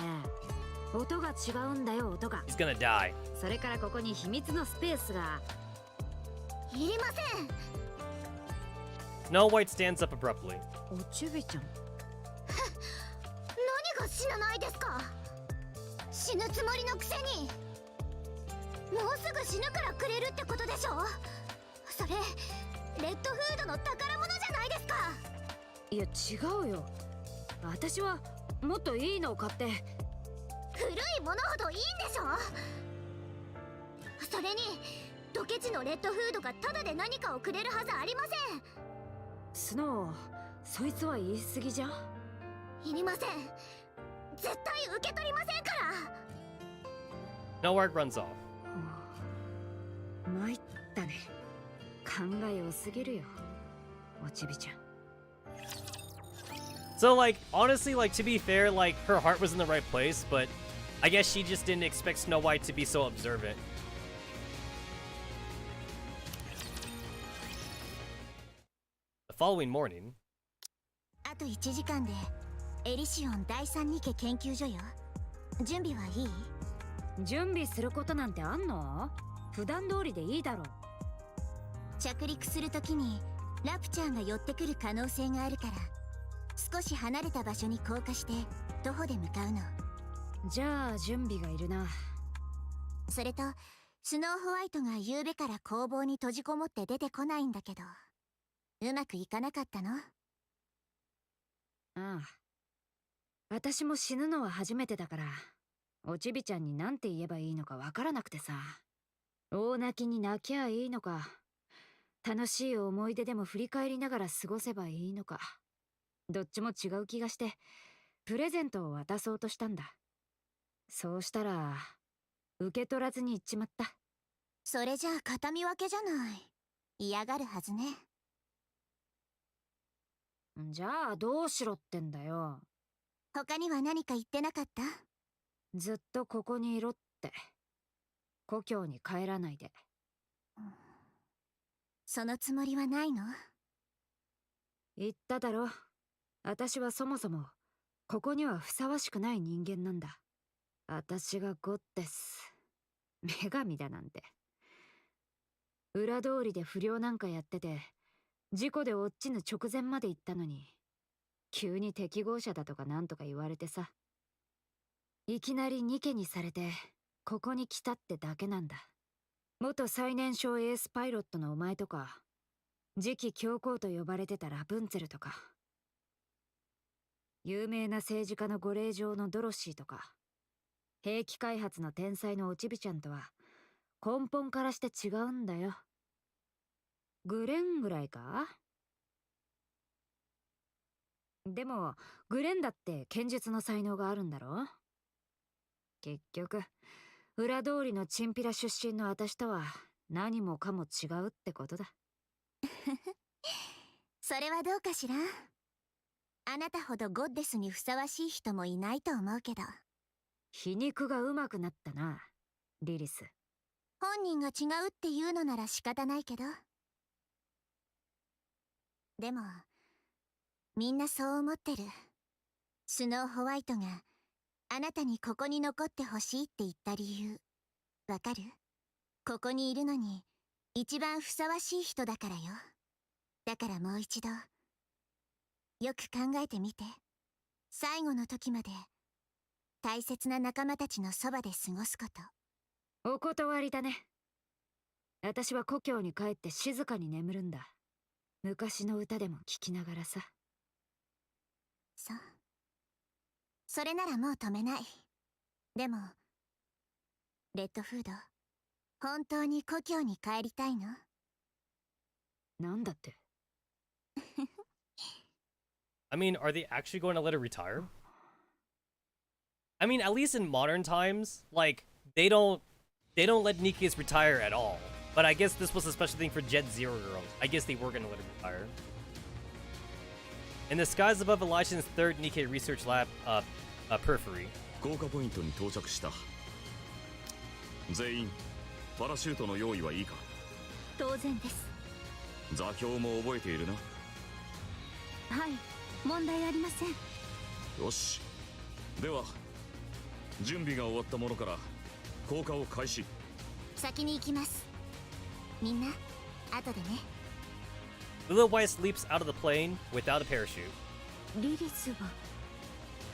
音が違うんだよ音が。 He's gonna die. それからここに秘密のスペースが。いりません。 Snow White stands up abruptly. おちゅびちゃん。何が死なないですか？死ぬつもりのくせに。もうすぐ死ぬからくれるってことでしょ？それレッドフードの宝物じゃないですか。いや違うよ。私はもっといいのを買って。古いものほどいいんでしょ？それにドケチのレッドフードがタダで何かをくれるはずありません。スノー、そいつは言い過ぎじゃ。いりません。絶対受け取りませんから。Noark runs off. 参ったね。考え良すぎるよ、おちびちゃん。 So like honestly, like to be fair, like her heart was in the right place, but I guess she just didn't expect Snow White to be so observant. The following morning. あと1時間でエリシオン第三ニケ研究所よ。準備はいい？準備することなんてあんの？普段通りでいいだろう。着陸するときにラプチャーが寄ってくる可能性があるから、少し離れた場所に降下して徒歩で向かうの。じゃあ準備がいるな。それとスノーホワイトが昨夜から工房に閉じこもって出てこないんだけど、うまくいかなかったの？ああ、私も死ぬのは初めてだから、おちびちゃんに何て言えばいいのかわからなくてさ。大泣きに泣きゃいいのか、楽しい思い出でも振り返りながら過ごせばいいのか、どっちも違う気がしてプレゼントを渡そうとしたんだ。そうしたら受け取らずに行っちまった。それじゃあ形見分けじゃない。嫌がるはずね。じゃあどうしろってんだよ。他には何か言ってなかった？ずっとここにいろって。故郷に帰らないで。そのつもりはないの？言っただろ。私はそもそもここにはふさわしくない人間なんだ。私がゴッデス、女神だなんて。裏通りで不良なんかやってて、事故で落ちぬ直前まで行ったのに、急に適合者だとかなんとか言われてさ。いきなりニケにされてここに来たってだけなんだ。元最年少エースパイロットのお前とか、次期教皇と呼ばれてたラプンツェルとか、有名な政治家のご令嬢のドロシーとか、兵器開発の天才のおちびちゃんとは根本からして違うんだよ。グレンぐらいか？でもグレンだって剣術の才能があるんだろ？結局裏通りのチンピラ出身の私とは何もかも違うってことだ。それはどうかしら。あなたほどゴッデスにふさわしい人もいないと思うけど。皮肉がうまくなったな、リリス。本人が違うって言うのなら仕方ないけど。でもみんなそう思ってる。スノーホワイトがあなたにここに残ってほしいって言った理由わかる？ここにいるのに一番ふさわしい人だからよ。だからもう一度よく考えてみて。最後の時まで大切な仲間たちのそばで過ごすこと。お断りだね。私は故郷に帰って静かに眠るんだ。昔の歌でも聴きながらさ。そう。それならもう止めない。でもレッドフード、本当に故郷に帰りたいの？なんだって？ I mean, are they actually going to let her retire? I mean, at least in modern times, like they don't let Nikke's retire at all. But I guess this was a special thing for Jet Zero girls. I guess they were going to let her retire. In the skies above Elisha's third Nikke research lab, periphery. 降下ポイントに到着した。全員パラシュートの用意はいいか？当然です。座標も覚えているな？はい、問題ありません。よし、では準備が終わったものから降下を開始。先に行きます。みんな後でね。 Little Weiss leaps out of the plane without a parachute. リリスは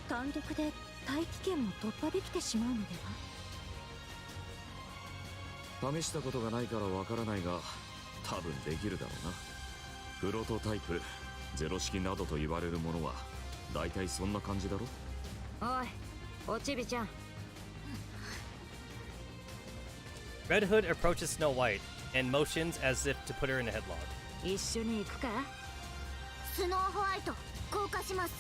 単独で大気圏も突破できてしまうのでは？試したことがないからわからないが、多分できるだろうな。プロトタイプ、ゼロ式などと言われるものはだいたいそんな感じだろ。おい、おちびちゃん。 Red Hood approaches Snow White, and motions as if to put her in a headlock. 一緒に行くか。スノーホワイト降下します。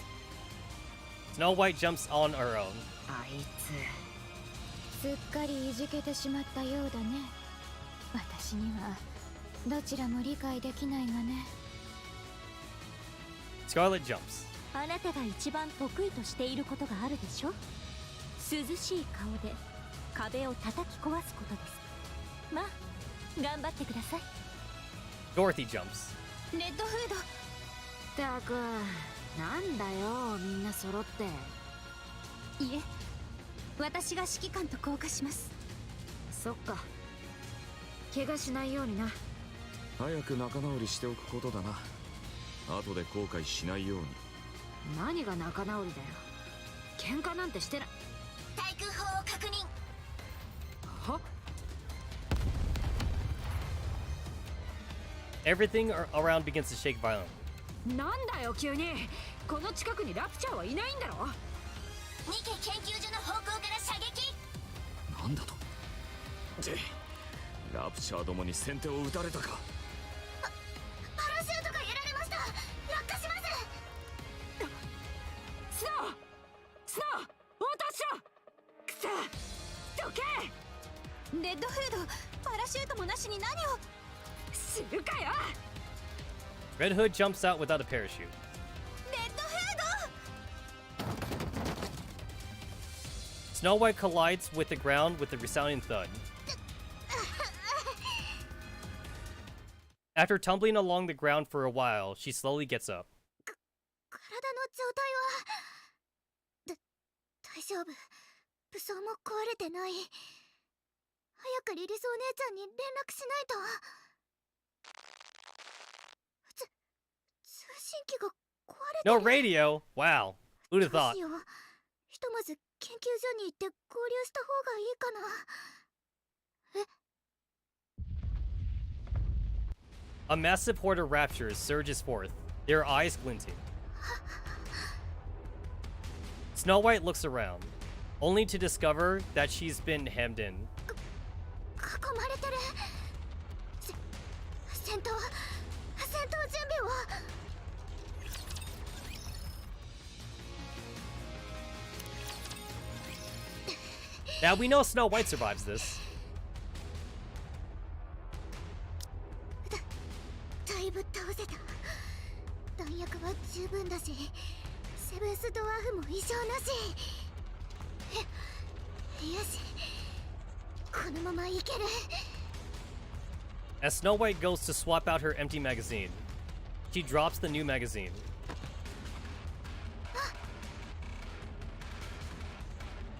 Snow White jumps on her own. あいつ。すっかりいじけてしまったようだね。私にはどちらも理解できないがね。 Scarlet jumps. あなたが一番得意としていることがあるでしょ。涼しい顔で壁を叩き壊すことです。まあ頑張ってください。 Dorothy jumps. レッドフード。たくなんだよみんな揃って。いえ、私が指揮官と降下します。そっか。怪我しないようにな。早く仲直りしておくことだな。後で後悔しないように。何が仲直りだよ。喧嘩なんてしてない。対空砲を確認。は？ Everything around begins to shake violently. なんだよ急に。この近くにラプチャーはいないんだろ。ニケ研究所の方向から射撃。なんだと。で、ラプチャーどもに先手を打たれたか。パラシュートがやられました。落下します。スノースノー応答しろ。くそどけ。レッドフード、パラシュートもなしに何を。知るかよ。 Red Hood jumps out without a parachute. レッドフード。 Snow White collides with the ground with a resounding thud. After tumbling along the ground for a while, she slowly gets up. 体の状態は大丈夫。武装も壊れてない。早くリリスお姉ちゃんに連絡しないと。通信機が壊れてる。 No radio! Wow. Who'd have どう thought? しよう。ひとまず研究所に行って合流した方がいいかな。 A massive horde of raptures surges forth, their eyes glinting. Snow White looks around, only to discover that she's been hemmed in. 囲まれてる。戦闘準備を。 Now we know Snow White survives this. だいぶ倒せた。弾薬は十分だし、セブンスドワーフも異常なし。よし、このままいける。 As Snow White goes to swap out her empty magazine, she drops the new magazine.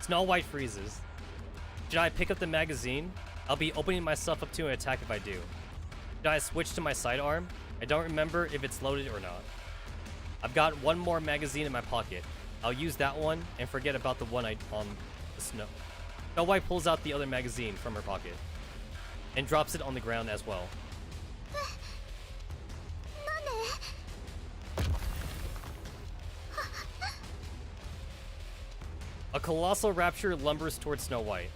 Snow White freezes. Should I pick up the magazine? I'll be opening myself up to an attack if I do. Should I switch to my sidearm? I don't remember if it's loaded or not. I've got one more magazine in my pocket. I'll use that one and forget about the one on the snow. Snow White pulls out the other magazine from her pocket and drops it on the ground as well. なんで？ A colossal rapture lumbers towards Snow White.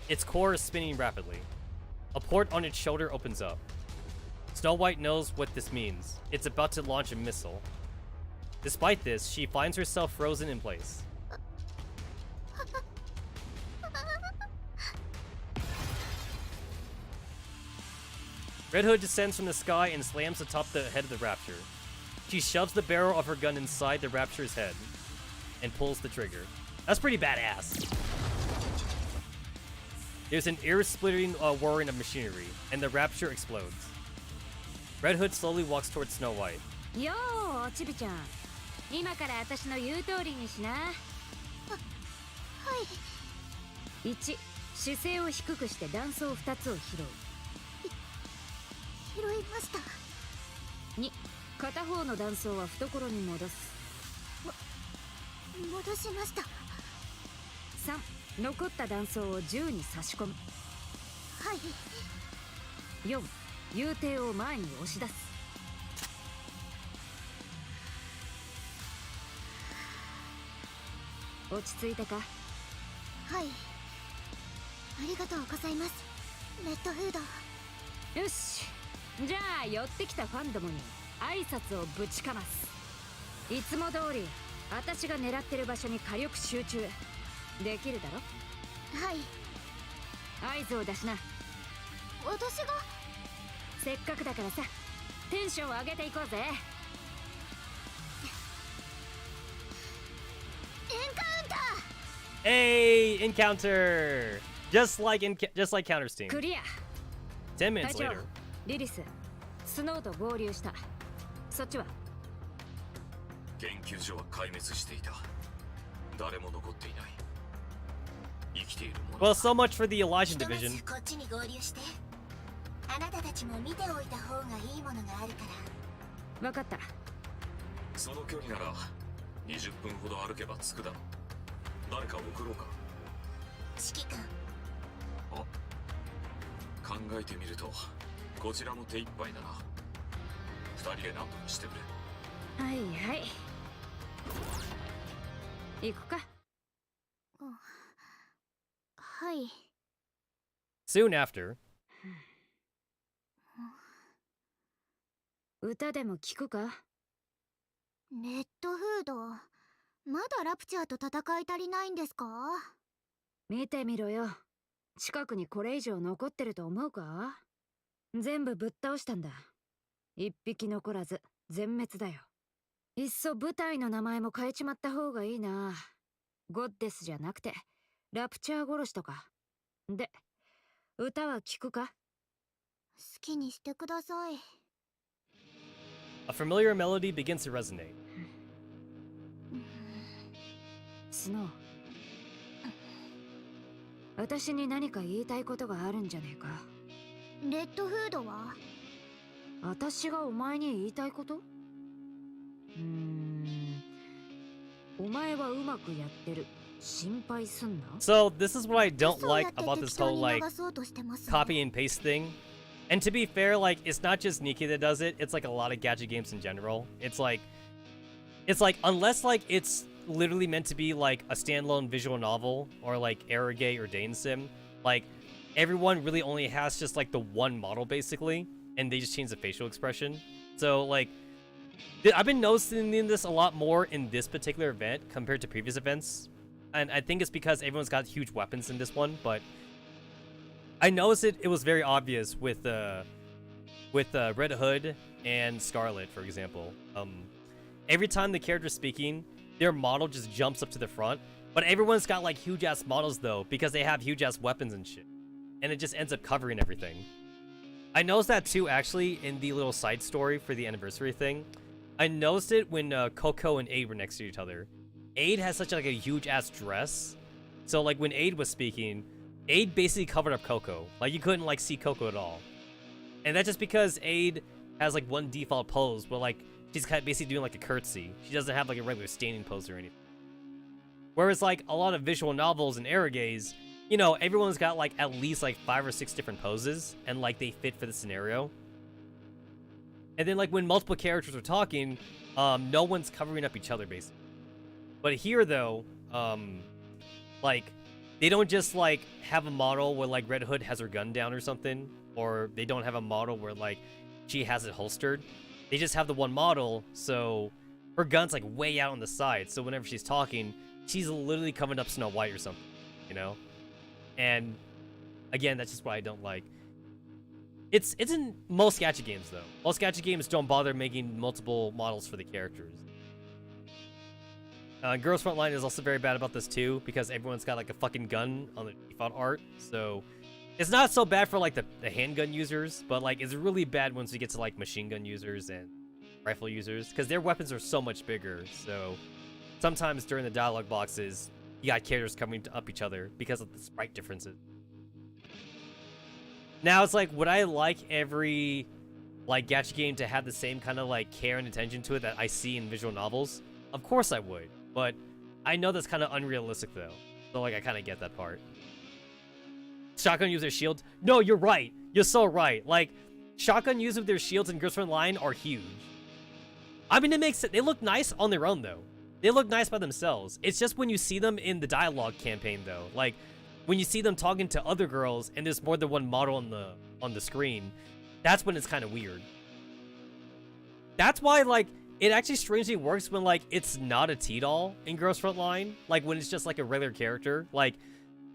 Its core is spinning rapidly. A port on its shoulder opens up. Snow White knows what this means. It's about to launch a missile. Despite this, she finds herself frozen in place. Red Hood descends from the sky and slams atop the head of the rapture. She shoves the barrel of her gun inside the rapture's head and pulls the trigger. That's pretty badass. There's an ear-splitting whirring of machinery, and the rapture explodes. Red Hood slowly walks towards Snow White. よーちびちゃん、今から私の言う通りにしな。はい。 1、姿勢を低くして弾倉2つを拾う。拾いました。 2、片方の弾倉は懐に戻す。戻しました。 3、残った弾倉を銃に差し込む。はい。 4、遊艇を前に押し出す。落ち着いたか？はい。ありがとうございます、レッドフード。よし、じゃあ寄ってきたファンどもに挨拶をぶちかます。いつも通り私が狙ってる場所に火力集中できるだろ。はい。合図を出しな。私が。せっかくだからさ、テンションを上げていこうぜ。エンカウンター。 Hey, encounter! Just like Counter's team. クリア。 10 minutes 隊長 later. リリス、スノーと合流した。そっちは？研究所は壊滅していた。誰も残っていない。生きているもの。 Well, so much for the Elijah division. こっちに合流して。あなたたちも見ておいた方がいいものがあるから。分かった。その距離なら20分ほど歩けば着くだろう。誰か送ろうか。指揮官。あ、考えてみるとこちらも手一杯だな。2人で何とかしてくれ。はいはい。行くか。はい。 Soon after. 歌でも聞くか。レッドフード、まだラプチャーと戦い足りないんですか？見てみろよ。近くにこれ以上残ってると思うか？全部ぶっ倒したんだ。一匹残らず全滅だよ。いっそ部隊の名前も変えちまった方がいいな。ゴッデスじゃなくてラプチャー殺しとかで。歌は聞くか？好きにしてください。 A familiar melody begins to resonate. スノー、私に何か言いたいことがあるんじゃねえか？レッドフードは？私がお前に言いたいこと？お前はうまくやってる。心配すんな。 So this is what I don't like about this whole like copy and paste thing. And to be fair, like it's not just Nikke that does it. It's like a lot of gacha games in general. It's like unless like it's literally meant to be like a standalone visual novel or like Arrogate or Dane Sim, like everyone really only has just like the one model basically, and they just change the facial expression. So like I've been noticing this a lot more in this particular event compared to previous events. And I think it's because everyone's got huge weapons in this one, but I noticed it was very obvious with Red Hood and Scarlet, for example. Every time the character's speaking, their model just jumps up to the front, but everyone's got like huge ass models though, because they have huge ass weapons and shit. And it just ends up covering everything. I noticed that too actually in the little side story for the anniversary thing. I noticed it when Coco and Aid were next to each other. Aid has such like a huge ass dress, so like when Aid was speaking, Aid basically covered up Coco. Like you couldn't like see Coco at all, and that's just because Aid has like one default pose, but like she's kind of basically doing like a curtsy. She doesn't have like a regular standing pose or anything. Whereas like a lot of visual novels and erogays, you know, everyone's got like at least like 5 or 6 different poses, and like they fit for the scenario. And then like when multiple characters are talking, no one's covering up each other basically. But here, though, like, they don't just, like, have a model where, like, Red Hood has her gun down or something. Or they don't have a model where, like, she has it holstered. They just have the one model, so her gun's, like, way out on the side. So whenever she's talking, she's literally covering up Snow White or something, you know? And, again, that's just what I don't like. It's in most gacha games, though. Most gacha games don't bother making multiple models for the characters. Girls Frontline is also very bad about this too, because everyone's got like a fucking gun on the default art, so it's not so bad for like the handgun users, but like it's really bad once you get to like machine gun users and rifle users, because their weapons are so much bigger, so sometimes during the dialogue boxes, you got characters coming up each other because of the sprite differences. Now it's like, would I like every like gacha game to have the same kind of like care and attention to it that I see in visual novels? Of course I would. But I know that's kind of unrealistic, though. So, like, I kind of get that part. Shotgun use their shields. No, you're right. You're so right. Like, shotgun use with their shields in Girls Frontline are huge. I mean, it makes it. They look nice on their own, though. They look nice by themselves. It's just when you see them in the dialogue campaign, though. Like, when you see them talking to other girls and there's more than one model on the screen, that's when it's kind of weird. That's why, like, it actually strangely works when, like, it's not a T-doll in Girls Frontline. Like, when it's just, like, a regular character. Like,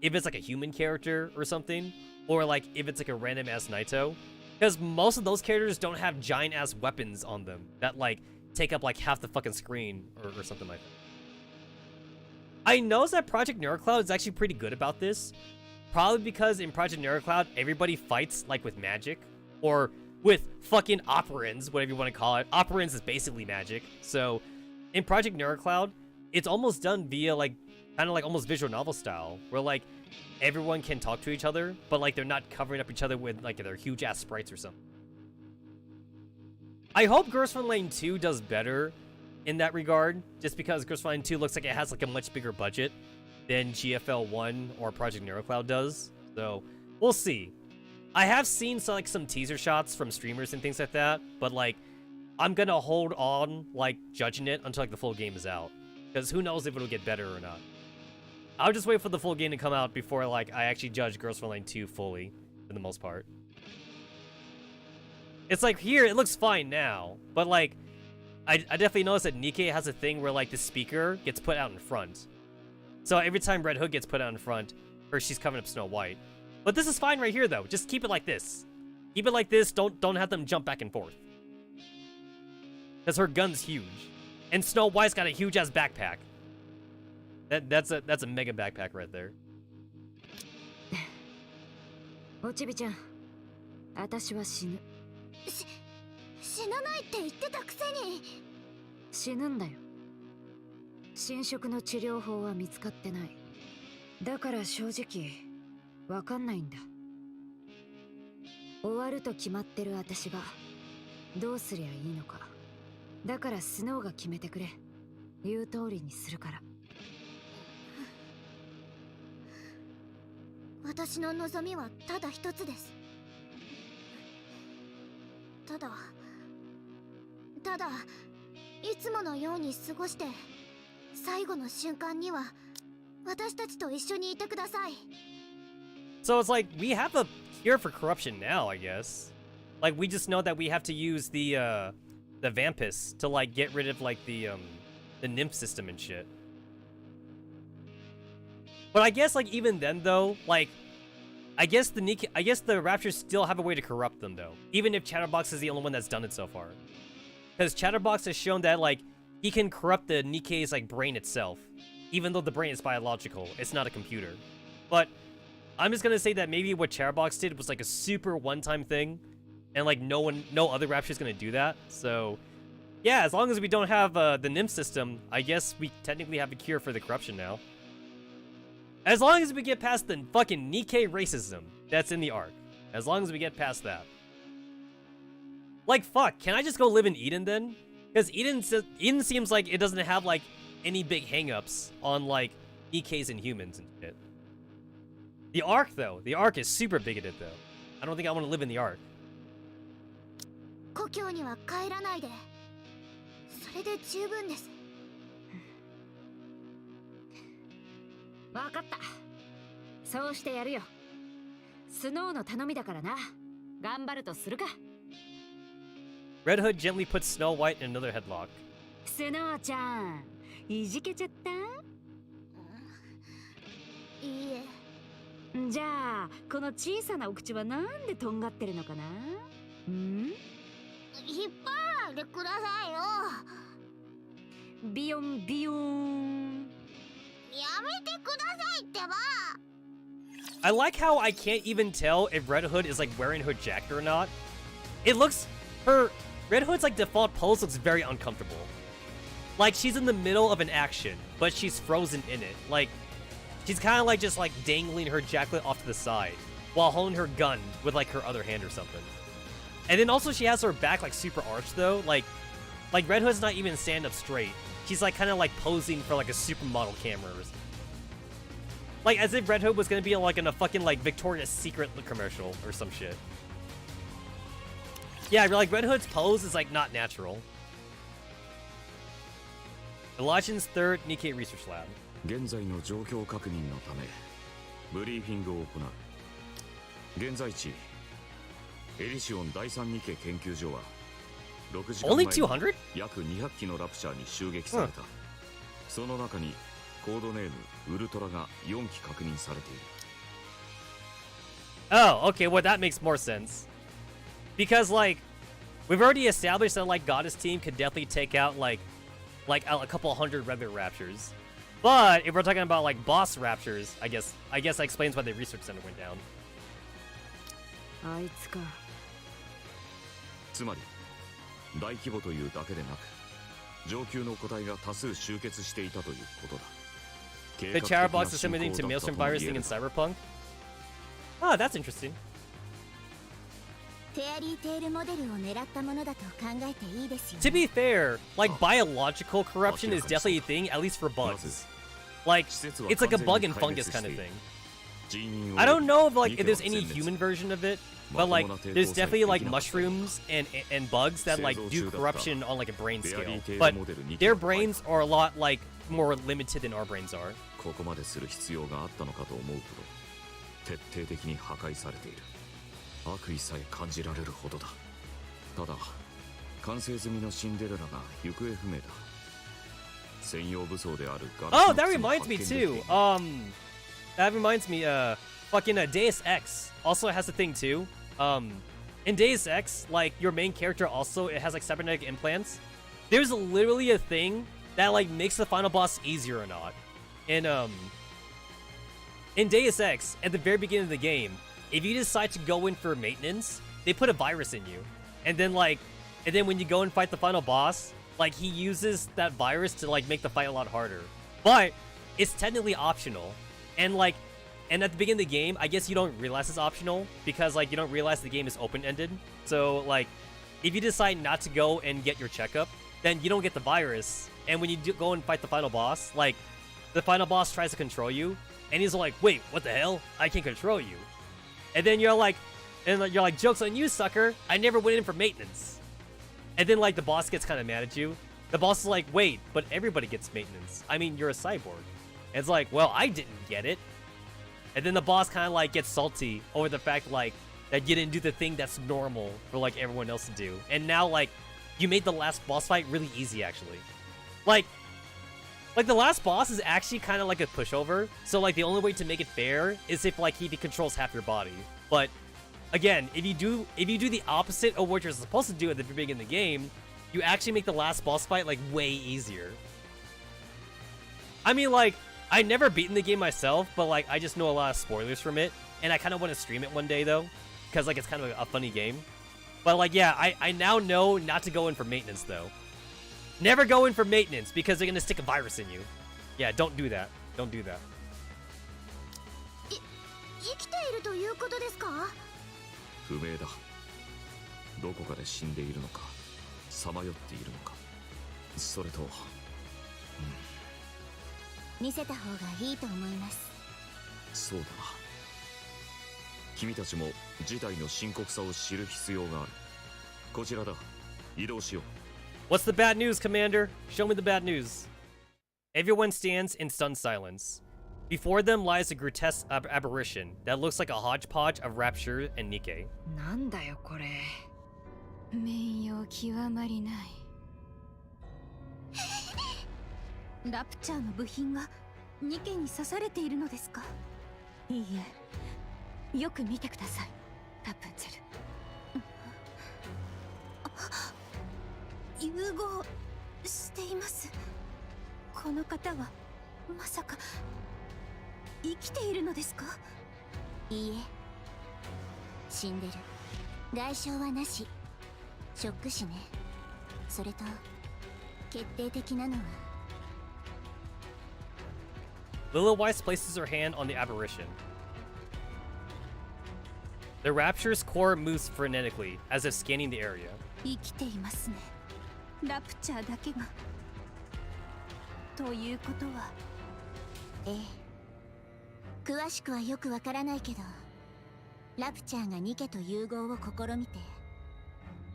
if it's, like, a human character or something. Or, like, if it's, like, a random-ass Naito. Because most of those characters don't have giant-ass weapons on them that, like, take up, like, half the fucking screen or something like that. I noticed that Project Neurocloud is actually pretty good about this. Probably because in Project Neurocloud, everybody fights, like, with magic. Or with fucking operans, whatever you want to call it. Operans is basically magic. So, in Project Neurocloud, it's almost done via, like, kind of like almost visual novel style. Where, like, everyone can talk to each other, but, like, they're not covering up each other with, like, their huge-ass sprites or something. I hope Girls Frontline 2 does better in that regard, just because Girls Frontline 2 looks like it has, like, a much bigger budget than GFL 1 or Project Neurocloud does. So, we'll see. I have seen some teaser shots from streamers and things like that, but, like, I'm gonna hold on, like, judging it until, like, the full game is out. Because who knows if it'll get better or not. I'll just wait for the full game to come out before, like, I actually judge Girls Frontline 2 fully, for the most part. It's like, here, it looks fine now, but, like, I definitely noticed that Nikke has a thing where, like, the speaker gets put out in front. So every time Red Hood gets put out in front, or she's covering up Snow White. But this is fine right here, though. Just keep it like this. Keep it like this. Don't have them jump back and forth. Because her gun's huge. And Snow White's got a huge-ass backpack. That's a mega backpack right there. おちびちゃん、私は死ぬ。死なないって言ってたくせに。死ぬんだよ。侵食の治療法は見つかってない。だから正直わかんないんだ。終わると決まってる私がどうすりゃいいのか。だからスノーが決めてくれ。言う通りにするから。私の望みはただ一つです。ただいつものように過ごして最後の瞬間には私たちと一緒にいてください。 So it's like, we have a cure for corruption now, I guess. Like, we just know that we have to use the Vampus to, like, get rid of, like, the nymph system and shit. But I guess, like, even then, though, like, I guess the Raptors still have a way to corrupt them, though. Even if Chatterbox is the only one that's done it so far. Because Chatterbox has shown that, like, he can corrupt the Nikke's, like, brain itself. Even though the brain is biological, it's not a computer. But I'm just gonna say that maybe what Chatterbox did was, like, a super one-time thing. And, like, no other Raptor's gonna do that. So, yeah, as long as we don't have the nymph system, I guess we technically have a cure for the corruption now. As long as we get past the fucking Nikke racism that's in the arc. As long as we get past that. Like, fuck, can I just go live in Eden then? Because Eden seems like it doesn't have, like, any big hang-ups on, like, Nikke's and humans and shit. The arc, though. The arc is super bigoted, though. I don't think I want to live in the arc. 故郷には帰らないで。それで十分です。わかった。そうしてやるよ。スノーの頼みだからな。頑張るとするか。Red Hood gently puts Snow White in another headlock. スノーちゃん、いじけちゃった？いいえ。じゃあ、この小さなお口はなんでとんがってるのかな？ん？引っ張らないでくださいよ。ビヨンビヨン。やめてくださいってば。I like how I can't even tell if Red Hood is, like, wearing her jacket or not. It looks... Red Hood's, like, default pose looks very uncomfortable. Like, she's in the middle of an action, but she's frozen in it. Like, she's kind of, like, just, like, dangling her jacket off to the side while holding her gun with, like, her other hand or something. And then also she has her back, like, super arched, though. Like Red Hood's not even stand up straight. She's, like, kind of, like, posing for, like, a supermodel camera. Like, as if Red Hood was gonna be, like, in a fucking, like, Victoria's Secret commercial or some shit. Yeah, like, Red Hood's pose is, like, not natural. Elijah's third Nikke Research Lab. 現在の状況確認のためブリーフィングを行う。現在地エリシオン第三ニケ研究所は6時間 Only 前に 200? 約200機のラプチャーに襲撃された、その中にコードネームウルトラが4機確認されている。 Oh, okay, well that makes more sense. Because like we've already established that like Goddess team could definitely take out like a couple hundred regular raptures. But if we're talking about like boss raptures, I guess that explains why the research center went down. あいつか。つまり大規模というだけでなく上級の個体が多数集結していたということだ。 The Chatterbox is similar to Maelstrom virus thing in Cyberpunk? Ah, that's interesting. フェアリーテールモデルを狙ったものだと考えていいですよ To ね。 be fair, like biological corruption is definitely a thing, at least for bugs. Like it's like a bug and fungus kind of thing. I don't know if there's any human version of it, but like there's definitely like mushrooms and bugs that like do corruption on like a brain scale. But their brains are a lot like more limited than our brains are. ここまでする必要があったのかと思うほど徹底的に破壊されている。悪意さえ感じられるほどだ。ただ完成済みのシンデレラが行方不明だ。専用武装であるガラス Oh, の that 靴も reminds 発 me 見できてい too. る。 That reminds me. Fucking Deus Ex also has a thing too. In Deus Ex, like your main character also it has like cybernetic implants. There's literally a thing that like makes the final boss easier or not. In Deus Ex, at the very beginning of the game, if you decide to go in for maintenance, they put a virus in you, and then when you go and fight the final boss, like he uses that virus to like make the fight a lot harder. But it's technically optional, and at the beginning of the game, I guess you don't realize it's optional because like you don't realize the game is open-ended. So like, if you decide not to go and get your checkup, then you don't get the virus. And when you go and fight the final boss, like the final boss tries to control you, and he's like, "Wait, what the hell? I can't control you." And then you're like, "Joke's on you, sucker! I never went in for maintenance." And then like the boss gets kind of mad at you. The boss is like, "Wait, but everybody gets maintenance. I mean, you're a cyborg." And it's like, "Well, I didn't get it." And then the boss kind of like gets salty over the fact like that you didn't do the thing that's normal for like everyone else to do. And now like you made the last boss fight really easy actually. Like the last boss is actually kind of like a pushover. So like the only way to make it fair is if like he controls half your body. But again, if you do the opposite of what you're supposed to do at the beginning of the game, you actually make the last boss fight like way easier. I mean, like, I never beaten the game myself, but like I just know a lot of spoilers from it, and I kind of want to stream it one day though, because like it's kind of a funny game. But like, yeah, I now know not to go in for maintenance though. Never go in for maintenance because they're gonna stick a virus in you. Yeah, don't do that. Don't do that. 生きているということですか？不明だ。どこかで死んでいるのか、さまよっているのか、それと、見せた方がいいと思います。そうだな。君たちも事態の深刻さを知る必要がある。こちらだ。移動しよう。 What's the bad news, Commander? Show me the bad news. Everyone stands in stunned silence. Before them lies a grotesque aberration that looks like a hodgepodge of Rapture and Nikke. なんだよこれ。名誉極まりない。ラプチャーの部品がニケに刺されているのですか？いいえ、よく見てください、ラプンツェル。融合しています。この方はまさか生きているのですか？いいえ、死んでる。外傷はなし。ショック死ね。それと決定的なのは Lilywise places her hand on the aberration. The Rapture's core moves frenetically, as if scanning the area. 生きていますね。ラプチャーだけが。ということは、ええ、詳しくはよくわからないけど、ラプチャーがニケと融合を試みて、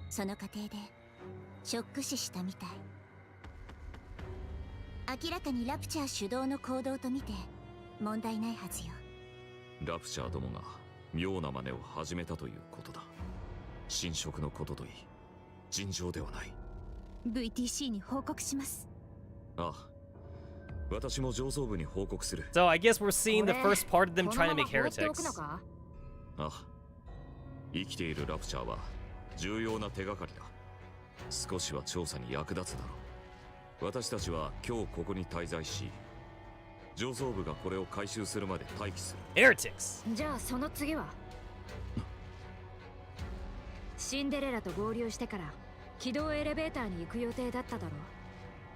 その過程でショック死したみたい。明らかにラプチャー主導の行動と見て問題ないはずよ。ラプチャーどもが妙な真似を始めたということだ。侵食のことといい尋常ではない。 VTC に報告します。ああ、私も上層部に報告する。 So I guess we're seeing the first part of them この trying ま to ま make 放っておくの heretics. か？ああ、生きているラプチャーは重要な手がかりだ。少しは調査に役立つだろう。私たちは今日ここに滞在し、上層部がこれを回収するまで待機する。 Heretics. じゃあその次はシンデレラと合流してから軌道エレベーターに行く予定だっただろ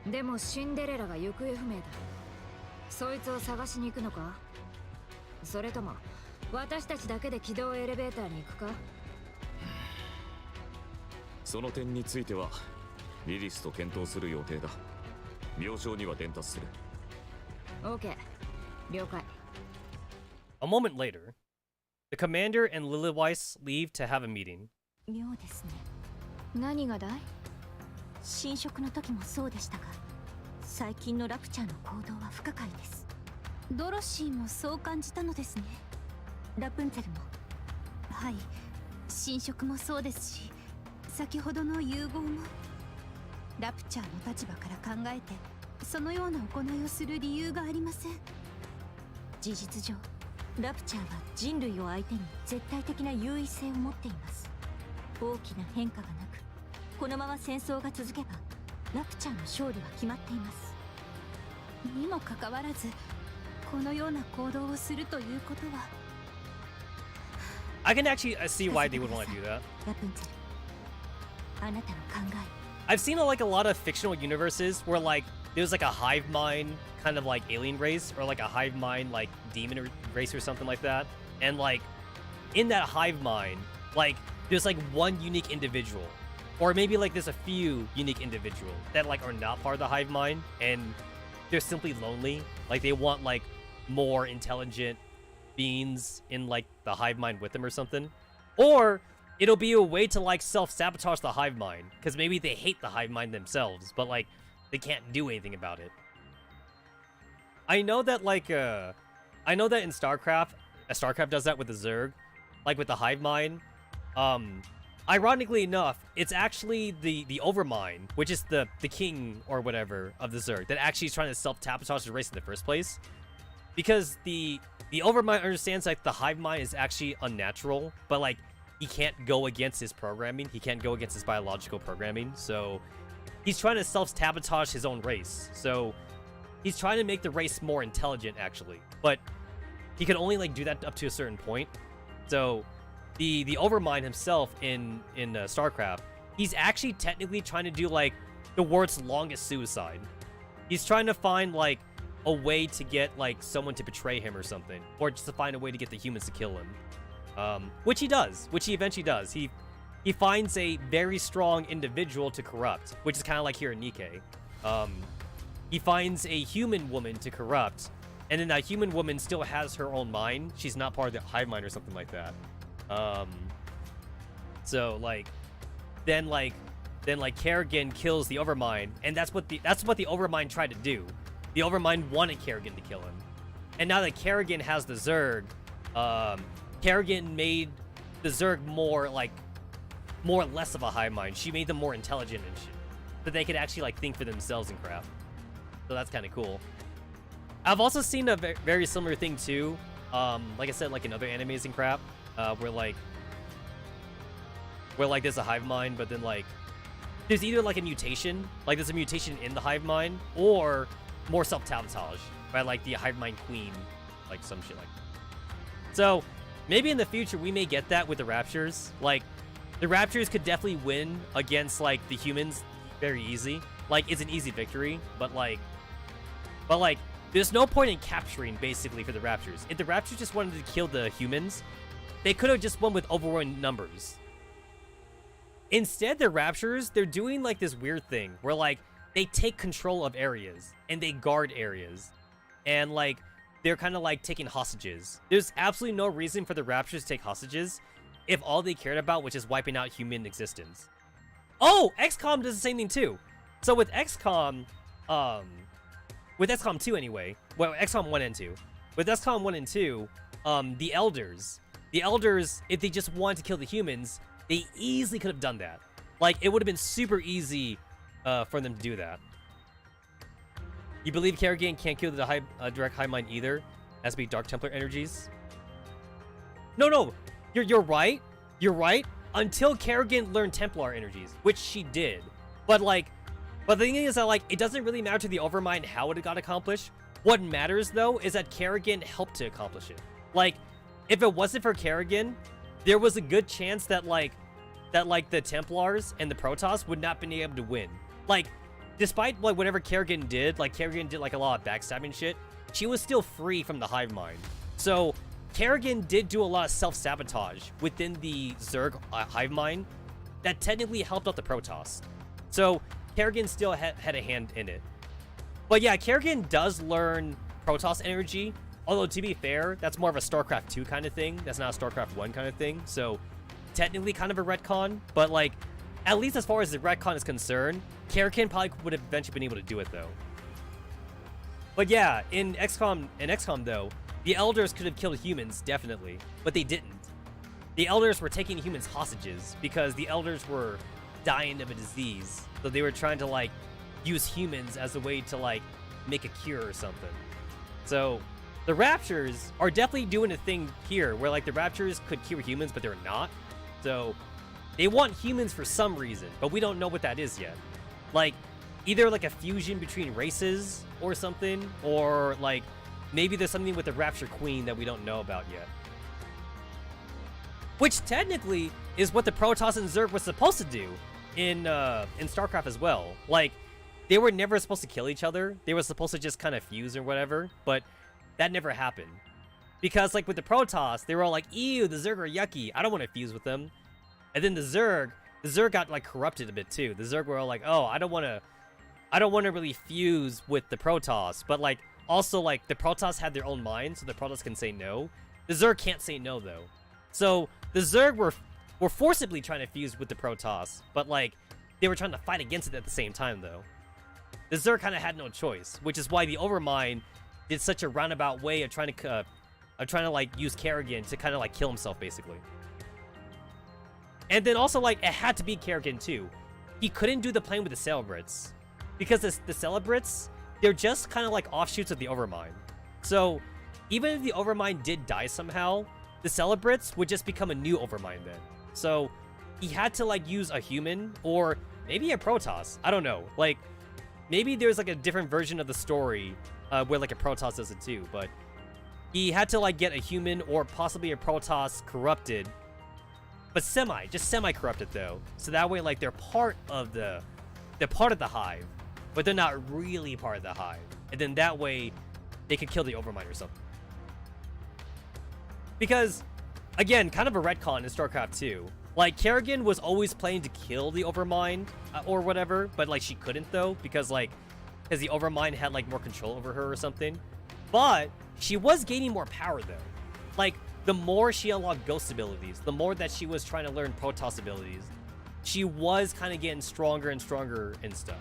う。でもシンデレラが行方不明だ。そいつを探しに行くのか、それとも私たちだけで軌道エレベーターに行くか。その点についてはリリスと検討する予定だ。病床には伝達する。 OK、 了解。 A moment later, the commander and Lilyweiss leave to have a meeting. 妙ですね。何がだい？侵食の時もそうでしたが、最近のラプチャーの行動は不可解です。ドロシーもそう感じたのですね。ラプンツェルも。はい、侵食もそうですし、先ほどの融合も。ラプチャーの立場から考えてそのような行いをする理由がありません。事実上ラプチャーは人類を相手に絶対的な優位性を持っています。大きな変化がなく、このまま戦争が続けばラプチャーの勝利は決まっています。にもかかわらずこのような行動をするということは。 I can actually see why they would want to do that. ラプンツェル、あなたの考え。 I've seen like a lot of fictional universes where like there's like a hive mind kind of like alien race or like a hive mind like demon race or something like that. And like in that hive mind, like there's like one unique individual, or maybe like there's a few unique individuals that like are not part of the hive mind and they're simply lonely. Like they want like more intelligent beings in like the hive mind with them or something. Or it'll be a way to like self-sabotage the hive mind because maybe they hate the hive mind themselves, but like they can't do anything about it. I know that like I know that in StarCraft does that with the Zerg, like with the hive mind. Ironically enough, it's actually the Overmind, which is the king or whatever of the Zerg, that actually is trying to self-sabotage the race in the first place. Because the Overmind understands like the hive mind is actually unnatural, but like he can't go against his programming. He can't go against his biological programming. So he's trying to self-sabotage his own race. So he's trying to make the race more intelligent, actually. But he can only like do that up to a certain point. So the Overmind himself in StarCraft, he's actually technically trying to do like the world's longest suicide. He's trying to find like a way to get like someone to betray him or something, or just to find a way to get the humans to kill him. Which he does, which he eventually does. He finds a very strong individual to corrupt, which is kind of like here in Nikke. He finds a human woman to corrupt, and then that human woman still has her own mind. She's not part of the hive mind or something like that. So like, then Kerrigan kills the Overmind, and that's what the Overmind tried to do. The Overmind wanted Kerrigan to kill him, and now that Kerrigan has the Zerg, Kerrigan made the Zerg more or less of a hive mind. She made them more intelligent and shit, so they could actually like think for themselves and crap. So that's kind of cool. I've also seen a very similar thing too. Like I said, like in other animes and crap, where there's a hive mind, but then like there's either like a mutation, like there's a mutation in the hive mind, or more self-sabotage by like the hive mind queen, like some shit like that. So maybe in the future we may get that with the Raptures. Like the Raptures could definitely win against like the humans very easy. Like it's an easy victory, but like there's no point in capturing basically for the Raptures. If the Raptures just wanted to kill the humans, they could have just won with overwhelming numbers. Instead, the Raptures, they're doing like this weird thing where like they take control of areas and they guard areas, and like they're kind of like taking hostages. There's absolutely no reason for the Raptures to take hostages if all they cared about was just wiping out human existence. Oh, XCOM does the same thing too. So with XCOM 2 anyway, well, XCOM 1 and 2. With XCOM 1 and 2, the Elders, if they just wanted to kill the humans, They easily could have done that. Like, it would have been super easy for them to do that. You believe Kerrigan can't kill the direct hive mind either? Has to be Dark Templar energies? No. You're right. You're right. Until Kerrigan learned Templar energies, which she did. But the thing is that, like, it doesn't really matter to the Overmind how it got accomplished. What matters, though, is that Kerrigan helped to accomplish it. Like, if it wasn't for Kerrigan, there was a good chance that, the Templars and the Protoss would not been able to win. Like, despite, like, whatever Kerrigan did, like, Kerrigan did, like, a lot of backstabbing shit, she was still free from the hive mind. So, Kerrigan did do a lot of self-sabotage within the Zerg hive mind that technically helped out the Protoss. So, Kerrigan still had a hand in it. But yeah, Kerrigan does learn Protoss energy, although to be fair, that's more of a StarCraft 2 kind of thing. That's not a StarCraft 1 kind of thing. So, technically kind of a retcon, but like, at least as far as the retcon is concerned, Kerrigan probably would have eventually been able to do it though. But yeah, in XCOM though, the Elders could have killed humans, definitely, but they didn't. The Elders were taking humans hostages because the Elders were dying of a disease. So they were trying to, like, use humans as a way to, like, make a cure or something. So the Raptures are definitely doing a thing here where, like, the Raptures could cure humans, but they're not. So they want humans for some reason, but we don't know what that is yet. Like, either, like, a fusion between races or something, or, like, maybe there's something with the Rapture Queen that we don't know about yet. Which technically is what the Protoss and Zerg were supposed to do in StarCraft as well. Like, they were never supposed to kill each other. They were supposed to just kind of fuse or whatever, but that never happened. Because, like, with the Protoss, they were all like, ew, the Zerg are yucky. I don't want to fuse with them. And then the Zerg got, like, corrupted a bit too. The Zerg were all like, oh, I don't want to really fuse with the Protoss, but, like, also, like, the Protoss had their own mind, so the Protoss can say no. The Zerg can't say no, though. So, the Zerg were forcibly trying to fuse with the Protoss, but, like, they were trying to fight against it at the same time, though. The Zerg kind of had no choice, which is why the Overmind did such a roundabout way of trying to, like, use Kerrigan to kind of, like, kill himself, basically. And then also, like, it had to be Kerrigan, too. He couldn't do the plane with the Celebrits, because the Celebrits, they're just kind of like offshoots of the Overmind. So, even if the Overmind did die somehow, the Celebrits would just become a new Overmind then. So, he had to, like, use a human, or maybe a Protoss. I don't know. Like, maybe there's, like, a different version of the story where, like, a Protoss does it too, but he had to, like, get a human or possibly a Protoss corrupted, but just semi-corrupted, though. So that way, like, they're part of the hive, but they're not really part of the hive. And then that way, they could kill the Overmind or something. Because, again, kind of a retcon in StarCraft 2. Like, Kerrigan was always planning to kill the Overmind, or whatever, but, like, she couldn't, though, because the Overmind had, like, more control over her or something. But she was gaining more power, though. Like, the more she unlocked Ghost abilities, the more that she was trying to learn Protoss abilities, she was kind of getting stronger and stronger and stuff.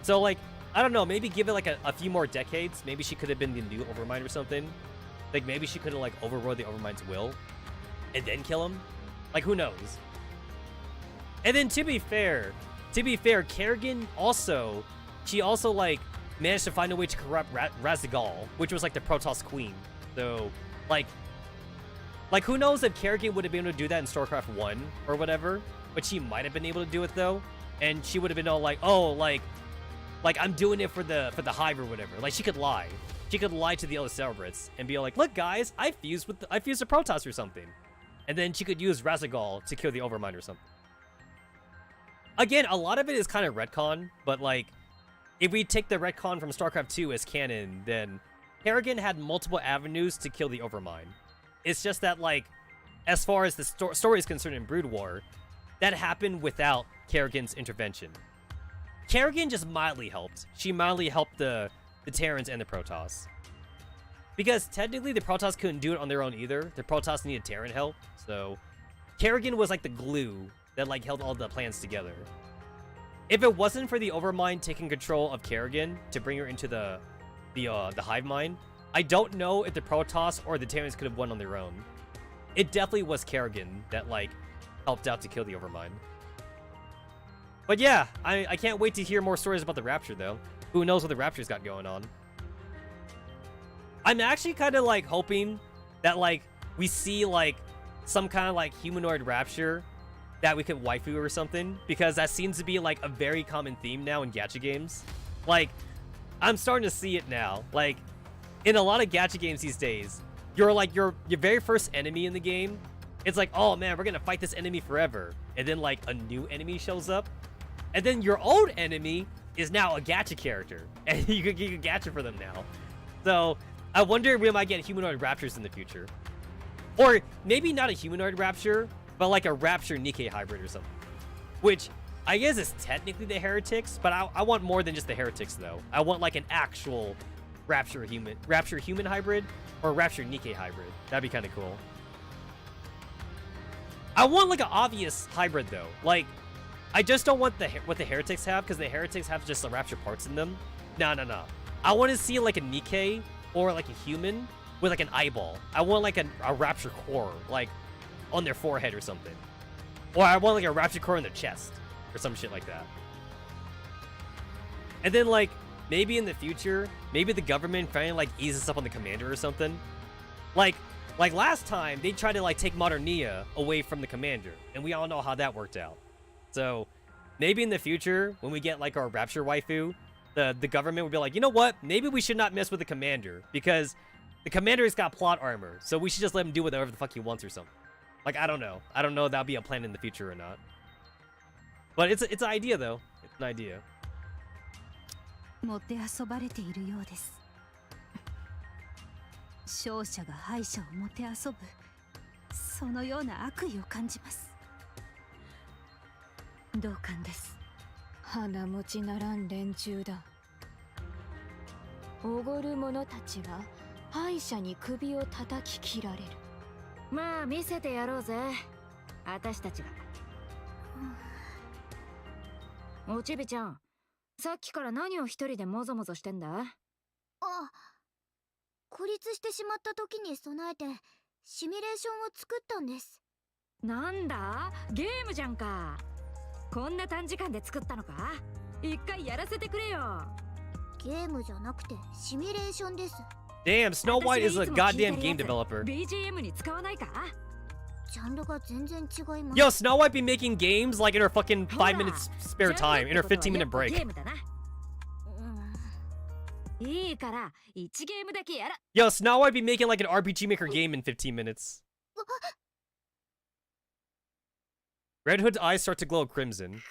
So, like, I don't know, maybe give it, like, a few more decades. Maybe she could have been the new Overmind or something. Like, maybe she could have, like, overrode the Overmind's will and then kill him. Like, who knows? And then, to be fair, Kerrigan she also, like, managed to find a way to corrupt Razigal, which was, like, the Protoss Queen. So, like, who knows if Kerrigan would have been able to do that in StarCraft 1 or whatever, but she might have been able to do it, though. And she would have been all like, oh, like, I'm doing it for the hive or whatever. Like, she could lie. She could lie to the other Celebrits and be all like, look, guys, I fused a Protoss or something. And then she could use Razigal to kill the Overmind or something. Again, a lot of it is kind of retcon, but, like, if we take the retcon from StarCraft 2 as canon, then Kerrigan had multiple avenues to kill the Overmind. It's just that, like, as far as the story is concerned in Brood War, that happened without Kerrigan's intervention. Kerrigan just mildly helped. She mildly helped the Terrans and the Protoss. Because technically the Protoss couldn't do it on their own either. The Protoss needed Terran help. So Kerrigan was like the glue that, like, held all the plans together. If it wasn't for the Overmind taking control of Kerrigan to bring her into the hive mind, I don't know if the Protoss or the Terrans could have won on their own. It definitely was Kerrigan that, like, helped out to kill the Overmind. But yeah, I can't wait to hear more stories about the Rapture, though. Who knows what the Rapture's got going on? I'm actually kind of, like, hoping that, like, we see, like, some kind of, like, humanoid Rapture that we could waifu or something. Because that seems to be, like, a very common theme now in gacha games. Like, I'm starting to see it now. Like, in a lot of gacha games these days, you're, like, your very first enemy in the game, it's like, oh, man, we're gonna fight this enemy forever. And then, like, a new enemy shows up. And then your old enemy is now a gacha character. And you can gacha for them now. So, I wonder if we might get humanoid Raptures in the future. Or maybe not a humanoid Rapture, but like a Rapture Nikke hybrid or something. Which, I guess is technically the Heretics, but I want more than just the Heretics, though. I want like an actual Rapture human hybrid, or Rapture Nikke hybrid. That'd be kind of cool. I want like an obvious hybrid, though. Like, I just don't want what the Heretics have, because the Heretics have just the Rapture parts in them. No. I want to see like a Nikke or like a human with like an eyeball. I want like a Rapture core, like on their forehead or something. Or I want like a Rapture core in their chest or some shit like that. And then like maybe in the future, maybe the government finally like eases up on the commander or something. Like last time they tried to like take Modernia away from the commander, and we all know how that worked out. So maybe in the future when we get like our Rapture waifu, the government would be like, you know what? Maybe we should not mess with the commander, because the commander has got plot armor, so we should just let him do whatever the fuck he wants or something. Like, I don't know. I don't know if that'll be a plan in the future or not. But it's an idea, though. It's an idea. もてあそばれているようです。勝者が敗者をもてあそぶ、そのような悪意を感じます。同感です。鼻持ちならん連中だ。おごる者たちは敗者に首を叩き切られる。まあ見せてやろうぜ、私たちが。おちびちゃん、さっきから何を一人でもぞもぞしてんだ？あ、孤立してしまった時に備えてシミュレーションを作ったんです。なんだ？ゲームじゃんか。こんな短時間で作ったのか？一回やらせてくれよ。ゲームじゃなくてシミュレーションです。Damn, Snow White is a goddamn game developer. BGM に使わないか？ジャンルが全然違います。Yo, Snow White be making games like in her fucking 5 minutes spare time, in her 15-minute break. いいから1ゲームだけやら。Yo, Snow White be making like an RPG Maker game in 15 minutes. Red Hood's eyes start to glow crimson.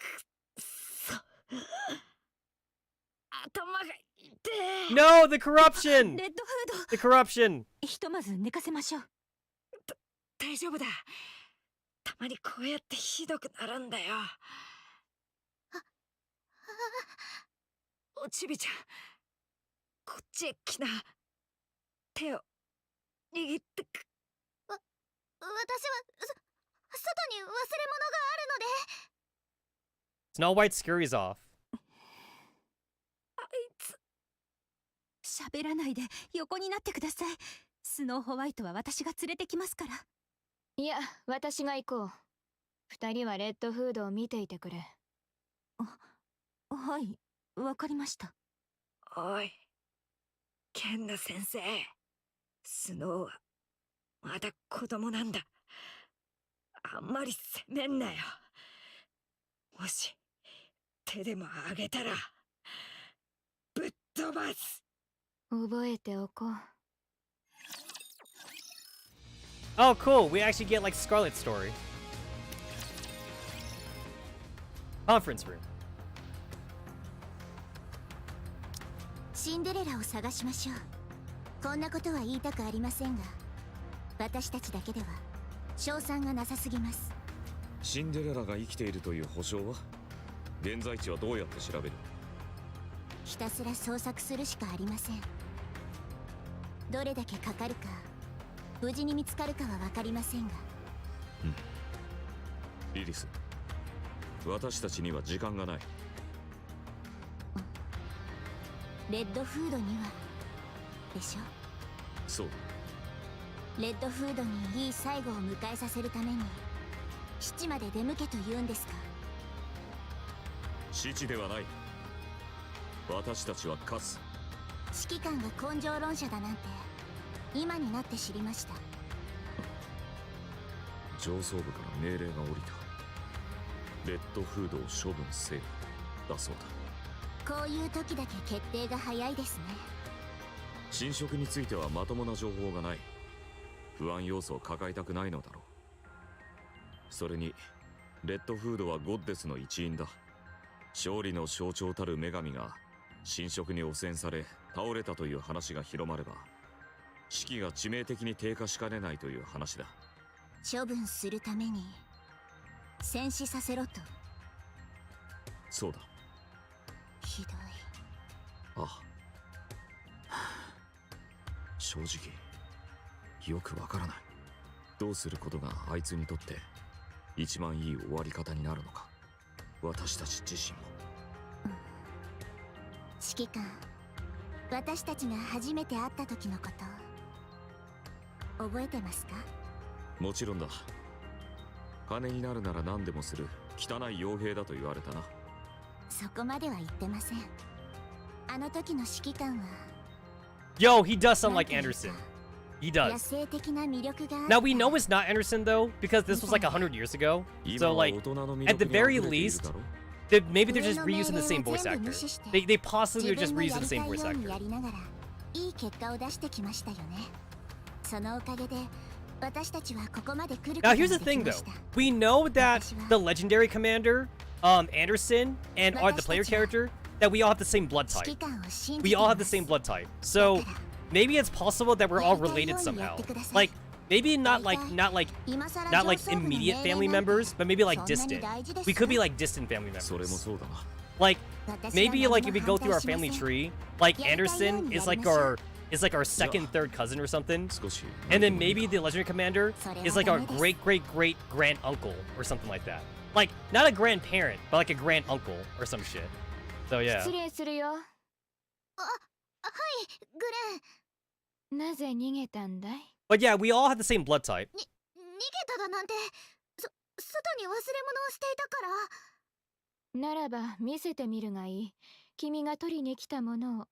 頭が痛い。 No, the corruption! レッドフード。 The corruption! ひとまず寝かせましょう。大丈夫だ。たまにこうやってひどくなるんだよ。おちびちゃん、こっちへ来な。手を握ってく。私は外に忘れ物があるので。Snow White scurries off. あいつ。喋らないで横になってください。スノーホワイトは私が連れてきますから。いや、私が行こう。二人はレッドフードを見ていてくれ。はい、わかりました。おい、ケンナ先生。スノーはまだ子供なんだ。あんまり責めんなよ。もし手でもあげたらぶっ飛ばす。覚えておこう。Oh, cool. We actually get like Scarlet's story. Conference room. シンデレラを探しましょう。こんなことは言いたくありませんが、私たちだけでは勝算がなさすぎます。シンデレラが生きているという保証は？現在地はどうやって調べる？ひたすら捜索するしかありません。どれだけかかるか、無事に見つかるかは分かりませんが。リリス、私たちには時間がない。レッドフードにはでしょ。そう。レッドフードにいい最後を迎えさせるために基地まで出向けと言うんですか？死地ではない。私たちは勝つ。指揮官が根性論者だなんて今になって知りました。上層部から命令が下りた。レッドフードを処分せよだそうだ。こういう時だけ決定が早いですね。侵食についてはまともな情報がない。不安要素を抱えたくないのだろう。それにレッドフードはゴッデスの一員だ。勝利の象徴たる女神が侵食に汚染され倒れたという話が広まれば、士気が致命的に低下しかねないという話だ。処分するために戦死させろと。そうだ。ひどい。ああ、正直よくわからない。どうすることがあいつにとって一番いい終わり方になるのか。私たち自身も。指揮官、私たちが初めて会った時のこと覚えてますか？もちろんだ。金になるなら何でもする汚い傭兵だと言われたな。そこまでは言ってません。あの時の指揮官は Yo, he does sound なん like ていうか Anderson. He 野 does. 生的な魅力があっ Now た we know it's not Anderson though, because this was like 100 years ago. 今 So は like, 大人の魅 at the 力に溢 very れている least, だろ。 maybe they're just 上の reusing the 命 same 令は voice 全部 actor. 無視して They possibly are 自 just 分のや reusing り the た same い voice ようにや actor. りながらいい結果を出してきましたよね。そのおかげで私たちはここまで来るこ Now とが here's で the き thing ま though. した。 We know that the legendary commander, Anderson, and the player character, that we all have the same blood 指揮 type. 官を信じ We てい all ま have the す。 same blood type. So maybe it's possible that we're all related somehow. Like maybe not like 今更 not like 上層部の immediate 命令 family なんて members, but maybe like そんなに distant. 大事です We could be like distant family それも members. そうだな。 Like 私は maybe 何 like も if we go 反 through 対 our しませ family ん。 tree, like やりたいよう Anderson にや is り like ましょう。 our second, third cousin or something. 少し And then maybe the legendary commander それは is like our ダメです。 great great great grand uncle or something like that. Like not a grandparent, but like a grand uncle or some shit. So yeah. 失礼するよ。はい、グレン。なぜ逃げたんだい？ But yeah, we all have the same blood type. 逃げただなんて、外に忘れ物をしていたから。ならば見せてみるがいい。君が取りに来たものを。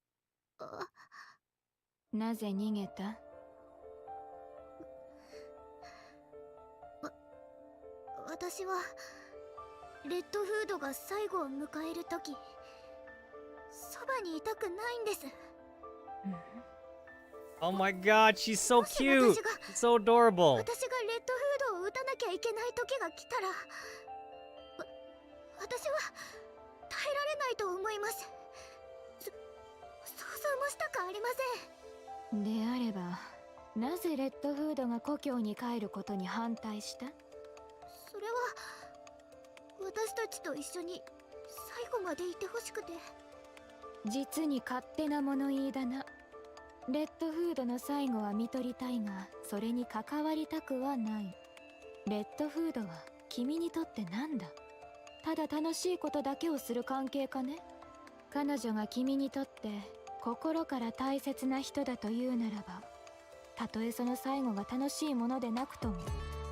なぜ逃げた？私はレッドフードが最後を迎える時、そばにいたくないんです。Oh my god, she's so もし cute. 私が So adorable. レッドフードを撃たなきゃいけない時が来たら、私は耐えられないと思います。想像もしたくありません。であれば、なぜレッドフードが故郷に帰ることに反対した？それは私たちと一緒に最後までいてほしくて。実に勝手な物言いだな。レッドフードの最後は見取りたいが、それに関わりたくはない。レッドフードは君にとって何だ？ただ楽しいことだけをする関係かね？彼女が君にとって心から大切な人だというならば、たとえその最後が楽しいものでなくとも、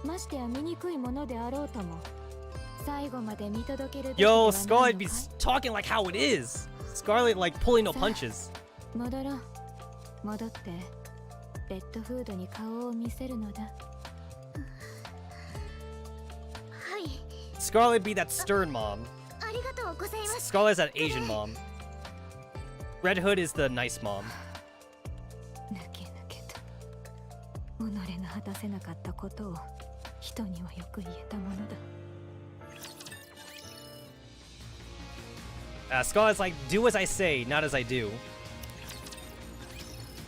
ましてや醜いものであろうとも、最後まで見届けるべきでは Yo, ない Scarlet の be かい？ talking like how it is. Scarlet like pulling no punches. 戻ろう。戻ってレッドフードに顔を見せるのだ。はい、 Scarlet be that stern mom. ありがとうございます。 Scarlet's that Asian mom. Red Hood is the nice mom. 抜け抜けと己が果たせなかったことを人にはよく言えたものだ。Scarlet's like, do as I say, not as I do.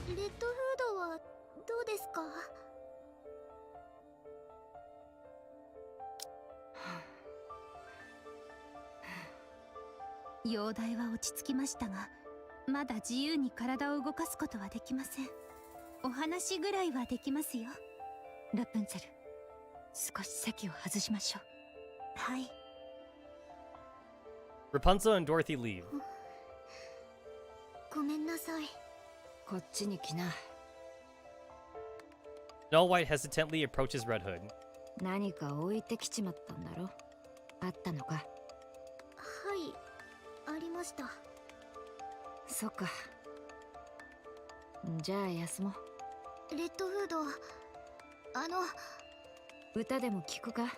レッドフードはどうですか？容体は落ち着きましたが、まだ自由に体を動かすことはできません。お話ぐらいはできますよ。ラプンツェル、少し席を外しましょう。はい。 Rapunzel and Dorothy leave. ごめんなさい。こっちに来な。 Snow White hesitantly approaches Red Hood. 何か置いてきちまったんだろ。あったのか。はい、ありました。そっか。じゃあ休もう。レッドフード、歌でも聞くか。はい。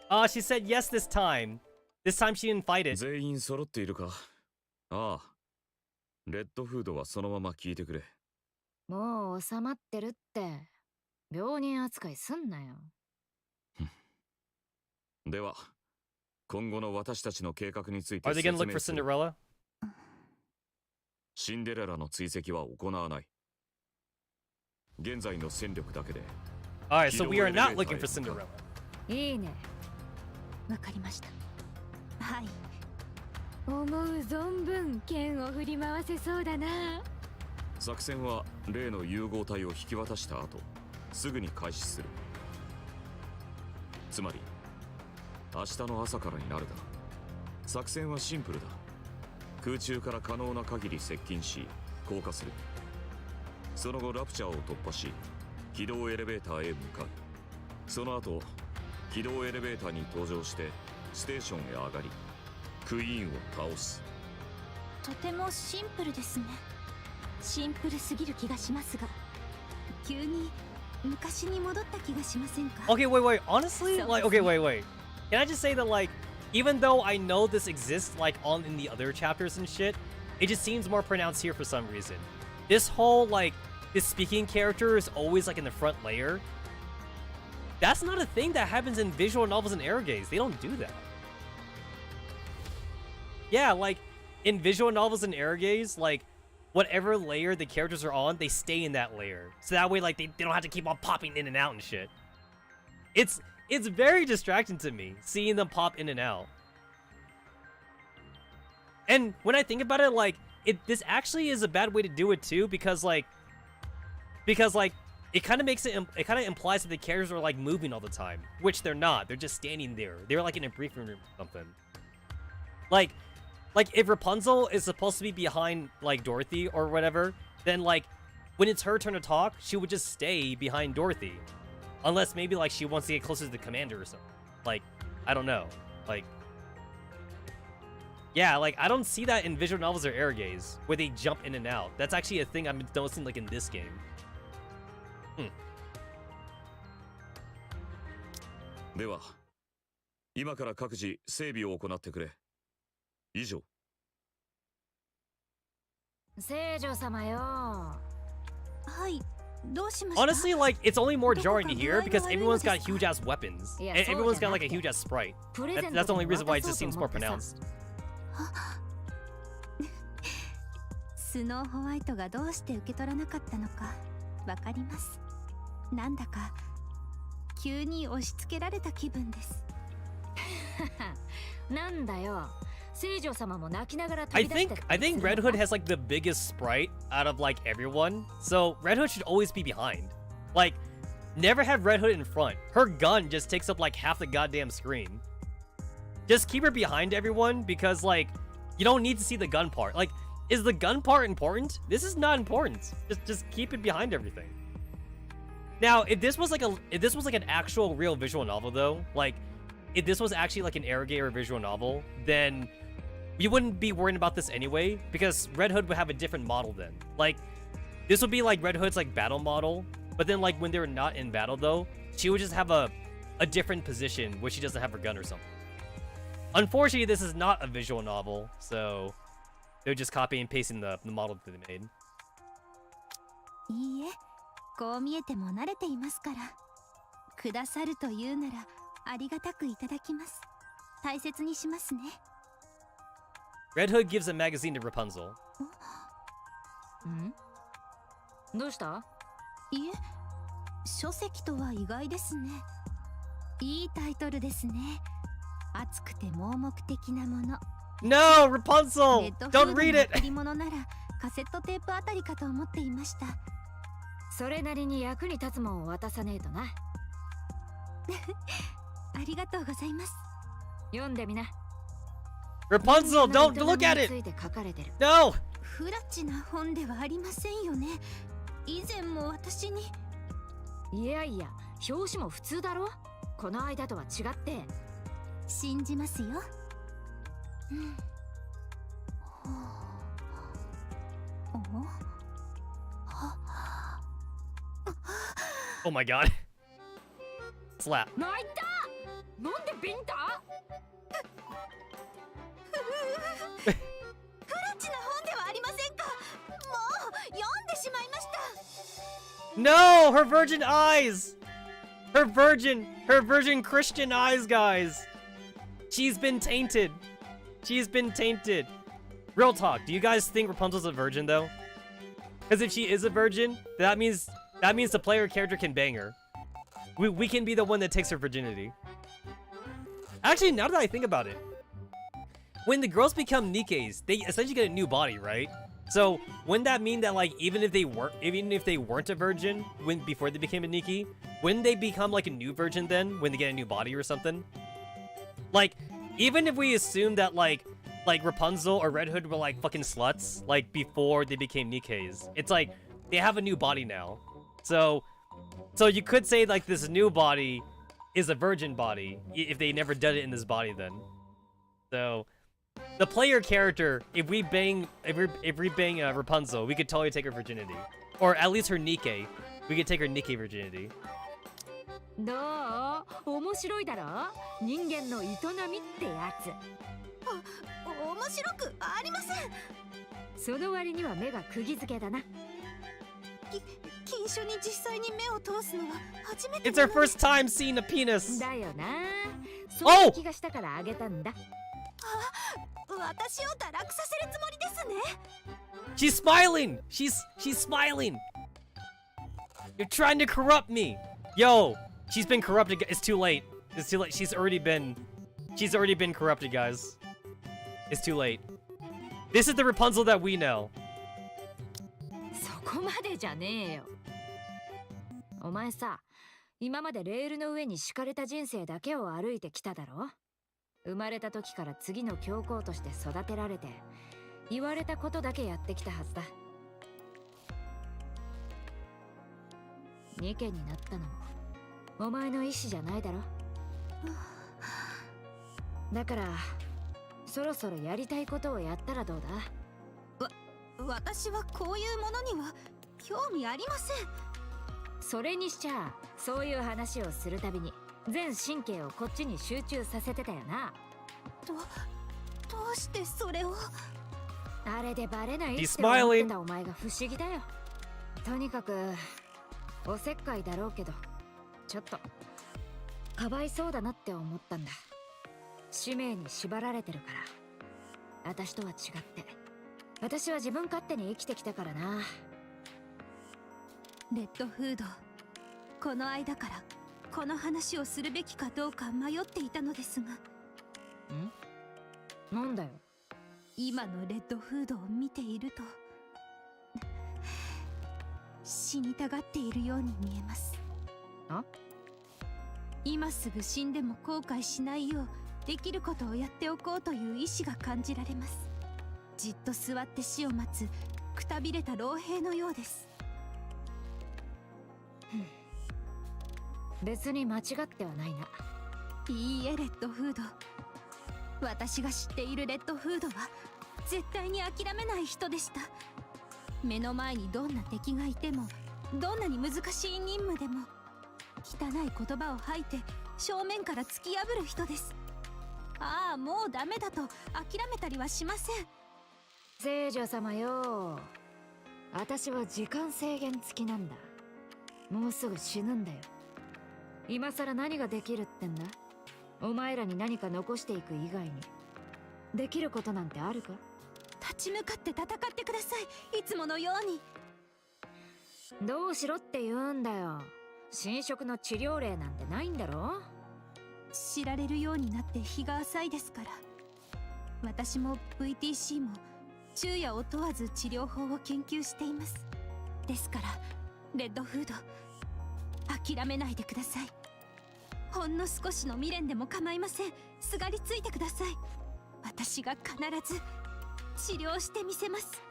Oh, she said yes this time. This time she didn't fight it. 全員揃っているか。ああ、レッドフードはそのまま聞いてくれ。もう収まってるって。病人扱いすんなよ。では、今後の私たちの計画について Are they 説 gonna look 明 for する。 Cinderella? シンデレラの追跡は行わない。現在の戦力だけで。Alright, so we are not looking for Cinderella. いいね。わかりました。はい。思う存分剣を振り回せそうだな。作戦は例の融合体を引き渡した後、すぐに開始する。つまり、明日の朝からになるだ。作戦はシンプルだ。空中から可能な限り接近し、降下する。その後ラプチャーを突破し、軌道エレベーターへ向かう。その後、軌道エレベーターに登場してステーションへ上がり、クイーンを倒す。とてもシンプルですね。シンプルすぎる気がしますが、急に昔に戻った気がしませんか？ Okay, wait. Honestly, So like, okay, wait. Can I just say that, like, even though I know this exists, like, on in the other chapters and shit, it just seems more pronounced here for some reason. This whole, like, this speaking character is always, like, in the front layer. That's not a thing that happens in visual novels and erogaze. They don't do that. Yeah, like, in visual novels and erogaze, like, whatever layer the characters are on, they stay in that layer. So that way, like, they don't have to keep on popping in and out and shit. It's very distracting to me, seeing them pop in and out. And when I think about it, like, this actually is a bad way to do it too, because like, it kind of makes it, it kind of implies that the characters are like moving all the time, which they're not. They're just standing there. They're like in a briefing room or something. Like if Rapunzel is supposed to be behind like Dorothy or whatever, then like when it's her turn to talk, she would just stay behind Dorothy. Unless maybe like she wants to get closer to the commander or something. Like, I don't know. Like, yeah, like I don't see that in visual novels or erogaze where they jump in and out. That's actually a thing I'm noticing like in this game. では、今から各自整備を行ってくれ。以上。聖女様よ。はい。どうしました？ Honestly, like, it's only more jarring to hear because everyone's got huge ass weapons. Yeah, And so everyone's got they're like a not huge ass sprite. プレゼント That's the only でも reason why it 渡 just そう seems と more 思ってさ。 pronounced. スノーホワイトがどうして受け取らなかったのかわかります。なんだか急に押し付けられた気分です。なんだよ。聖女様も泣きながら飛 I び出した think Red Hood has like the biggest sprite out of like everyone. So Red Hood should always be behind. Like, never have Red Hood in front. Her gun just takes up like half the goddamn screen. Just keep her behind everyone because like you don't need to see the gun part. Like, is the gun part important? This is not important. Just keep it behind everything. Now, if this was like an actual real visual novel though, like if this was actually like an erogaze or visual novel, then you wouldn't be worrying about this anyway, because Red Hood would have a different model then. Like, this would be like Red Hood's like battle model, but then like when they're not in battle though, she would just have a different position where she doesn't have her gun or something. Unfortunately, this is not a visual novel, so they're just copying and pasting the model that they made. いいえ、こう見えても慣れていますから。くださるというならありがたくいただきます。大切にしますね。Red Hood gives a magazine to Rapunzel. ん？どうした？いえ、書籍とは意外ですね。いいタイトルですね。熱くて盲目的なもの。No, Rapunzel! Don't read it! 贈り物ならカセットテープあたりかと思っていました。それなりに役に立つもんを渡さねえとな。ありがとうございます。読んでみな。 Rapunzel, don't look at it! No! フラチな本ではありませんよね。以前も私に。いやいや、表紙も普通だろ。この間とは違って。信じますよ。うん。Oh my god. Slap. 泣いた。なんでビンタ？フラチな本ではありませんか。もう読んでしまいました。No, her virgin eyes. Her virgin Christian eyes, guys. She's been tainted. She's been tainted. Real talk. Do you guys think Rapunzel's a virgin though? Because if she is a virgin, that means the player character can bang her. We can be the one that takes her virginity. Actually, now that I think about it, when the girls become Nikkes, they essentially get a new body, right? So wouldn't that mean that like even if they weren't a virgin before they became a Nikke, wouldn't they become like a new virgin then when they get a new body or something? Like even if we assume that like Rapunzel or Red Hood were like fucking sluts like before they became Nikkes, it's like they have a new body now. So you could say like this new body is a virgin body if they never did it in this body then. So the player character, if we bang Rapunzel, we could totally take her virginity, or at least her Nikke. We could take her Nikke virginity. どう？面白いだろ？人間の営みってやつ。面白くありません。その割には目が釘付けだな。禁書に実際に目を通すのは初めて。It's her first time seeing a penis. だよな。そういう気がしたからあげたんだ。私を堕落させるつもりですね。She's smiling. She's smiling. You're trying to corrupt me. Yo, she's been corrupted. It's too late. It's too late. She's already been corrupted, guys. It's too late. This is the Rapunzel that we know. そこまでじゃねえよ。お前さ、今までレールの上に敷かれた人生だけを歩いてきただろ。生まれた時から次の教皇として育てられて、言われたことだけやってきたはずだ。ニケになったのもお前の意思じゃないだろ。だからそろそろやりたいことをやったらどうだ？私はこういうものには興味ありません。それにしちゃそういう話をするたびに全神経をこっちに集中させてたよな。どうしてそれを？あれでバレないって He's 思って smiling. たお前が不思議だよ。とにかくおせっかいだろうけどちょっとかわいそうだなって思ったんだ。使命に縛られてるから。私とは違って私は自分勝手に生きてきたからな。レッドフード、この間からこの話をするべきかどうか迷っていたのですが。なんだよ。今のレッドフードを見ていると死にたがっているように見えます。今すぐ死んでも後悔しないようできることをやっておこうという意志が感じられます。じっと座って死を待つくたびれた老兵のようです。別に間違ってはないな。いいえ、レッドフード。私が知っているレッドフードは絶対に諦めない人でした。目の前にどんな敵がいても、どんなに難しい任務でも汚い言葉を吐いて正面から突き破る人です。ああ、もうダメだと諦めたりはしません。聖女様よ、私は時間制限付きなんだ。もうすぐ死ぬんだよ。今さら何ができるってんだ？お前らに何か残していく以外にできることなんてあるか？立ち向かって戦ってください、いつものように。どうしろって言うんだよ。侵食の治療例なんてないんだろ？知られるようになって日が浅いですから。私も VTC も昼夜を問わず治療法を研究しています。ですからレッドフード、諦めないでください。ほんの少しの未練でも構いません。すがりついてください。私が必ず治療してみせます。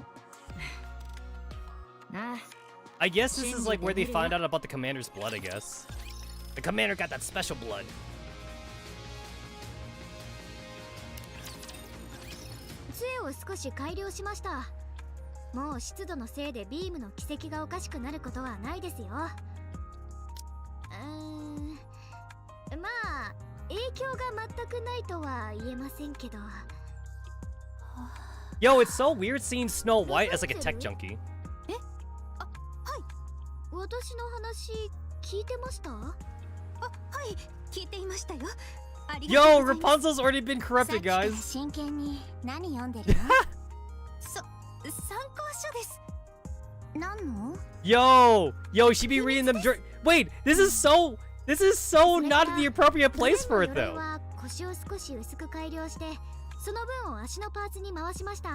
なあ、I guess this is like where they find out about the commander's blood, I guess. The commander got that special blood. 杖を少し改良しました。もう湿度のせいでビームの軌跡がおかしくなることはないですよ。まあ影響が全くないとは言えませんけど。Yo, it's so weird seeing Snow White as like a tech junkie. 私の話聞いてました？はい、聞いていましたよ。あり Yo, がとうございます。 Rapunzel's already been さっ corrupted, きから guys. 真剣に何読んでるの？参考書です。何の？ Yo, she be reading them. Wait, this is so not the appropriate place for it 鎧 though. は腰を少し薄く改良して、その分を足のパーツに回しました。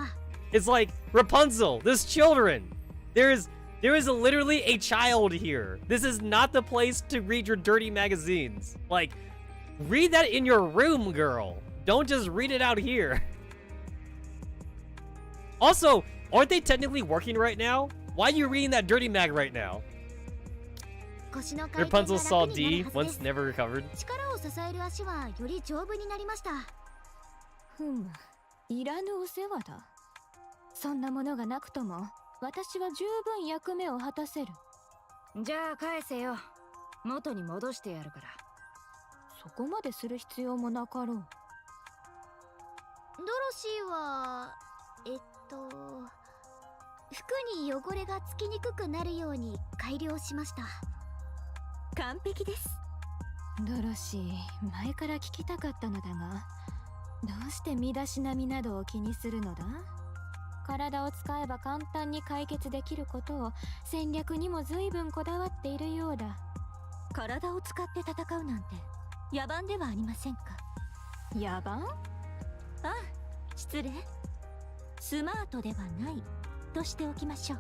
It's like Rapunzel. There's children. There is literally a child here. This is not the place to read your dirty magazines. Like, read that in your room, girl. Don't just read it out here. Also, aren't they technically working right now? Why are you reading that dirty mag right now? 腰の回転が Rapunzel saw 楽にな D, るはずで once す。 never recovered. 力を支える足はより丈夫になりました。ふむ、いらぬお世話だ。そんなものがなくとも私は十分役目を果たせる。じゃあ返せよ。元に戻してやるから。そこまでする必要もなかろう。ドロシーは服に汚れがつきにくくなるように改良しました。完璧です。ドロシー、前から聞きたかったのだが、どうして身だしなみなどを気にするのだ？体を使えば簡単に解決できることを戦略にも随分こだわっているようだ。体を使って戦うなんて野蛮ではありませんか？野蛮？ああ、失礼。スマートではないとしておきましょう。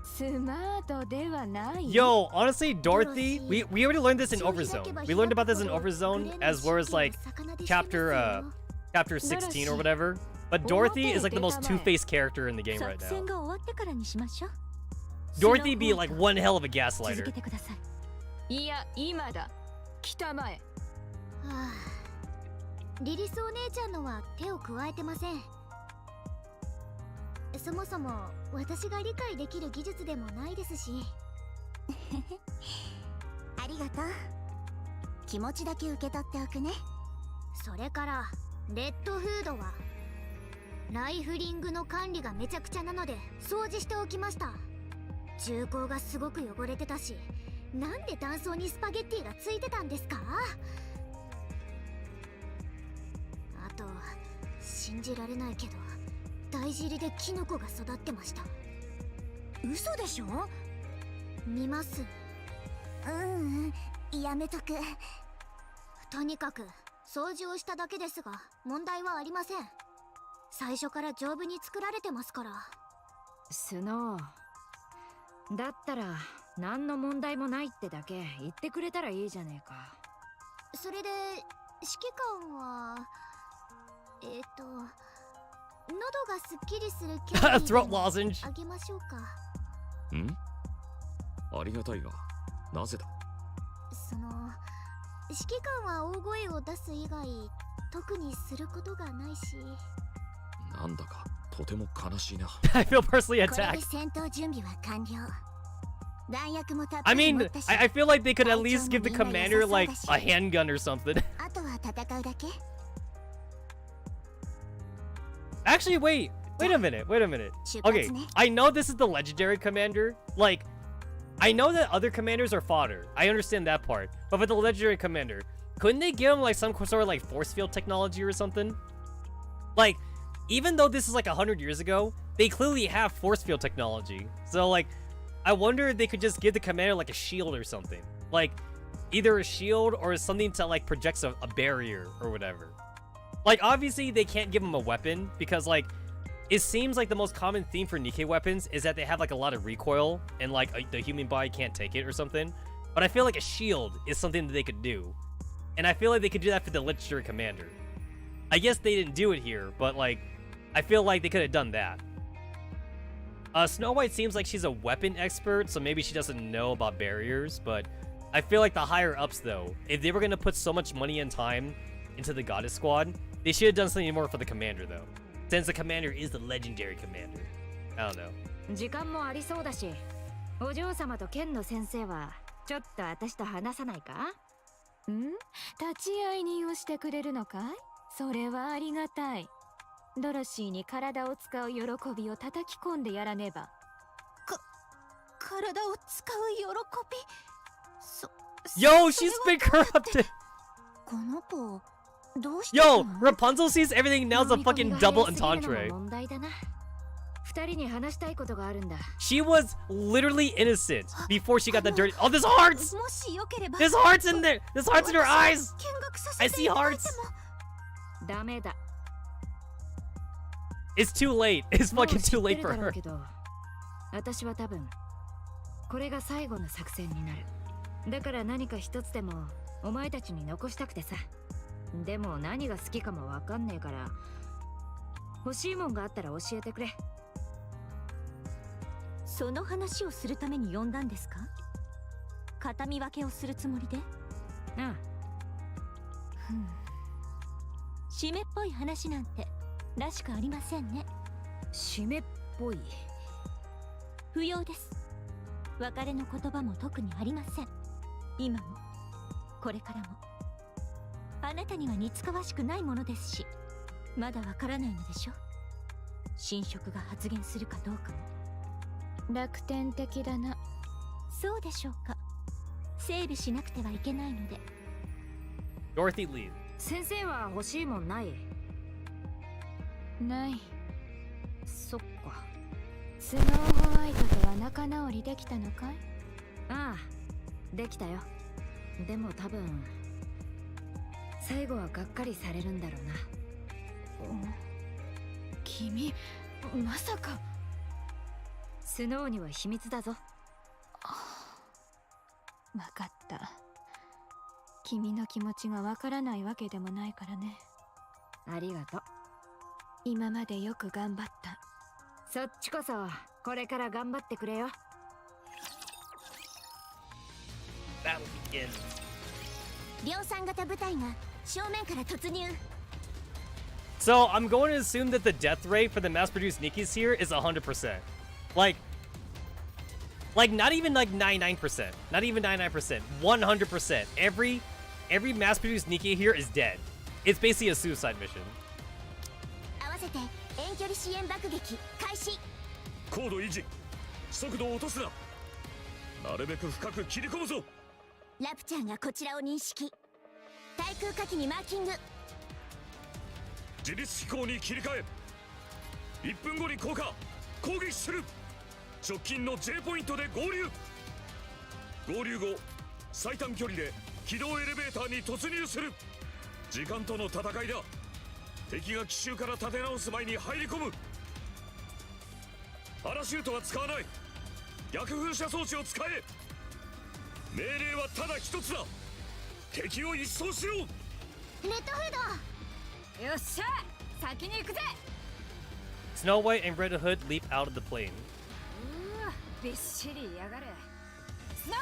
スマートではない。 Yo, honestly, Dorothy, we already learned this in Overzone. We learned about this in Overzone as well as like chapter 16 or whatever. But Dorothy is like the most two-faced character in the game right 作戦 now. が終わってからにしましょう。 Dorothy be like one hell of a 続 gaslighter. けてください。いや、今だ。来たまえ。はあ、リリスお姉ちゃんのは手を加えてません。そもそも私が理解できる技術でもないですし。ありがとう。気持ちだけ受け取っておくね。それからレッドフードはライフリングの管理がめちゃくちゃなので掃除しておきました。銃口がすごく汚れてたし、なんで断層にスパゲッティがついてたんですか？あと信じられないけど大尻でキノコが育ってました。嘘でしょ？見ます。やめとく。とにかく掃除をしただけですが問題はありません。最初から丈夫に作られてますから。スノー。だったら何の問題もないってだけ言ってくれたらいいじゃねえか。それで指揮官は喉がすっきりするキャンディー Throat lozenge. あげましょうか。ん？ありがたいが、なぜだ？その指揮官は大声を出す以外特にすることがないし。なんだかとても悲しいな。I feel personally これ attacked. で戦闘準備は完了。弾薬もたっ I ぷり mean, 持ったし、 I feel like they could at least give the commander like a handgun or something. あとは戦うだけ。 Actually, wait a minute. Okay, I know this is the legendary commander. Like, I know that other commanders are fodder. I understand that part. But for the legendary commander, couldn't they give him like some sort of like force field technology or something? Like, even though this is like 100 years ago, they clearly have force field technology. So like, I wonder if they could just give the commander like a shield or something. Like, either a shield or something to like project a barrier or whatever. Like, obviously they can't give him a weapon because like, it seems like the most common theme for Nikke weapons is that they have like a lot of recoil and like the human body can't take it or something. But I feel like a shield is something that they could do. And I feel like they could do that for the legendary commander. I guess they didn't do it here, but like, I feel like they could have done that. Snow White seems like she's a weapon expert, so maybe she doesn't know about barriers, but I feel like the higher ups though, if they were gonna put so much money and time into the goddess squad, they should have done something more for the commander though. Since the commander is the legendary commander. I don't know. 時間もありそうだし、お嬢様と剣の先生はちょっと私と話さないか？立ち会い人をしてくれるのかい？それはありがたい。ドロシーに体を使う喜びを叩き込んでやらねば。体を使う喜び。Yo, she's been corrupted. この子どうして Yo, Rapunzel sees everything now as a fucking double entendre. 問題だな。二人に話したいことがあるんだ。 She was literally innocent before she got the dirty. Oh, there's hearts! もしよければ There's hearts in there! There's hearts in her eyes! 見学さ I せて see いただい hearts! ても。ダメだ。 It's too late. It's もう fucking 知 too って late る for だろう her. けど、私は多分これが最後の作戦になる。だから何か一つでもお前たちに残したくてさ。でも何が好きかもわかんねえから、欲しいもんがあったら教えてくれ。その話をするために呼んだんですか？形見分けをするつもりで？うん。締めっぽい話なんてらしくありませんね。締めっぽい。不要です。別れの言葉も特にありません。今もこれからもあなたには似つかわしくないものですし、まだわからないのでしょ。神職が発言するかどうかも。楽天的だな。そうでしょうか。整備しなくてはいけないので。 Dorothy leaves. 先生は欲しいもんない？ない。そっか。スノーホワイトとは仲直りできたのかい？ああ、できたよ。でも多分最後はがっかりされるんだろうな。君、まさか。スノーには秘密だぞ。わかった。君の気持ちがわからないわけでもないからね。ありがとう。今までよく頑張った。そっちこそこれから頑張ってくれよ。Battle begins. 量産型部隊が正面から突入。 So I'm going to assume that the death rate for the mass-produced Nikkes here is 100%. Like not even like 99%. Not even 99%. 100%. Every mass-produced Nikke here is dead. It's basically a suicide mission. 合わせて遠距離支援爆撃開始。高度維持、速度を落とすな。なるべく深く切り込むぞ。ラプチャーがこちらを認識。対空火器にマーキング。自律飛行に切り替え。1分後に降下。攻撃する。直近の J ポイントで合流。合流後、最短距離で軌道エレベーターに突入する。時間との戦いだ。敵が奇襲から立て直す前に入り込む。パラシュートは使わない。逆噴射装置を使え。命令はただ一つだ。敵を一掃しろ。レッドフード。よっしゃ、先に行くぜ。 Snow White and Red Hood leap out of the plane. うわ、びっしりやがれ。スノ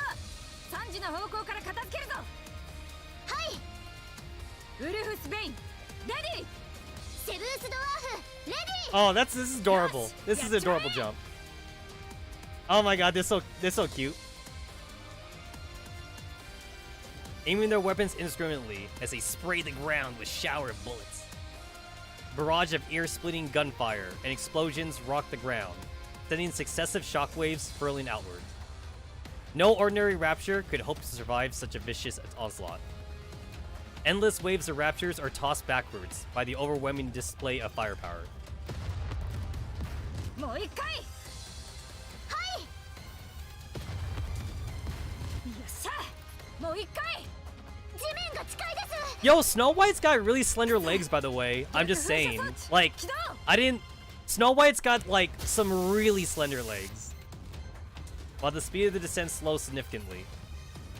ー、3時の方向から片付けるぞ。はい。ウルフスベイン、レディー。セブースドワーフレディー。 Oh, this is adorable. This is an adorable jump. Oh my god, they're so cute. Aiming their weapons indiscriminately as they spray the ground with shower of bullets. Barrage of ear-splitting gunfire and explosions rock the ground, sending successive shockwaves furling outward. No ordinary rapture could hope to survive such a vicious onslaught. Endless waves of raptures are tossed backwards by the overwhelming display of firepower. もう一回。はい。よっしゃ、もう一回。地面が近いです。 Yo, Snow White's got really slender legs, by the way. I'm just saying. Like, Snow White's got, like, some really slender legs. While the speed of the descent slows significantly,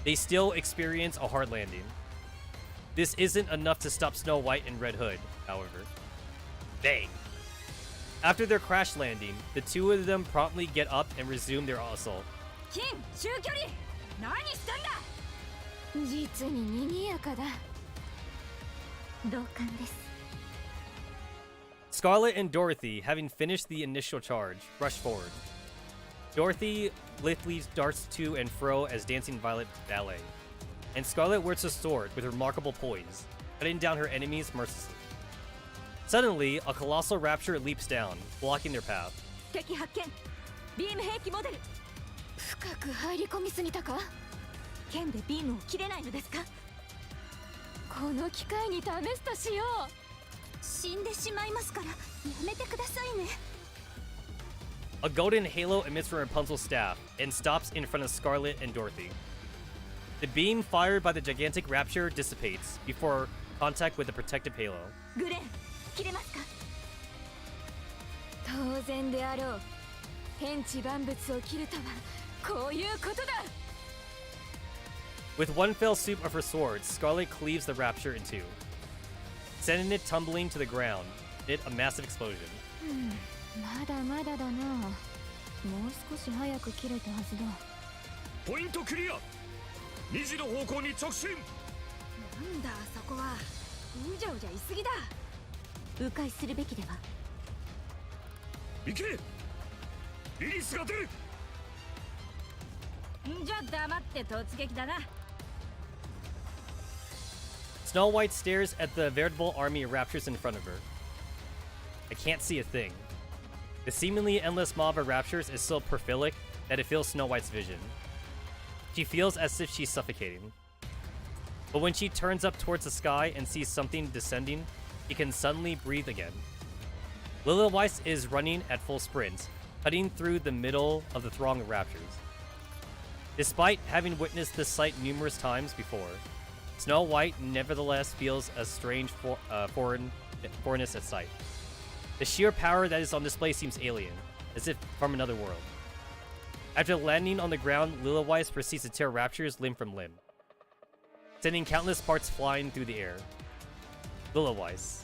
they still experience a hard landing. This isn't enough to stop Snow White and Red Hood, however. Bang. After their crash landing, the two of them promptly get up and resume their assault. 金中距離何したんだ。実に賑やかだ。同感です。 Scarlet and Dorothy, having finished the initial charge, rush forward. Dorothy lithely darts to and fro as Dancing Violet ballet, and Scarlet wields a sword with remarkable poise, cutting down her enemies mercilessly. Suddenly, a colossal rapture leaps down, blocking their path. 敵発見。ビーム兵器モデル。深く入り込みすぎたか？剣でビームを切れないのですか？この機会に試すとしよう。死んでしまいますからやめてくださいね。 A golden halo emits from Rapunzel's staff and stops in front of Scarlet and Dorothy. The beam fired by the gigantic rapture dissipates before contact with the protective halo. グレン切れますか？当然であろう。天地万物を切るとはこういうことだ。 With one fell swoop of her sword, Scarlet cleaves the rapture in two, sending it tumbling to the ground amid a massive explosion. まだまだだな。もう少し早く切れたはずだ。ポイントクリア。2時の方向に直進。なんだそこは。うじゃうじゃいすぎだ。迂回するべきでは。行け。リリスが出る。んじゃ黙って突撃だな。Snow White stares at the veritable army of raptures in front of her. I can't see a thing. The seemingly endless mob of raptures is so prolific that it fills Snow White's vision. She feels as if she's suffocating. But when she turns up towards the sky and sees something descending, she can suddenly breathe again. Lilyweiss is running at full sprint, cutting through the middle of the throng of raptures. Despite having witnessed this sight numerous times before, Snow White nevertheless feels a strange foreignness at sight. The sheer power that is on display seems alien, as if from another world. After landing on the ground, Lilyweiss proceeds to tear raptures limb from limb, sending countless parts flying through the air. Lilyweiss.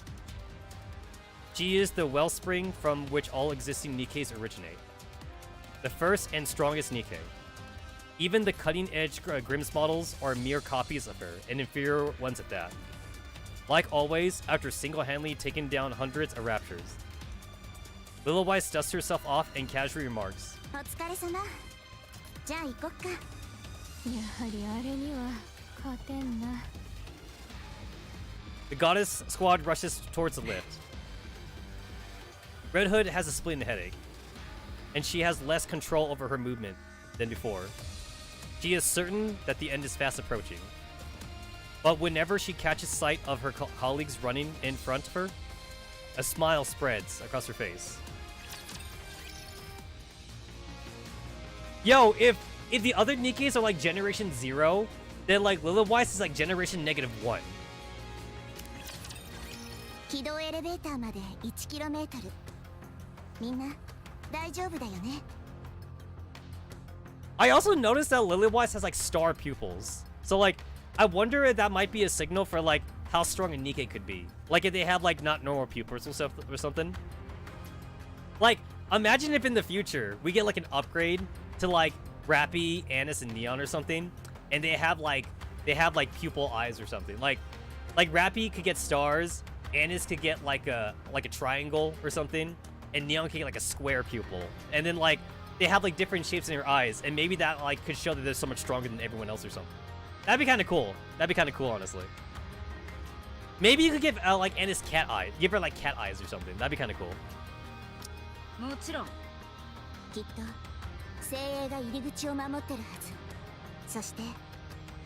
She is the wellspring from which all existing Nikkes originate. The first and strongest Nikke. Even the cutting-edge Grimm's models are mere copies of her, and inferior ones at that. Like always, after single-handedly taking down hundreds of raptures, Lilyweiss dusts herself off and casually remarks, お疲れ様。じゃあ行こっか。やはりあれには勝てんな。 The goddess squad rushes towards the lift. Red Hood has a splitting headache, and she has less control over her movement than before. She is certain that the end is fast approaching. But whenever she catches sight of her colleagues running in front of her, a smile spreads across her face. Yo, if the other Nikkes are like Generation 0, then like Lilyweiss is like Generation -1. 軌道エレベーターまで 1km。みんな大丈夫だよね。 I also noticed that Lilyweiss has like star pupils. So like, I wonder if that might be a signal for like how strong a Nikke could be. Like if they have like not normal pupils or stuff or something. Like, imagine if in the future we get like an upgrade to like Rappy, Annis, and Neon or something, and they have like pupil eyes or something. Like Rappy could get stars, Annis could get like a triangle or something, and Neon could get like a square pupil. And then like they have like different shapes in their eyes, and maybe that like could show that they're so much stronger than everyone else or something. That'd be kind of cool. That'd be kind of cool, honestly. Maybe you could give like Annis cat eye. Give her like cat eyes or something. That'd be kind of cool. もちろん。きっと精鋭が入り口を守ってるはず。そして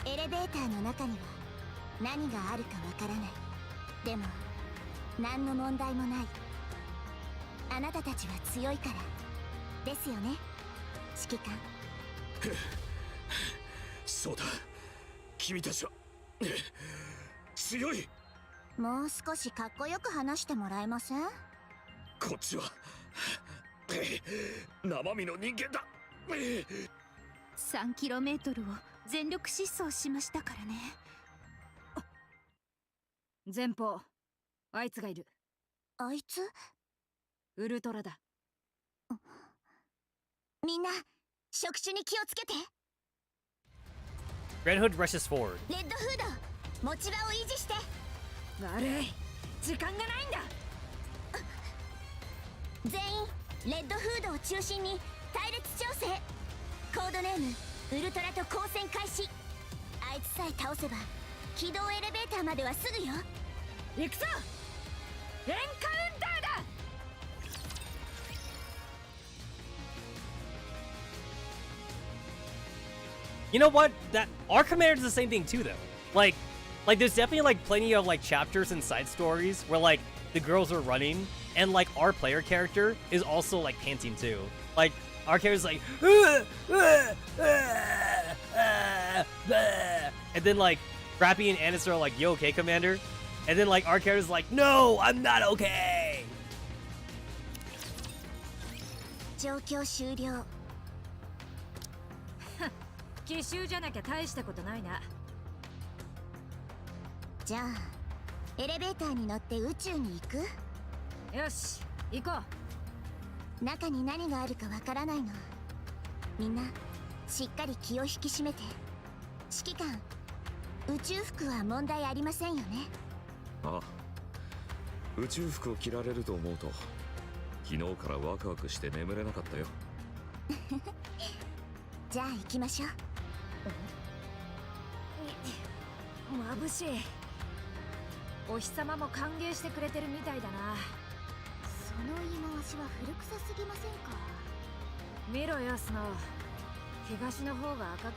エレベーターの中には何があるかわからない。でも何の問題もない。あなたたちは強いからですよね、指揮官。そうだ。君たちは強い。もう少しかっこよく話してもらえません？こっちは生身の人間だ。3km を全力疾走しましたからね。前方あいつがいる。あいつ？ウルトラだ。みんな触手に気をつけて。 Red Hood rushes forward. レッドフード持ち場を維持して。悪い、時間がないんだ。全員レッドフードを中心に隊列調整。コードネームウルトラと交戦開始。あいつさえ倒せば起動エレベーターまではすぐよ。行くぞ。エンカウンターだ。You know what? That our commander does the same thing too, though. Like there's definitely like plenty of like chapters and side stories where like the girls are running, and like our player character is also like panting too. Like our character's like, and then like Rappy and Anis are like, "You okay, commander?" And then like our character's like, "No, I'm not okay." 状況終了。奇襲じゃなきゃ大したことないな。じゃあエレベーターに乗って宇宙に行く？よし、行こう。中に何があるかわからないの。みんなしっかり気を引き締めて。指揮官、宇宙服は問題ありませんよね？ああ、宇宙服を着られると思うと昨日からワクワクして眠れなかったよ。じゃあ行きましょう。眩しい。お日様も歓迎してくれてるみたいだな。その言い回しは古臭すぎませんか？見ろよ、スノー。東の方が赤く。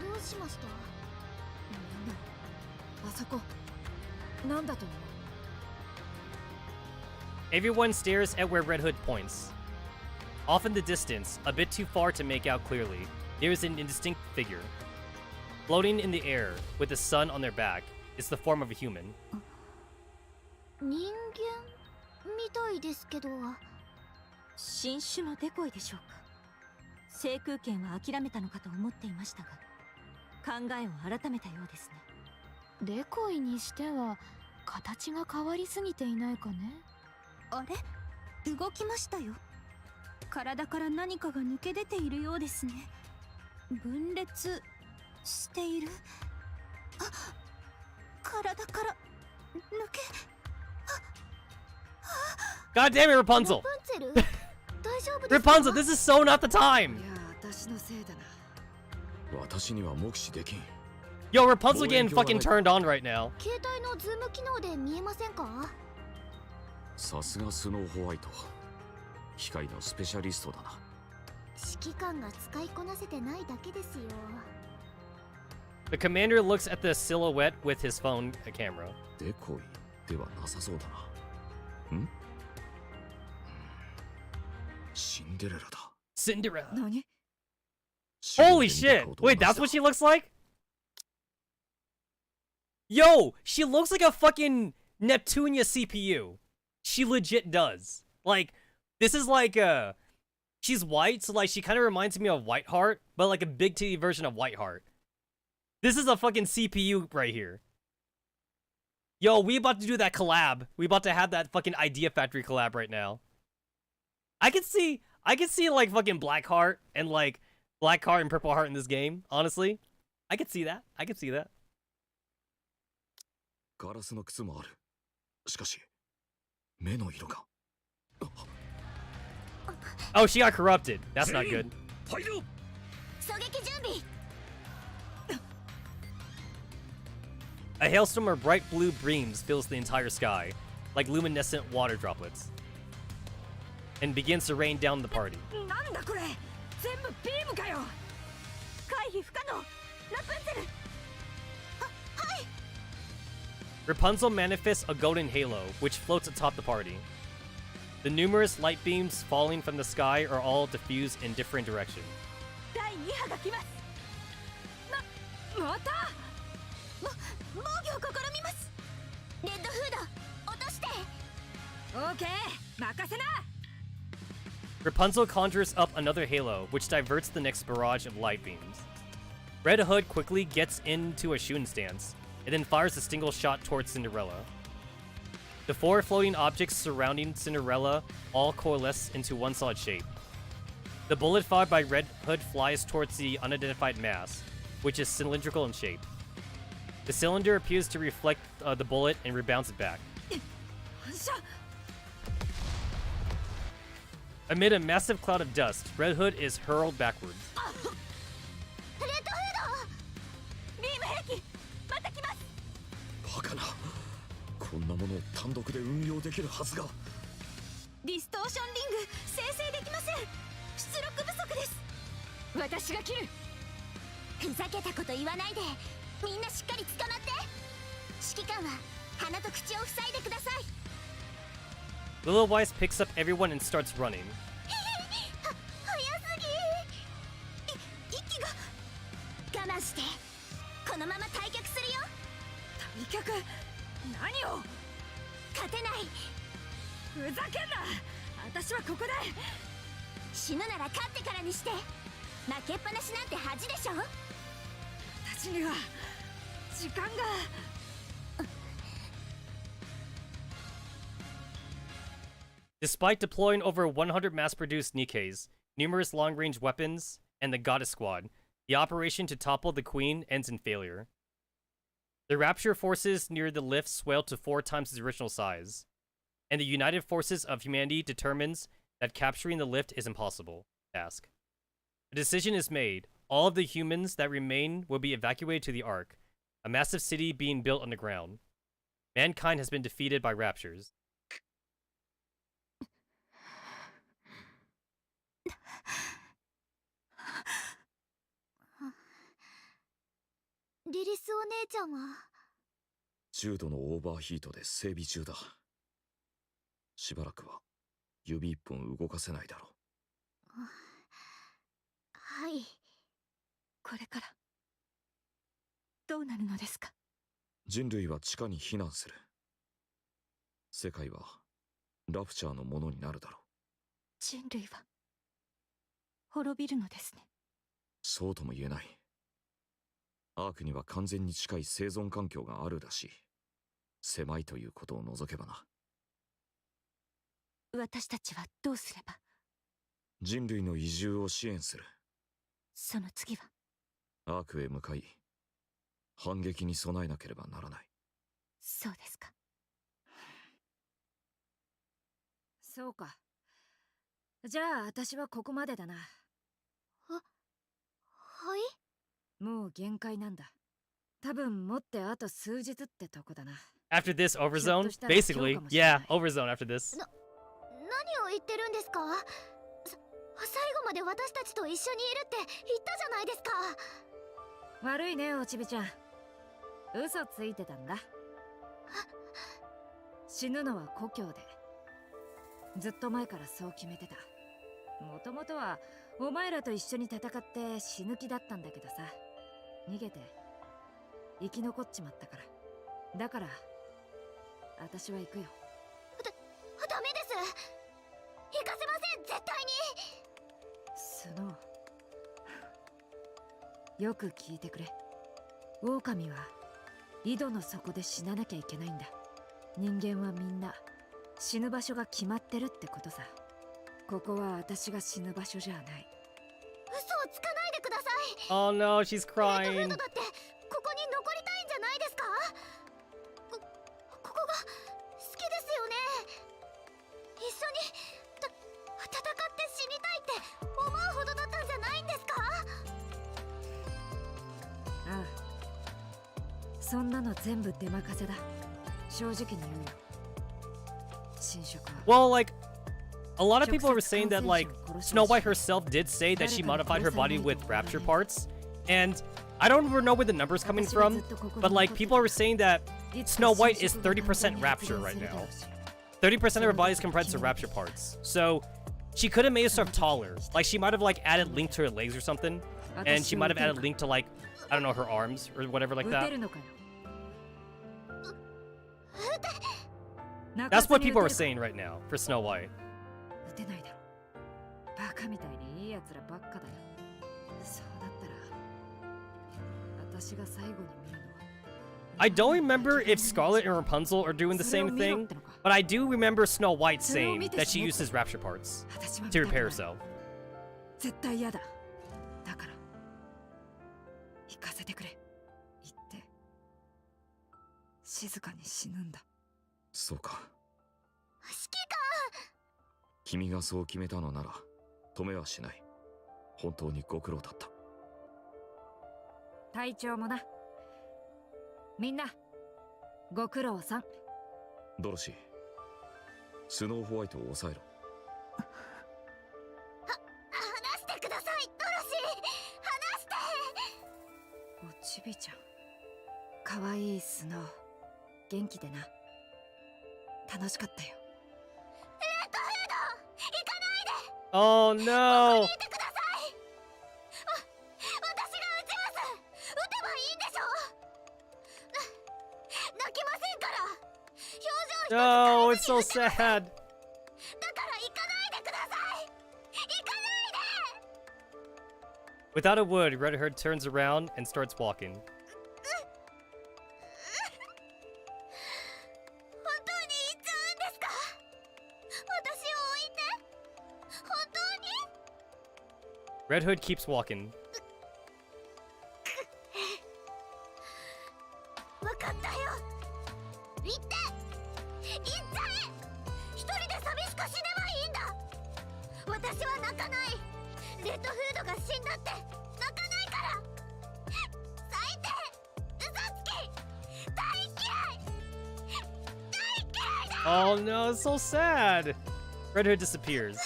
どうしました？あそこ、なんだと思う？ Everyone stares at where Red Hood points. Off in the distance, a bit too far to make out clearly, there is an indistinct figure. Floating in the air, with the sun on their back, is the form of a human. 人間みたいですけど。新種のデコイでしょうか。制空権は諦めたのかと思っていましたが、考えを改めたようですね。デコイにしては形が変わりすぎていないかね。あれ、動きましたよ。体から何かが抜け出ているようですね。分裂している。あ、体から抜け。God damn it, Rapunzel! ラプンツェル大丈夫ですか？ Rapunzel, this is so not the time! いや、私のせいだな。私には目視できん。 Yo, Rapunzel getting fucking turned on right now. 携帯のズーム機能で見えませんか？さすがスノーホワイト。機械のスペシャリストだな。指揮官が使いこなせてないだけですよ。 The commander looks at the silhouette with his phone camera. デコイではなさそうだな。ん？シンデレラだ。 Cinderella. 何？ Holy shit! Wait, that's what she looks like? Yo, she looks like a fucking Neptunia CPU. She legit does. Like, this is like she's white, so like she kind of reminds me of Whiteheart, but like a big titty version of Whiteheart. This is a fucking CPU right here. Yo, we about to do that collab. We about to have that fucking Idea Factory collab right now. I can see like fucking Blackheart and like Blackheart and Purple Heart in this game, honestly. I could see that. I could see that. ガラスの靴もある。しかし、目の色が。Oh, she got corrupted. That's not good. 入ろう。狙撃準備。A hailstorm of bright blue beams fills the entire sky, like luminescent water droplets, and begins to rain down the party. なんだこれ、全部ビームかよ。回避不可能。ラプンツェル。 Rapunzel manifests a golden halo, which floats atop the party. The numerous light beams falling from the sky are all diffused in different directions. 第2波が来ます。また？防御を試みます。レッドフード落として。オーケー、任せな。 Rapunzel conjures up another halo, which diverts the next barrage of light beams. Red Hood quickly gets into a shooting stance, and then fires a single shot towards Cinderella. The 4 floating objects surrounding Cinderella all coalesce into one solid shape. The bullet fired by Red Hood flies towards the unidentified mass, which is cylindrical in shape. The cylinder appears to reflect the bullet and rebounds it back. Amid a massive cloud of dust, Red Hood is hurled backwards. レッドフード、ビーム兵器また来ます。バカな。こんなものを単独で運用できるはずが。ディストーションリング生成できません。出力不足です。私が切る。ふざけたこと言わないで、みんなしっかり捕まって。指揮官は鼻と口を塞いでください。 Little Weiss picks up everyone and starts running. 早すぎ。息が。我慢して。このまま退却するよ。退却？何を？勝てない。ふざけんな。私はここで。死ぬなら勝ってからにして。負けっぱなしなんて恥でしょ。私には時間が。Despite deploying over 100 mass-produced Nikkes, numerous long-range weapons, and the Goddess Squad, the operation to topple the Queen ends in failure. The Rapture forces near the lift swell to 4 times its original size, and the United Forces of Humanity determines that capturing the lift is impossible task. A decision is made. All of the humans that remain will be evacuated to the Ark, a massive city being built underground. Mankind has been defeated by Raptures. リリスお姉ちゃんは重度のオーバーヒートで整備中だ。しばらくは指一本動かせないだろう。はい。これからどうなるのですか？人類は地下に避難する。世界はラプチャーのものになるだろう。人類は滅びるのですね。そうとも言えない。アークには完全に近い生存環境があるらしい。狭いということを除けばな。私たちはどうすれば？人類の移住を支援する。その次は？アークへ向かい、反撃に備えなければならない。そうですか。そうか。じゃあ私はここまでだな。はい？もう限界なんだ。多分持ってあと数日ってとこだな。After this overzone, basically, yeah, overzone after this. 何を言ってるんですか？最後まで私たちと一緒にいるって言ったじゃないですか。悪いね、おちびちゃん。嘘ついてたんだ。死ぬのは故郷で。ずっと前からそう決めてた。もともとはお前らと一緒に戦って死ぬ気だったんだけどさ、逃げて生き残っちまったから。だから私は行くよ。ダメです。行かせません、絶対に。スノー、よく聞いてくれ。狼は井戸の底で死ななきゃいけないんだ。人間はみんな死ぬ場所が決まってるってことさ。ここは私が死ぬ場所じゃない。嘘をつかないでください。 Oh no, she's レッドフー crying. ドだってここに残りたいんじゃないですか？ここが好きですよね。一緒に戦って死にたいって思うほどだったんじゃないんですか？ああ、そんなの全部出任せだ。正直に言うよ。侵食は Well, like, a lot of people were saying that, like, Snow White herself did say that she modified her body with rapture parts. And I don't even know where the number's coming from, but, like, people were saying that Snow White is 30% rapture right now. 30% of her body is comprised of rapture parts. So she could have made herself taller. Like, she might have, like, added link to her legs or something. And she might have added link to, like, I don't know, her arms or whatever like that. That's what people are saying right now for Snow White. 打てないだろ。バカみたいにいいやつらばっかだよ。そうなったら私が最後に見るのは。 I don't remember if Scarlet and Rapunzel are doing the same thing, But I do remember Snow White saying that she uses rapture parts 私は見 to たく repair ない herself. 絶対嫌だ。だから行かせてくれ。行って静かに死ぬんだ。そうか。指揮君がそう決めたのなら止めはしない。本当にご苦労だった。隊長もな。みんなご苦労さん。ドロシー、スノーホワイトを抑えろ。離してください、ドロシー。離して。おちびちゃん、かわいいスノー、元気でな。楽しかったよ。レッドフード、行かないで。 Oh ここ no! にいてください。私が撃ちます。撃てばいいんでしょ。泣きませんから。表情一つ No, 変え it's ずに so 撃てます。 sad. だから行かないでください。行かないで。 Without a wood, Red Hood turns around and starts walking. 本当に行っちゃうんですか。私を置いて。本当に。 Red Hood keeps walking. わかったよ。行って。行っちゃえ。一人で寂しく死ねばいいんだ。私は泣かない。レッドフードが死んだって泣かないから。最低。嘘つき。大嫌い。大嫌いだ。 Oh no, it's so sad. Red Hood disappears. レ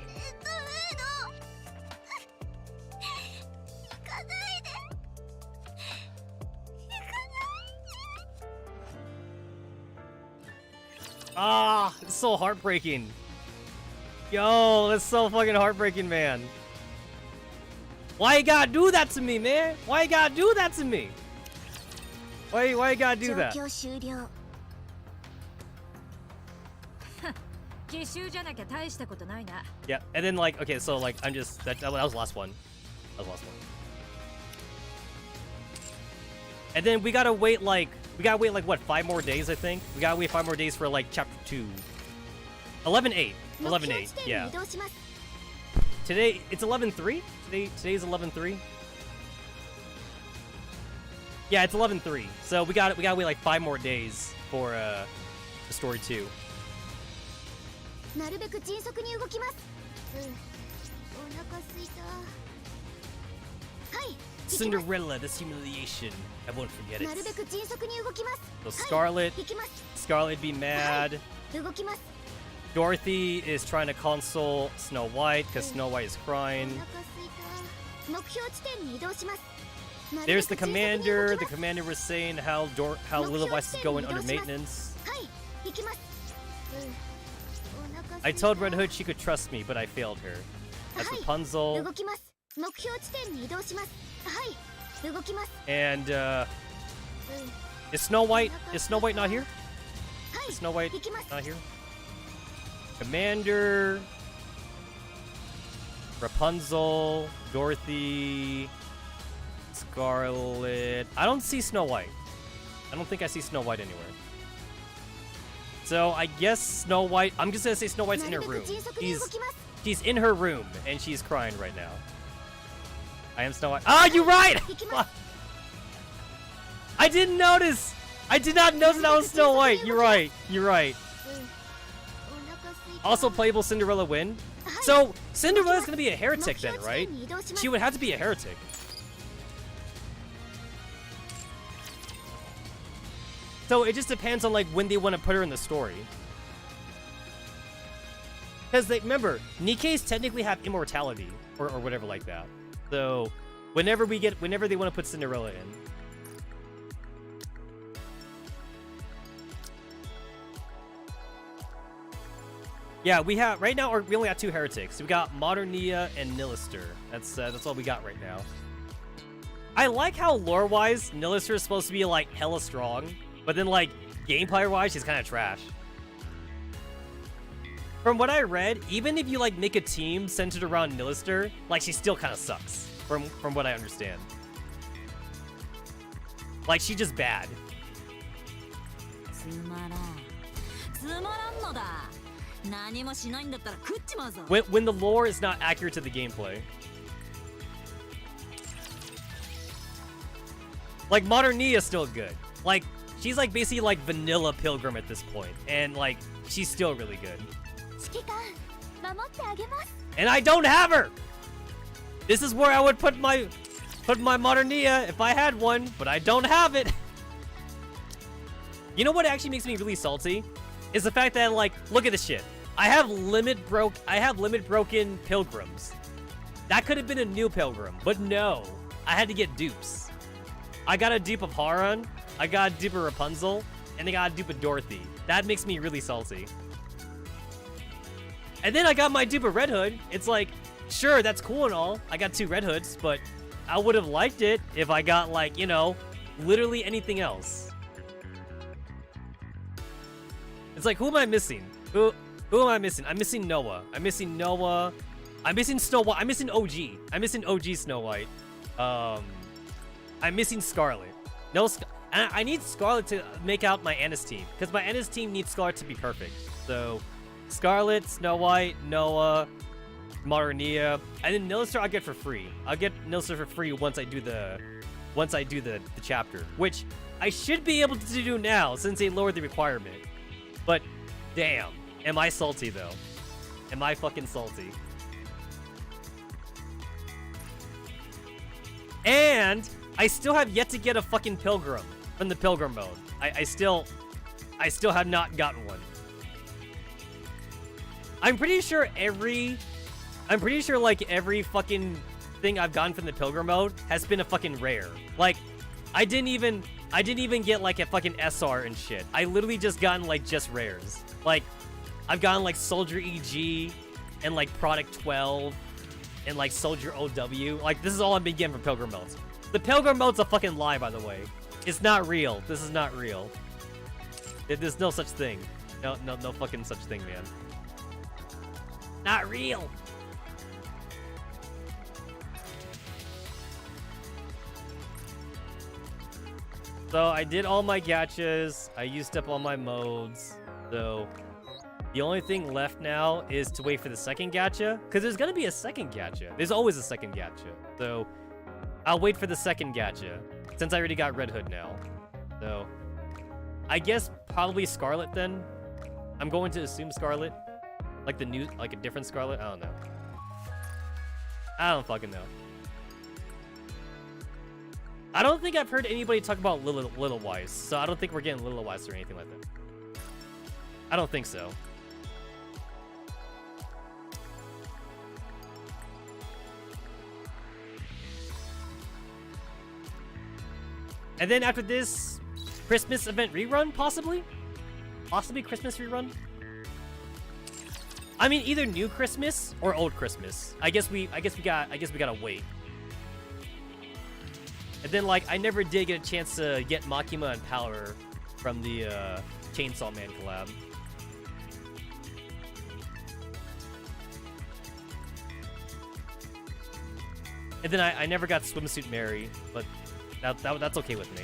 ッドフード。行かないで。行かないで。 Ah, it's so heartbreaking. Yo, that's so fucking heartbreaking, man. Why you gotta do that to me, man? Why you gotta do that to me? Why you gotta do 状 that? 況終了。奇襲じゃなきゃ大したことないな。 Yeah, and then like, okay, so like, I'm just that was the last one. That was the last one. And then we gotta wait like what 5 more days, I think. We gotta wait 5 more days for like chapter 2. 11-8. 目標 11-8. 地点に Yeah. 移動します。 Today it's 11-3. Today's 11-3. Yeah, it's 11-3. So we gotta wait like 5 more days for the story 2. なるべく迅速に動きます。お腹すいた。はい。行きます Cinderella, this humiliation. I won't forget なるべ it. く迅速に動きます。 So はい Scarlet, 行きます。 Scarlet be mad. 動きます。 Dorothy is trying to console Snow White because Snow White is お crying. 腹すいた。目標地点に移動します。なるべ There's く the 迅速に動 commander. き The ます。 commander was saying how Little Weiss is going under maintenance. はい。行きます。お腹すいた。 I told Red Hood she could trust me, but I failed her. That's はい。 Rapunzel. 動きます。目標地点に移動します。はい。動きます。 And is Snow White not here? はい Is Snow White 行きます。 not here? Commander, Rapunzel, Dorothy, Scarlet. I don't see Snow White. I don't think I see Snow White anywhere. So I guess Snow White. I'm just gonna say Snow White's in her なるべ room. く迅速に動きます。 She's in her room and she's crying right now. I am Snow White. Ah, you're right. 行きます。 I didn't notice. I did not notice that was Snow White. You're right. You're right. お腹すいた。 Also playable Cinderella win. はい So Cinderella's gonna be a 目 heretic 標 then, 地 right? 点に移動します。 She would have to be a heretic. So it just depends on like when they want to put her in the story. Because they remember, Nikke's technically have immortality or whatever like that. So whenever they want to put Cinderella in. Yeah, we have right now. We only got 2 heretics. We got Modernia and Nilister. That's all we got right now. I like how lore-wise, Nilister is supposed to be like hella strong, but then like gameplay-wise, she's kind of trash. From what I read, even if you like make a team centered around Nilister, like she still kind of sucks. From what I understand, like she's just bad. When the lore is not accurate to the gameplay. Like, Modern Nia is still good. Like, she's like basically like vanilla Pilgrim at this point, and like, she's still really good. And I don't have her! This is where I would put my Modern Nia if I had one, but I don't have it. You know what actually makes me really salty? Is the fact that, like, look at this shit. I have limit broken Pilgrims. That could have been a new Pilgrim, but no. I had to get dupes. I got a dupe of Haran, I got a dupe of Rapunzel, and I got a dupe of Dorothy. That makes me really salty. And then I got my dupe of Red Hood. It's like, sure, that's cool and all. I got 2 Red Hoods, but I would have liked it if I got, like, you know, literally anything else. It's like, who am I missing? Who am I missing? I'm missing Noah. I'm missing Noah. I'm missing Snow White. I'm missing OG. I'm missing OG Snow White. I'm missing Scarlet. No, I need Scarlet to make out my Anna's team, because my Anna's team needs Scarlet to be perfect. So, Scarlet, Snow White, Noah, Modern Nia, and then Nillister I'll get for free. I'll get Nillister for free once I do the chapter, which I should be able to do now since they lowered the requirement. But damn, am I salty though? Am I fucking salty? And I still have yet to get a fucking Pilgrim from the Pilgrim mode. I still have not gotten one. I'm pretty sure like every fucking thing I've gotten from the Pilgrim mode has been a fucking rare. Like, I didn't even get like a fucking SR and shit. I literally just gotten like just rares. Like, I've gotten like Soldier EG and like Product 12 and like Soldier OW. Like, this is all I've been getting from Pilgrim modes. The Pilgrim mode's a fucking lie, by the way. It's not real. This is not real. There's no such thing. No fucking such thing, man. Not real. So I did all my gachas. I used up all my modes. So the only thing left now is to wait for the second gacha, because there's gonna be a second gacha. There's always a second gacha. So I'll wait for the second gacha, since I already got Red Hood now. So I guess probably Scarlet then. I'm going to assume Scarlet. Like the new, like a different Scarlet? I don't know. I don't fucking know. I don't think I've heard anybody talk about Little Weiss, so I don't think we're getting Little Weiss or anything like that. I don't think so. And then after this, Christmas event rerun, possibly? Possibly Christmas rerun? I mean, either New Christmas or Old Christmas. I guess we gotta wait. And then, like, I never did get a chance to get Makima and Power from the Chainsaw Man collab. And then I never got Swimsuit Mary, but that's okay with me.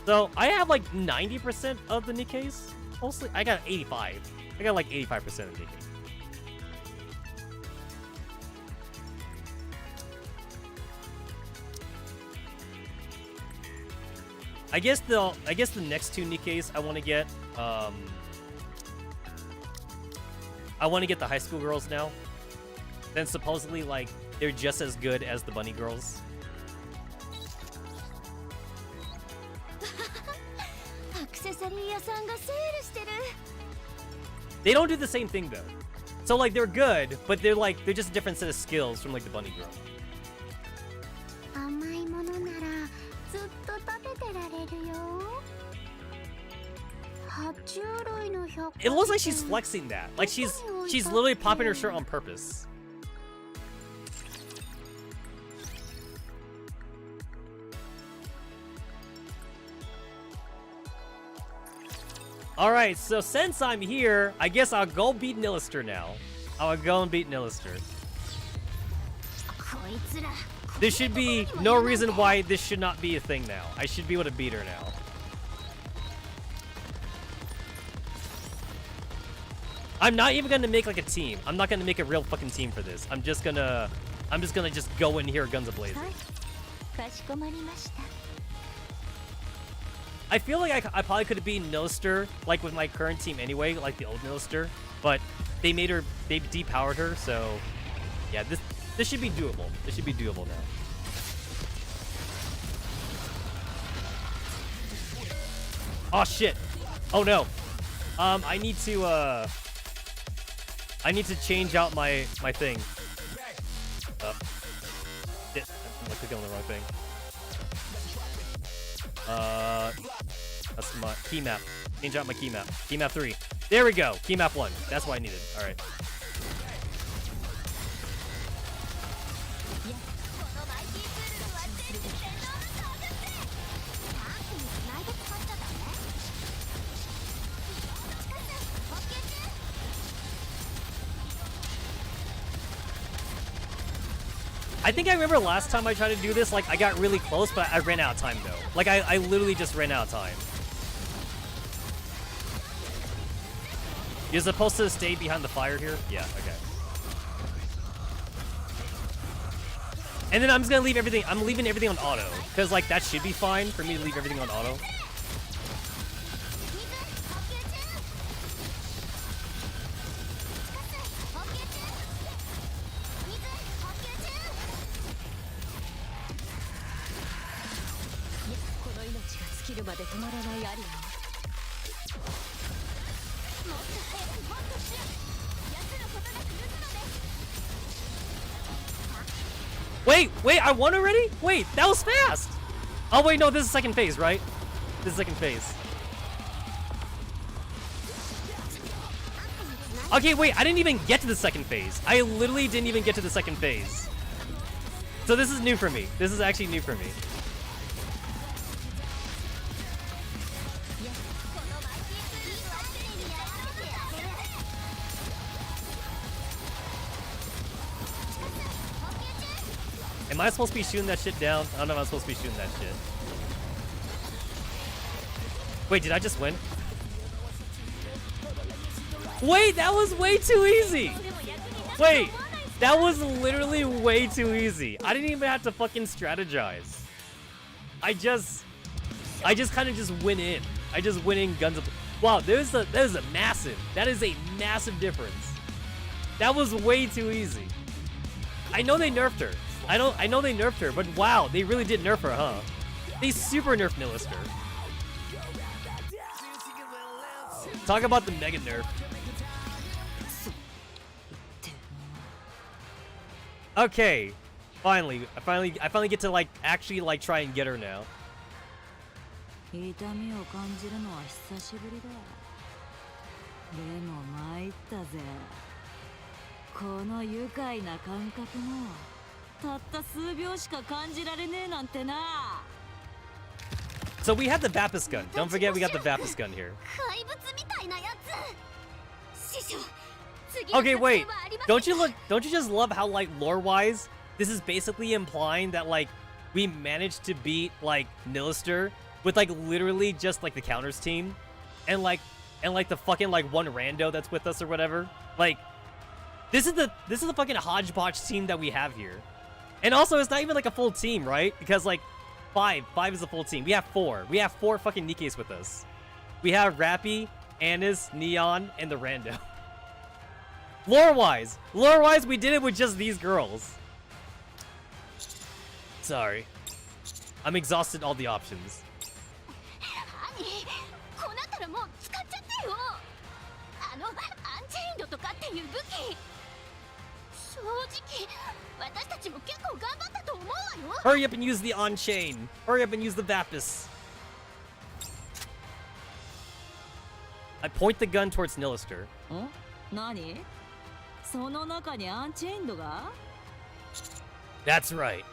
So I have like 90% of the Nikkes. Mostly, I got 85. I got like 85% of Nikke. I guess the next 2 Nikkes I want to get. I want to get the high school girls now. Then supposedly, like, they're just as good as the bunny girls. They don't do the same thing though. So like, they're good, but they're just a different set of skills from like the bunny girl. It looks like she's flexing that. Like she's literally popping her shirt on purpose. Alright, so since I'm here, I guess I'll go beat Nillister now. I'll go and beat Nillister. There should be no reason why this should not be a thing now. I should be able to beat her now. I'm not even gonna make like a team. I'm not gonna make a real fucking team for this. I'm just gonna just go in here guns a-blazing. かしこまりました。 I feel like I probably could have beaten Noster like with my current team anyway, like the old Noster, but they depowered her, so yeah, this should be doable. This should be doable now. Oh shit. Oh no. I need to change out my thing. Shit. I'm clicking on the wrong thing. That's my key map. Change out my key map. Key map 3. There we go. Key map 1. That's what I needed. All right. I think I remember last time I tried to do this, like, I got really close, but I ran out of time, though. Like, I literally just ran out of time. You're supposed to stay behind the fire here? Yeah, okay. And then I'm just gonna leave everything, I'm leaving everything on auto. Because, like, that should be fine for me to leave everything on auto. Wait, I won already? Wait, that was fast! Oh wait, no, this is second phase, right? This is second phase. Okay, wait, I didn't even get to the second phase. I literally didn't even get to the second phase. So this is new for me. This is actually new for me. Am I supposed to be shooting that shit down? I don't know if I'm supposed to be shooting that shit. Wait, did I just win? Wait, that was way too easy! Wait, that was literally way too easy. I didn't even have to fucking strategize. I just kind of just went in. I just went in guns up. Wow, that is a massive difference. That was way too easy. I know they nerfed her. I know they nerfed her, but wow, they really did nerf her, huh? They super nerfed Nilister. Talk about the mega nerf. Okay, finally, I finally get to like actually like try and get her now. 痛みを感じるのは久しぶりだ。でも参ったぜ。この愉快な感覚もたった数秒しか感じられねえなんてな。 So we have the Vapus gun. Don't forget we got the Vapus gun here. Okay, wait. Don't you just love how like lore-wise, this is basically implying that like we managed to beat like Nilister with like literally just like the counters team and like the fucking like one rando that's with us or whatever. Like this is the fucking hodgepodge team that we have here. And also it's not even like a full team, right? Because like five is a full team. We have four fucking Nikkes with us. We have Rappy, Annis, Neon, and the rando. Lore-wise, we did it with just these girls. Sorry. I'm exhausted all the options. Hurry up and use the on-chain. Hurry up and use the Vapus. I point the gun towards Nilister. Huh? Nani? That's right.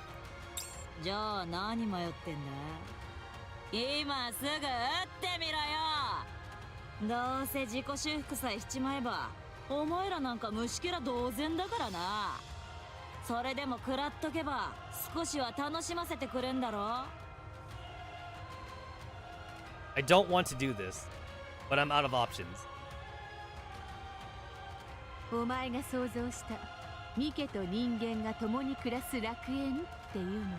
じゃあ何迷ってんだ。今すぐ撃ってみろよ。どうせ自己修復さえしちまえば、お前らなんか虫けら同然だからな。それでも食らっとけば少しは楽しませてくれんだろ。I don't want to do this, but I'm out of options. お前が想像したニケと人間が共に暮らす楽園っていうのは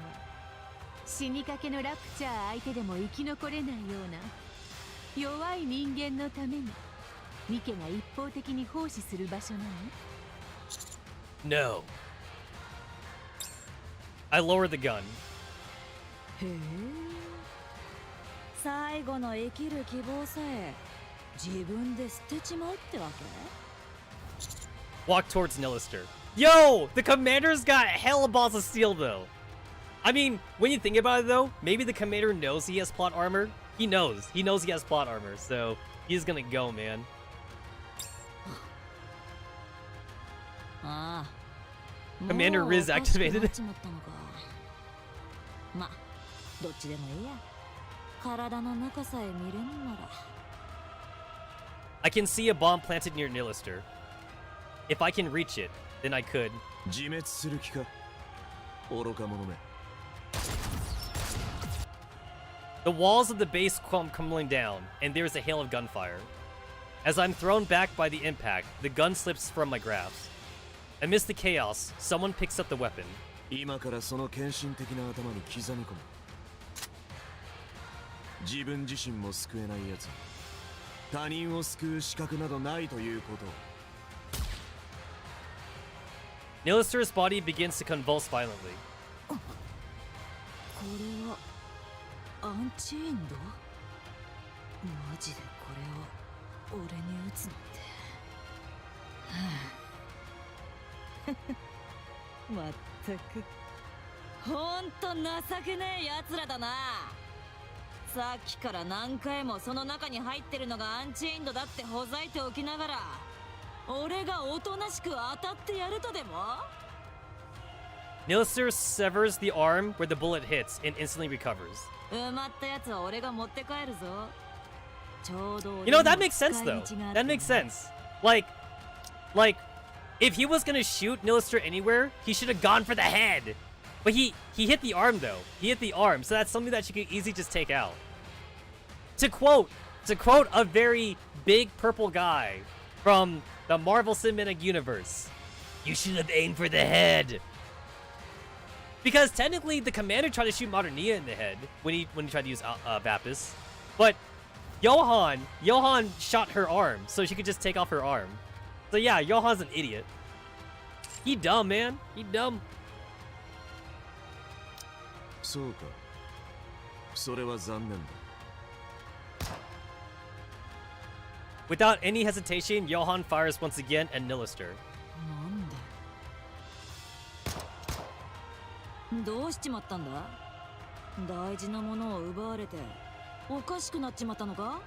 死にかけのラプチャー相手でも生き残れないような弱い人間のためにニケが一方的に奉仕する場所なの？ No. I lowered the gun. へえ、最後の生きる希望さえ自分で捨てちまうってわけ？ Walk towards Nilister. Yo! The commander's got hella balls of steel, though. I mean, when you think about it, though, maybe the commander knows he has plot armor. He knows. He knows he has plot armor, so he's gonna go, man. ああ、 Commander Riz activated. ま、どっちでもいいや。体の中さえ見れんなら。I can see a bomb planted near Nilister. If I can reach it, then I could. 自滅する気か、愚か者め。 The walls of the base come crumbling down, and there is a hail of gunfire. As I'm thrown back by the impact, the gun slips from my grasp. Amidst the chaos, someone picks up the weapon. 今からその献身的な頭に刻み込む。自分自身も救えないやつ、他人を救う資格などないということを。 Nilister's body begins to convulse violently. これはアンチエンド？マジでこれを俺に撃つなんて。まったくほんと情けねえやつらだな。さっきから何回もその中に入ってるのがアンチエンドだってほざいておきながら、俺がおとなしく当たってやるとでも？ Nilister severs the arm where the bullet hits and instantly recovers. 埋まったやつは俺が持って帰るぞ。ちょうど You know, that makes sense, though. That makes sense. Like, if he was gonna shoot Nilister anywhere, he should have gone for the head. But he hit the arm, though. He hit the arm, so that's something that you could easily just take out. To quote a very big purple guy from the Marvel Cinematic Universe, you should have aimed for the head. Because technically, the commander tried to shoot Modernia in the head when he tried to use Vapis, but Johan shot her arm, so she could just take off her arm. So yeah, Johan's an idiot. He dumb, man. He dumb. そうか。それは残念だ。 Without any hesitation, Johan fires once again at Nilister. なんで？どうしちまったんだ？大事なものを奪われておかしくなっちまったのか？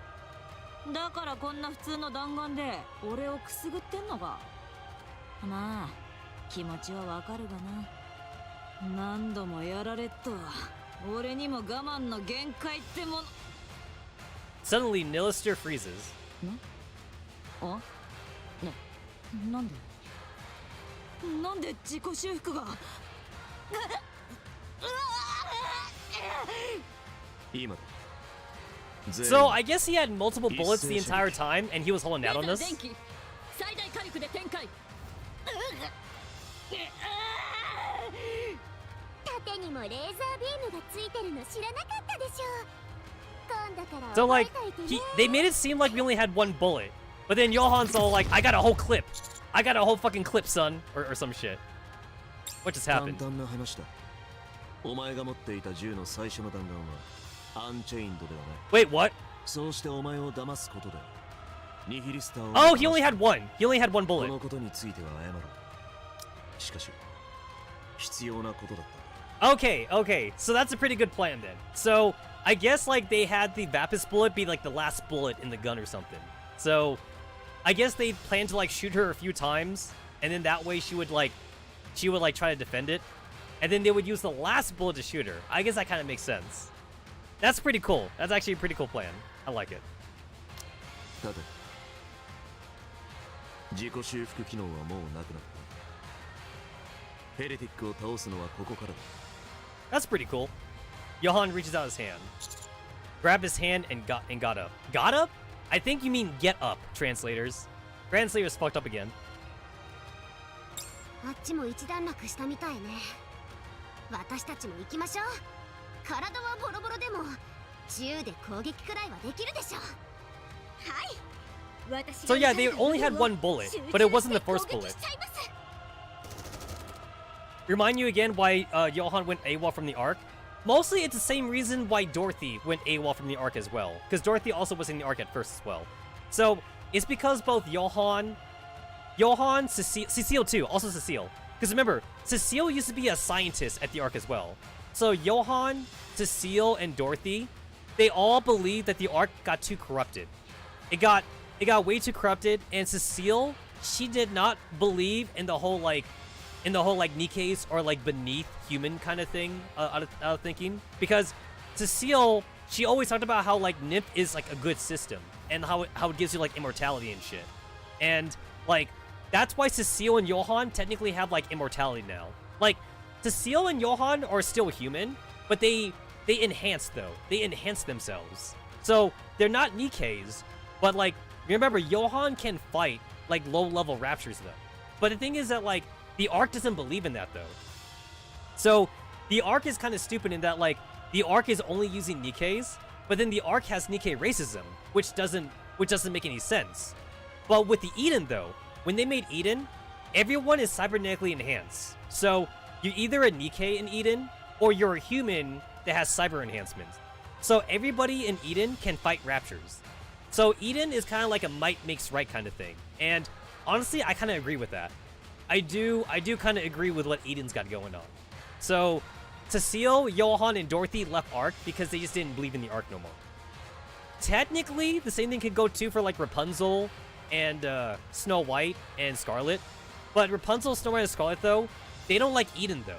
だからこんな普通の弾丸で俺をくすぐってんのか？まあ気持ちはわかるがな。何度もやられっと俺にも我慢の限界ってもの。 Suddenly, Nilister freezes. あ？なんで自己修復が？ 今だ。 So I guess he had multiple bullets the entire time, and he was holding out on us. 最大火力で展開。盾にもレーザービームがついてるの知らなかったでしょ。今度から So 覚え like, といてね。 they made it seem like we only had one bullet, but then Johan's all like, "I got a whole clip. I got a whole fucking clip, son," or some shit. What just 簡 happened? 単な話だ。お前が持っていた銃の最初の弾丸はアンチェインドではない。 Wait, what? そうしてお前を騙すことでニヒリスターを Oh, he only had one. He only had one こ bullet. のことについては謝ろう。しかし必要なことだった。 Okay, so that's a pretty good plan then. So I guess like they had the Vapis bullet be like the last bullet in the gun or something. So I guess they planned to like shoot her a few times, and then that way she would like try to defend it, and then they would use the last bullet to shoot her. I guess that kind of makes sense. That's pretty cool. That's actually a pretty cool plan. I like it. ただ自己修復機能はもうなくなった。ヘレティックを倒すのはここからだ。 That's pretty cool. Johan reaches out his hand, grab his hand, and got up. Got up? I think you mean get up, translators. Translators fucked up again. あっちも一段落したみたいね。私たちも行きましょう。体はボロボロでも銃で攻撃くらいはできるでしょ。はい。 So yeah, they only had one bullet, but it wasn't the first bullet. Remind you again why Johan went AWOL from the arc? Mostly it's the same reason why Dorothy went AWOL from the arc as well, because Dorothy also was in the arc at first as well. So it's because both Johan, Cecile too, also Cecile. Because remember, Cecile used to be a scientist at the arc as well. So Johan, Cecile, and Dorothy, they all believed that the arc got too corrupted. It got way too corrupted, and Cecile, she did not believe in the whole Nikke's or like beneath human kind of thing out of thinking, because Cecile, she always talked about how like NIP is like a good system and how it gives you like immortality and shit, and like that's why Cecile and Johan technically have like immortality now. Like Cecile and Johan are still human, but they enhance though. They enhance themselves, so they're not Nikke's, but like remember Johan can fight like low level raptures though. But the thing is that like the arc doesn't believe in that though. So the arc is kind of stupid in that like the arc is only using Nikke's, but then the arc has Nikke racism, which doesn't make any sense. But with the Eden though, when they made Eden, everyone is cybernetically enhanced. So you're either a Nikke in Eden or you're a human that has cyber enhancements. So everybody in Eden can fight raptures. So Eden is kind of like a might makes right kind of thing. And honestly, I kind of agree with that. I do kind of agree with what Eden's got going on. So Cecile, Johan, and Dorothy left Arc because they just didn't believe in the Arc no more. Technically, the same thing could go too for like Rapunzel and Snow White and Scarlet. But Rapunzel, Snow White, and Scarlet though, they don't like Eden though.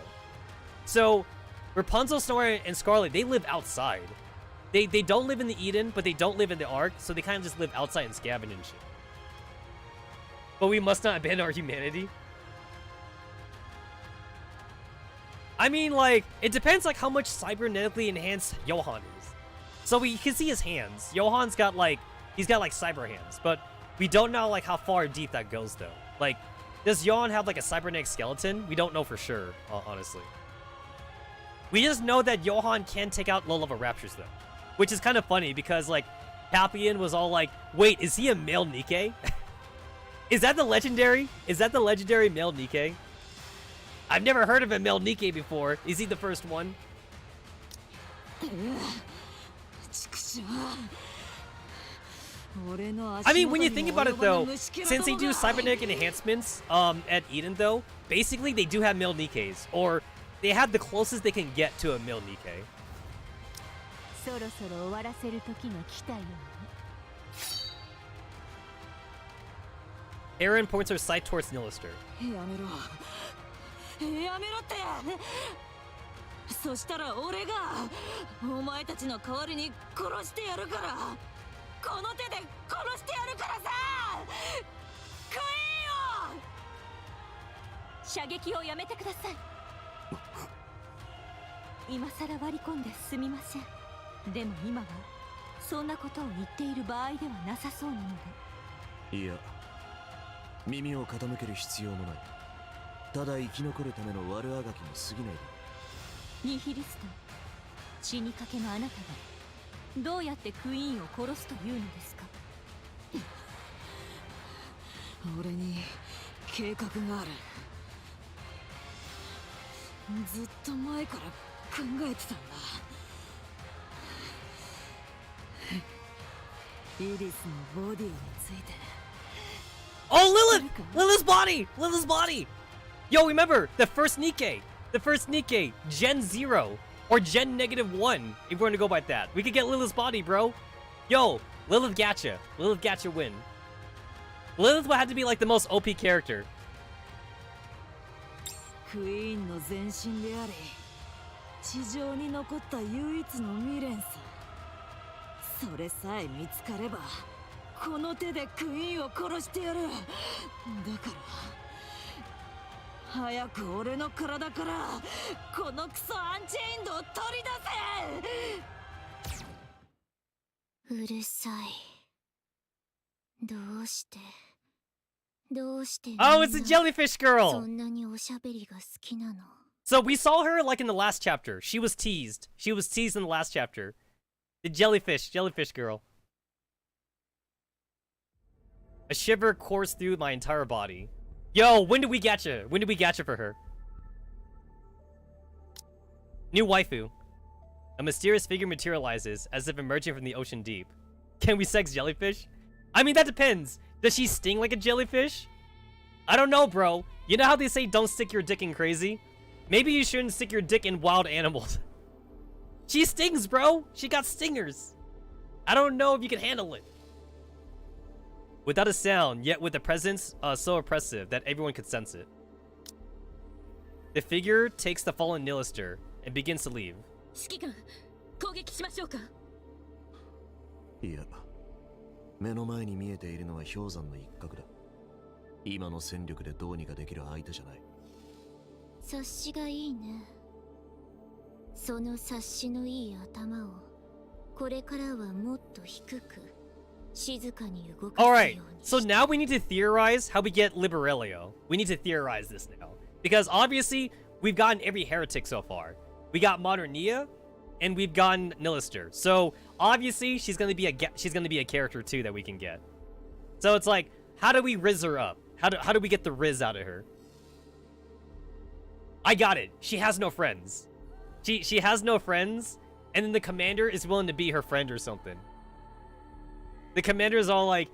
So Rapunzel, Snow White, and Scarlet, they live outside. They don't live in the Eden, but they don't live in the Arc, so they kind of just live outside and scavenge and shit. But we must not abandon our humanity. I mean, like, it depends, like, how much cybernetically enhanced Johan is. So we can see his hands. Johan's got, like, he's got, like, cyber hands. But we don't know, like, how far deep that goes, though. Like, does Johan have, like, a cybernetic skeleton? We don't know for sure, honestly. We just know that Johan can take out low-level raptors, though. Which is kind of funny, because, like, Papillon was all like, wait, is he a male Nikke? Is that the legendary? Is that the legendary male Nikke? I've never heard of a male Nikke before. Is he the first one? I mean, when you think about it though, since they do cybernetic enhancements at Eden though, basically they do have male Nikkes, or they have the closest they can get to a male Nikke. Aaron points her sight towards Nilister. やめろってそしたら俺がお前たちの代わりに殺してやるからこの手で殺してやるからさクイーンを射撃をやめてください今さら割り込んですみませんでも今はそんなことを言っている場合ではなさそうなのでいや耳を傾ける必要もないただ生き残るための悪あがきに過ぎないだニヒリスト死にかけのあなたがどうやってクイーンを殺すというのですか俺に計画があるずっと前から考えてたんだイリスのボディについて Oh, Lilith! Lilith's body! Lilith's body! Yo, remember, the first Nikke, Gen 0, or Gen -1, if we're gonna go by that. We could get Lilith's body, bro. Yo, Lilith Gacha win. Lilith would have to be like the most OP character. クイーンの前身であり地上に残った唯一の未練さそれさえ見つかればこの手でクイーンを殺してやるだから早く俺の体からこのクソアンチェインドを取り出せうるさいどうしてどうして Oh, it's the jellyfish そ girl. んなにおしゃべりが好きなの？ So we saw her like in the last chapter. She was teased. She was teased in the last chapter. The jellyfish girl. A shiver coursed through my entire body. Yo, when did we gacha? When did we gacha for her? New waifu. A mysterious figure materializes as if emerging from the ocean deep. Can we sex jellyfish? I mean, that depends. Does she sting like a jellyfish? I don't know, bro. You know how they say don't stick your dick in crazy? Maybe you shouldn't stick your dick in wild animals. She stings, bro. She got stingers. I don't know if you can handle it. Without a sound, yet with a presence so oppressive that everyone could sense it. The figure takes the fallen Nilister and begins to leave. 指揮官、攻撃しましょうか。いや、目の前に見えているのは氷山の一角だ。今の戦力でどうにかできる相手じゃない。察しがいいね。その察しのいい頭をこれからはもっと低く静かに動かすように。 Alright, so now we need to theorize how we get Liberelio. We need to theorize this now. Because obviously, we've gotten every heretic so far. We got Modern Nia, and we've gotten Nilister. So obviously, she's gonna be a character too that we can get. So it's like, how do we Riz her up? How do we get the Riz out of her? I got it. She has no friends. She has no friends, and then the commander is willing to be her friend or something. The commander's all like,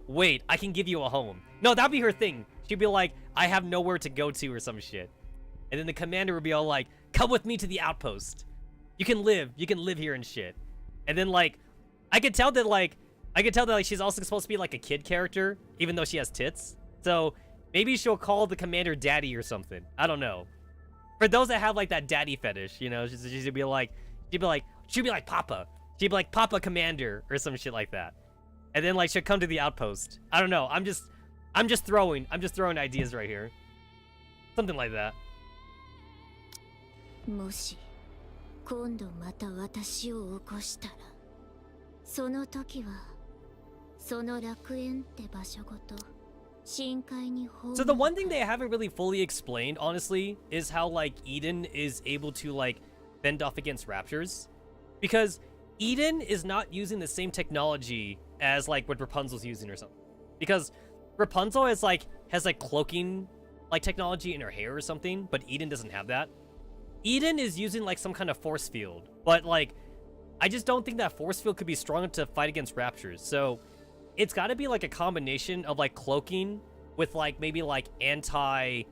wait, I can give you a home. No, that'd be her thing. She'd be like, I have nowhere to go to or some shit. And then the commander would be all like, come with me to the outpost. You can live here and shit. And then like, I could tell that she's also supposed to be like a kid character, even though she has tits. So maybe she'll call the commander daddy or something. I don't know. For those that have like that daddy fetish, you know, she'd be like Papa. She'd be like Papa Commander or some shit like that. And then like she'll come to the outpost. I don't know. I'm just throwing ideas right here. Something like that. もし今度また私を起こしたらその時はその楽園って場所ごと深海に放 So the one thing they haven't really fully explained, honestly, is how like Eden is able to like fend off against raptures. Because Eden is not using the same technology as like what Rapunzel's using or something. Because Rapunzel has like cloaking like technology in her hair or something, but Eden doesn't have that. Eden is using like some kind of force field, but like I just don't think that force field could be strong enough to fight against raptures. So it's got to be like a combination of like cloaking with like maybe like anti-rapture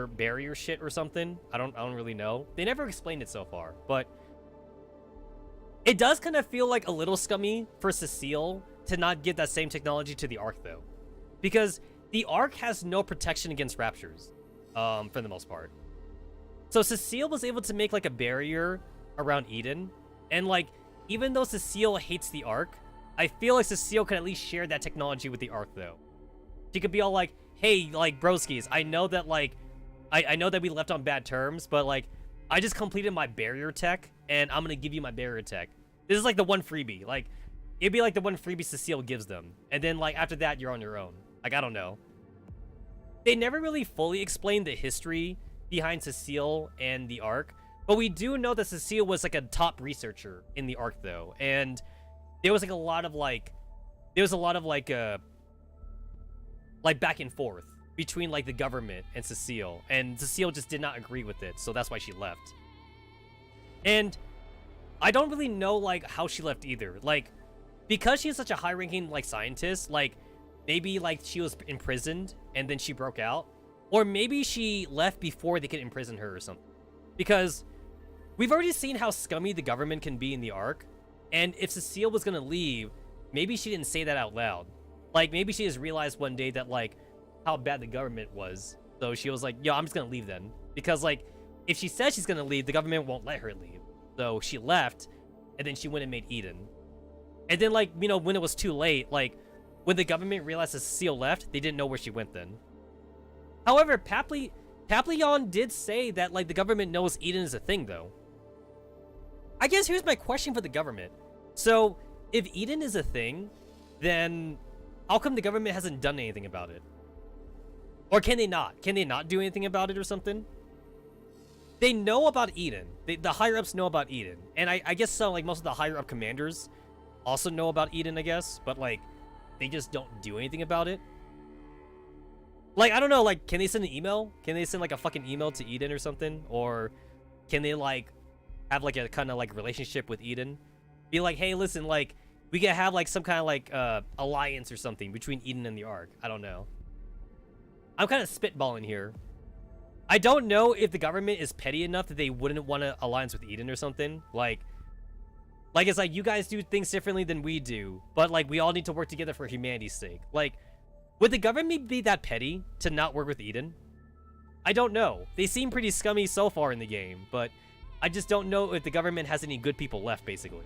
barrier shit or something. I don't really know. They never explained it so far, but it does kind of feel like a little scummy for Cecile to not give that same technology to the Ark though, because the Ark has no protection against raptures, for the most part. So Cecile was able to make like a barrier around Eden, and like even though Cecile hates the Ark, I feel like Cecile could at least share that technology with the Ark though. She could be all like, hey, like broskies, I know that like I know that we left on bad terms, but like I just completed my barrier tech and I'm gonna give you my barrier tech. This is like the one freebie. Like it'd be like the one freebie Cecile gives them, and then like after that you're on your own. Like I don't know. They never really fully explained the history behind Cecile and the Ark, but we do know that Cecile was like a top researcher in the Ark though, and there was like a lot of like back and forth between like the government and Cecile just did not agree with it, so that's why she left. And I don't really know like how she left either, like because she's such a high-ranking like scientist, like maybe like she was imprisoned and then she broke out. Or maybe she left before they could imprison her or something. Because we've already seen how scummy the government can be in the Ark. And if Cecile was gonna leave, maybe she didn't say that out loud. Like, maybe she just realized one day that, like, how bad the government was. So she was like, yo, I'm just gonna leave then. Because, like, if she says she's gonna leave, the government won't let her leave. So she left, and then she went and made Eden. And then, like, you know, when it was too late, like, when the government realized that Cecile left, they didn't know where she went then. However, Papillon did say that, like, the government knows Eden is a thing, though. I guess here's my question for the government. So, if Eden is a thing, then How come the government hasn't done anything about it? Or can they not? Can they not do anything about it or something? They know about Eden. The higher-ups know about Eden. And I guess so, like, most of the higher-up commanders also know about Eden, I guess. But, like, they just don't do anything about it. Like, I don't know, like, can they send an email? Can they send, like, a fucking email to Eden or something? Or can they, like, have, like, a kind of, like, relationship with Eden? Be like, hey, listen, like, we can have, like, some kind of, like, alliance or something between Eden and the Ark. I don't know. I'm kind of spitballing here. I don't know if the government is petty enough that they wouldn't want to alliance with Eden or something. Like, it's like, you guys do things differently than we do, but, like, we all need to work together for humanity's sake. Like, would the government be that petty to not work with Eden? I don't know. They seem pretty scummy so far in the game, but I just don't know if the government has any good people left, basically.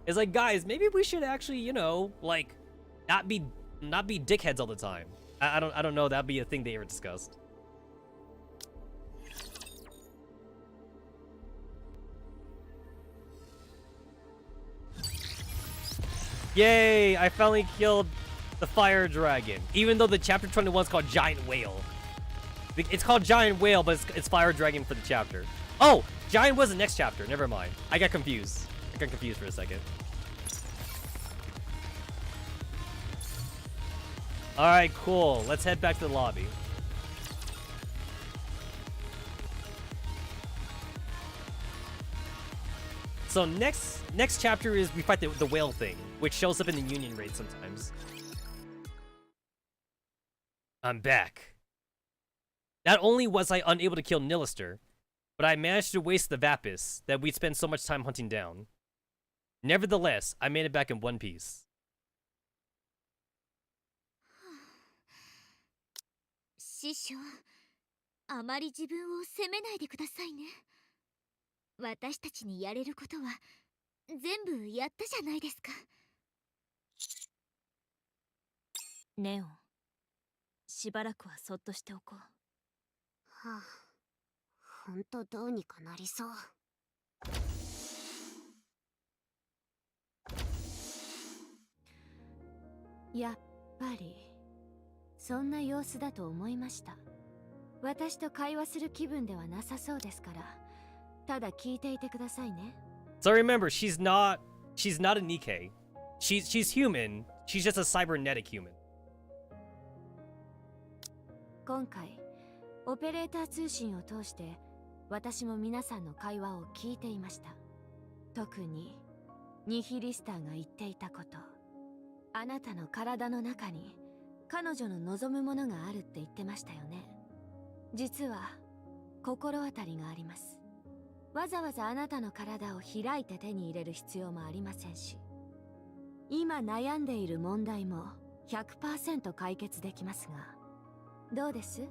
It's like, guys, maybe we should actually, you know, like, not be dickheads all the time. I don't know. That'd be a thing they ever discussed. Yay! I finally killed the fire dragon. Even though the chapter 21 is called Giant Whale. It's called Giant Whale, but it's fire dragon for the chapter. Oh! Giant was the next chapter. Never mind. I got confused. I got confused for a second. Alright, cool. Let's head back to the lobby. So next chapter is we fight the whale thing, which shows up in the Union raid sometimes. I'm back. Not only was I unable to kill Nilister, but I managed to waste the Vapis that we'd spent so much time hunting down. Nevertheless, I made it back in one piece. 師匠、あまり自分を責めないでくださいね。私たちにやれることは全部やったじゃないですか。ネオン、しばらくはそっとしておこう。はあ、ほんとどうにかなりそう。やっぱりそんな様子だと思いました。私と会話する気分ではなさそうですから、ただ聞いていてくださいね。So remember, she's not a Nikke. She's human. She's just a cybernetic human. 今回オペレーター通信を通して私も皆さんの会話を聞いていました。特にニヒリスターが言っていたこと。あなたの体の中に彼女の望むものがあるって言ってましたよね。実は心当たりがあります。わざわざあなたの体を開いて手に入れる必要もありませんし、今悩んでいる問題も 100% 解決できますが、どうです？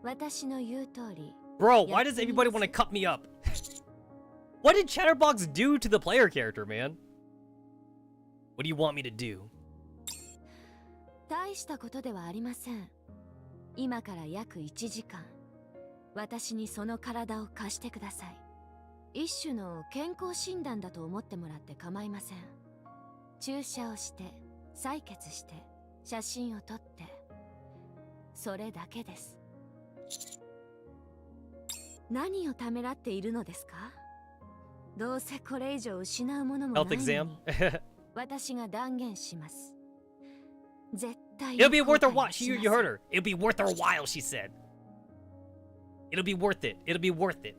私の言う通り。Bro, why does everybody want to cut me up? What did Chatterbox do to the player character, man? What do you want me to do? 大したことではありません。今から約1時間、私にその体を貸してください。一種の健康診断だと思ってもらって構いません。注射をして、採血して、写真を撮って、それだけです。何をためらっているのですか？どうせこれ以上失うものもないのに。Health exam? 私が断言します。絶対 It'll be worth her while. You heard her. It'll be worth her while, she said. It'll be worth it. It'll be worth it.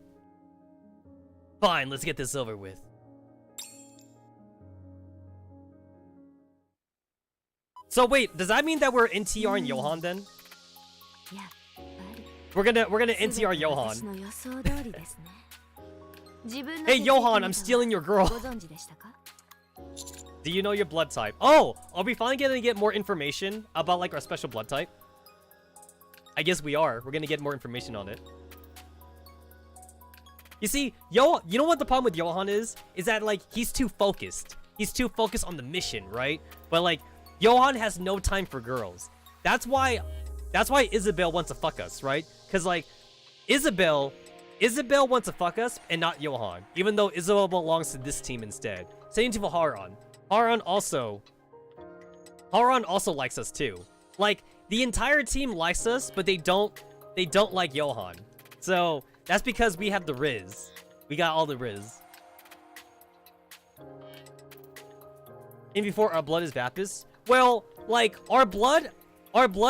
Fine, let's get this over with. So wait, does that mean that we're NTR and Johan then? We're gonna NTR Johan. Hey Johan, I'm stealing your girl. Do you know your blood type? Oh, are we finally gonna get more information about like our special blood type? I guess we are. We're gonna get more information on it. You see, you know what the problem with Johan is? Is that like he's too focused. He's too focused on the mission, right? But like Johan has no time for girls. That's why Isabel wants to fuck us, right? Cause like Isabel wants to fuck us and not Johan, even though Isabel belongs to this team instead. Same to Haran. Haran also Haran also likes us too. Like, the entire team likes us, but they don't like Johan. So, that's because we have the Riz. We got all the Riz. And before our blood is Vapis? Well, like, our blood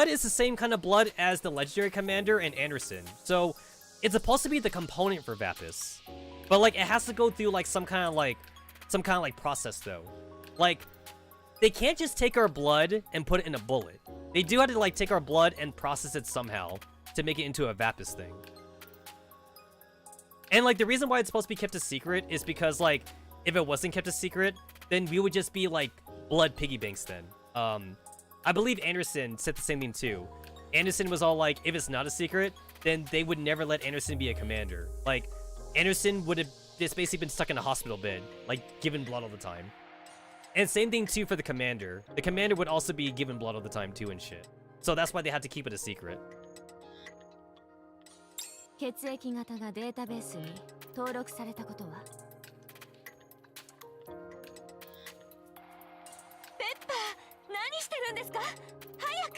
is the same kind of blood as the Legendary Commander and Anderson. So, it's supposed to be the component for Vapis. But, like, it has to go through, like, some kind of, like, process, though. Like, they can't just take our blood and put it in a bullet. They do have to, like, take our blood and process it somehow to make it into a Vapis thing. And, like, the reason why it's supposed to be kept a secret is because, like, if it wasn't kept a secret, then we would just be, like, blood piggy banks then. I believe Anderson said the same thing, too. Anderson was all like, if it's not a secret, then they would never let Anderson be a commander. Like, Anderson would have just basically been stuck in a hospital bed, like, given blood all the time. And same thing, too, for the commander. The commander would also be given blood all the time, too, and shit. So that's why they had to keep it a secret. 血液型がデータベースに登録されたことは？ペッパー、何してるんですか？早く。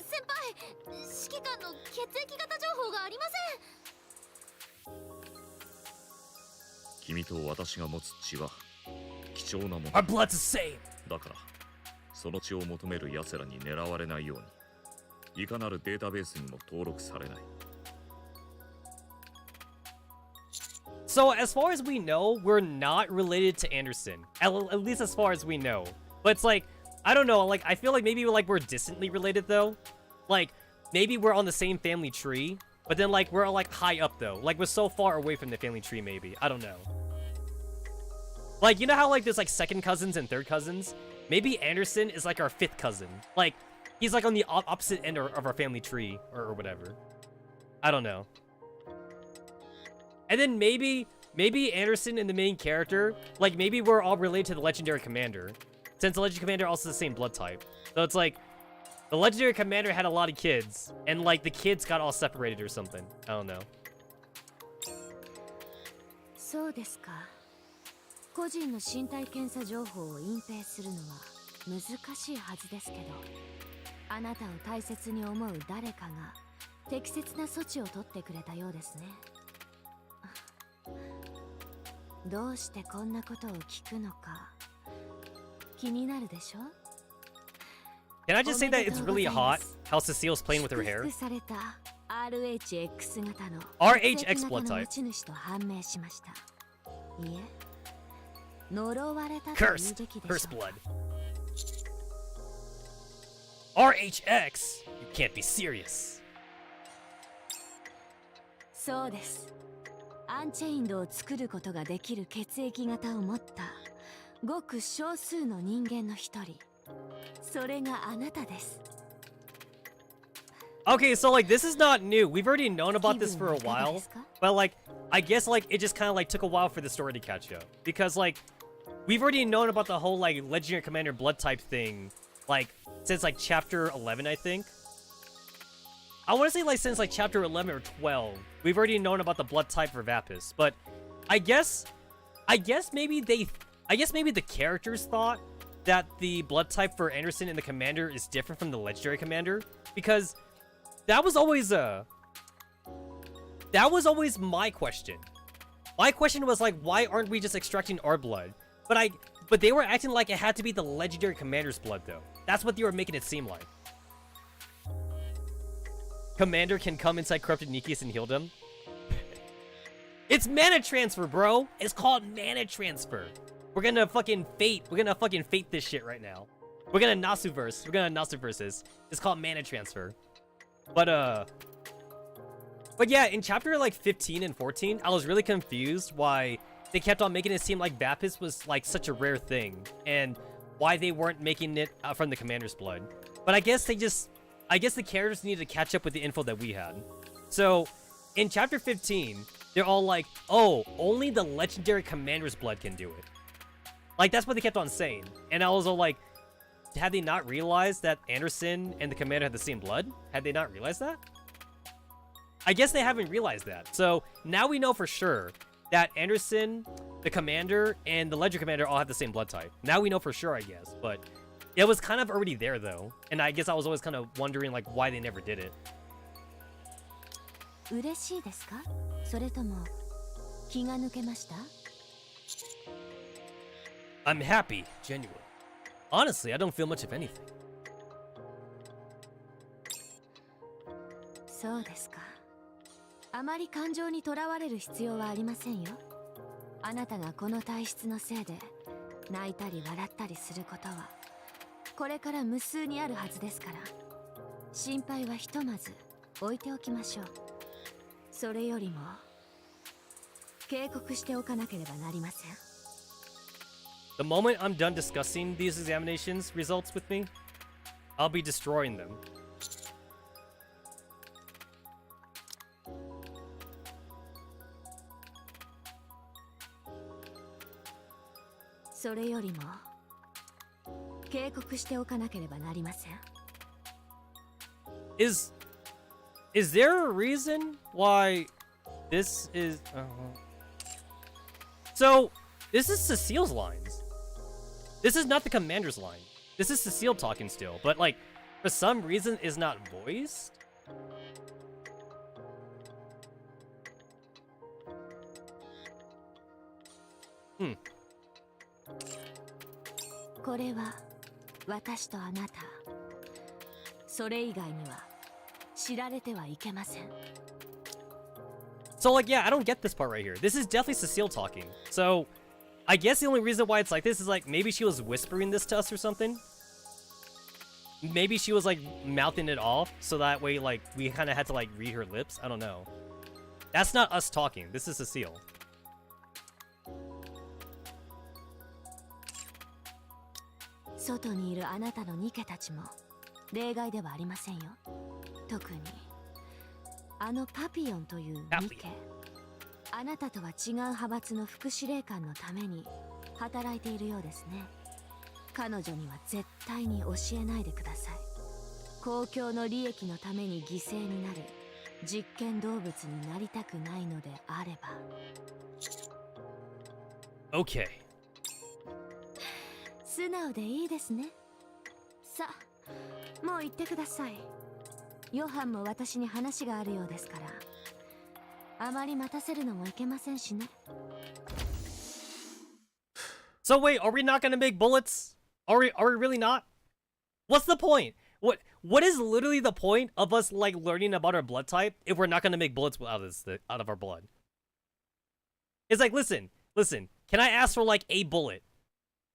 先輩、指揮官の血液型情報がありません。君と私が持つ血は貴重なもの Our blood's the same! だからその血を求める奴らに狙われないようにいかなるデータベースにも登録されない。 So, as far as we know, we're not related to Anderson. At least as far as we know. But it's like, I don't know, like, I feel like maybe we're distantly related, though. Like, maybe we're on the same family tree, but then, like, we're, like, high up, though. Like, we're so far away from the family tree, maybe. I don't know. Like, you know how, like, there's, like, second cousins and third cousins? Maybe Anderson is, like, our fifth cousin. Like, he's, like, on the opposite end of our family tree, or whatever. I don't know. And then maybe Anderson and the main character, like, maybe we're all related to the Legendary Commander. Since the Legendary Commander also the same blood type. So it's like, the Legendary Commander had a lot of kids, and, like, the kids got all separated or something. I don't know. そうですか。個人の身体検査情報を隠蔽するのは難しいはずですけど、あなたを大切に思う誰かが適切な措置を取ってくれたようですね。どうしてこんなことを聞くのか気になるでしょ? Can I just say that it's really hot how Cecile's playing with her hair? 祝福された RHX 型の RHX blood type. 持ち主と判明しました。いえ、呪われたというべき Cursed! でしょう。 Cursed blood. RHX! You can't be serious. そうです。アンチェインドを作ることができる血液型を持ったごく少数の人間の一人。それがあなたです。Okay, so, like, this is not new. We've already known about this for a while. But, like, I guess, like, it just kind of, like, took a while for the story to catch up. Because, like, we've already known about the whole, like, Legendary Commander blood type thing, like, since, like, Chapter 11, I think. I want to say, like, since, like, Chapter 11 or 12. We've already known about the blood type for Vapis. But I guess maybe the characters thought that the blood type for Anderson and the Commander is different from the Legendary Commander. Because that was always my question. My question was, like, why aren't we just extracting our blood? But they were acting like it had to be the Legendary Commander's blood, though. That's what they were making it seem like. Commander can come inside corrupted Nikke's and heal them. It's mana transfer, bro. It's called mana transfer. We're gonna fucking fate this shit right now. We're gonna Nasuverse this. It's called mana transfer. But yeah, in chapter like 15 and 14, I was really confused why they kept on making it seem like Vapis was like such a rare thing, and why they weren't making it from the Commander's blood. But I guess the characters needed to catch up with the info that we had. So, in chapter 15, they're all like, oh, only the Legendary Commander's blood can do it. Like, that's what they kept on saying. And I was all like, had they not realized that Anderson and the Commander had the same blood? Had they not realized that? I guess they haven't realized that. So, now we know for sure that Anderson, the Commander, and the Legendary Commander all have the same blood type. Now we know for sure, I guess. But Yeah, it was kind of already there though, and I guess I was always kind of wondering like why they never did it. 嬉しいですか？それとも気が抜けました？ I'm happy, genuine. Honestly, I don't feel much of anything. そうですか。あまり感情にとらわれる必要はありませんよ。あなたがこの体質のせいで泣いたり笑ったりすることはこれから無数にあるはずですから、心配はひとまず置いておきましょう。それよりも警告しておかなければなりません。 The moment I'm done discussing these examinations results with me, I'll be destroying them. それよりも警告しておかなければなりません。 Is there a reason why this is? So this is Cecile's lines. This is not the commander's line. This is Cecile talking still, but like for some reason is not voiced. これは私とあなた、それ以外には知られてはいけません。 So like, yeah, I don't get this part right here. This is definitely Cecile talking. So I guess the only reason why it's like this is like maybe she was whispering this to us or something. Maybe she was like mouthing it off so that way like we kind of had to like read her lips. I don't know. That's not us talking. This is Cecile. 外にいるあなたのニケたちも例外ではありませんよ。特にあのパピヨンというニケ、あなたとは違う派閥の副司令官のために働いているようですね。彼女には絶対に教えないでください。公共の利益のために犠牲になる実験動物になりたくないのであれば。 Okay. 素直でいいですね。さあ、もう言ってください。ヨハンも私に話があるようですから、あまり待たせるのもいけませんしね。So wait, are we not gonna make bullets? Are we really not? What's the point? What is literally the point of us like learning about our blood type if we're not gonna make bullets out of our blood? It's like, listen, can I ask for like a bullet?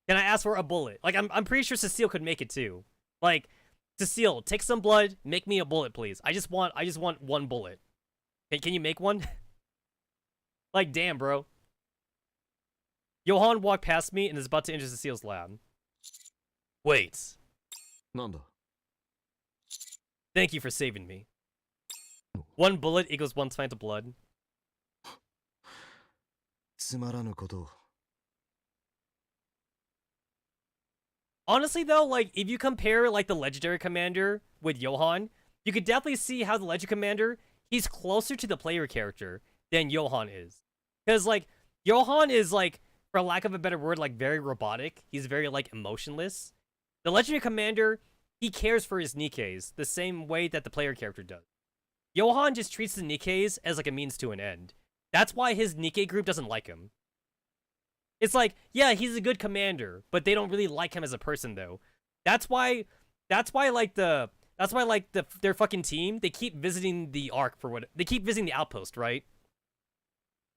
Can I ask for a bullet? Like I'm pretty sure Cecile could make it too. Like, Cecile, take some blood, make me a bullet, please. I just want one bullet. Can you make one? Like, damn, bro. Johan walked past me and is about to enter Cecile's lab. Wait. なんだ Thank you for saving me. One bullet equals one pint of blood. つまらぬことを Honestly, though, like, if you compare, like, the Legendary Commander with Johan, you could definitely see how the Legendary Commander, he's closer to the player character than Johan is. Because, like, Johan is, like, for lack of a better word, like, very robotic. He's very, like, emotionless. The Legendary Commander, he cares for his Nikkes the same way that the player character does. Johan just treats the Nikkes as, like, a means to an end. That's why his Nikke group doesn't like him. It's like, yeah, he's a good commander, but they don't really like him as a person, though. That's why their fucking team, they keep visiting the Ark for what they keep visiting the outpost, right?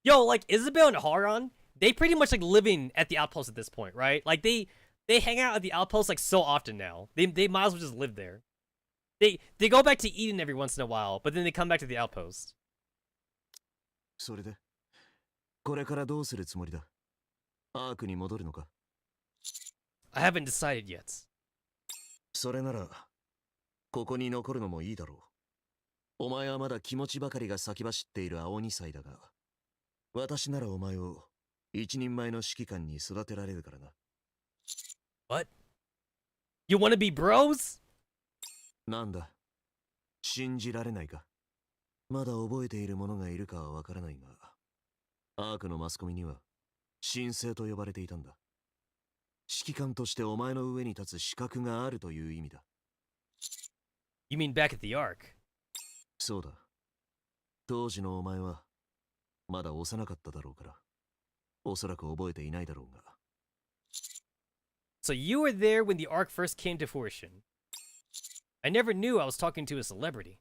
Yo, like Isabel and Haran, they pretty much like living at the outpost at this point, right? Like they hang out at the outpost like so often now. They might as well just live there. They go back to Eden every once in a while, but then they come back to the outpost. それでこれからどうするつもりだアークに戻るのか I haven't decided yet. それならここに残るのもいいだろうお前はまだ気持ちばかりが先走っている青二歳だが私ならお前を一人前の指揮官に育てられるからな What? You wanna be bros? なんだ信じられないかまだ覚えている者がいるかはわからないがアークのマスコミには神聖と呼ばれていたんだ指揮官としてお前の上に立つ資格があるという意味だ。You mean back at the Ark? そうだ。当時のお前はまだ幼かっただろうから、おそらく覚えていないだろうが。So you were there when the Ark first came to fruition. I never knew I was talking to a celebrity.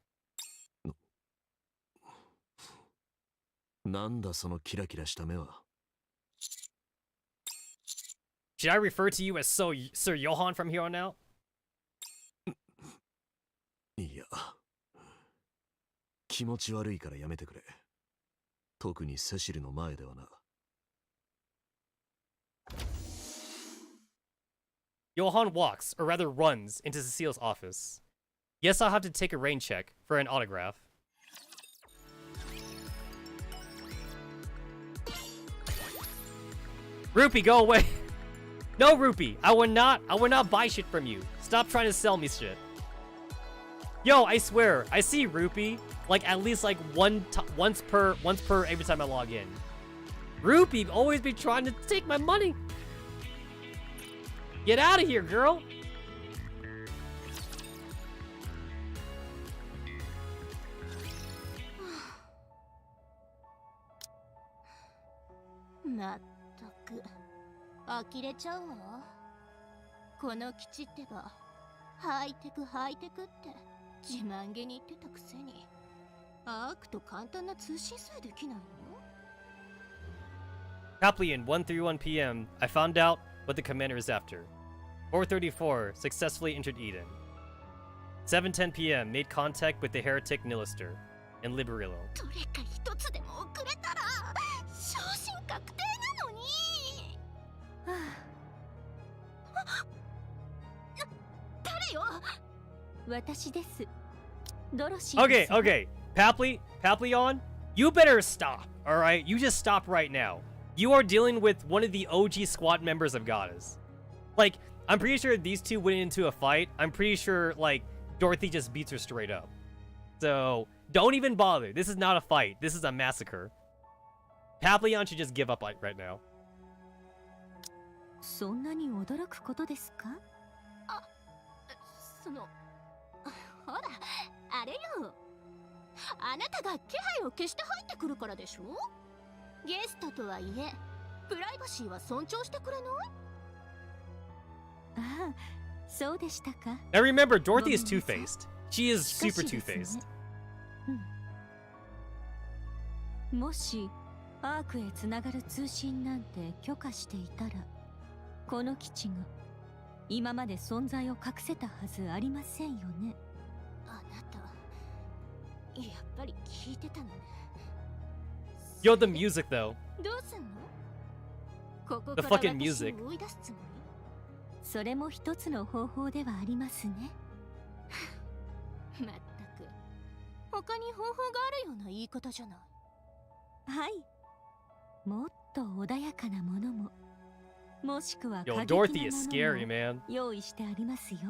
なんだそのキラキラした目は。Should I refer to you as Sir Johan from here on out? いや、気持ち悪いからやめてくれ。特にセシルの前ではな。Johan walks, or rather runs, into Cecile's office. Yes, I'll have to take a rain check for an autograph. Rupee, go away! No, Rupee! I will not buy shit from you. Stop trying to sell me shit. Yo, I swear, I see Rupee like at least like once per every time I log in. Rupee always be trying to take my money. Get out of here, girl. Maったく呆れちゃうわ。この基地ってばハイテクって自慢げに言ってたくせに、アークと簡単な通信さえできないの。 Happily in 1:31 p.m., I found out what the commander is after. 4:34, successfully entered Eden. 7:10 p.m., made contact with the heretic Nilister in Liberillo. どれか一つでも遅れたら昇進確定なのに。誰よ。私です。ドロシーです。Okay. Papillon, you better stop, alright? You just stop right now. You are dealing with one of the OG squad members of Goddess. Like, I'm pretty sure these two went into a fight. I'm pretty sure, like, Dorothy just beats her straight up. So, don't even bother. This is not a fight. This is a massacre. Papillon should just give up right now. そんなに驚くことですか？ほら、あれよ。あなたが気配を消して入ってくるからでしょ？ゲストとはいえ、プライバシーは尊重してくれない？ああ、そうでしたか。Now remember, Dorothy is two-faced. She is super two-faced. もしアークへつながる通信なんて許可していたら、この基地が今まで存在を隠せたはずありませんよね。あなた、やっぱり聞いてたのね。Yo, the music though. どうすんの？ここ The から fucking 私 music. を追い出すつもり？それも一つの方法ではありますね。まったく、他に方法があるような言い方じゃない。はい。もっと穏やかなものも、もしくは過 Yo, 激なも Dorothy is の scary, も man. 用意してありますよ。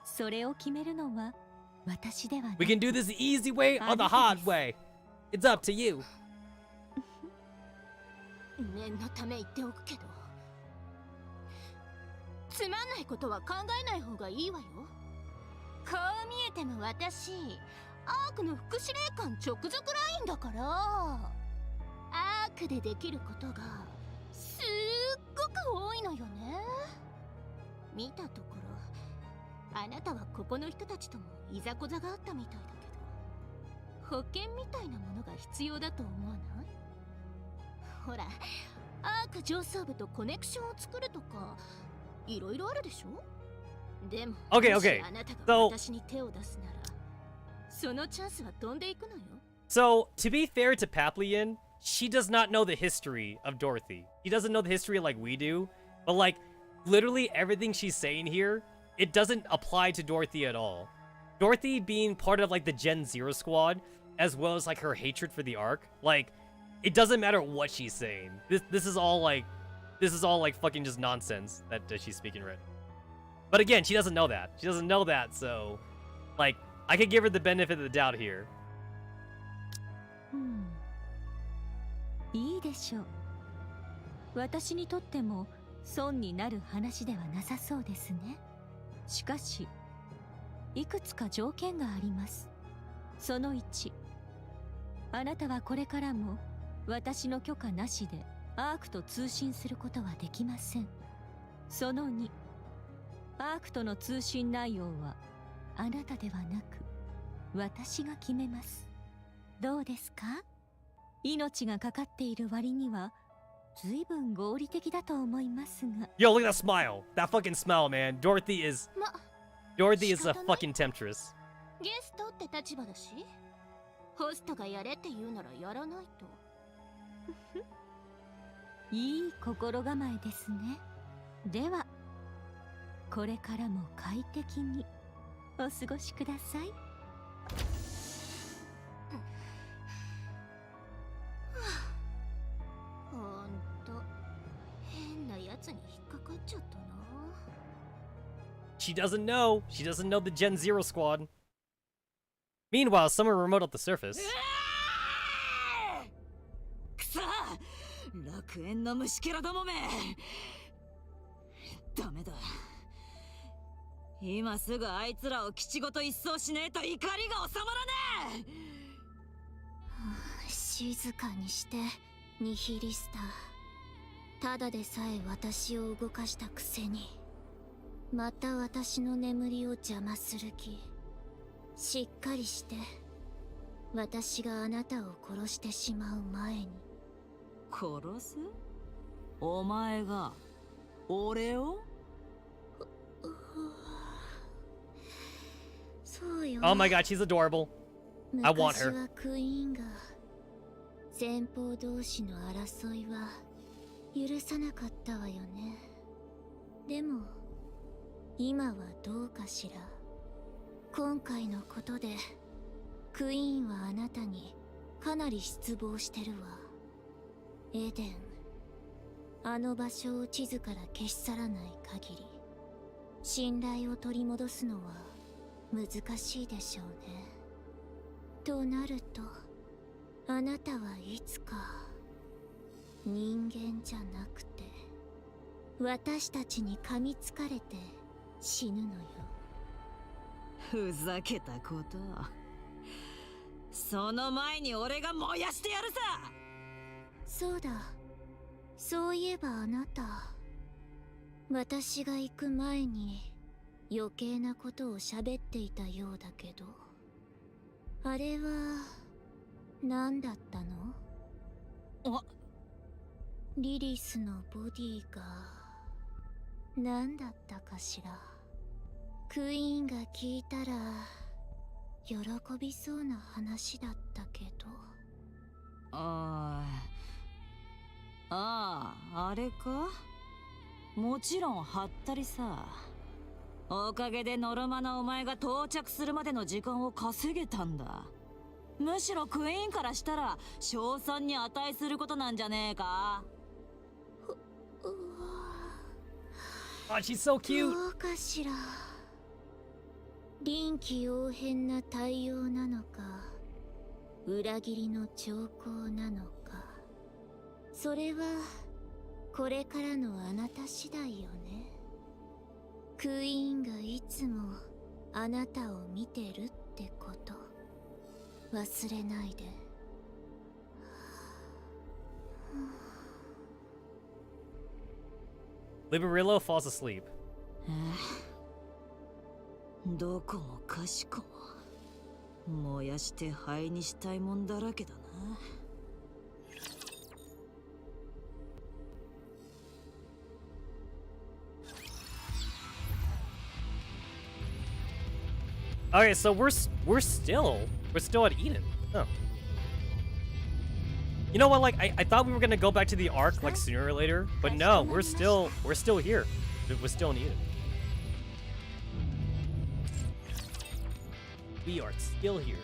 それを決めるのは私ではなく。 We can do this the easy way or the hard way. It's up to you. 念のため言っておくけど、つまんないことは考えない方がいいわよ。こう見えても私、アークの副司令官直属ラインだから、アークでできることがすっごく多いのよね。見たところ、あなたはここの人たちともいざこざがあったみたいだけど、保険みたいなものが必要だと思わない？ほら、アーク上層部とコネクションを作るとか、いろいろあるでしょ？でも、Okay, もし okay. あなたが So- 私に手を出すなら、そのチャンスは飛んでいくのよ。 So, to be fair to Papillon, she does not know the history of Dorothy. She doesn't know the history like we do. But like, literally everything she's saying here, it doesn't apply to Dorothy at all. Dorothy being part of like the Gen Zero squad, as well as like her hatred for the Ark, like, it doesn't matter what she's saying. This is all like fucking just nonsense that she's speaking right. But again, she doesn't know that. She doesn't know that, so like, I could give her the benefit of the doubt here. いいでしょう。私にとっても損になる話ではなさそうですね。しかしいくつか条件があります。その1、あなたはこれからも私の許可なしでアークと通信することはできません。その2、アークとの通信内容はあなたではなく私が決めます。どうですか？命がかかっている割には随分合理的だと思いますが。 Yo, look at that smile. That fucking smile, man. Dorothy is a fucking temptress. ゲストって立場だし、ホストがやれって言うならやらないと。いい心構えですね。ではこれからも快適にお過ごしください。ほんと変なやつに引っかかっちゃったな。 She doesn't know. She doesn't know the Gen Zero squad. Meanwhile, somewhere remote at the surface. くそ、楽園の虫けらどもめ。ダメだ。今すぐあいつらを基地ごと一掃しねえと怒りが収まらねえ。静かにしてニヒリスター。ただでさえ私を動かしたくせにまた私の眠りを邪魔する気。しっかりして。私があなたを殺してしまう前に。殺す？お前が俺を？そうよ。 Oh my god, she's adorable. I want 昔 her. はクイーンが前方同士の争いは許さなかったわよね。でも今はどうかしら。今回のことでクイーンはあなたにかなり失望してるわ。エデン、あの場所を地図から消し去らない限り信頼を取り戻すのは難しいでしょうね。となるとあなたはいつか人間じゃなくて私たちに噛みつかれて死ぬのよ。ふざけたこと。その前に俺が燃やしてやるさ。そうだ、そういえばあなた、私が行く前に余計なことを喋っていたようだけど、あれは何だったの？リリスのボディが何だったかしら。クイーンが聞いたら喜びそうな話だったけど。あれか？もちろんハったりさ。おかげでノルマのお前が到着するまでの時間を稼げたんだ。むしろクイーンからしたら賞賛に値することなんじゃねえか。Oh, she's so cute. どうかしら。臨機応変な対応なのか、裏切りの兆候なのか、それはこれからのあなた次第よね。クイーンがいつもあなたを見てるってこと忘れないで。Liberillo falls asleep. どこもかしこも燃やして灰にしたいもんだらけだな。Okay, so we're still at Eden. Oh. You know what? Like I thought we were gonna go back to the Ark like sooner or later, but no, we're still here. We're still in Eden. We are still here.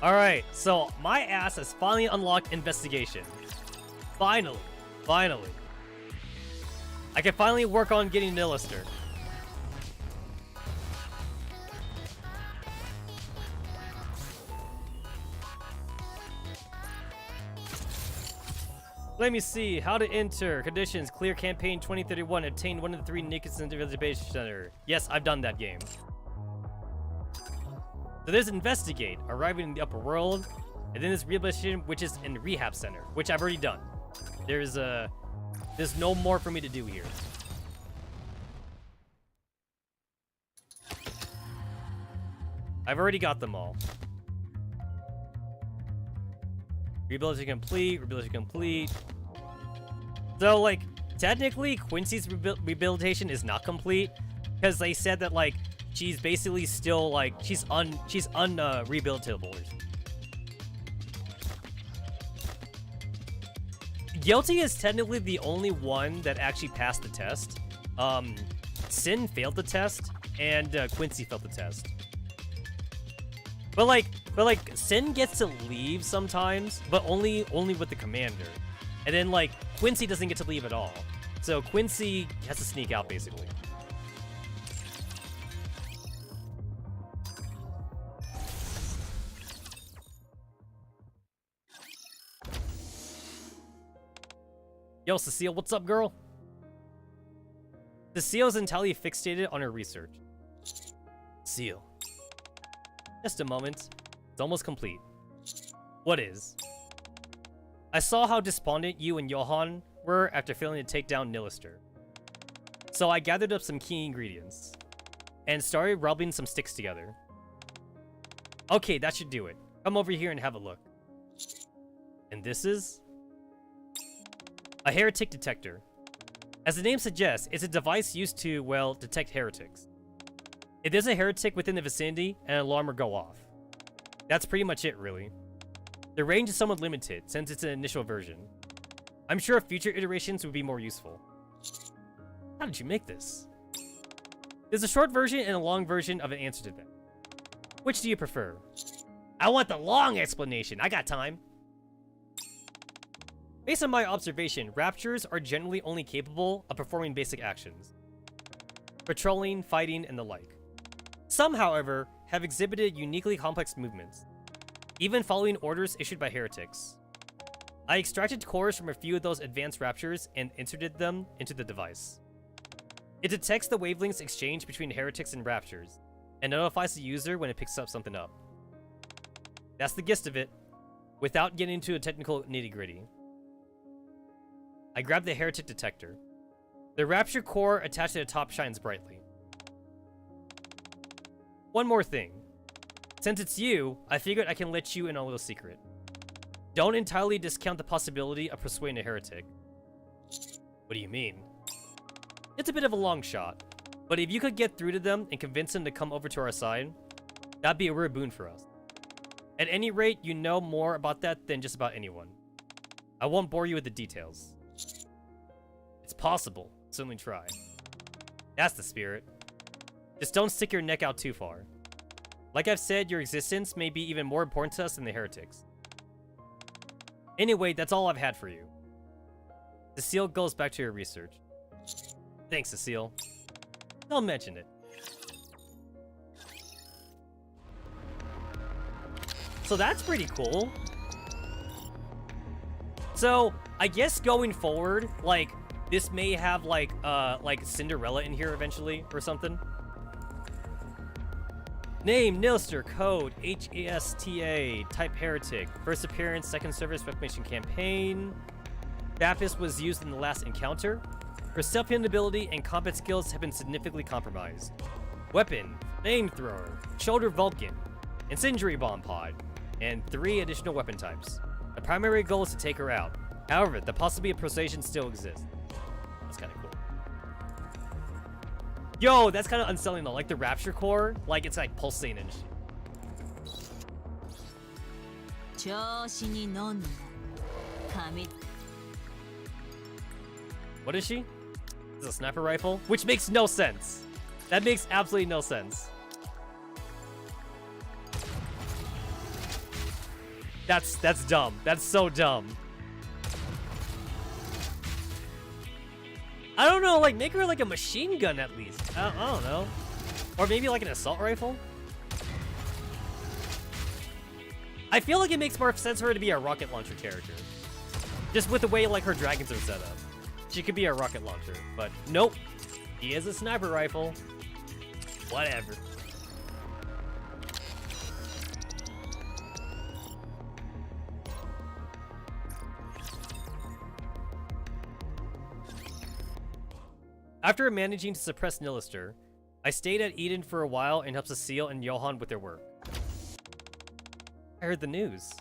Alright, so my ass has finally unlocked investigation. Finally. I can finally work on getting Nilister. Let me see. How to enter. Conditions. Clear campaign 2031. Obtain one of the 3 Nikke Innovation Center. Yes, I've done that game. So there's Investigate, arriving in the upper world. And then there's Rehabilitation, which is in Rehab Center, which I've already done. There's no more for me to do here. I've already got them all. Rehabilitation complete, rehabilitation complete. So, like, technically, Quincy's rehabilitation is not complete, because they said that, like, she's basically still, like, she's rehabilitatable. Guilty is technically the only one that actually passed the test. Sin failed the test, and Quincy failed the test. But like, Sin gets to leave sometimes, but only with the commander. And then, like, Quincy doesn't get to leave at all. So Quincy has to sneak out, basically. Yo, Cecile, what's up, girl? Cecile's entirely fixated on her research. Cecile. Just a moment. It's almost complete. What is? I saw how despondent you and Johan were after failing to take down Nilister. So I gathered up some key ingredients and started rubbing some sticks together. Okay, that should do it. Come over here and have a look. And this is a heretic detector. As the name suggests, it's a device used to, well, detect heretics. If there's a heretic within the vicinity, an alarm will go off. That's pretty much it, really. The range is somewhat limited, since it's an initial version. I'm sure future iterations would be more useful. How did you make this? There's a short version and a long version of an answer to that. Which do you prefer? I want the long explanation. I got time. Based on my observation, raptures are generally only capable of performing basic actions. Patrolling, fighting, and the like. Some, however, have exhibited uniquely complex movements, even following orders issued by heretics. I extracted cores from a few of those advanced raptures and inserted them into the device. It detects the wavelengths exchanged between heretics and raptures, and notifies the user when it picks up something up. That's the gist of it, without getting into a technical nitty-gritty. I grabbed the heretic detector. The rapture core attached to the top shines brightly. One more thing. Since it's you, I figured I can let you in on a little secret. Don't entirely discount the possibility of persuading a heretic. What do you mean? It's a bit of a long shot, but if you could get through to them and convince them to come over to our side, that'd be a rare boon for us. At any rate, you know more about that than just about anyone. I won't bore you with the details. It's possible. Certainly try. That's the spirit. Just don't stick your neck out too far. Like I've said, your existence may be even more important to us than the heretics. Anyway, that's all I've had for you. Cecile goes back to her research. Thanks, Cecile. Don't mention it. So that's pretty cool. So, I guess going forward, like, this may have, like Cinderella in here eventually, or something. Name, Nilister, code, HASTA, type heretic, first appearance, second service, reclamation campaign. Baptist was used in the last encounter. Her self-hidden ability and combat skills have been significantly compromised. Weapon, flamethrower, shoulder Vulcan, incendiary bomb pod, and 3 additional weapon types. The primary goal is to take her out. However, the possibility of persuasion still exists. That's kind of cool. Yo, that's kind of unsettling though. Like the Rapture Core, like it's like pulsating and shit. What is she? Is a sniper rifle? Which makes no sense. That makes absolutely no sense. That's dumb. That's so dumb. I don't know, like, make her like a machine gun at least. I don't know. Or maybe like an assault rifle? I feel like it makes more sense for her to be a rocket launcher character. Just with the way like her dragons are set up. She could be a rocket launcher, but nope. He is a sniper rifle. Whatever. After managing to suppress Nilister, I stayed at Eden for a while and helped Cecile and Johan with their work. I heard the news.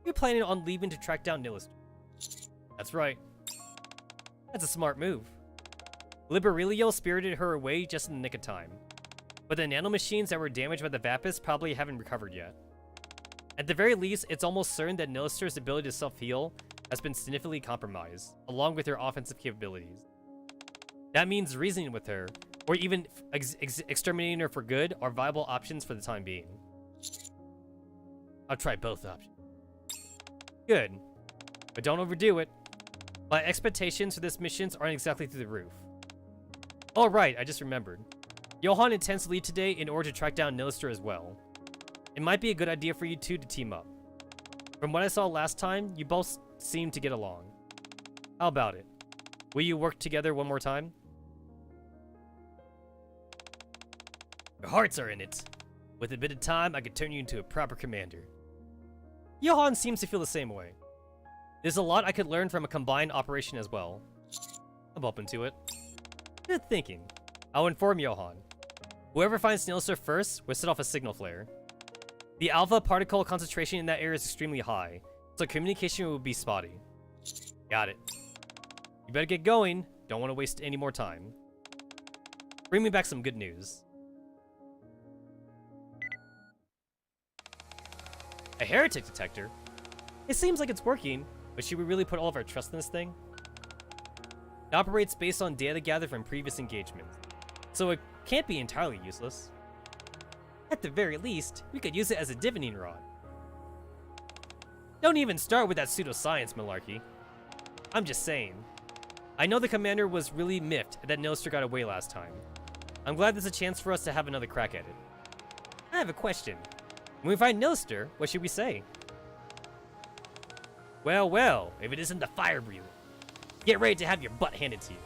You're planning on leaving to track down Nilister. That's right. That's a smart move. Liberilio spirited her away just in the nick of time. But the nanomachines that were damaged by the Vapus probably haven't recovered yet. At the very least, it's almost certain that Nilister's ability to self-heal has been significantly compromised, along with her offensive capabilities. That means reasoning with her, or even exterminating her for good, are viable options for the time being. I'll try both options. Good. But don't overdo it. My expectations for this mission aren't exactly through the roof. Oh right, I just remembered. Johan intends to leave today in order to track down Nilister as well. It might be a good idea for you two to team up. From what I saw last time, you both seem to get along. How about it? Will you work together one more time? Your hearts are in it. With a bit of time, I could turn you into a proper commander. Johan seems to feel the same way. There's a lot I could learn from a combined operation as well. I'm open to it. Good thinking. I'll inform Johan. Whoever finds Nilister first will set off a signal flare. The alpha particle concentration in that area is extremely high, so communication will be spotty. Got it. You better get going. Don't want to waste any more time. Bring me back some good news. A heretic detector? It seems like it's working, but should we really put all of our trust in this thing? It operates based on data gathered from previous engagements, so it can't be entirely useless. At the very least, we could use it as a divining rod. Don't even start with that pseudoscience malarkey. I'm just saying. I know the commander was really miffed that Nilister got away last time. I'm glad there's a chance for us to have another crack at it. I have a question. When we find Nilister, what should we say? Well, well, if it isn't the fire breather. Get ready to have your butt handed to you.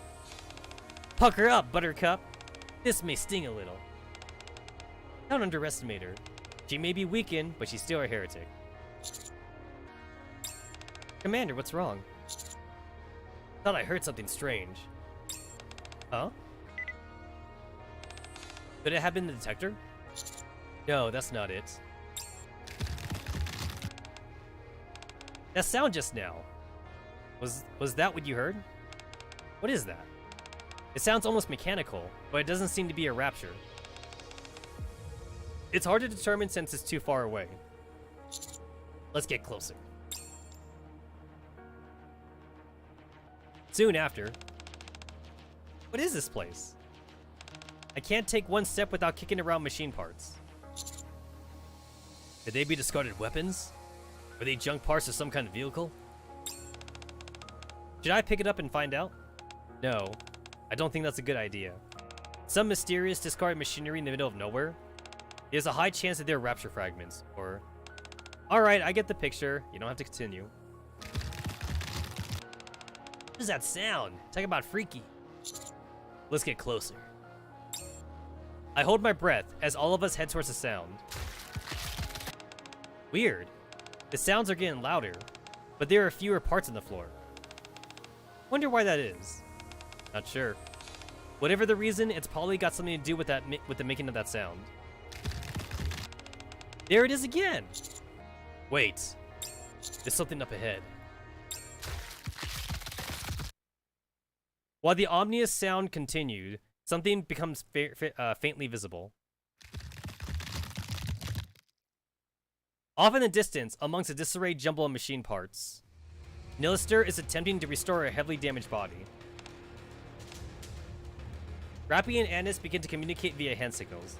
Pucker up, Buttercup. This may sting a little. Don't underestimate her. She may be weakened, but she's still a heretic. Commander, what's wrong? Thought I heard something strange. Huh? Could it have been the detector? No, that's not it. That sound just now. Was that what you heard? What is that? It sounds almost mechanical, but it doesn't seem to be a rapture. It's hard to determine since it's too far away. Let's get closer. Soon after. What is this place? I can't take one step without kicking around machine parts. Could they be discarded weapons? Are they junk parts of some kind of vehicle? Should I pick it up and find out? No, I don't think that's a good idea. Some mysterious discarded machinery in the middle of nowhere? There's a high chance that they're rapture fragments, or... Alright, I get the picture. You don't have to continue. What is that sound? Talk about freaky. Let's get closer. I hold my breath as all of us head towards the sound. Weird. The sounds are getting louder, but there are fewer parts on the floor. Wonder why that is. Not sure. Whatever the reason, it's probably got something to do with that with the making of that sound. There it is again! Wait. There's something up ahead. While the ominous sound continued, something becomes faintly visible. Off in the distance, amongst a disarrayed jumble of machine parts, Nilister is attempting to restore a heavily damaged body. Rappy and Annis begin to communicate via hand signals.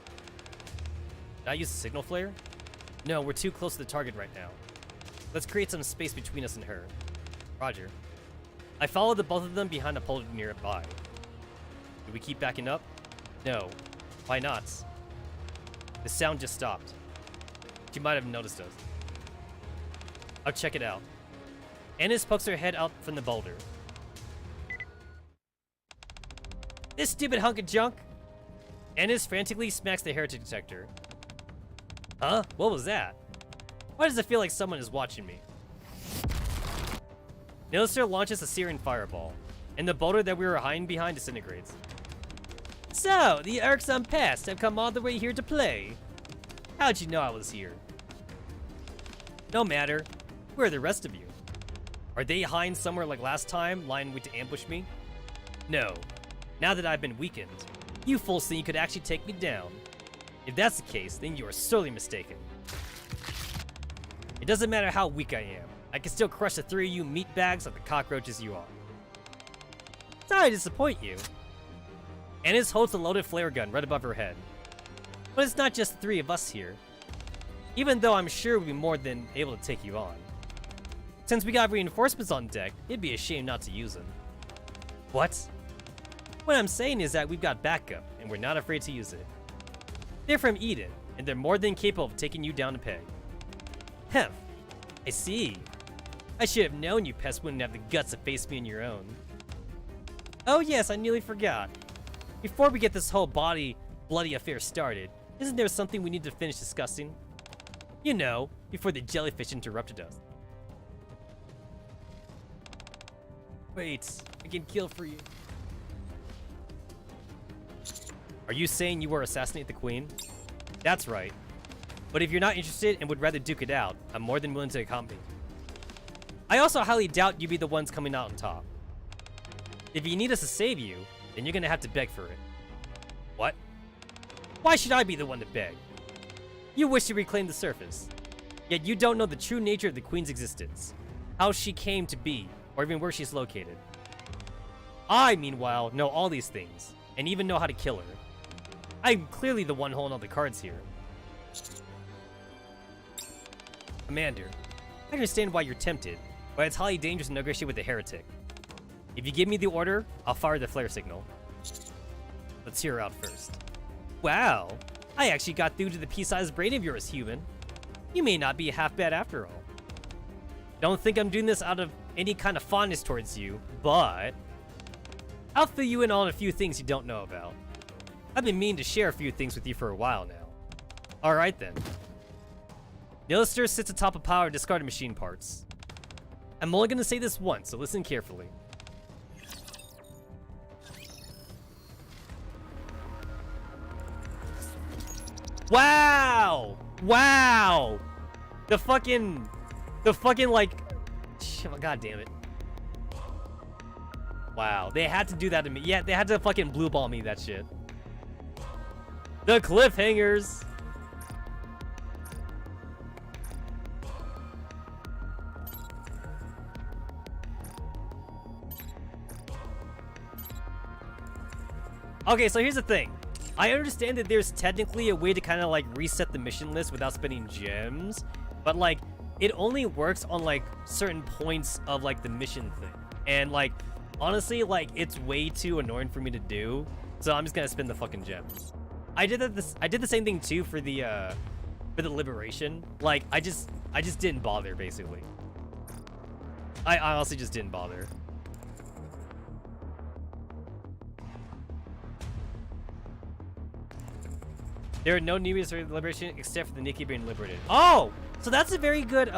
Did I use a signal flare? No, we're too close to the target right now. Let's create some space between us and her. Roger. I follow the both of them behind a pole nearby. Do we keep backing up? No. Why not? The sound just stopped. She might have noticed us. I'll check it out. Annis pokes her head out from the boulder. This stupid hunk of junk! Annis frantically smacks the heretic detector. Huh? What was that? Why does it feel like someone is watching me? Nilister launches a searing fireball, and the boulder that we were hiding behind disintegrates. So, the irksome pests have come all the way here to play. How'd you know I was here? No matter. Where are the rest of you? Are they hiding somewhere like last time, lying in wait to ambush me? No. Now that I've been weakened, you fools think you could actually take me down. If that's the case, then you are sorely mistaken. It doesn't matter how weak I am. I can still crush the three of you meatbags like the cockroaches you are. Sorry to disappoint you. Annis holds the loaded flare gun right above her head. But it's not just the three of us here. Even though I'm sure we'd be more than able to take you on. Since we got reinforcements on deck, it'd be a shame not to use them. What? What I'm saying is that we've got backup, and we're not afraid to use it. They're from Eden, and they're more than capable of taking you down a peg. Hemp. I see. I should have known you pests wouldn't have the guts to face me on your own. Oh yes, I nearly forgot. Before we get this whole bloody affair started, isn't there something we need to finish discussing? You know, before the jellyfish interrupted us. Wait, I can kill for you. Are you saying you were assassinate the queen? That's right. But if you're not interested and would rather duke it out, I'm more than willing to accompany you. I also highly doubt you'd be the ones coming out on top. If you need us to save you, then you're gonna have to beg for it. What? Why should I be the one to beg? You wish to reclaim the surface, yet you don't know the true nature of the queen's existence, how she came to be, or even where she's located. I, meanwhile, know all these things, and even know how to kill her. I'm clearly the one holding all the cards here. Commander, I understand why you're tempted, but it's highly dangerous to negotiate with a heretic. If you give me the order, I'll fire the flare signal. Let's hear her out first. Wow, I actually got through to the pea-sized brain of yours, human. You may not be half bad after all. Don't think I'm doing this out of any kind of fondness towards you, but I'll fill you in on a few things you don't know about. I've been meaning to share a few things with you for a while now. Alright then. Nilister sits atop a pile of discarded machine parts. I'm only gonna say this once, so listen carefully. Wow! Wow! The fucking like, god damn it. Wow, they had to do that to me. Yeah, they had to fucking blue ball me that shit. The cliffhangers. Okay, so here's the thing. I understand that there's technically a way to kind of like reset the mission list without spending gems, but like it only works on like certain points of like the mission thing. And like honestly, like it's way too annoying for me to do, so I'm just gonna spend the fucking gems. I did the same thing too for the liberation. Like I just didn't bother basically. I honestly just didn't bother. There are no Annivesary liberation except for the Nikke being liberated. Oh, so that's a very good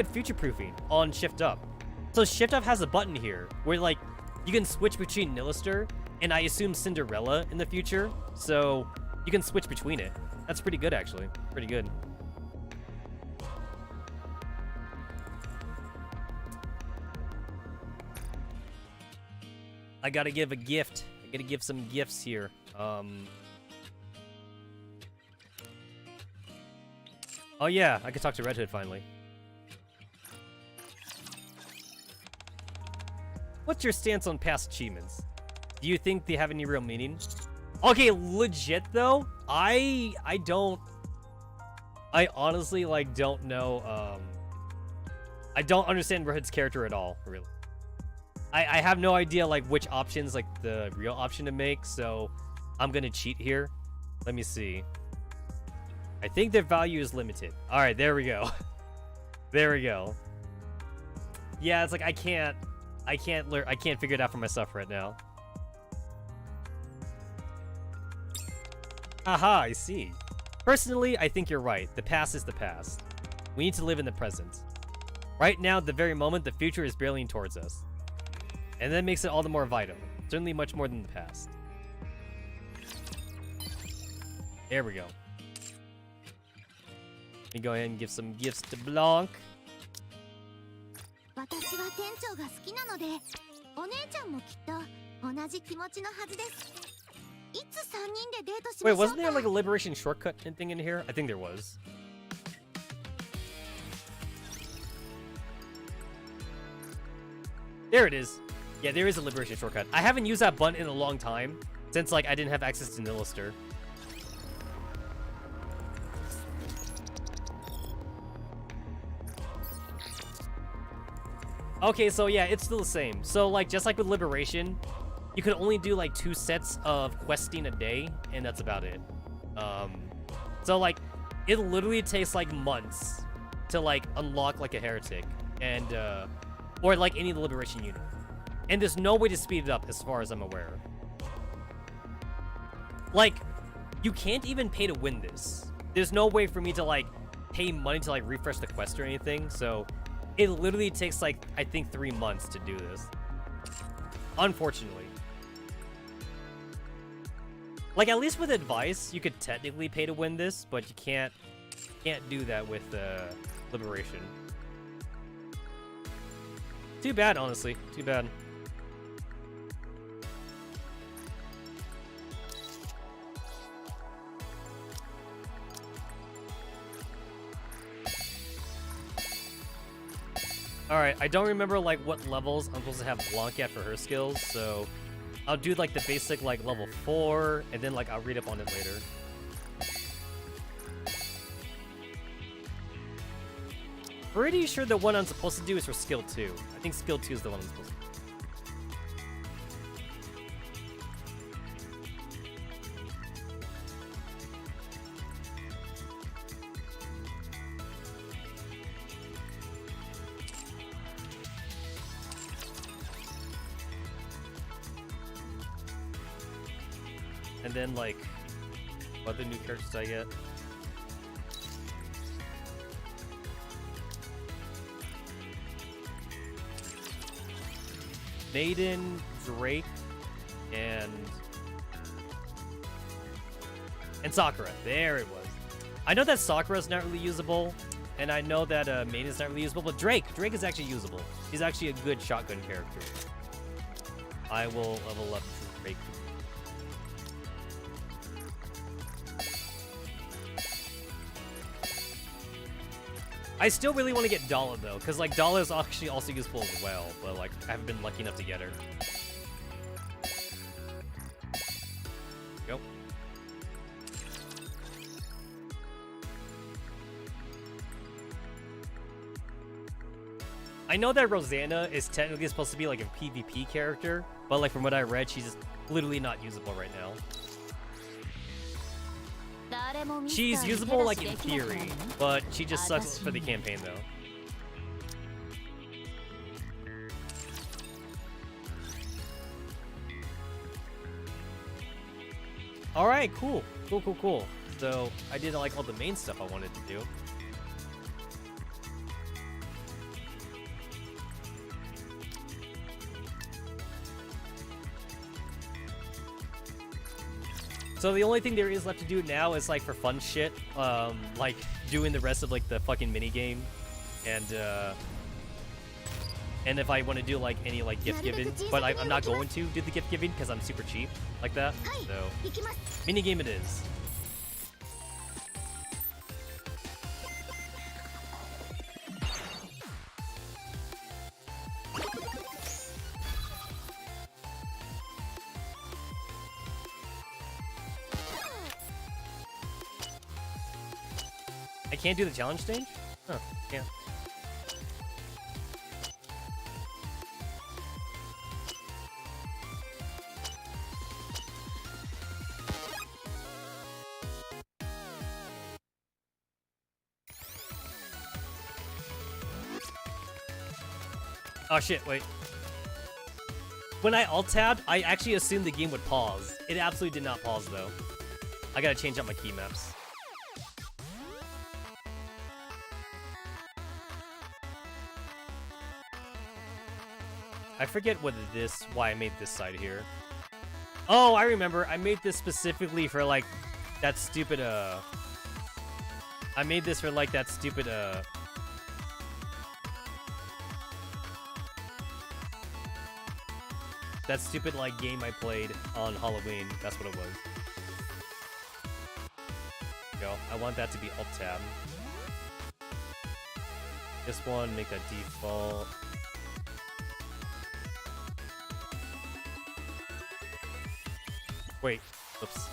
future proofing on Shift Up. So Shift Up has a button here where like you can switch between Nilister and I assume Cinderella in the future. So you can switch between it. That's pretty good actually. Pretty good. I gotta give a gift. I gotta give some gifts here. Oh yeah, I could talk to Red Hood finally. What's your stance on past achievements? Do you think they have any real meaning? Okay, legit though, I honestly like don't know, I don't understand Red Hood's character at all, really. I have no idea like which option's like the real option to make, so I'm gonna cheat here. Let me see. I think their value is limited. All right, there we go. There we go. Yeah, it's like I can't figure it out for myself right now. Aha, I see. Personally, I think you're right. The past is the past. We need to live in the present. Right now, at the very moment, the future is barreling towards us. And that makes it all the more vital. Certainly much more than the past. There we go. Let me go ahead and give some gifts to Blanc. 私は店長が好きなので、お姉ちゃんもきっと同じ気持ちのはずです。いつ3人でデートしましょ Wait, うか wasn't there like a liberation shortcut thing in here? I think there was. There it is. Yeah, there is a liberation shortcut. I haven't used that button in a long time, since like I didn't have access to Nilister. Okay, so yeah, it's still the same. So like, just like with Liberation, you could only do like 2 sets of questing a day, and that's about it. So like, it literally takes like months to like unlock like a heretic, and or like any Liberation unit. And there's no way to speed it up as far as I'm aware. Like, you can't even pay to win this. There's no way for me to like pay money to like refresh the quest or anything, so it literally takes like, I think 3 months to do this. Unfortunately. Like, at least with advice, you could technically pay to win this, but you can't do that with Liberation. Too bad, honestly. Too bad. Alright, I don't remember like what levels I'm supposed to have Blanc at for her skills, so I'll do like the basic like level 4, and then like I'll read up on it later. Pretty sure the one I'm supposed to do is for skill 2. I think skill 2 is the one I'm supposed to do. And then, like, what other new characters did I get? Maiden, Drake, and Sakura. There it was. I know that Sakura's not really usable, and I know that Maiden's not really usable, but Drake is actually usable. He's actually a good shotgun character. I will level up Drake. I still really want to get Dala though, because like Dala is actually also useful as well, but like I haven't been lucky enough to get her. Go. I know that Rosanna is technically supposed to be like a PvP character, but like from what I read, she's just literally not usable right now. She's usable like in theory, but she just sucks for the campaign though. Alright, cool. Cool. So I did like all the main stuff I wanted to do. So the only thing there is left to do now is like for fun shit, like doing the rest of like the fucking mini game, and if I want to do like any like gift giving, but I'm not going to do the gift giving because I'm super cheap like that. So mini game it is. I can't do the challenge stage? Huh, yeah. Oh shit, wait. When I alt-tabbed, I actually assumed the game would pause. It absolutely did not pause, though. I gotta change out my key maps. I forget why I made this side here. Oh, I remember. I made this specifically for, like, that stupid, I made this for, like, that stupid, that stupid, like, game I played on Halloween. That's what it was. Go. I want that to be alt-tab. This one, make that default. Wait. Oops.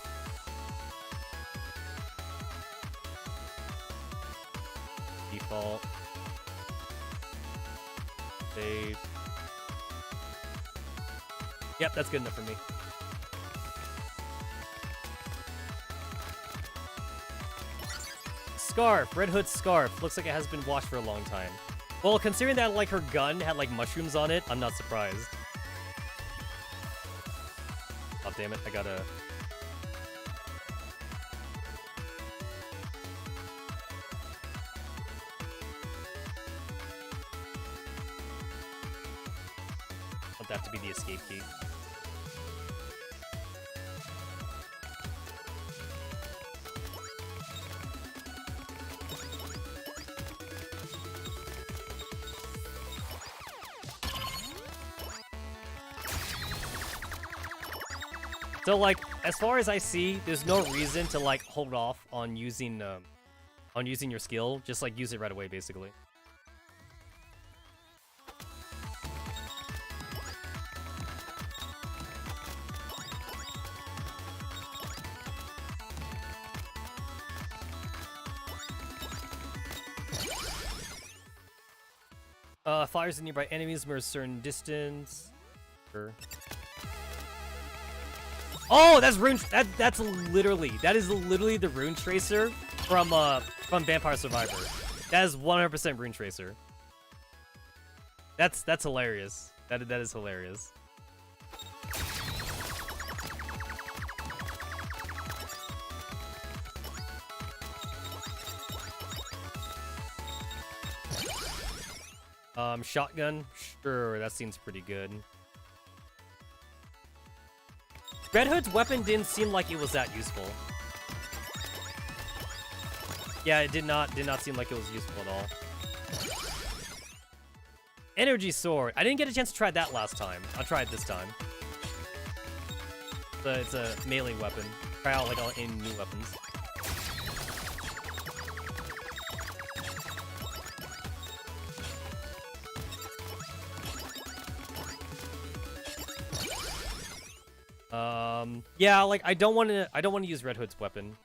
Default. Save. Yep, that's good enough for me. Scarf. Red Hood's scarf. Looks like it has been washed for a long time. Well, considering that, like, her gun had, like, mushrooms on it, I'm not surprised. Oh, damn it. I gotta... I want that to be the escape key. So, like, as far as I see, there's no reason to, like, hold off on using your skill. Just, like, use it right away, basically. Fires in nearby enemies from a certain distance. Sure. Oh, that's rune. That is literally the rune tracer from Vampire Survivor. That is 100% rune tracer. That's hilarious. That is hilarious. Shotgun? Sure, that seems pretty good. Red Hood's weapon didn't seem like it was that useful. Yeah, it did not seem like it was useful at all. Energy Sword. I didn't get a chance to try that last time. I'll try it this time. It's a melee weapon. Try out like all in new weapons. Yeah, like I don't want to use Red Hood's weapon.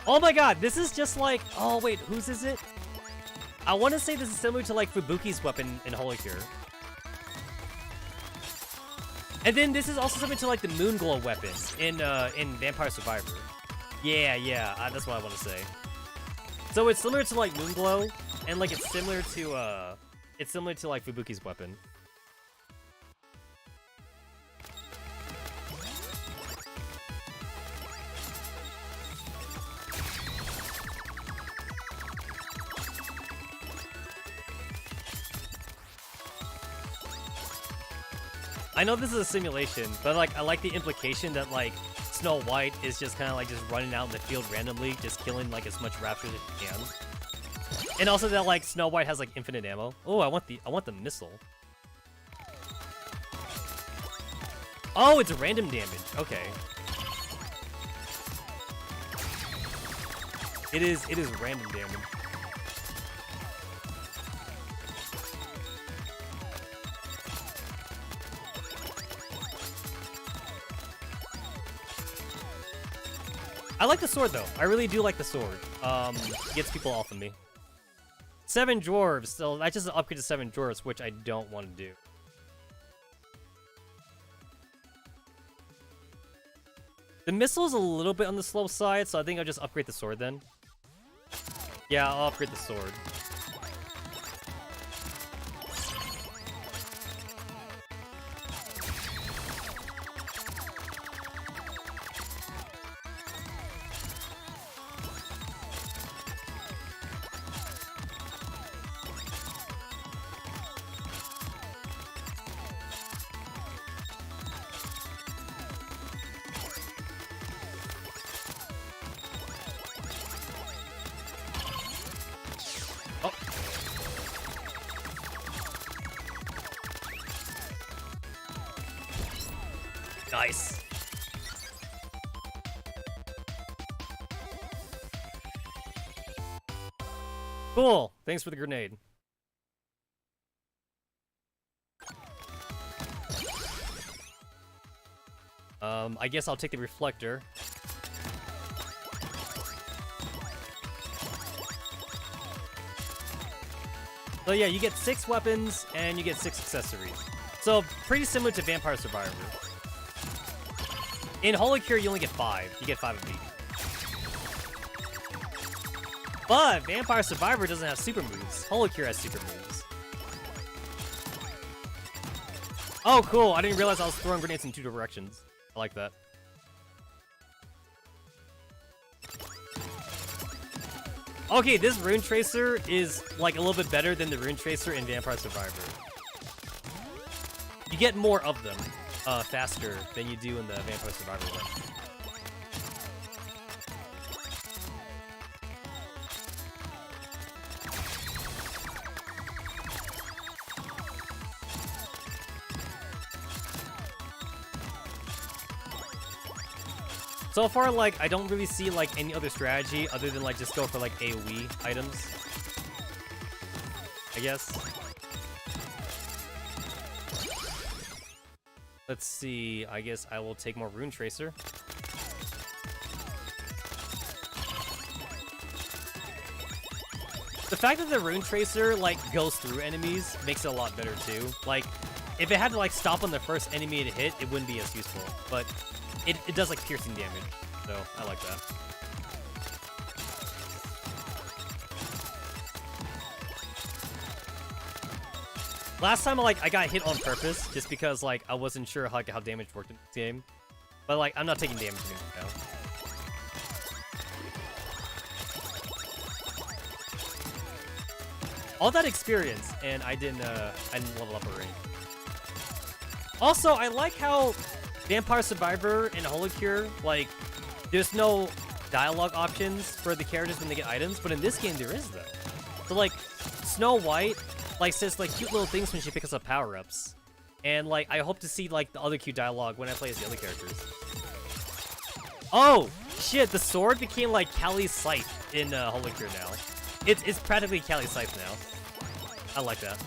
Oh my god, this is just like, oh wait, whose is it? I want to say this is similar to like Fubuki's weapon in Holy Cure. And then this is also similar to like the Moonglow weapon in Vampire Survivor. Yeah, that's what I want to say. So it's similar to like Moonglow, and like it's similar to like Fubuki's weapon. I know this is a simulation, but like I like the implication that like Snow White is just kind of like just running out in the field randomly, just killing like as much raptors as she can. And also that like Snow White has like infinite ammo. Oh, I want the missile. Oh, it's random damage. Okay. It is random damage. I like the sword, though. I really do like the sword. Gets people off of me. 7 dwarves. So that's just an upgrade to 7 dwarves, which I don't want to do. The missile's a little bit on the slow side, so I think I'll just upgrade the sword then. Yeah, I'll upgrade the sword. Nice. Cool. Thanks for the grenade. I guess I'll take the reflector. So yeah, you get 6 weapons and you get 6 accessories. So pretty similar to Vampire Survivor. In Holocure, you only get 5. You get 5 of each. But Vampire Survivor doesn't have super moves. Holocure has super moves. Oh, cool. I didn't realize I was throwing grenades in 2 directions. I like that. Okay, this Rune Tracer is like a little bit better than the Rune Tracer in Vampire Survivor. You get more of them faster than you do in the Vampire Survivor one. So far, like, I don't really see, like, any other strategy other than, like, just go for, like, AoE items. I guess. Let's see. I guess I will take more Rune Tracer. The fact that the Rune Tracer, like, goes through enemies makes it a lot better, too. Like, if it had to, like, stop on the first enemy it hit, it wouldn't be as useful. But it does, like, piercing damage, so I like that. Last time, like, I got hit on purpose, just because, like, I wasn't sure how damage worked in this game. But, like, I'm not taking damage anymore now. All that experience, and I didn't level up a rank. Also, I like how Vampire Survivor and Holocure, like, there's no dialogue options for the characters when they get items, but in this game there is, though. So, like, Snow White, like, says, like, cute little things when she picks up power-ups. And, like, I hope to see, like, the other cute dialogue when I play as the other characters. Oh! Shit, the sword became, like, Callie's Scythe in Holocure now. It's practically Callie's Scythe now. I like that.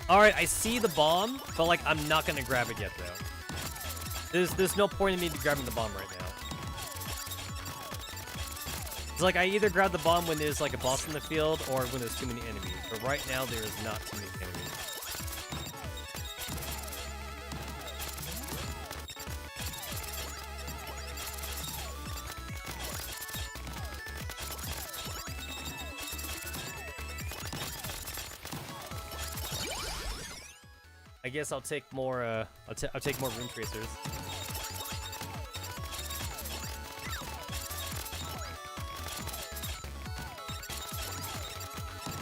Alright, I see the bomb, but, like, I'm not gonna grab it yet, though. There's no point in me grabbing the bomb right now. It's like, I either grab the bomb when there's, like, a boss in the field, or when there's too many enemies. But right now, there is not too many enemies. I guess I'll take more, I'll take more Rune Tracers.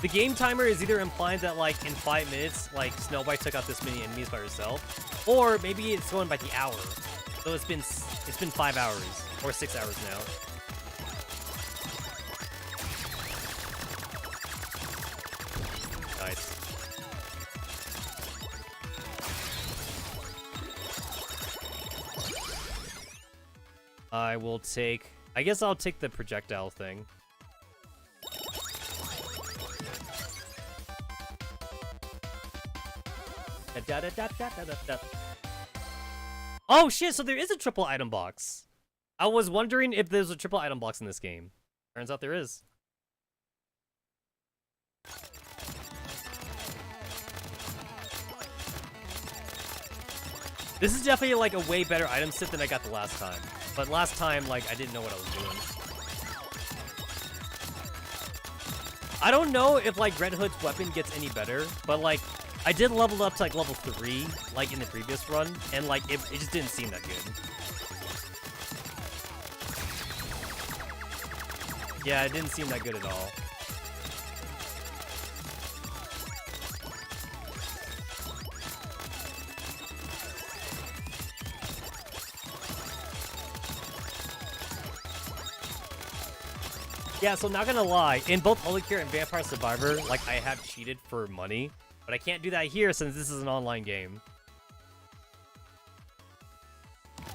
The game timer is either implying that, like, in 5 minutes, like, Snow White took out this many enemies by herself, or maybe it's going by the hour. So it's been 5 hours, or 6 hours now. Nice. I will take... I guess I'll take the projectile thing. Oh shit, so there is a triple item box. I was wondering if there's a triple item box in this game. Turns out there is. This is definitely, like, a way better item set than I got the last time. But last time, like, I didn't know what I was doing. I don't know if, like, Red Hood's weapon gets any better, but, like, I did level up to, like, level 3, like, in the previous run, and, like, it just didn't seem that good. Yeah, it didn't seem that good at all. Yeah, so not gonna lie, in both Holocure and Vampire Survivor, like, I have cheated for money. But I can't do that here since this is an online game.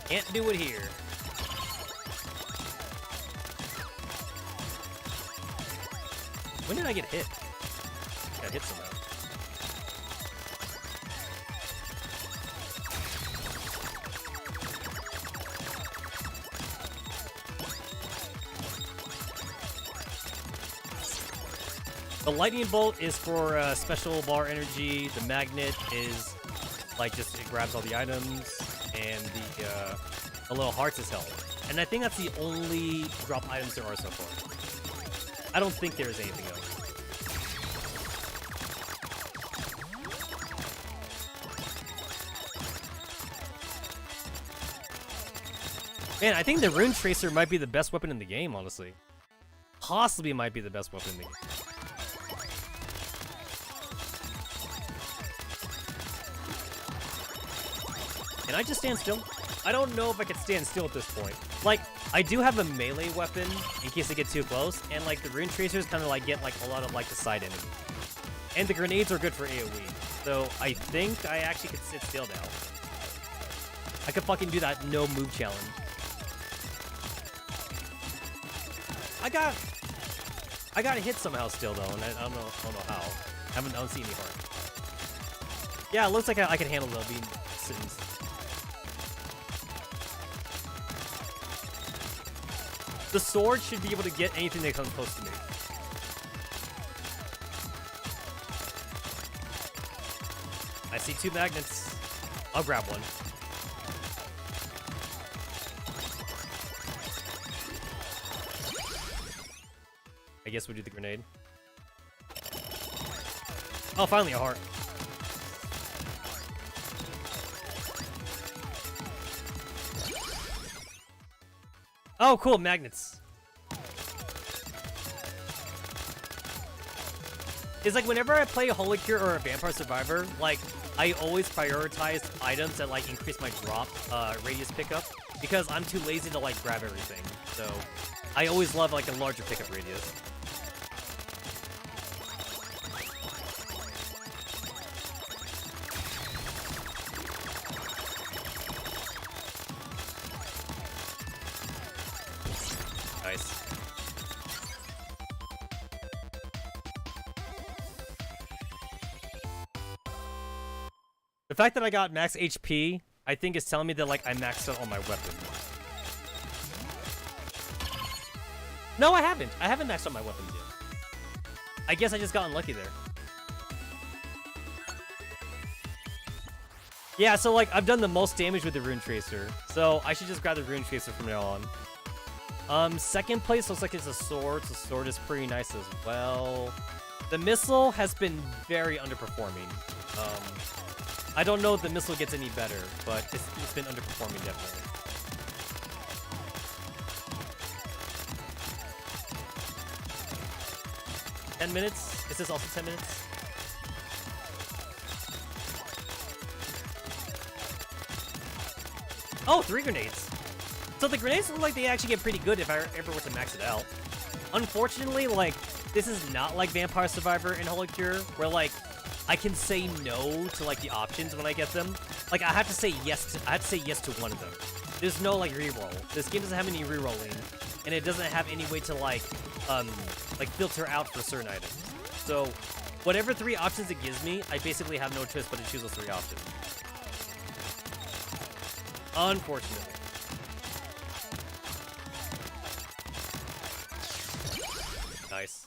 Can't do it here. When did I get hit? Got hit somehow. The lightning bolt is for special bar energy. The magnet is like just it grabs all the items, and the little hearts is health. And I think that's the only drop items there are so far. I don't think there's anything else. Man, I think the Rune Tracer might be the best weapon in the game, honestly. Possibly might be the best weapon in the game. Can I just stand still? I don't know if I can stand still at this point. Like, I do have a melee weapon in case I get too close, and like the Rune Tracers kind of like get like a lot of like the side enemies. And the grenades are good for AoE, so I think I actually could sit still now. I could fucking do that no move challenge. I got hit somehow still though, and I don't know how. I don't see any heart. Yeah, it looks like I can handle though being sitting. The sword should be able to get anything that comes close to me. I see 2 magnets. I'll grab one. I guess we'll do the grenade. Oh, finally a heart. Oh, cool, magnets. It's like whenever I play a Holy Cure or a Vampire Survivor, like I always prioritize items that like increase my drop radius pickup because I'm too lazy to like grab everything. So I always love like a larger pickup radius. Nice. The fact that I got max HP, I think is telling me that like I maxed out on my weapon. No, I haven't. I haven't maxed out my weapons yet. I guess I just got unlucky there. Yeah, so like I've done the most damage with the Rune Tracer, so I should just grab the Rune Tracer from now on. Second place looks like it's a sword. The sword is pretty nice as well. The missile has been very underperforming. I don't know if the missile gets any better, but it's been underperforming definitely. $10 minutes? Is this also 10 minutes? Oh, 3 grenades. So the grenades look like they actually get pretty good if I ever were to max it out. Unfortunately, like, this is not like Vampire Survivor and Holy Cure, where, like, I can say no to, like, the options when I get them. Like, I have to say yes to one of them. There's no, like, reroll. This game doesn't have any rerolling, and it doesn't have any way to, like, filter out for certain items. So, whatever 3 options it gives me, I basically have no choice but to choose those 3 options. Unfortunately. Nice.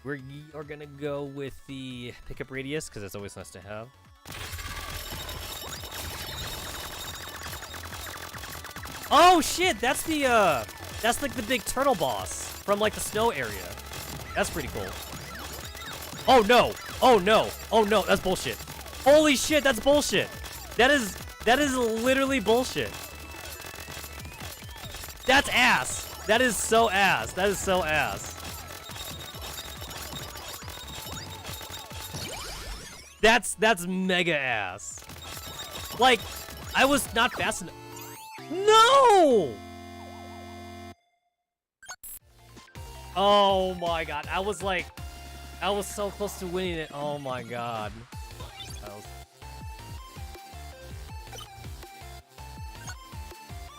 We are gonna go with the pickup radius because it's always nice to have. Oh shit! That's like the big turtle boss from like the snow area. That's pretty cool. Oh no! Oh no! Oh no! That's bullshit! Holy shit! That's bullshit! That is literally bullshit. That's ass. That is so ass. That is so ass. That's mega ass. Like, I was not fast enough. No! Oh my god. I was like, I was so close to winning it. Oh my god.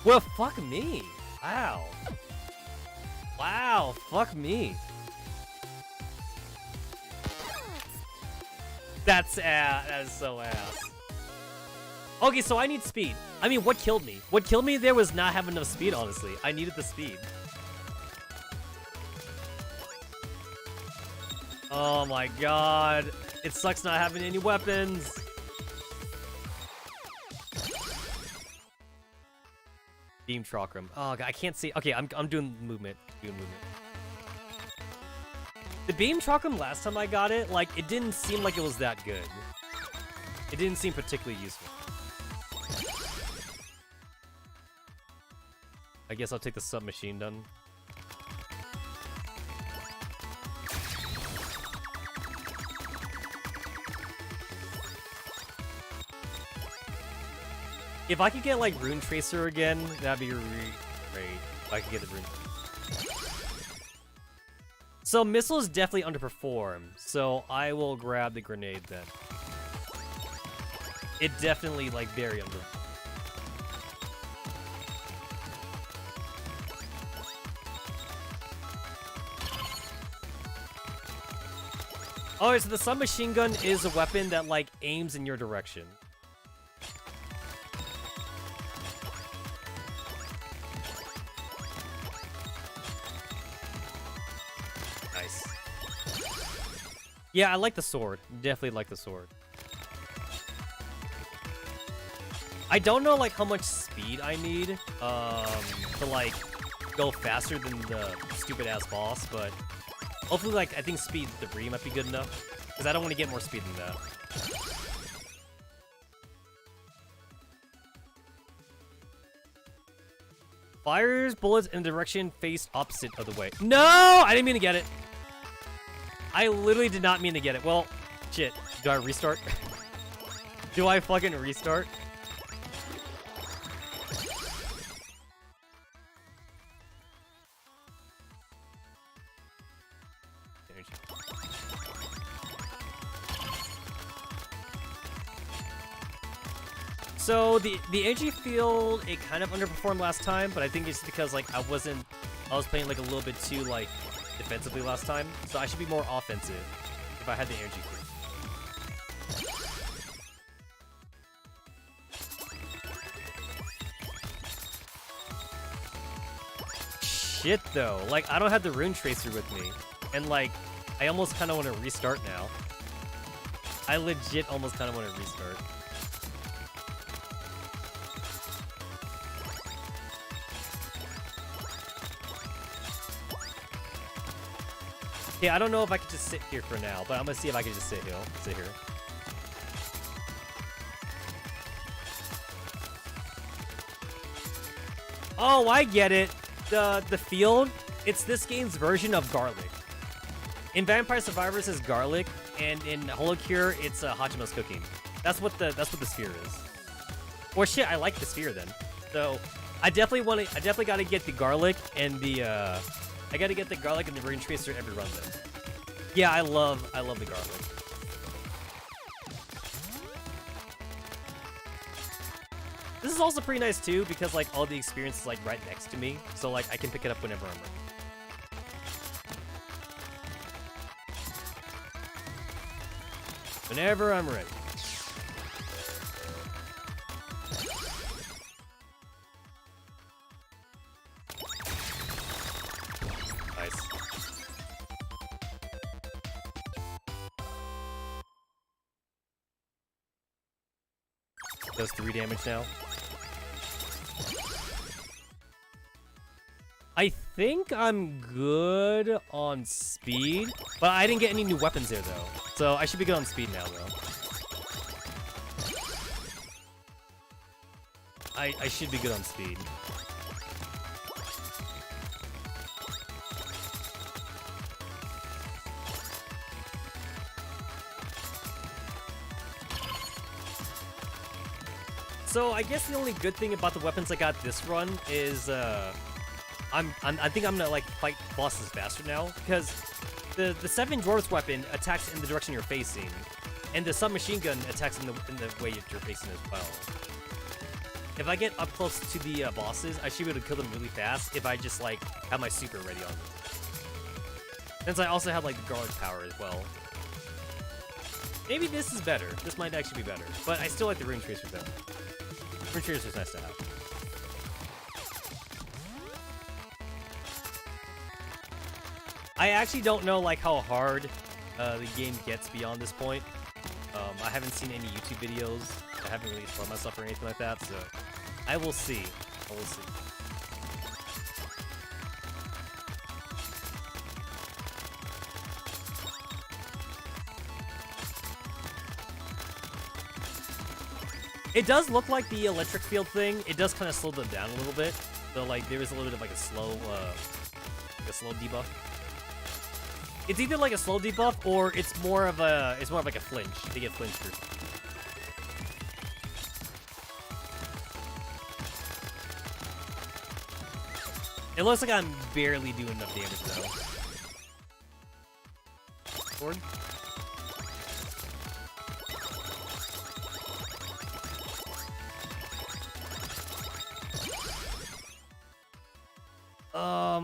Well, fuck me. Wow. Wow, fuck me. That's ass. That is so ass. Okay, so I need speed. I mean, what killed me? What killed me there was not having enough speed, honestly. I needed the speed. Oh my god. It sucks not having any weapons. Beam Chakram. Oh god, I can't see. Okay, I'm doing movement. The Beam Chakram last time I got it, like, it didn't seem like it was that good. It didn't seem particularly useful. I guess I'll take the submachine gun. If I could get, like, Rune Tracer again, that'd be really great. If I could get the Rune. So, missiles definitely underperform, so I will grab the grenade then. It definitely, like, very under. Alright, so the submachine gun is a weapon that, like, aims in your direction. Nice. Yeah, I like the sword. Definitely like the sword. I don't know, like, how much speed I need, to, like, go faster than the stupid-ass boss, but hopefully, like, I think speed 3 might be good enough, because I don't want to get more speed than that. Fires bullets in the direction faced opposite of the way. No! I didn't mean to get it. I literally did not mean to get it. Well, shit. Do I restart? Do I fucking restart? So the energy field, it kind of underperformed last time, but I think it's because, like, I was playing, like, a little bit too, like, defensively last time, so I should be more offensive if I had the energy field. Shit though, like, I don't have the Rune Tracer with me, and, like, I almost kind of want to restart now. I legit almost kind of want to restart. Yeah, I don't know if I could just sit here for now, but I'm gonna see if I can just sit here. Oh, I get it. The field, it's this game's version of garlic. In Vampire Survivors, it's garlic, and in Holocure, it's Hachima's cooking. That's what the sphere is. Or shit, I like the sphere then. So I definitely gotta get the garlic and the I gotta get the garlic and the Rune Tracer every run then. Yeah, I love the garlic. This is also pretty nice too, because, like, all the experience is, like, right next to me, so, like, I can pick it up whenever I'm ready. Whenever I'm ready. Nice. Does 3 damage now. I think I'm good on speed, but I didn't get any new weapons there though, so I should be good on speed now though. I should be good on speed. So I guess the only good thing about the weapons I got this run is I think I'm gonna, like, fight bosses faster now, because The 7 dwarfs weapon attacks in the direction you're facing, and the submachine gun attacks in the way you're facing as well. If I get up close to the bosses, I should be able to kill them really fast if I just like have my super ready on them. Since I also have like the guard power as well. Maybe this is better. This might actually be better, but I still like the Rune Tracer though. Rune Tracer is nice to have. I actually don't know like how hard the game gets beyond this point. I haven't seen any YouTube videos. I haven't really explored myself or anything like that, so I will see. I will see. It does look like the electric field thing. It does kind of slow them down a little bit. So like there is a little bit of like a slow debuff. It's either like a slow debuff or it's more of like a flinch. They get flinched or something. It looks like I'm barely doing enough damage though. Sword?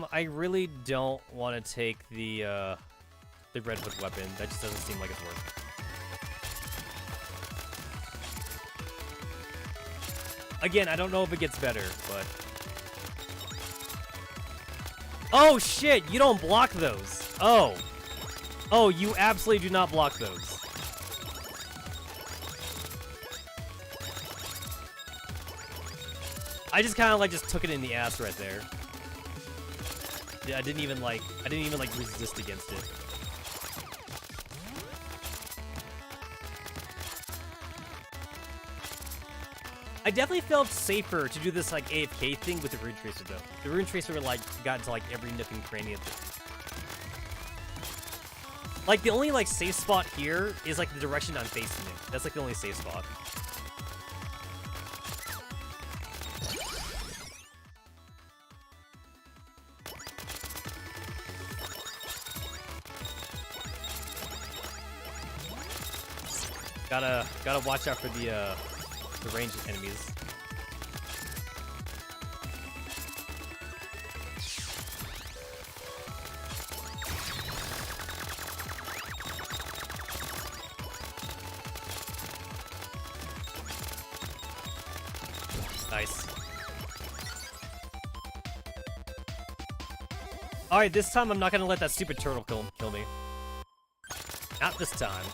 I really don't want to take the red hood weapon. That just doesn't seem like it's worth it. Again, I don't know if it gets better, but... Oh, shit! You don't block those! Oh! Oh, you absolutely do not block those. I just kind of like just took it in the ass right there. Yeah, I didn't even like resist against it. I definitely felt safer to do this like AFK thing with the Rune Tracer though. The Rune Tracer like got into like every nook and cranny of it. Like the only like safe spot here is like the direction I'm facing it. That's like the only safe spot. Gotta watch out for the ranged enemies. Nice. Alright, this time I'm not gonna let that stupid turtle kill me. Not this time.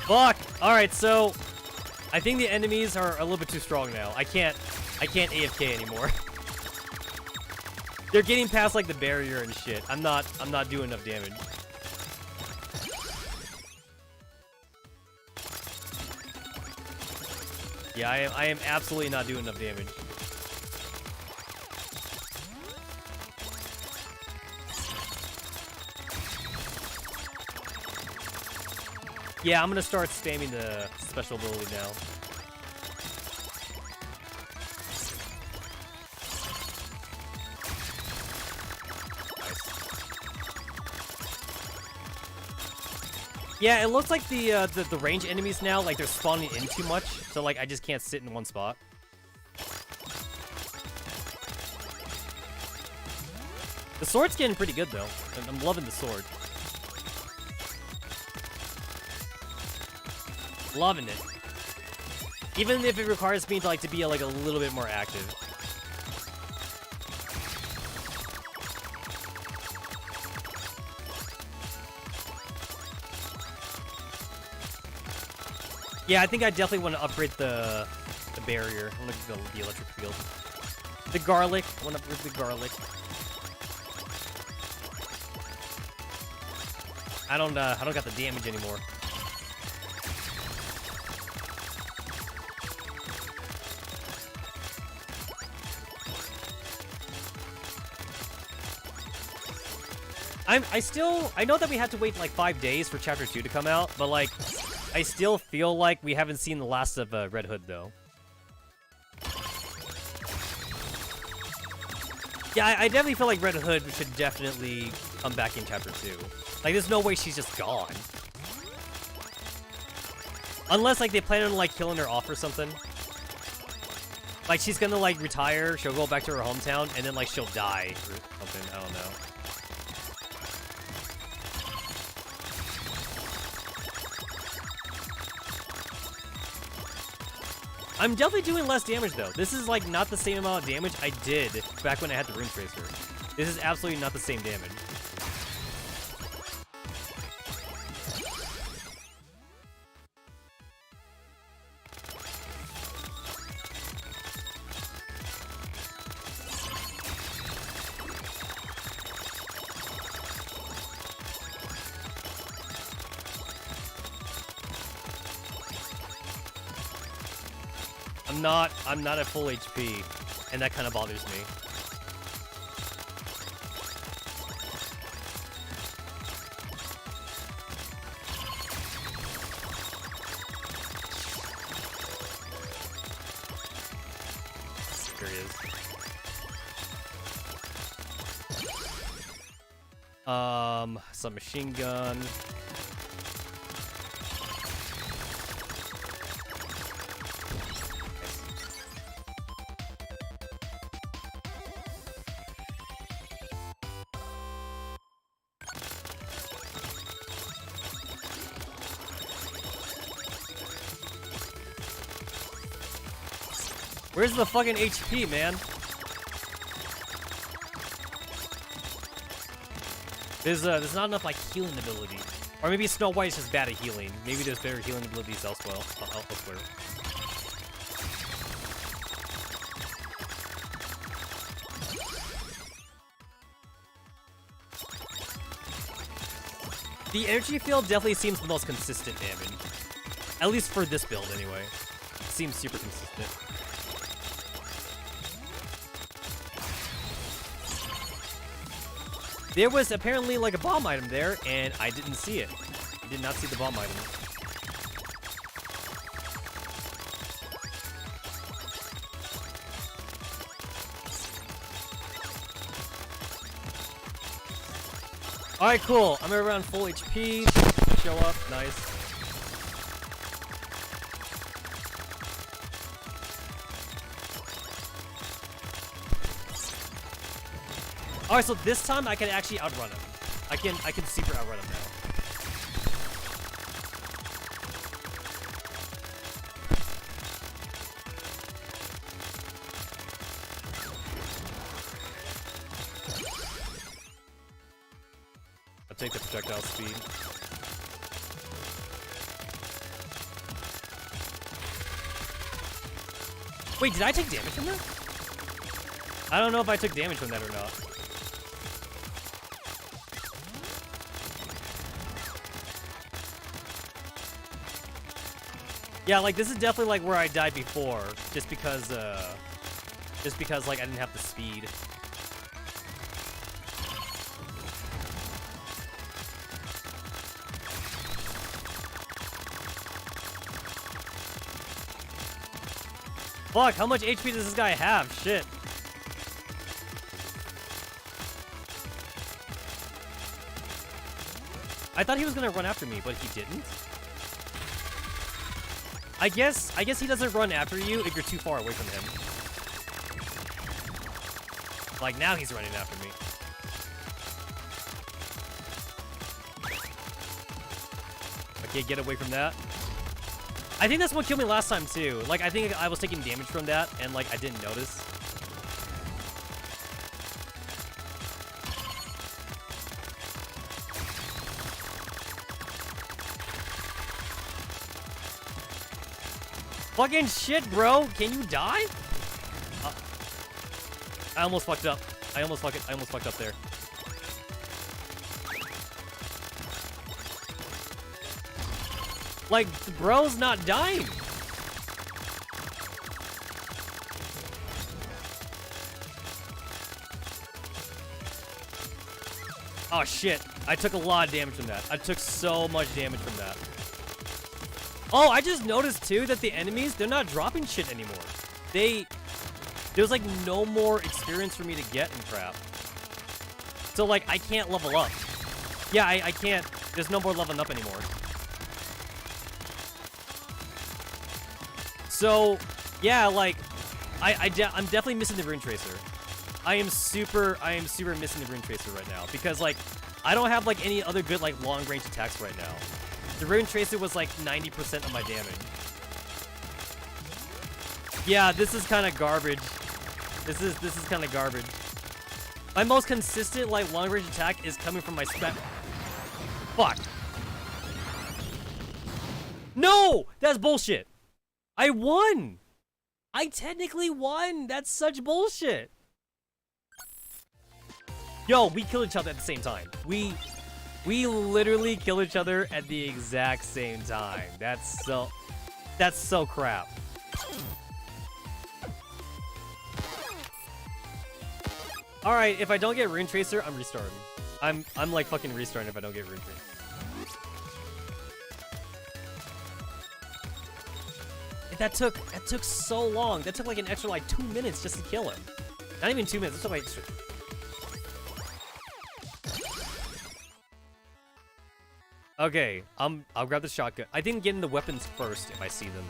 Fuck! Alright, so I think the enemies are a little bit too strong now. I can't AFK anymore. They're getting past like the barrier and shit. I'm not doing enough damage. Yeah, I am absolutely not doing enough damage. Yeah, I'm gonna start spamming the special ability now. Nice. Yeah, it looks like the range enemies now, like they're spawning in too much, so like I just can't sit in one spot. The sword's getting pretty good though. I'm loving the sword. Loving it. Even if it requires me to like to be like a little bit more active. Yeah, I think I definitely want to upgrade the barrier. I want to go with the electric field. The garlic. I want to upgrade the garlic. I don't got the damage anymore. I know that we had to wait like 5 days for Chapter 2 to come out, but like, I still feel like we haven't seen the last of Red Hood though. Yeah, I definitely feel like Red Hood should definitely come back in chapter 2. Like, there's no way she's just gone. Unless, like, they plan on, like, killing her off or something. Like, she's gonna, like, retire, she'll go back to her hometown, and then, like, she'll die or something. I don't know. I'm definitely doing less damage, though. This is, like, not the same amount of damage I did back when I had the Rune Tracer. This is absolutely not the same damage. I'm not at full HP, and that kind of bothers me. There he is. Submachine gun. Where's the fucking HP, man? There's not enough, like, healing ability. Or maybe Snow White is just bad at healing. Maybe there's better healing abilities elsewhere. The energy field definitely seems the most consistent damage. At least for this build, anyway. It seems super consistent. There was apparently like a bomb item there, and I didn't see it. I did not see the bomb item. Alright, cool. I'm around full HP. Show up. Nice. Alright, so this time I can actually outrun him. I can super outrun him now. I'll take the projectile speed. Wait, did I take damage from that? I don't know if I took damage from that or not. Yeah, like, this is definitely, like, where I died before, just because, like, I didn't have the speed. Fuck, how much HP does this guy have? Shit. I thought he was gonna run after me, but he didn't. I guess he doesn't run after you if you're too far away from him. Like, now he's running after me. Okay, get away from that. I think that's what killed me last time, too. Like, I think I was taking damage from that, and, like, I didn't notice. Fucking shit, bro! Can you die? I almost fucked up. I almost fucked up there. Like, bro's not dying. Oh shit! I took a lot of damage from that. I took so much damage from that. Oh, I just noticed too that the enemies, they're not dropping shit anymore. There's like no more experience for me to get and crap. So like I can't level up. Yeah, I can't. There's no more leveling up anymore. So yeah, like I'm definitely missing the Rune Tracer. I am super missing the Rune Tracer right now because like I don't have like any other good like long range attacks right now. The Rune Tracer was like 90% of my damage. Yeah, this is kind of garbage. This is kind of garbage. My most consistent like long range attack is coming from my spec. Fuck. No, that's bullshit. I won. I technically won. That's such bullshit. Yo, we killed each other at the same time. We literally killed each other at the exact same time. That's so crap. All right, if I don't get Rune Tracer, I'm restarting. I'm like fucking restarting if I don't get Rune Tracer. That took so long. That took like an extra like 2 minutes just to kill him. Not even 2 minutes. It took like extra. Okay, I'll grab the shotgun. I didn't get in the weapons first if I see them.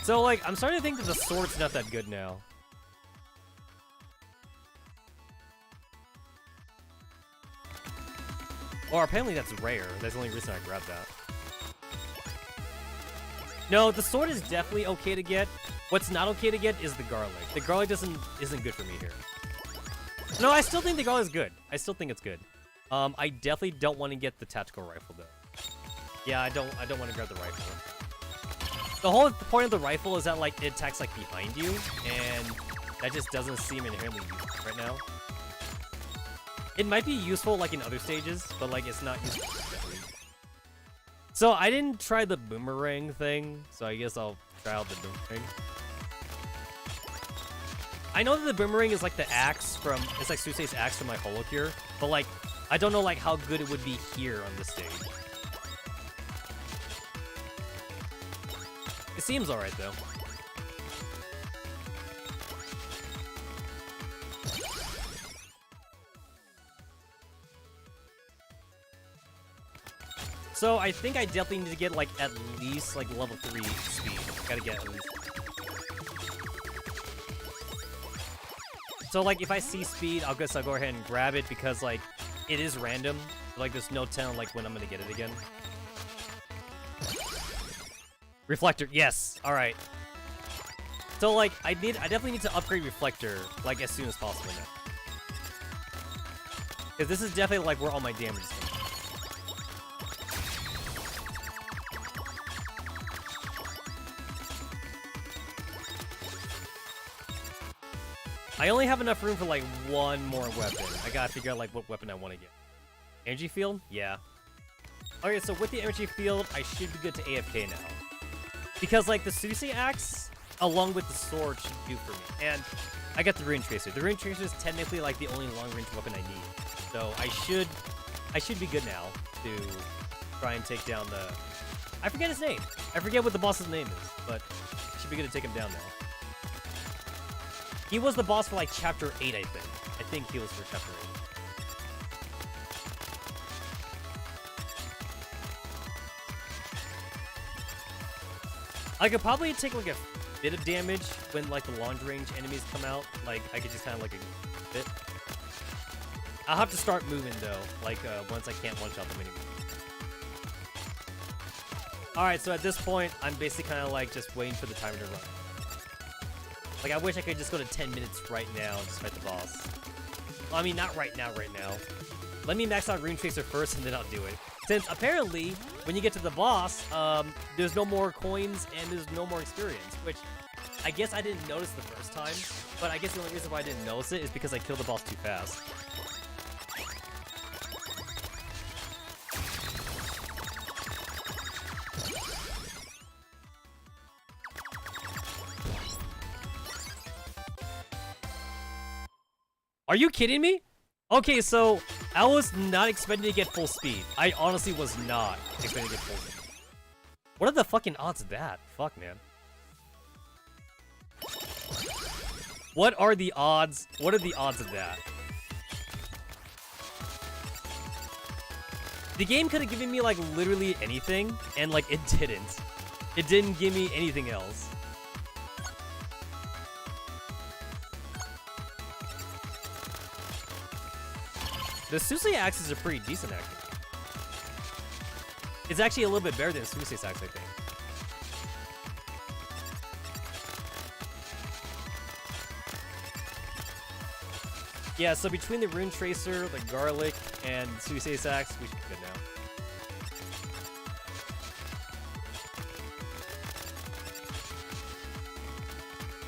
So like, I'm starting to think that the sword's not that good now. Or apparently that's rare. That's the only reason I grabbed that. No, the sword is definitely okay to get. What's not okay to get is the garlic. The garlic isn't good for me here. No, I still think the garlic is good. I still think it's good. I definitely don't want to get the tactical rifle though. Yeah, I don't want to grab the rifle. The whole point of the rifle is that like it attacks like behind you, and that just doesn't seem inherently useful right now. It might be useful like in other stages, but like it's not useful. So I didn't try the boomerang thing, so I guess I'll try out the boomerang. I know that the boomerang is like the axe from, it's like Susei's axe from my Holocure, but like I don't know like how good it would be here on this stage. It seems alright though. So I think I definitely need to get like at least like level 3 speed. Gotta get at least. So like if I see speed, I'll go ahead and grab it because like it is random. Like there's no telling like when I'm gonna get it again. Reflector, yes. All right. So like I definitely need to upgrade Reflector like as soon as possible now. Because this is definitely like where all my damage is coming. I only have enough room for like one more weapon. I gotta figure out like what weapon I want to get. Energy field? Yeah. Okay, so with the energy field, I should be good to AFK now. Because like the Susei axe, along with the sword, should do for me. And I got the Rune Tracer. The Rune Tracer is technically like the only long-range weapon I need. So I should be good now to try and take down the... I forget his name. I forget what the boss's name is, but I should be good to take him down now. He was the boss for like chapter 8, I think. I think he was for chapter 8. I could probably take like a bit of damage when like the long range enemies come out. Like I could just kind of like a bit. I'll have to start moving though. Like once I can't one shot them anymore. All right, so at this point, I'm basically kind of like just waiting for the timer to run. Like, I wish I could just go to 10 minutes right now and just fight the boss. Well, I mean, not right now. Let me max out Rune Tracer first, and then I'll do it. Since, apparently, when you get to the boss, there's no more coins and there's no more experience, which I guess I didn't notice the first time, but I guess the only reason why I didn't notice it is because I killed the boss too fast. Are you kidding me? Okay, so I was not expecting to get full speed. I honestly was not expecting to get full speed. What are the fucking odds of that? Fuck, man. What are the odds? What are the odds of that? The game could have given me like literally anything, and like it didn't. It didn't give me anything else. The Susei axes are pretty decent, actually. It's actually a little bit better than Susei's axe, I think. Yeah, so between the Rune Tracer, the Garlic, and Susei's axe, we should be good now.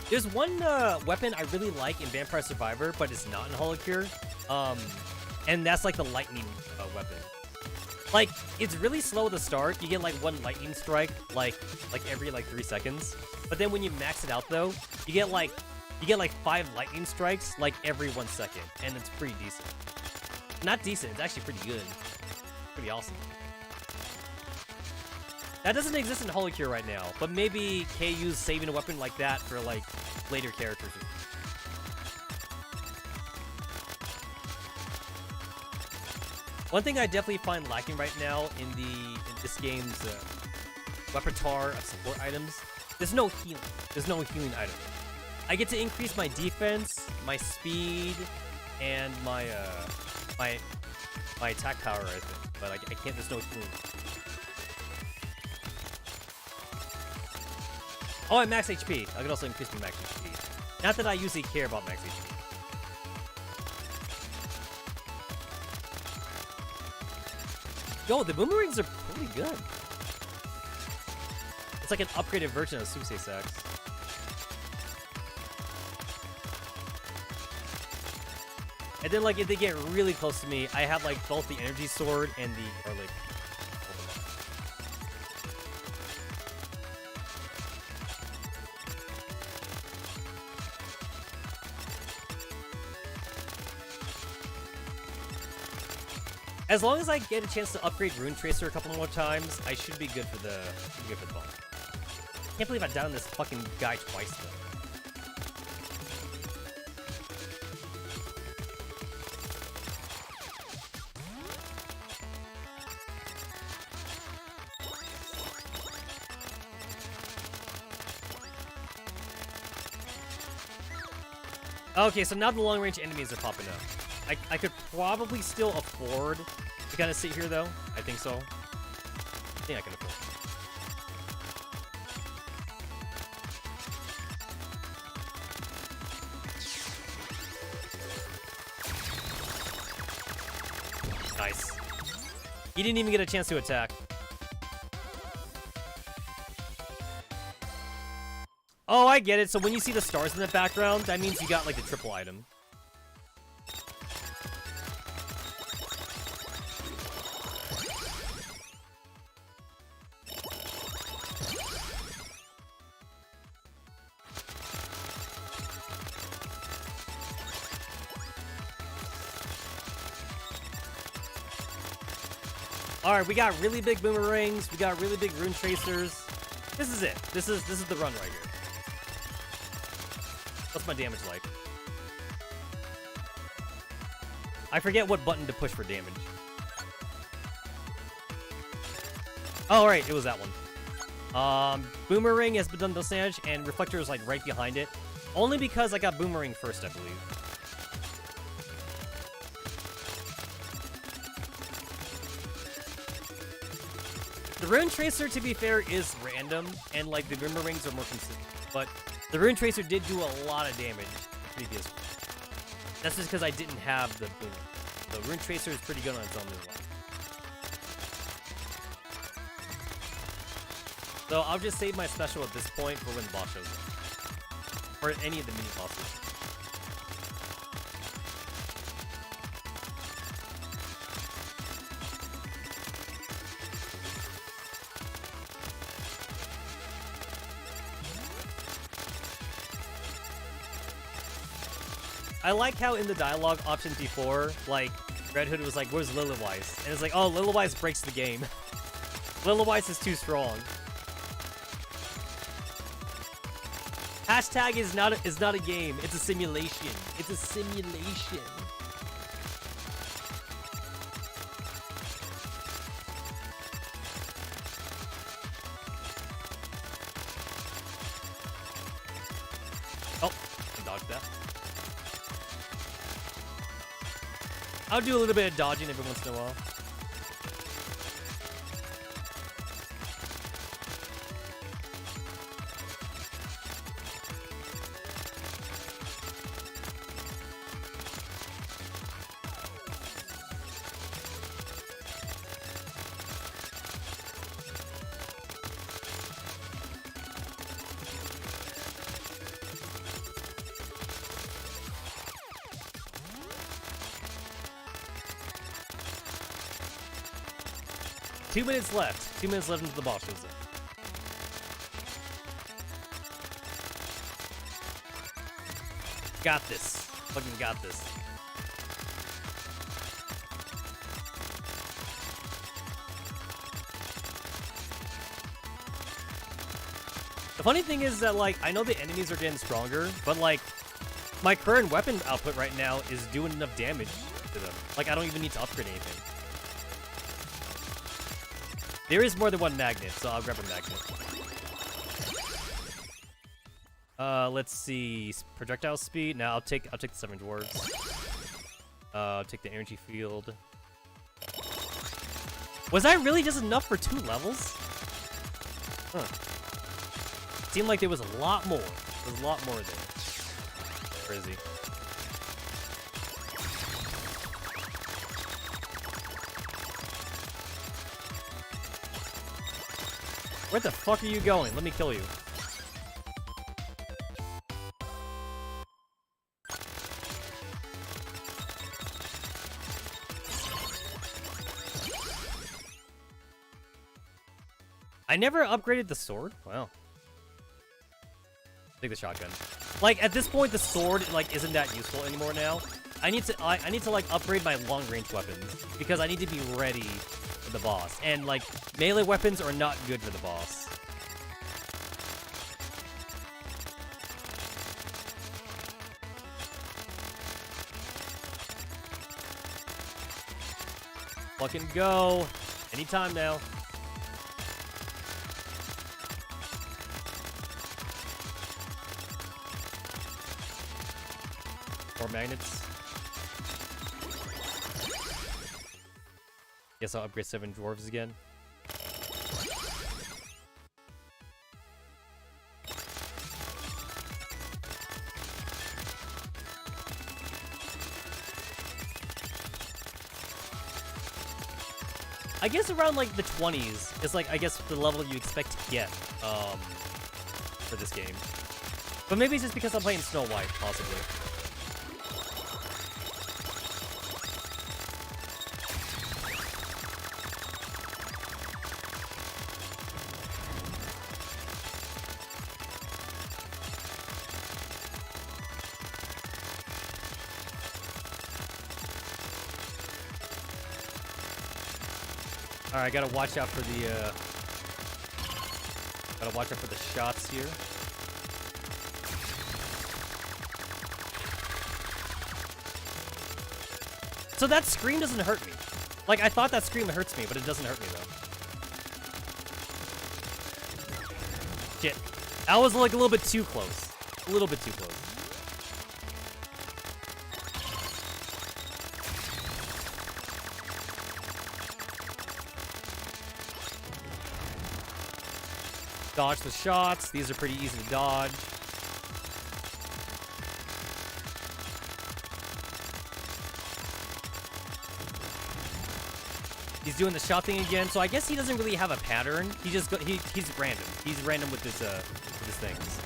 There's one weapon I really like in Vampire Survivor, but it's not in Holocure. And that's like the lightning weapon. Like, it's really slow at the start. You get like one lightning strike like every like 3 seconds. But then when you max it out though, you get like 5 lightning strikes like every 1 second, and it's pretty decent. Not decent, it's actually pretty good. Pretty awesome. That doesn't exist in Holocure right now, but maybe KU's saving a weapon like that for like later characters. One thing I definitely find lacking right now in this game's repertoire of support items, there's no healing. There's no healing item. I get to increase my defense, my speed, and my attack power, I think, but I can't. There's no healing. Oh, I'm max HP. I can also increase my max HP. Not that I usually care about max HP. Yo, the boomerangs are pretty good. It's like an upgraded version of Susei's axe. And then, like, if they get really close to me, I have, like, both the energy sword and the garlic. As long as I get a chance to upgrade Rune Tracer a couple more times, I should be good for the ball. Can't believe I downed this fucking guy twice though. Okay, so now the long-range enemies are popping up. I could probably still afford to kind of sit here, though. I think so. I think I can afford it. Nice. He didn't even get a chance to attack. Oh, I get it. So when you see the stars in the background, that means you got, like, the triple item. Alright, we got really big boomerangs, we got really big rune tracers. This is it. This is the run right here. What's my damage like? I forget what button to push for damage. Oh, right, it was that one. Boomerang has been done the damage, and Reflector is like right behind it. Only because I got Boomerang first, I believe. The Rune Tracer, to be fair, is random, and like the Boomerangs are more consistent. But the Rune Tracer did do a lot of damage previous. That's just because I didn't have the Boomerang. The Rune Tracer is pretty good on its own as well. So I'll just save my special at this point for when the boss shows up. Or any of the mini bosses. I like how in the dialogue options before, like, Red Hood was like, where's Lilywise? And it's like, oh, Lilywise breaks the game. Lilywise is too strong. Hashtag is not a game. It's a simulation. It's a simulation. Oh, I dodged that. I'll do a little bit of dodging every once in a while. Two minutes left. 2 minutes left into the boss zone. Got this. Fucking got this. The funny thing is that, like, I know the enemies are getting stronger, but, like, my current weapon output right now is doing enough damage to them. Like, I don't even need to upgrade anything. There is more than one magnet, so I'll grab a magnet. Let's see. Projectile speed. Now I'll take the 7 dwarves. Take the energy field. Was that really just enough for 2 levels? Huh. Seemed like there was a lot more. There was a lot more there. Crazy. Where the fuck are you going? Let me kill you. I never upgraded the sword? Wow. Take the shotgun. Like, at this point, the sword, like, isn't that useful anymore now. I need to, like, upgrade my long-range weapons, because I need to be ready for the boss. And, like, melee weapons are not good for the boss. Fucking go. Anytime now. More magnets. Guess I'll upgrade 7 dwarves again. I guess around like the 20s is like, I guess, the level you expect to get for this game. But maybe it's just because I'm playing Snow White, possibly. Alright, gotta watch out for the, gotta watch out for the shots here. So that scream doesn't hurt me. Like, I thought that scream hurts me, but it doesn't hurt me, though. Shit. That was, like, a little bit too close. A little bit too close. Dodge the shots. These are pretty easy to dodge. He's doing the shot thing again, so I guess he doesn't really have a pattern. He just he's random. He's random with his things.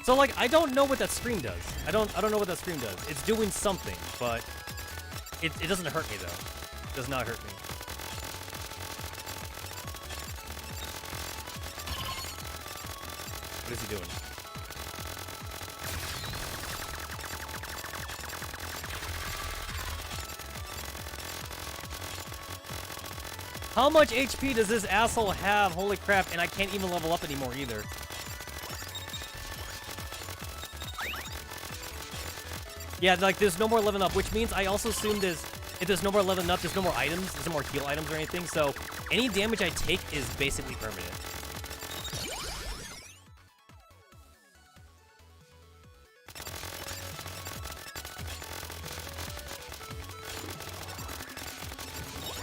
So, like, I don't know what that scream does. I don't know what that scream does. It's doing something, but it doesn't hurt me, though. It does not hurt me. What is he doing? How much HP does this asshole have? Holy crap, and I can't even level up anymore either. Yeah, like there's no more leveling up, which means I also assume if there's no more leveling up, there's no more items, there's no more heal items or anything, so any damage I take is basically permanent.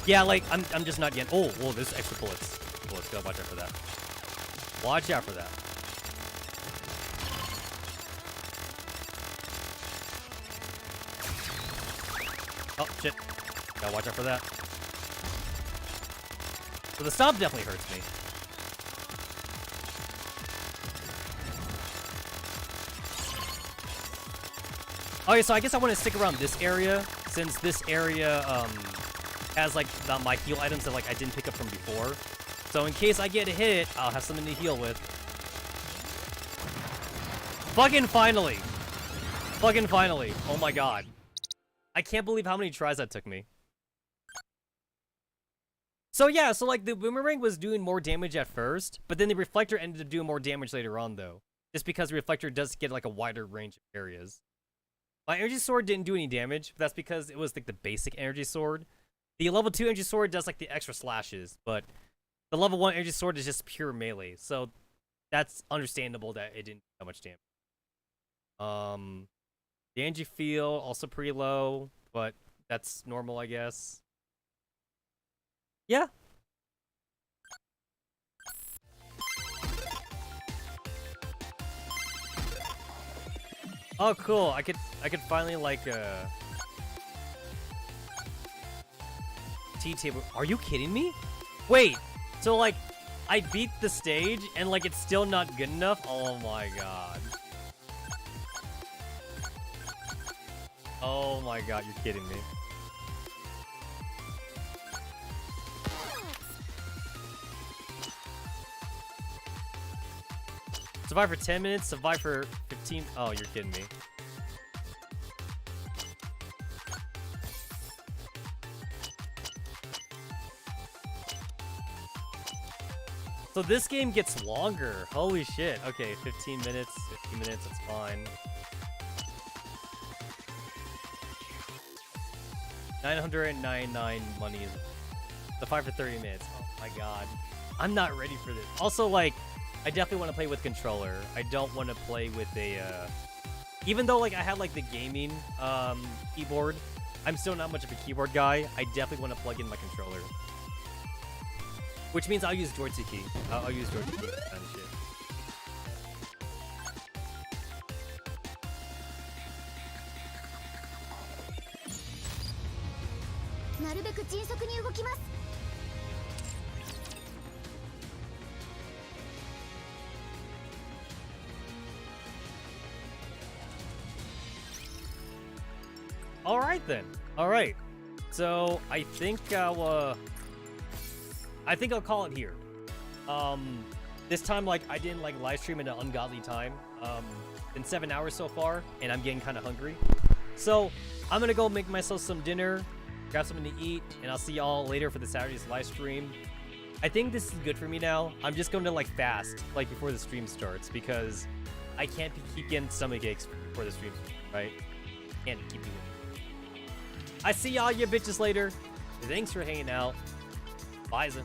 Yeah, like, I'm just not getting... Oh, whoa, there's extra bullets. Bullets, gotta watch out for that. Watch out for that. Oh, shit. Gotta watch out for that. So the stomp definitely hurts me. Okay, so I guess I want to stick around this area, since this area, has like my heal items that like I didn't pick up from before. So in case I get hit, I'll have something to heal with. Fucking finally! Fucking finally! Oh my god. I can't believe how many tries that took me. So yeah, so like the boomerang was doing more damage at first, but then the reflector ended up doing more damage later on though. Just because the reflector does get like a wider range of areas. My energy sword didn't do any damage, but that's because it was like the basic energy sword. The level 2 energy sword does like the extra slashes, but the level 1 energy sword is just pure melee, so that's understandable that it didn't do that much damage. The energy field also pretty low, but that's normal, I guess. Yeah. Oh, cool. I could finally like T-table. Are you kidding me? Wait. So like I beat the stage and like it's still not good enough? Oh my god. Oh my god, you're kidding me. Survive for 10 minutes, survive for 15. Oh, you're kidding me. So this game gets longer. Holy shit. Okay, 15 minutes, that's fine. 999 money is the 5 for 30 minutes. Oh my god. I'm not ready for this. Also, like, I definitely want to play with controller. I don't want to play with a, even though, like, I have, like, the gaming, keyboard, I'm still not much of a keyboard guy. I definitely want to plug in my controller. Which means I'll use joystick key. I'll use joystick key kind of shit. なるべく迅速に動きます。 All right then. All right. So I think I'll call it here. This time, like, I didn't like live stream at an ungodly time. Been 7 hours so far, and I'm getting kind of hungry. So I'm gonna go make myself some dinner, grab something to eat, and I'll see y'all later for the Saturday's live stream. I think this is good for me now. I'm just going to like fast, like before the stream starts, because I can't keep getting stomach aches before the stream, right? Can't keep doing it. I see y'all you bitches later. Thanks for hanging out. Bye, Zen.